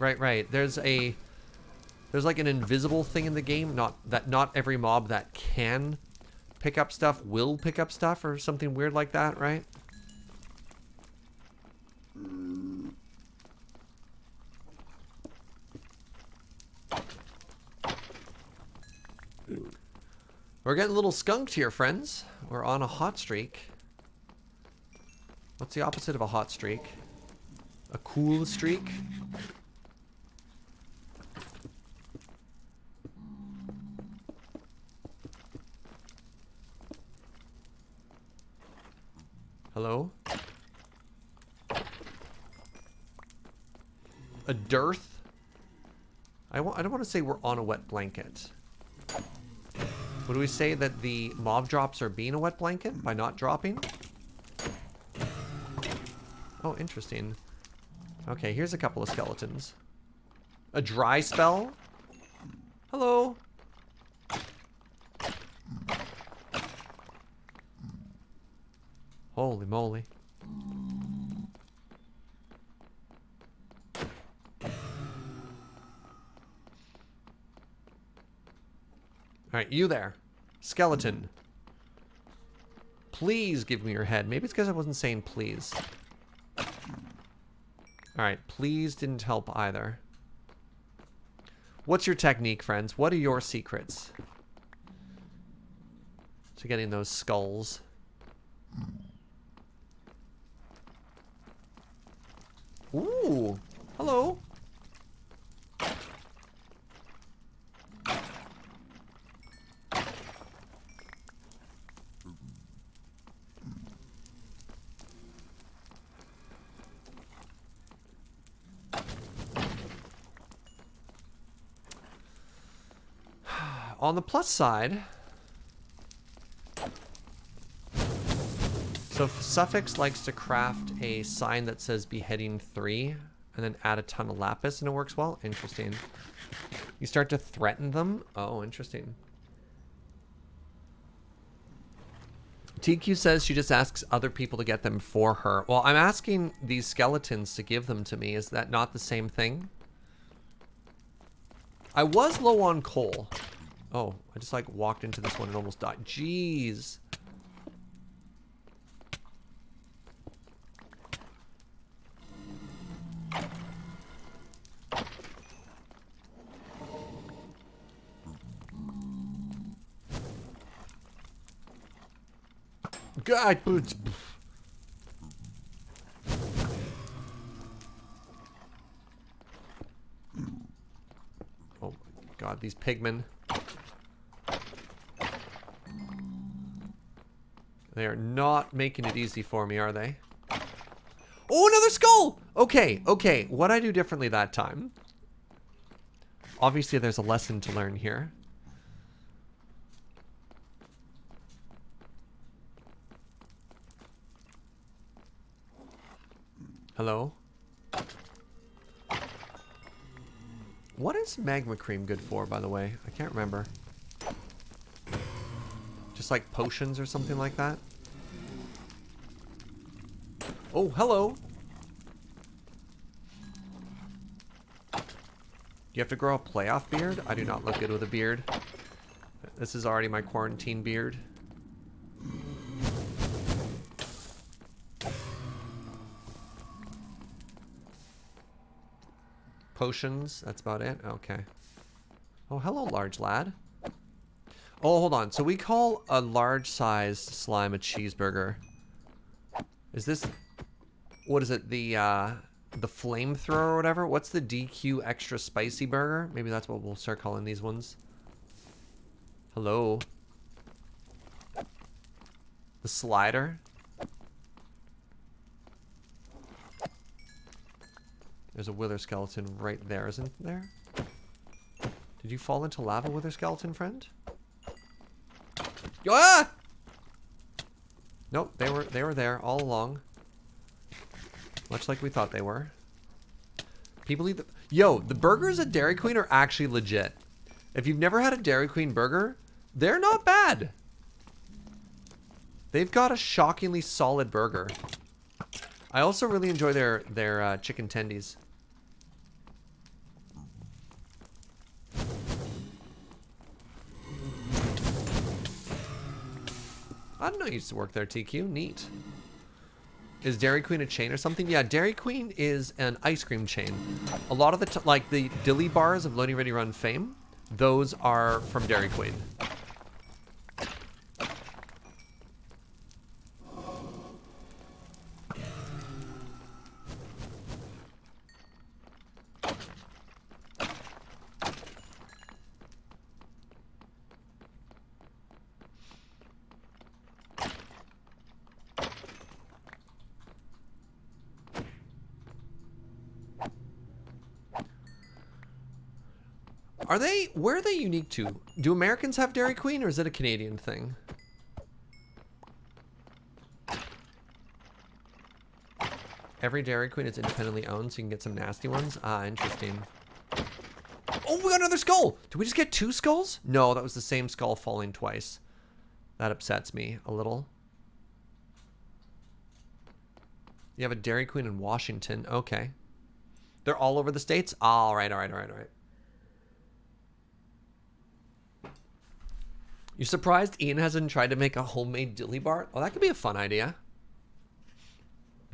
There's like an invisible thing in the game. Not every mob that can pick up stuff will pick up stuff or something weird like that, right? We're getting a little skunked here, friends. We're on a hot streak. What's the opposite of a hot streak? A cool streak? Hello? A dearth? I don't want to say we're on a wet blanket. Would we say that the mob drops are being a wet blanket by not dropping? Oh, interesting. Okay, here's a couple of skeletons. A dry spell? Hello? Holy moly. Alright, you there. Skeleton. Please give me your head. Maybe it's because I wasn't saying please. Alright, please didn't help either. What's your technique, friends? What are your secrets to getting those skulls? Ooh, hello. On the plus side, so Suffix likes to craft a sign that says beheading 3 and then add a ton of lapis and it works well. Interesting. You start to threaten them. Oh, interesting. TQ says she just asks other people to get them for her. Well, I'm asking these skeletons to give them to me. Is that not the same thing? I was low on coal. Oh, I just like walked into this one and almost died. Jeez. God. Oh my God, these pigmen. They are not making it easy for me, are they? Oh, another skull! Okay, okay. What'd I do differently that time? Obviously, there's a lesson to learn here. Hello? What is magma cream good for, by the way? I can't remember. Just like potions or something like that? Oh, hello! Do you have to grow a playoff beard? I do not look good with a beard. This is already my quarantine beard. Potions, that's about it? Okay. Oh, hello, large lad. Oh, hold on. So we call a large-sized slime a cheeseburger. Is this... What is it? The flamethrower or whatever? What's the DQ extra spicy burger? Maybe that's what we'll start calling these ones. Hello. The slider. There's a wither skeleton right there, isn't there? Did you fall into lava, wither skeleton friend? Ah! Nope, they were there all along. Much like we thought they were. People eat the... Yo, the burgers at Dairy Queen are actually legit. If you've never had a Dairy Queen burger, they're not bad. They've got a shockingly solid burger. I also really enjoy their chicken tendies. I didn't know you used to work there, TQ. Neat. Is Dairy Queen a chain or something? Yeah, Dairy Queen is an ice cream chain. A lot of the like the Dilly bars of Loading Ready Run fame, those are from Dairy Queen. Are they, where are they unique to? Do Americans have Dairy Queen or is it a Canadian thing? Every Dairy Queen is independently owned, so you can get some nasty ones. Ah, interesting. Oh, we got another skull! Did we just get 2 skulls? No, that was the same skull falling twice. That upsets me a little. You have a Dairy Queen in Washington. Okay. They're all over the states? All right, all right, all right, all right. You surprised Ian hasn't tried to make a homemade dilly bar? Oh, that could be a fun idea.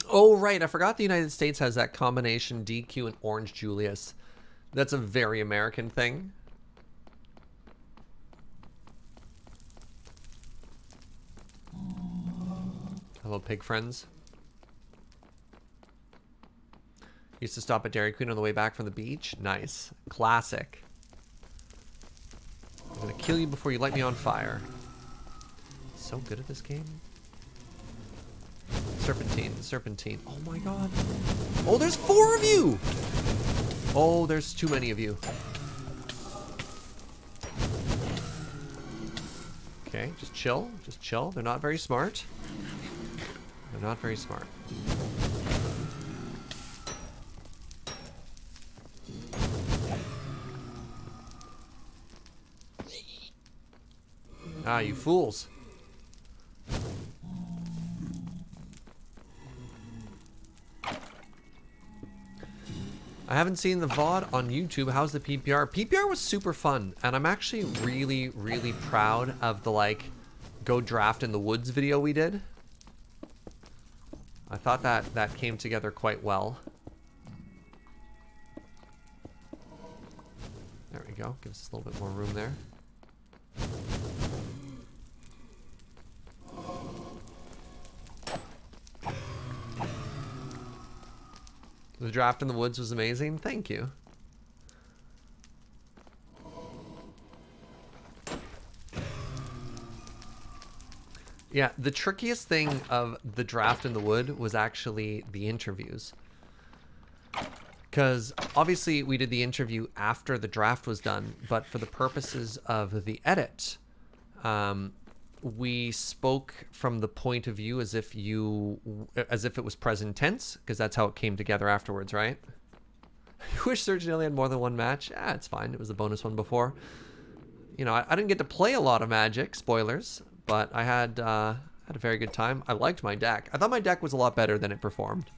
Oh, right. I forgot the United States has that combination DQ and Orange Julius. That's a very American thing. Hello, pig friends. Used to stop at Dairy Queen on the way back from the beach. Nice. Classic. I'm gonna kill you before you light me on fire. So good at this game. Serpentine, serpentine. Oh my god. Oh, there's 4 of you! Oh, there's too many of you. Okay, just chill. Just chill. They're not very smart. They're not very smart. Ah, you fools. I haven't seen the VOD on YouTube. How's the PPR? PPR was super fun, and I'm actually really, really proud of the, like, go draft in the woods video we did. I thought that came together quite well. There we go. Gives us a little bit more room there. The draft in the woods was amazing. Thank you. Yeah, the trickiest thing of the draft in the wood was actually the interviews. Because obviously we did the interview after the draft was done, but for the purposes of the edit, we spoke from the point of view as if it was present tense, because that's how it came together afterwards, right? I wish Surgeon Alien had more than one match. Ah, it's fine. It was the bonus one before. You know, I didn't get to play a lot of Magic, spoilers, but I had a very good time. I liked my deck. I thought my deck was a lot better than it performed.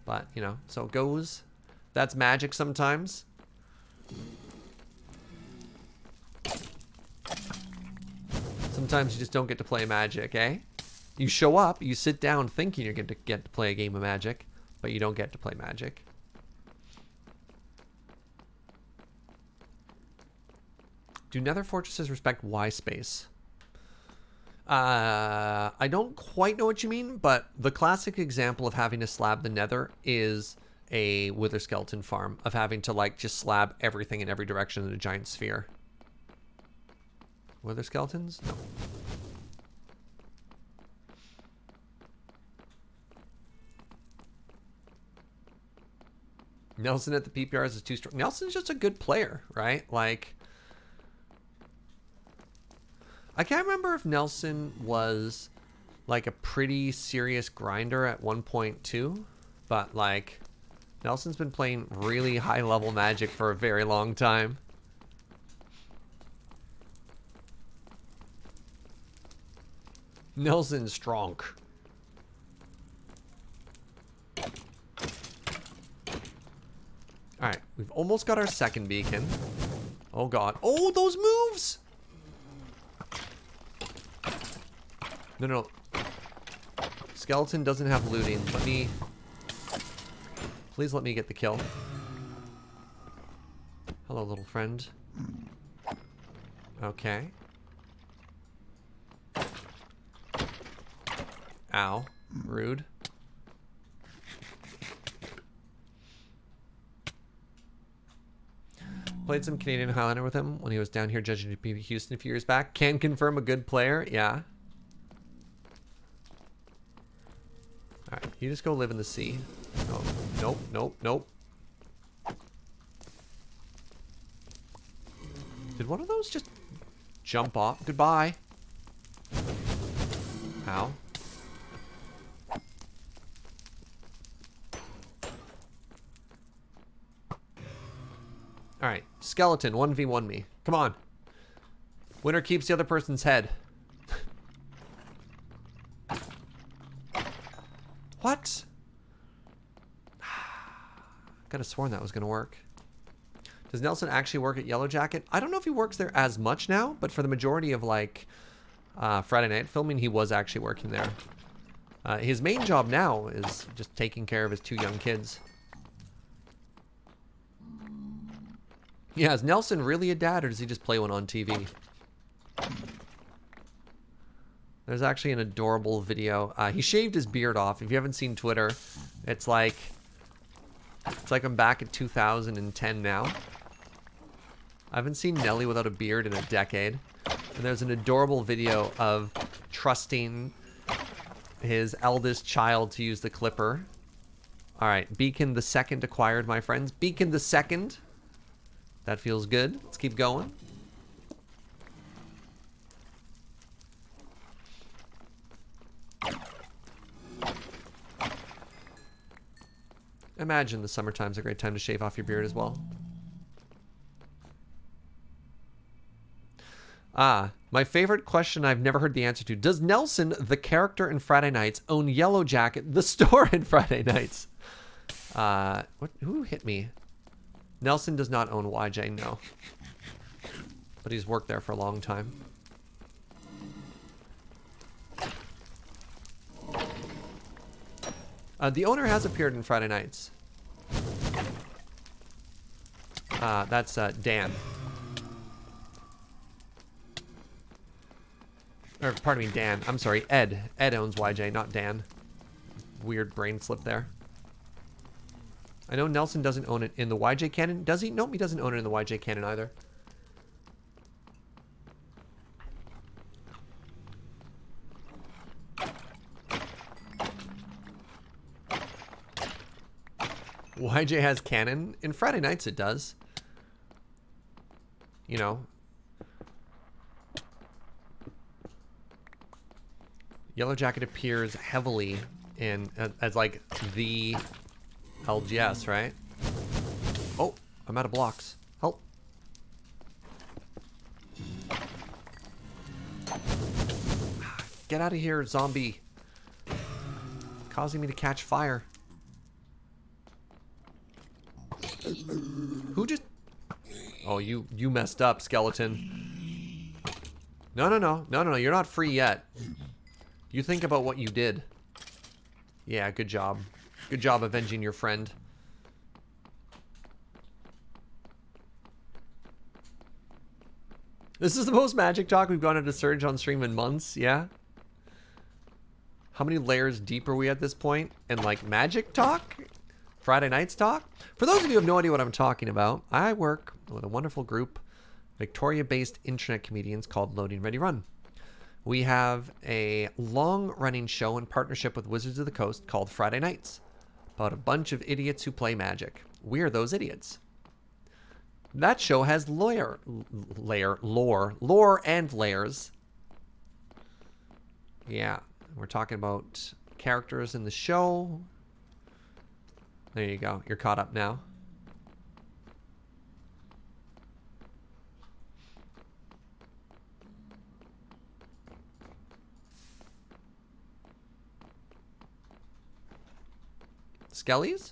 But, you know, so it goes. That's Magic sometimes. Sometimes you just don't get to play Magic, eh? You show up, you sit down thinking you're going to get to play a game of Magic, but you don't get to play Magic. Do Nether Fortresses respect Y space? I don't quite know what you mean, but the classic example of having to slab the Nether is a Wither Skeleton farm, of having to, like, just slab everything in every direction in a giant sphere. Wither Skeletons? No. Nelson at the PPRs is too strong. Nelson's just a good player, right? Like, I can't remember if Nelson was, like, a pretty serious grinder at 1.2, but, like, Nelson's been playing really high-level Magic for a very long time. Nelson's strong. Alright, we've almost got our second beacon. Oh god. Oh, those moves! No, no. Skeleton doesn't have looting. Let me... Please let me get the kill. Hello, little friend. Okay. Ow. Rude. Played some Canadian Highlander with him when he was down here judging GP Houston a few years back. Can confirm a good player. Yeah. Alright, you just go live in the sea. Oh, nope, nope, nope. Did one of those just jump off? Goodbye. Ow. Alright, skeleton, 1v1 me. Come on. Winner keeps the other person's head. What? Could have sworn that was going to work. Does Nelson actually work at Yellow Jacket? I don't know if he works there as much now, but for the majority of like Friday night filming, he was actually working there. His main job now is just taking care of his 2 young kids. Yeah, is Nelson really a dad, or does he just play one on TV? There's actually an adorable video. He shaved his beard off. If you haven't seen Twitter, it's like I'm back at 2010 now. I haven't seen Nelly without a beard in a decade. And there's an adorable video of trusting his eldest child to use the clipper. All right, Beacon the Second acquired, my friends. Beacon the Second. That feels good. Let's keep going. Imagine the summertime's a great time to shave off your beard as well. My favorite question I've never heard the answer to. Does Nelson, the character in Friday Nights, own Yellow Jacket, the store in Friday Nights? Who hit me? Nelson does not own YJ, no. But he's worked there for a long time. The owner has appeared in Friday Nights. That's Dan. Or, pardon me, Dan. I'm sorry, Ed. Ed owns YJ, not Dan. Weird brain slip there. I know Nelson doesn't own it in the YJ canon. Does he? Nope, he doesn't own it in the YJ canon either. YJ has canon. In Friday Nights it does. You know. Yellow Jacket appears heavily in as like the LGS, right? Oh, I'm out of blocks. Help. Get out of here, zombie. Causing me to catch fire. Who just... Oh, you messed up, skeleton. No, you're not free yet. You think about what you did. Yeah, good job. Good job avenging your friend. This is the most magic talk we've gone into Surge on stream in months, yeah? How many layers deep are we at this point? And like magic talk? Friday Nights talk? For those of you who have no idea what I'm talking about, I work with a wonderful group, Victoria-based internet comedians called Loading Ready Run. We have a long-running show in partnership with Wizards of the Coast called Friday Nights, about a bunch of idiots who play Magic. We are those idiots. That show has lore and layers. Yeah, we're talking about characters in the show. There you go. You're caught up now. Skellies?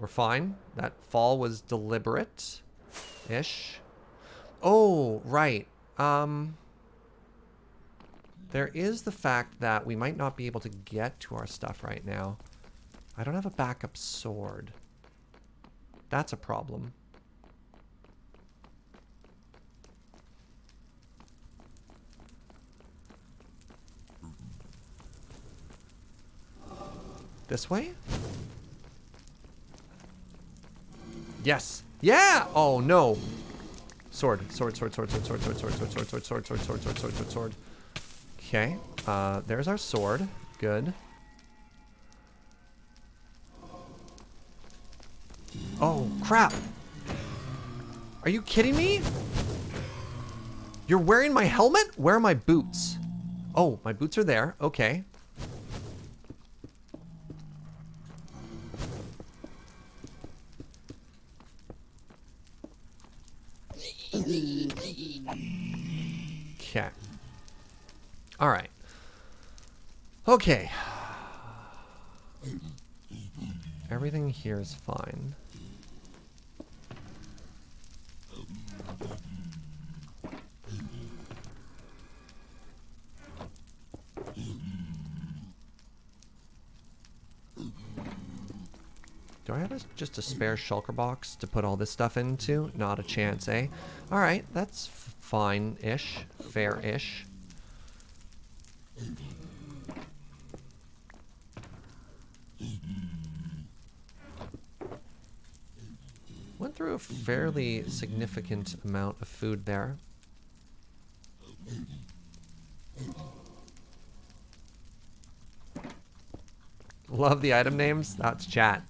We're fine. That fall was deliberate-ish. Oh, right. There is the fact that we might not be able to get to our stuff right now. I don't have a backup sword. That's a problem. This way? Yes. Yeah! Oh, no. Sword. Sword, sword, sword, sword, sword, sword, sword, sword, sword, sword, sword, sword, sword, sword, sword, sword, sword. Okay. There's our sword. Good. Oh, crap. Are you kidding me? You're wearing my helmet? Where are my boots? Oh, my boots are there. Okay. Okay. All right. Okay. Everything here is fine. Do I have just a spare shulker box to put all this stuff into? Not a chance, eh? Alright, that's fine-ish. Fair-ish. Went through a fairly significant amount of food there. Love the item names. That's chat.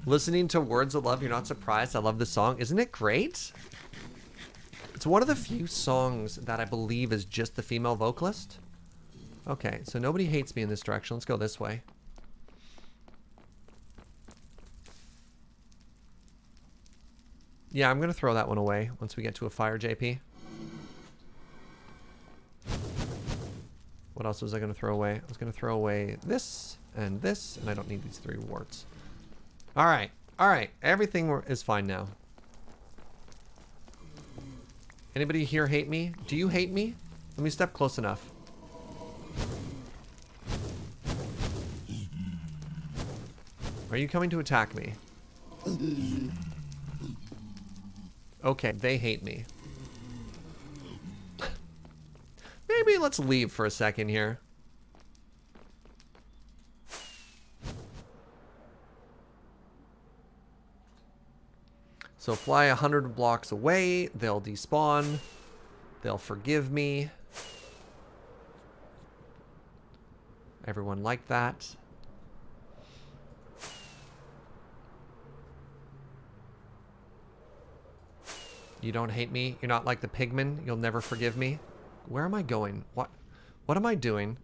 Listening to Words of Love, you're not surprised. I love this song. Isn't it great? It's one of the few songs that I believe is just the female vocalist. Okay, so nobody hates me in this direction. Let's go this way. Yeah, I'm going to throw that one away once we get to a fire, JP. What else was I going to throw away? I was going to throw away this, and I don't need these 3 warts. All right. All right. Everything is fine now. Anybody here hate me? Do you hate me? Let me step close enough. Are you coming to attack me? Okay, they hate me. Maybe let's leave for a second here. So fly 100 blocks away, they'll despawn, they'll forgive me. Everyone liked that. You don't hate me? You're not like the pigman? You'll never forgive me? Where am I going? What am I doing?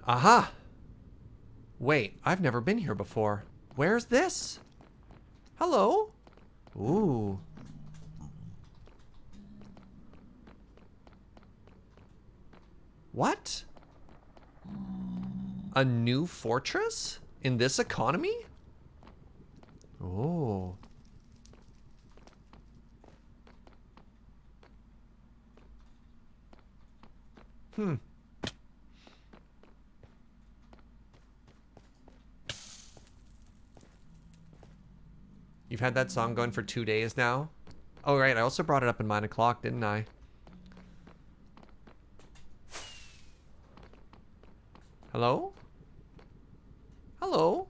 Aha! Wait, I've never been here before. Where's this? Hello? Ooh. What? A new fortress? In this economy? Oh. Hmm. You've had that song going for 2 days now? Oh, right. I also brought it up in 9 o'clock, didn't I? Hello? Hello?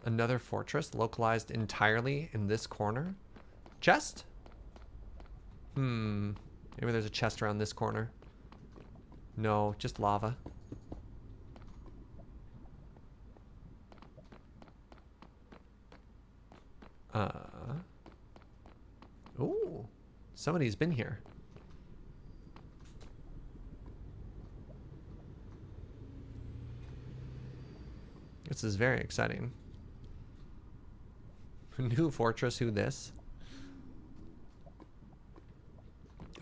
Another fortress localized entirely in this corner? Chest? Maybe there's a chest around this corner. No, just lava. Ooh. Somebody's been here. This is very exciting. New fortress, who this?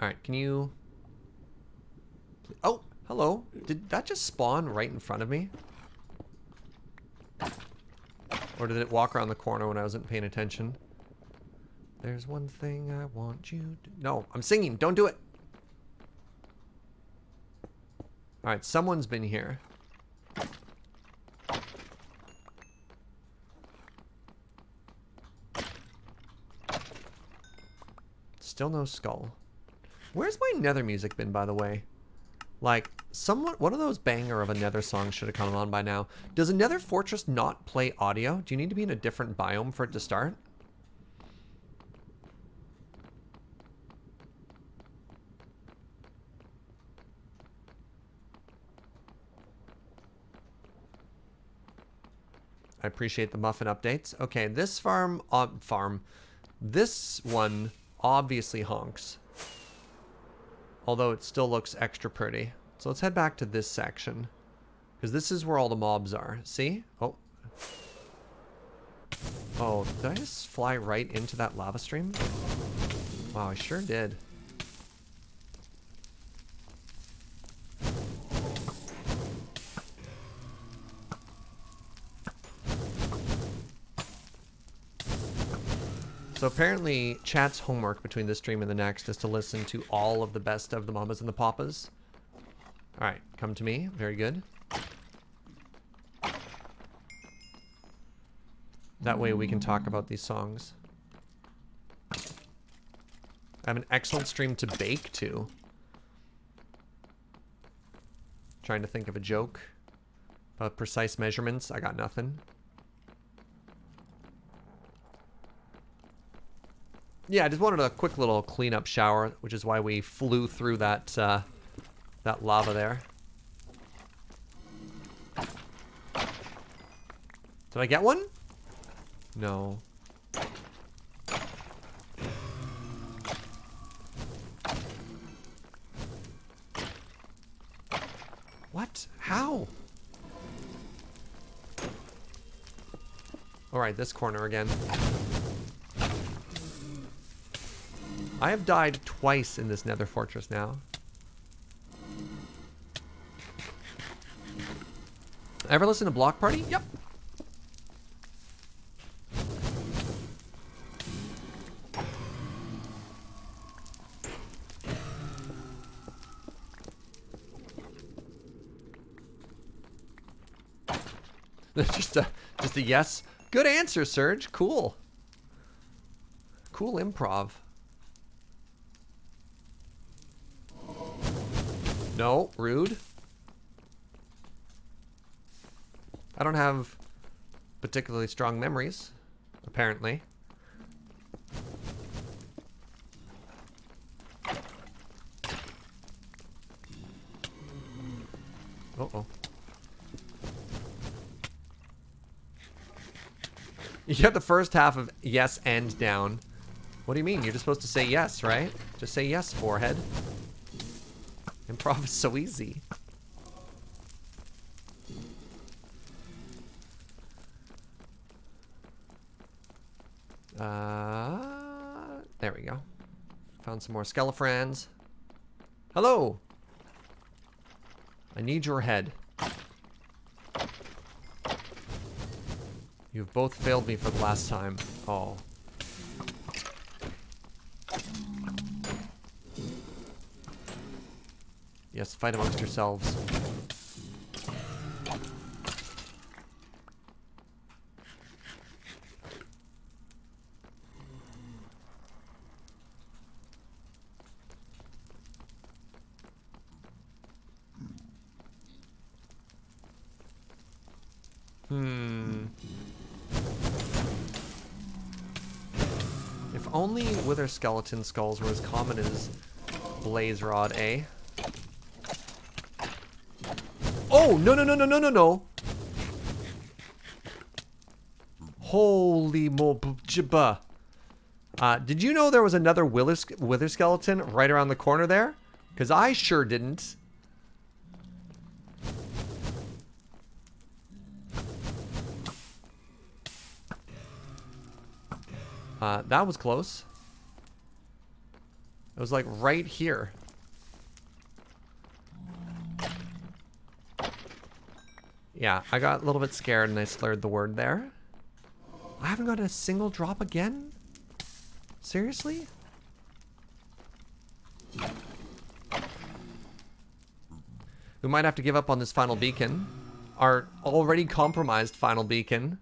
Alright, can you... Oh, hello. Did that just spawn right in front of me? Or did it walk around the corner when I wasn't paying attention? There's one thing I want you to... No, I'm singing. Don't do it. Alright, someone's been here. Still no skull. Where's my Nether music been, by the way? Like, one of those banger of a Nether song should have come on by now. Does a Nether fortress not play audio? Do you need to be in a different biome for it to start? I appreciate the muffin updates. Okay, this this one obviously honks. Although it still looks extra pretty. So let's head back to this section. Because this is where all the mobs are. See? Oh. Oh, did I just fly right into that lava stream? Wow, I sure did. So apparently, chat's homework between this stream and the next is to listen to all of the best of the Mamas and the Papas. Alright, come to me. Very good. That way we can talk about these songs. I have an excellent stream to bake to. Trying to think of a joke about precise measurements. I got nothing. Yeah, I just wanted a quick little cleanup shower, which is why we flew through that that lava there. Did I get one? No. What? How? Alright, this corner again. I have died twice in this Nether fortress now. Ever listen to Block Party? Yep. just a yes. Good answer, Serge. Cool. Cool improv. No, rude. I don't have particularly strong memories, apparently. Uh-oh. You get the first half of yes and down. What do you mean? You're just supposed to say yes, right? Just say yes, forehead. Improv is so easy. There we go. Found some more Skelefrans. Hello! I need your head. You've both failed me for the last time. Oh. Yes, fight amongst yourselves. If only wither skeleton skulls were as common as blaze rod, eh? Oh, no, no, no, no, no, no, no. Holy mobjaba. Did you know there was another wither skeleton right around the corner there? Because I sure didn't. That was close. It was like right here. Yeah, I got a little bit scared and I slurred the word there. I haven't got a single drop again? Seriously? We might have to give up on this final beacon. Our already compromised final beacon.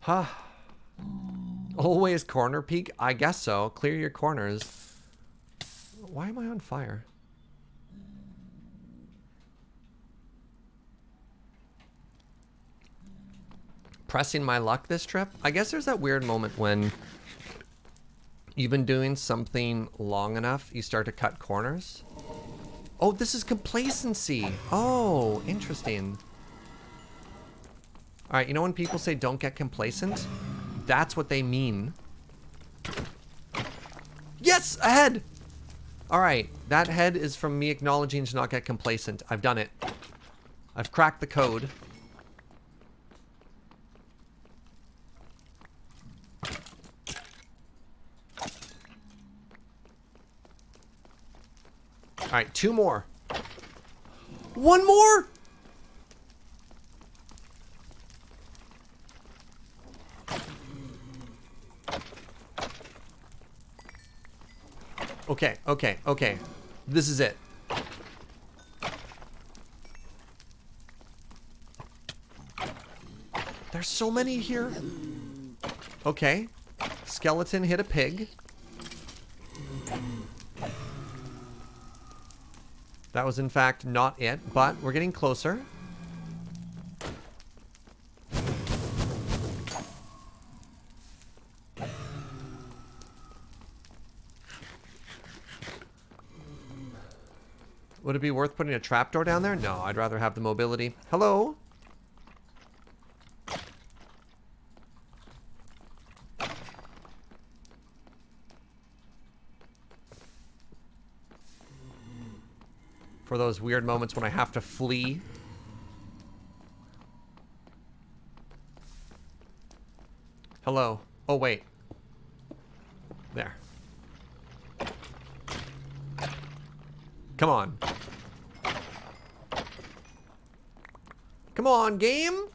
Huh. Always corner peek? I guess so. Clear your corners. Why am I on fire? Pressing my luck this trip? I guess there's that weird moment when you've been doing something long enough, you start to cut corners. Oh, this is complacency. Oh, interesting. All right, you know when people say don't get complacent? That's what they mean. Yes, a head! All right, that head is from me acknowledging to not get complacent. I've done it. I've cracked the code. All right, 2 more. 1 more! Okay, okay, okay. This is it. There's so many here. Okay. Skeleton hit a pig. That was in fact not it, but we're getting closer. Would it be worth putting a trapdoor down there? No, I'd rather have the mobility. Hello? For those weird moments when I have to flee. Hello. Oh, wait. There. Come on. Come on, game.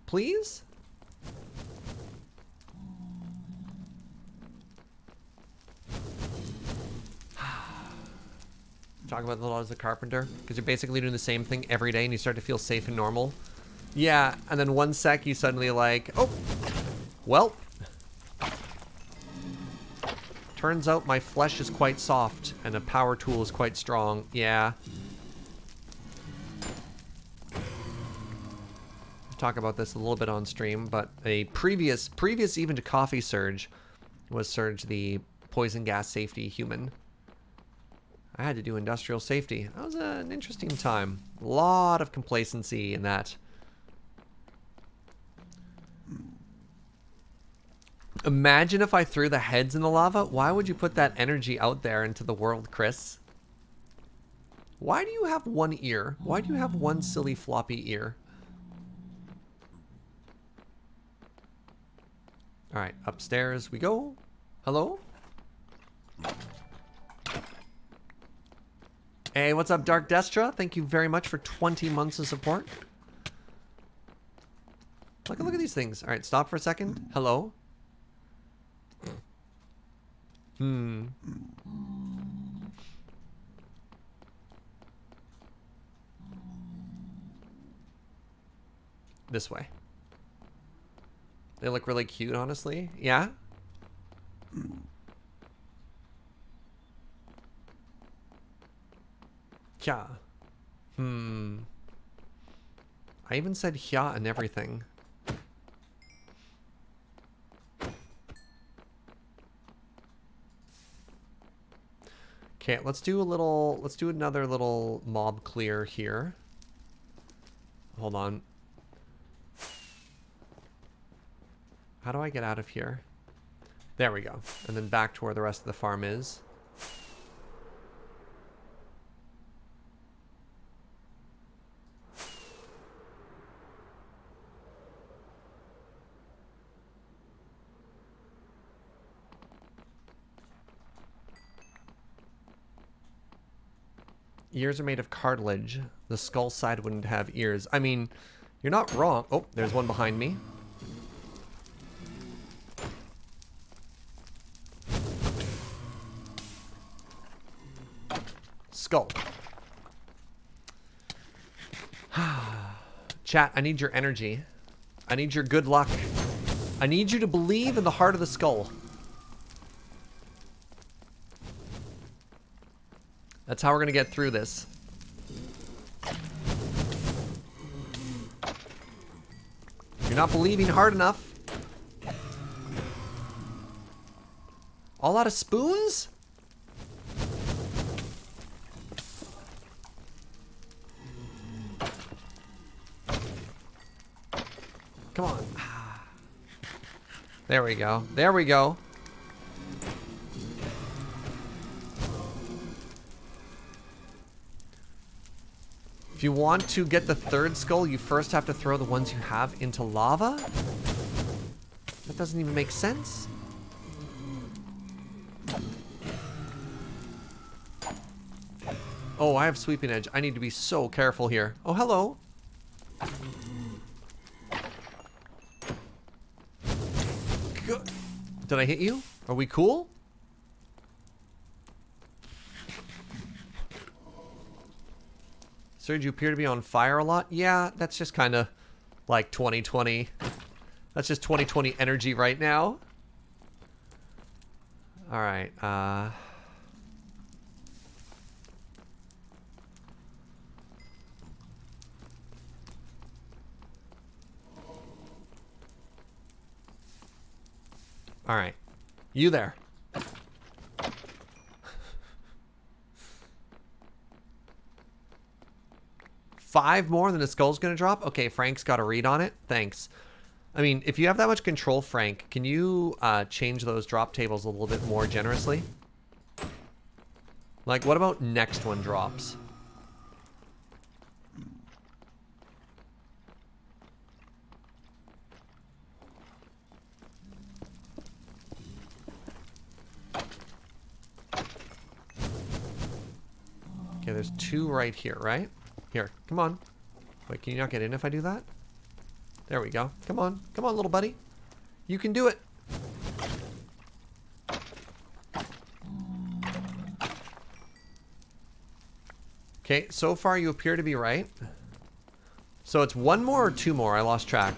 Please? Talk about the laws of the carpenter, because you're basically doing the same thing every day and you start to feel safe and normal. Yeah, and then 1 sec you suddenly like, oh, well. Turns out my flesh is quite soft and a power tool is quite strong. Yeah. Talk about this a little bit on stream, but a previous even to Coffee Surge was Surge the poison gas safety human. I had to do industrial safety. That was an interesting time. A lot of complacency in that. Imagine if I threw the heads in the lava. Why would you put that energy out there into the world, Chris? Why do you have 1 ear? Why do you have 1 silly floppy ear? All right, upstairs we go. Hello? Hey, what's up, Dark Destra? Thank you very much for 20 months of support. Look at these things. All right, stop for a second. Hello? This way. They look really cute, honestly. Yeah? Yeah. I even said yeah and everything. Okay, let's do another little mob clear here. Hold on. How do I get out of here? There we go. And then back to where the rest of the farm is. ears are made of cartilage. The skull side wouldn't have ears. I mean, you're not wrong. Oh, there's one behind me. Skull. Chat, I need your energy. I need your good luck. I need you to believe in the heart of the skull. That's how we're gonna get through this. You're not believing hard enough. All out of spoons? Come on. There we go. There we go. If you want to get the third skull, you first have to throw the ones you have into lava? That doesn't even make sense. Oh, I have sweeping edge. I need to be so careful here. Oh, hello. Did I hit you? Are we cool? Serge, you appear to be on fire a lot. Yeah, that's just kind of like 2020. That's just 2020 energy right now. All right. All right. You there. Five more than the skull's gonna drop? Okay, Frank's got a read on it. Thanks. I mean, if you have that much control, Frank, can you change those drop tables a little bit more generously? Like, what about next one drops? Okay, there's two right here, right? Here, come on. Wait, can you not get in if I do that? There we go. Come on. Come on, little buddy. You can do it. Okay, so far you appear to be right. So it's one more or two more? I lost track.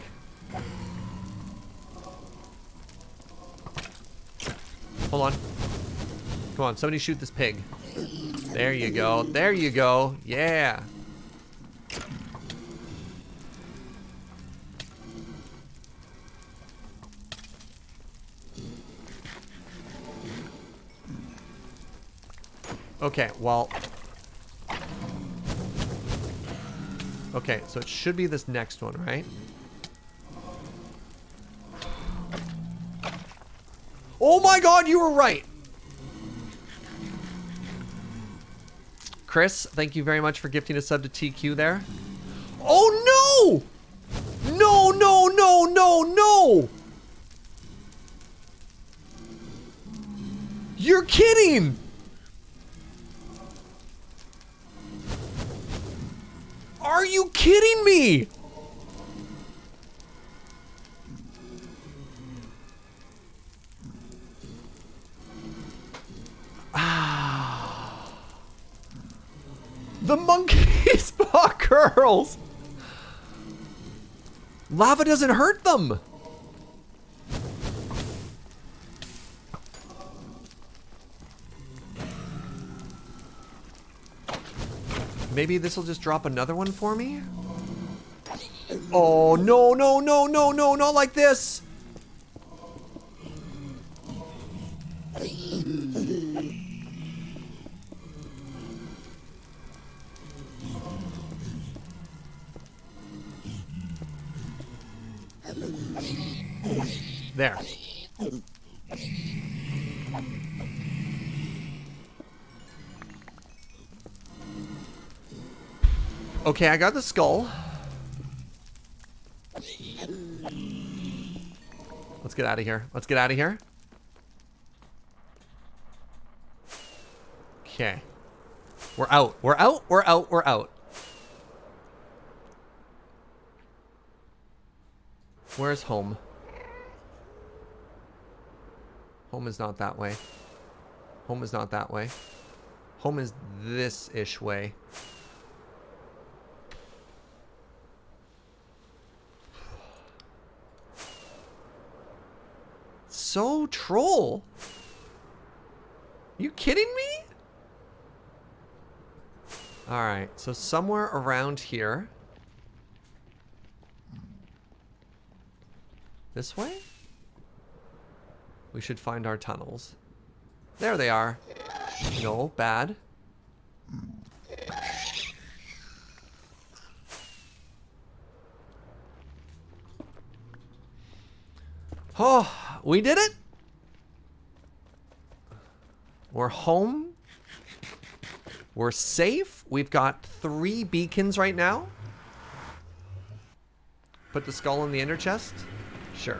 Hold on. Come on, somebody shoot this pig. There you go. There you go. Yeah. Okay, well. Okay, so it should be this next one, right? Oh my god, you were right! Chris, thank you very much for gifting a sub to TQ there. Oh no! No, no, no, no, no! You're kidding! Are you kidding me? Ah. The monkey spa girls. Lava doesn't hurt them. Maybe this will just drop another one for me? Oh, no, no, no, no, no, not like this. There. Okay, I got the skull. Let's get out of here. Let's get out of here. Okay. We're out. We're out. We're out. We're out. Where's home? Home is not that way. Home is not that way. Home is this-ish way. So troll. You kidding me? All right, so somewhere around here. This way? We should find our tunnels. There they are. No, bad. Oh, we did it. We're home. We're safe. We've got 3 beacons right now. Put the skull in the inner chest. Sure.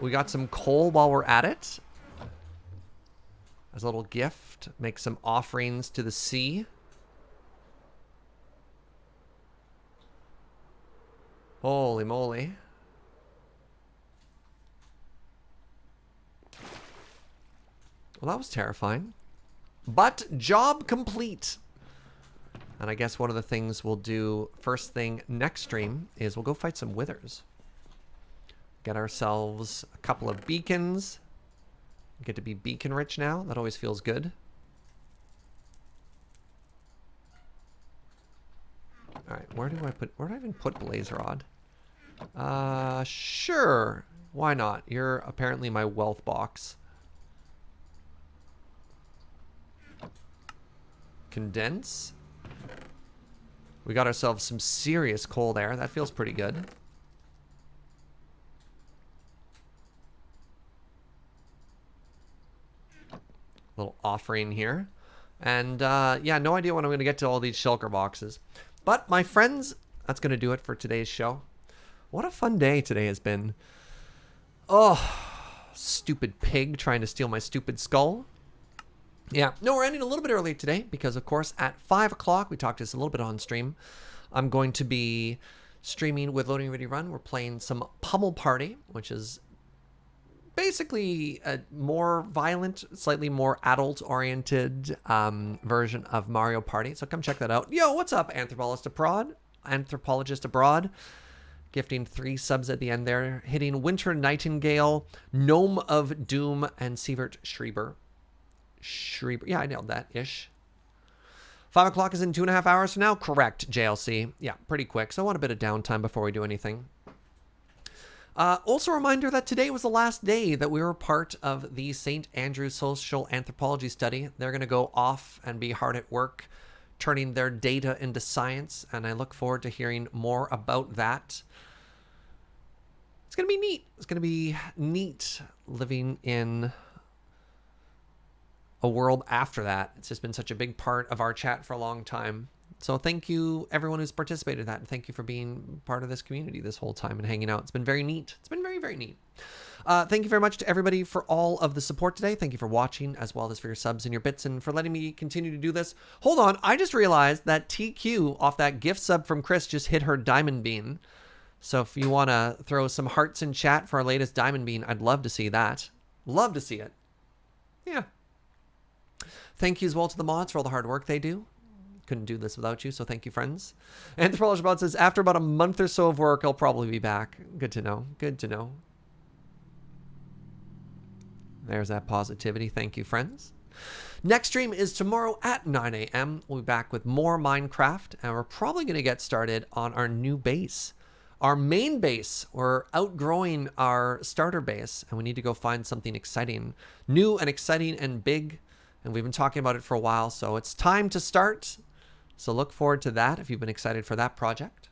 We got some coal while we're at it. As a little gift. Make some offerings to the sea. Holy moly. Well, that was terrifying. But job complete. And I guess one of the things we'll do first thing next stream is we'll go fight some withers. Get ourselves a couple of beacons. Get to be beacon rich now. That always feels good. Alright, where do I even put Blaze Rod? Sure. Why not? You're apparently my wealth box. Condense. We got ourselves some serious coal there. That feels pretty good. Little offering here. And yeah, no idea when I'm going to get to all these shulker boxes. But my friends, that's going to do it for today's show. What a fun day today has been. Oh, stupid pig trying to steal my stupid skull. Yeah, no, we're ending a little bit early today because, of course, at 5 o'clock, we talked this a little bit on stream, I'm going to be streaming with Loading Ready Run. We're playing some Pummel Party, which is basically a more violent, slightly more adult-oriented version of Mario Party. So come check that out. Yo, what's up, Anthropologist Abroad? Gifting 3 subs at the end there. Hitting Winter Nightingale, Gnome of Doom, and Sievert Schreiber. Yeah, I nailed that ish. 5 o'clock is in 2.5 hours from now. Correct, JLC. Yeah, pretty quick. So I want a bit of downtime before we do anything. Also a reminder that today was the last day that we were part of the St. Andrews Social Anthropology Study. They're going to go off and be hard at work turning their data into science, and I look forward to hearing more about that. It's going to be neat. It's going to be neat living in a world after that. It's just been such a big part of our chat for a long time. So thank you everyone who's participated in that, and thank you for being part of this community this whole time and hanging out. It's been very neat. It's been very, very neat. Thank you very much to everybody for all of the support today. Thank you for watching, as well as for your subs and your bits, and for letting me continue to do this. Hold on, I just realized that TQ off that gift sub from Chris just hit her diamond bean. So if you want to throw some hearts in chat for our latest diamond bean, I'd love to see that. Love to see it. Yeah. Thank you as well to the mods for all the hard work they do. Couldn't do this without you, so thank you, friends. Anthropologist Bot says, after about a month or so of work, I'll probably be back. Good to know. Good to know. There's that positivity. Thank you, friends. Next stream is tomorrow at 9 a.m. We'll be back with more Minecraft, and we're probably going to get started on our new base. Our main base. We're outgrowing our starter base, and we need to go find something exciting. New and exciting and big. And we've been talking about it for a while, so it's time to start. So look forward to that if you've been excited for that project.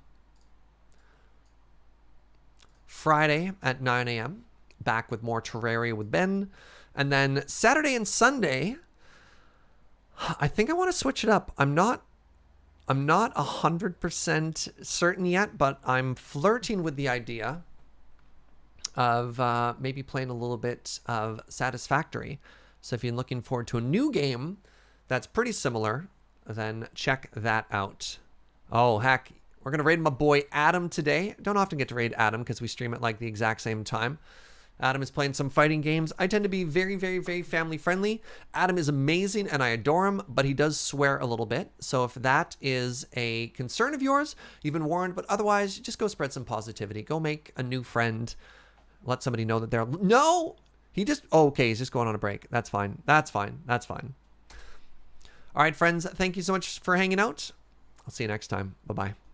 Friday at 9 a.m. back with more Terraria with Ben. And then Saturday and Sunday, I think I want to switch it up. I'm not 100% certain yet, but I'm flirting with the idea of maybe playing a little bit of Satisfactory. So if you're looking forward to a new game that's pretty similar, then check that out. Oh, heck. We're going to raid my boy Adam today. Don't often get to raid Adam because we stream at like the exact same time. Adam is playing some fighting games. I tend to be very, very, very family friendly. Adam is amazing and I adore him, but he does swear a little bit. So if that is a concern of yours, you've been warned. But otherwise, just go spread some positivity. Go make a new friend. Let somebody know that they're... No! He just... Oh, okay, he's just going on a break. That's fine. That's fine. That's fine. All right, friends, thank you so much for hanging out. I'll see you next time. Bye-bye.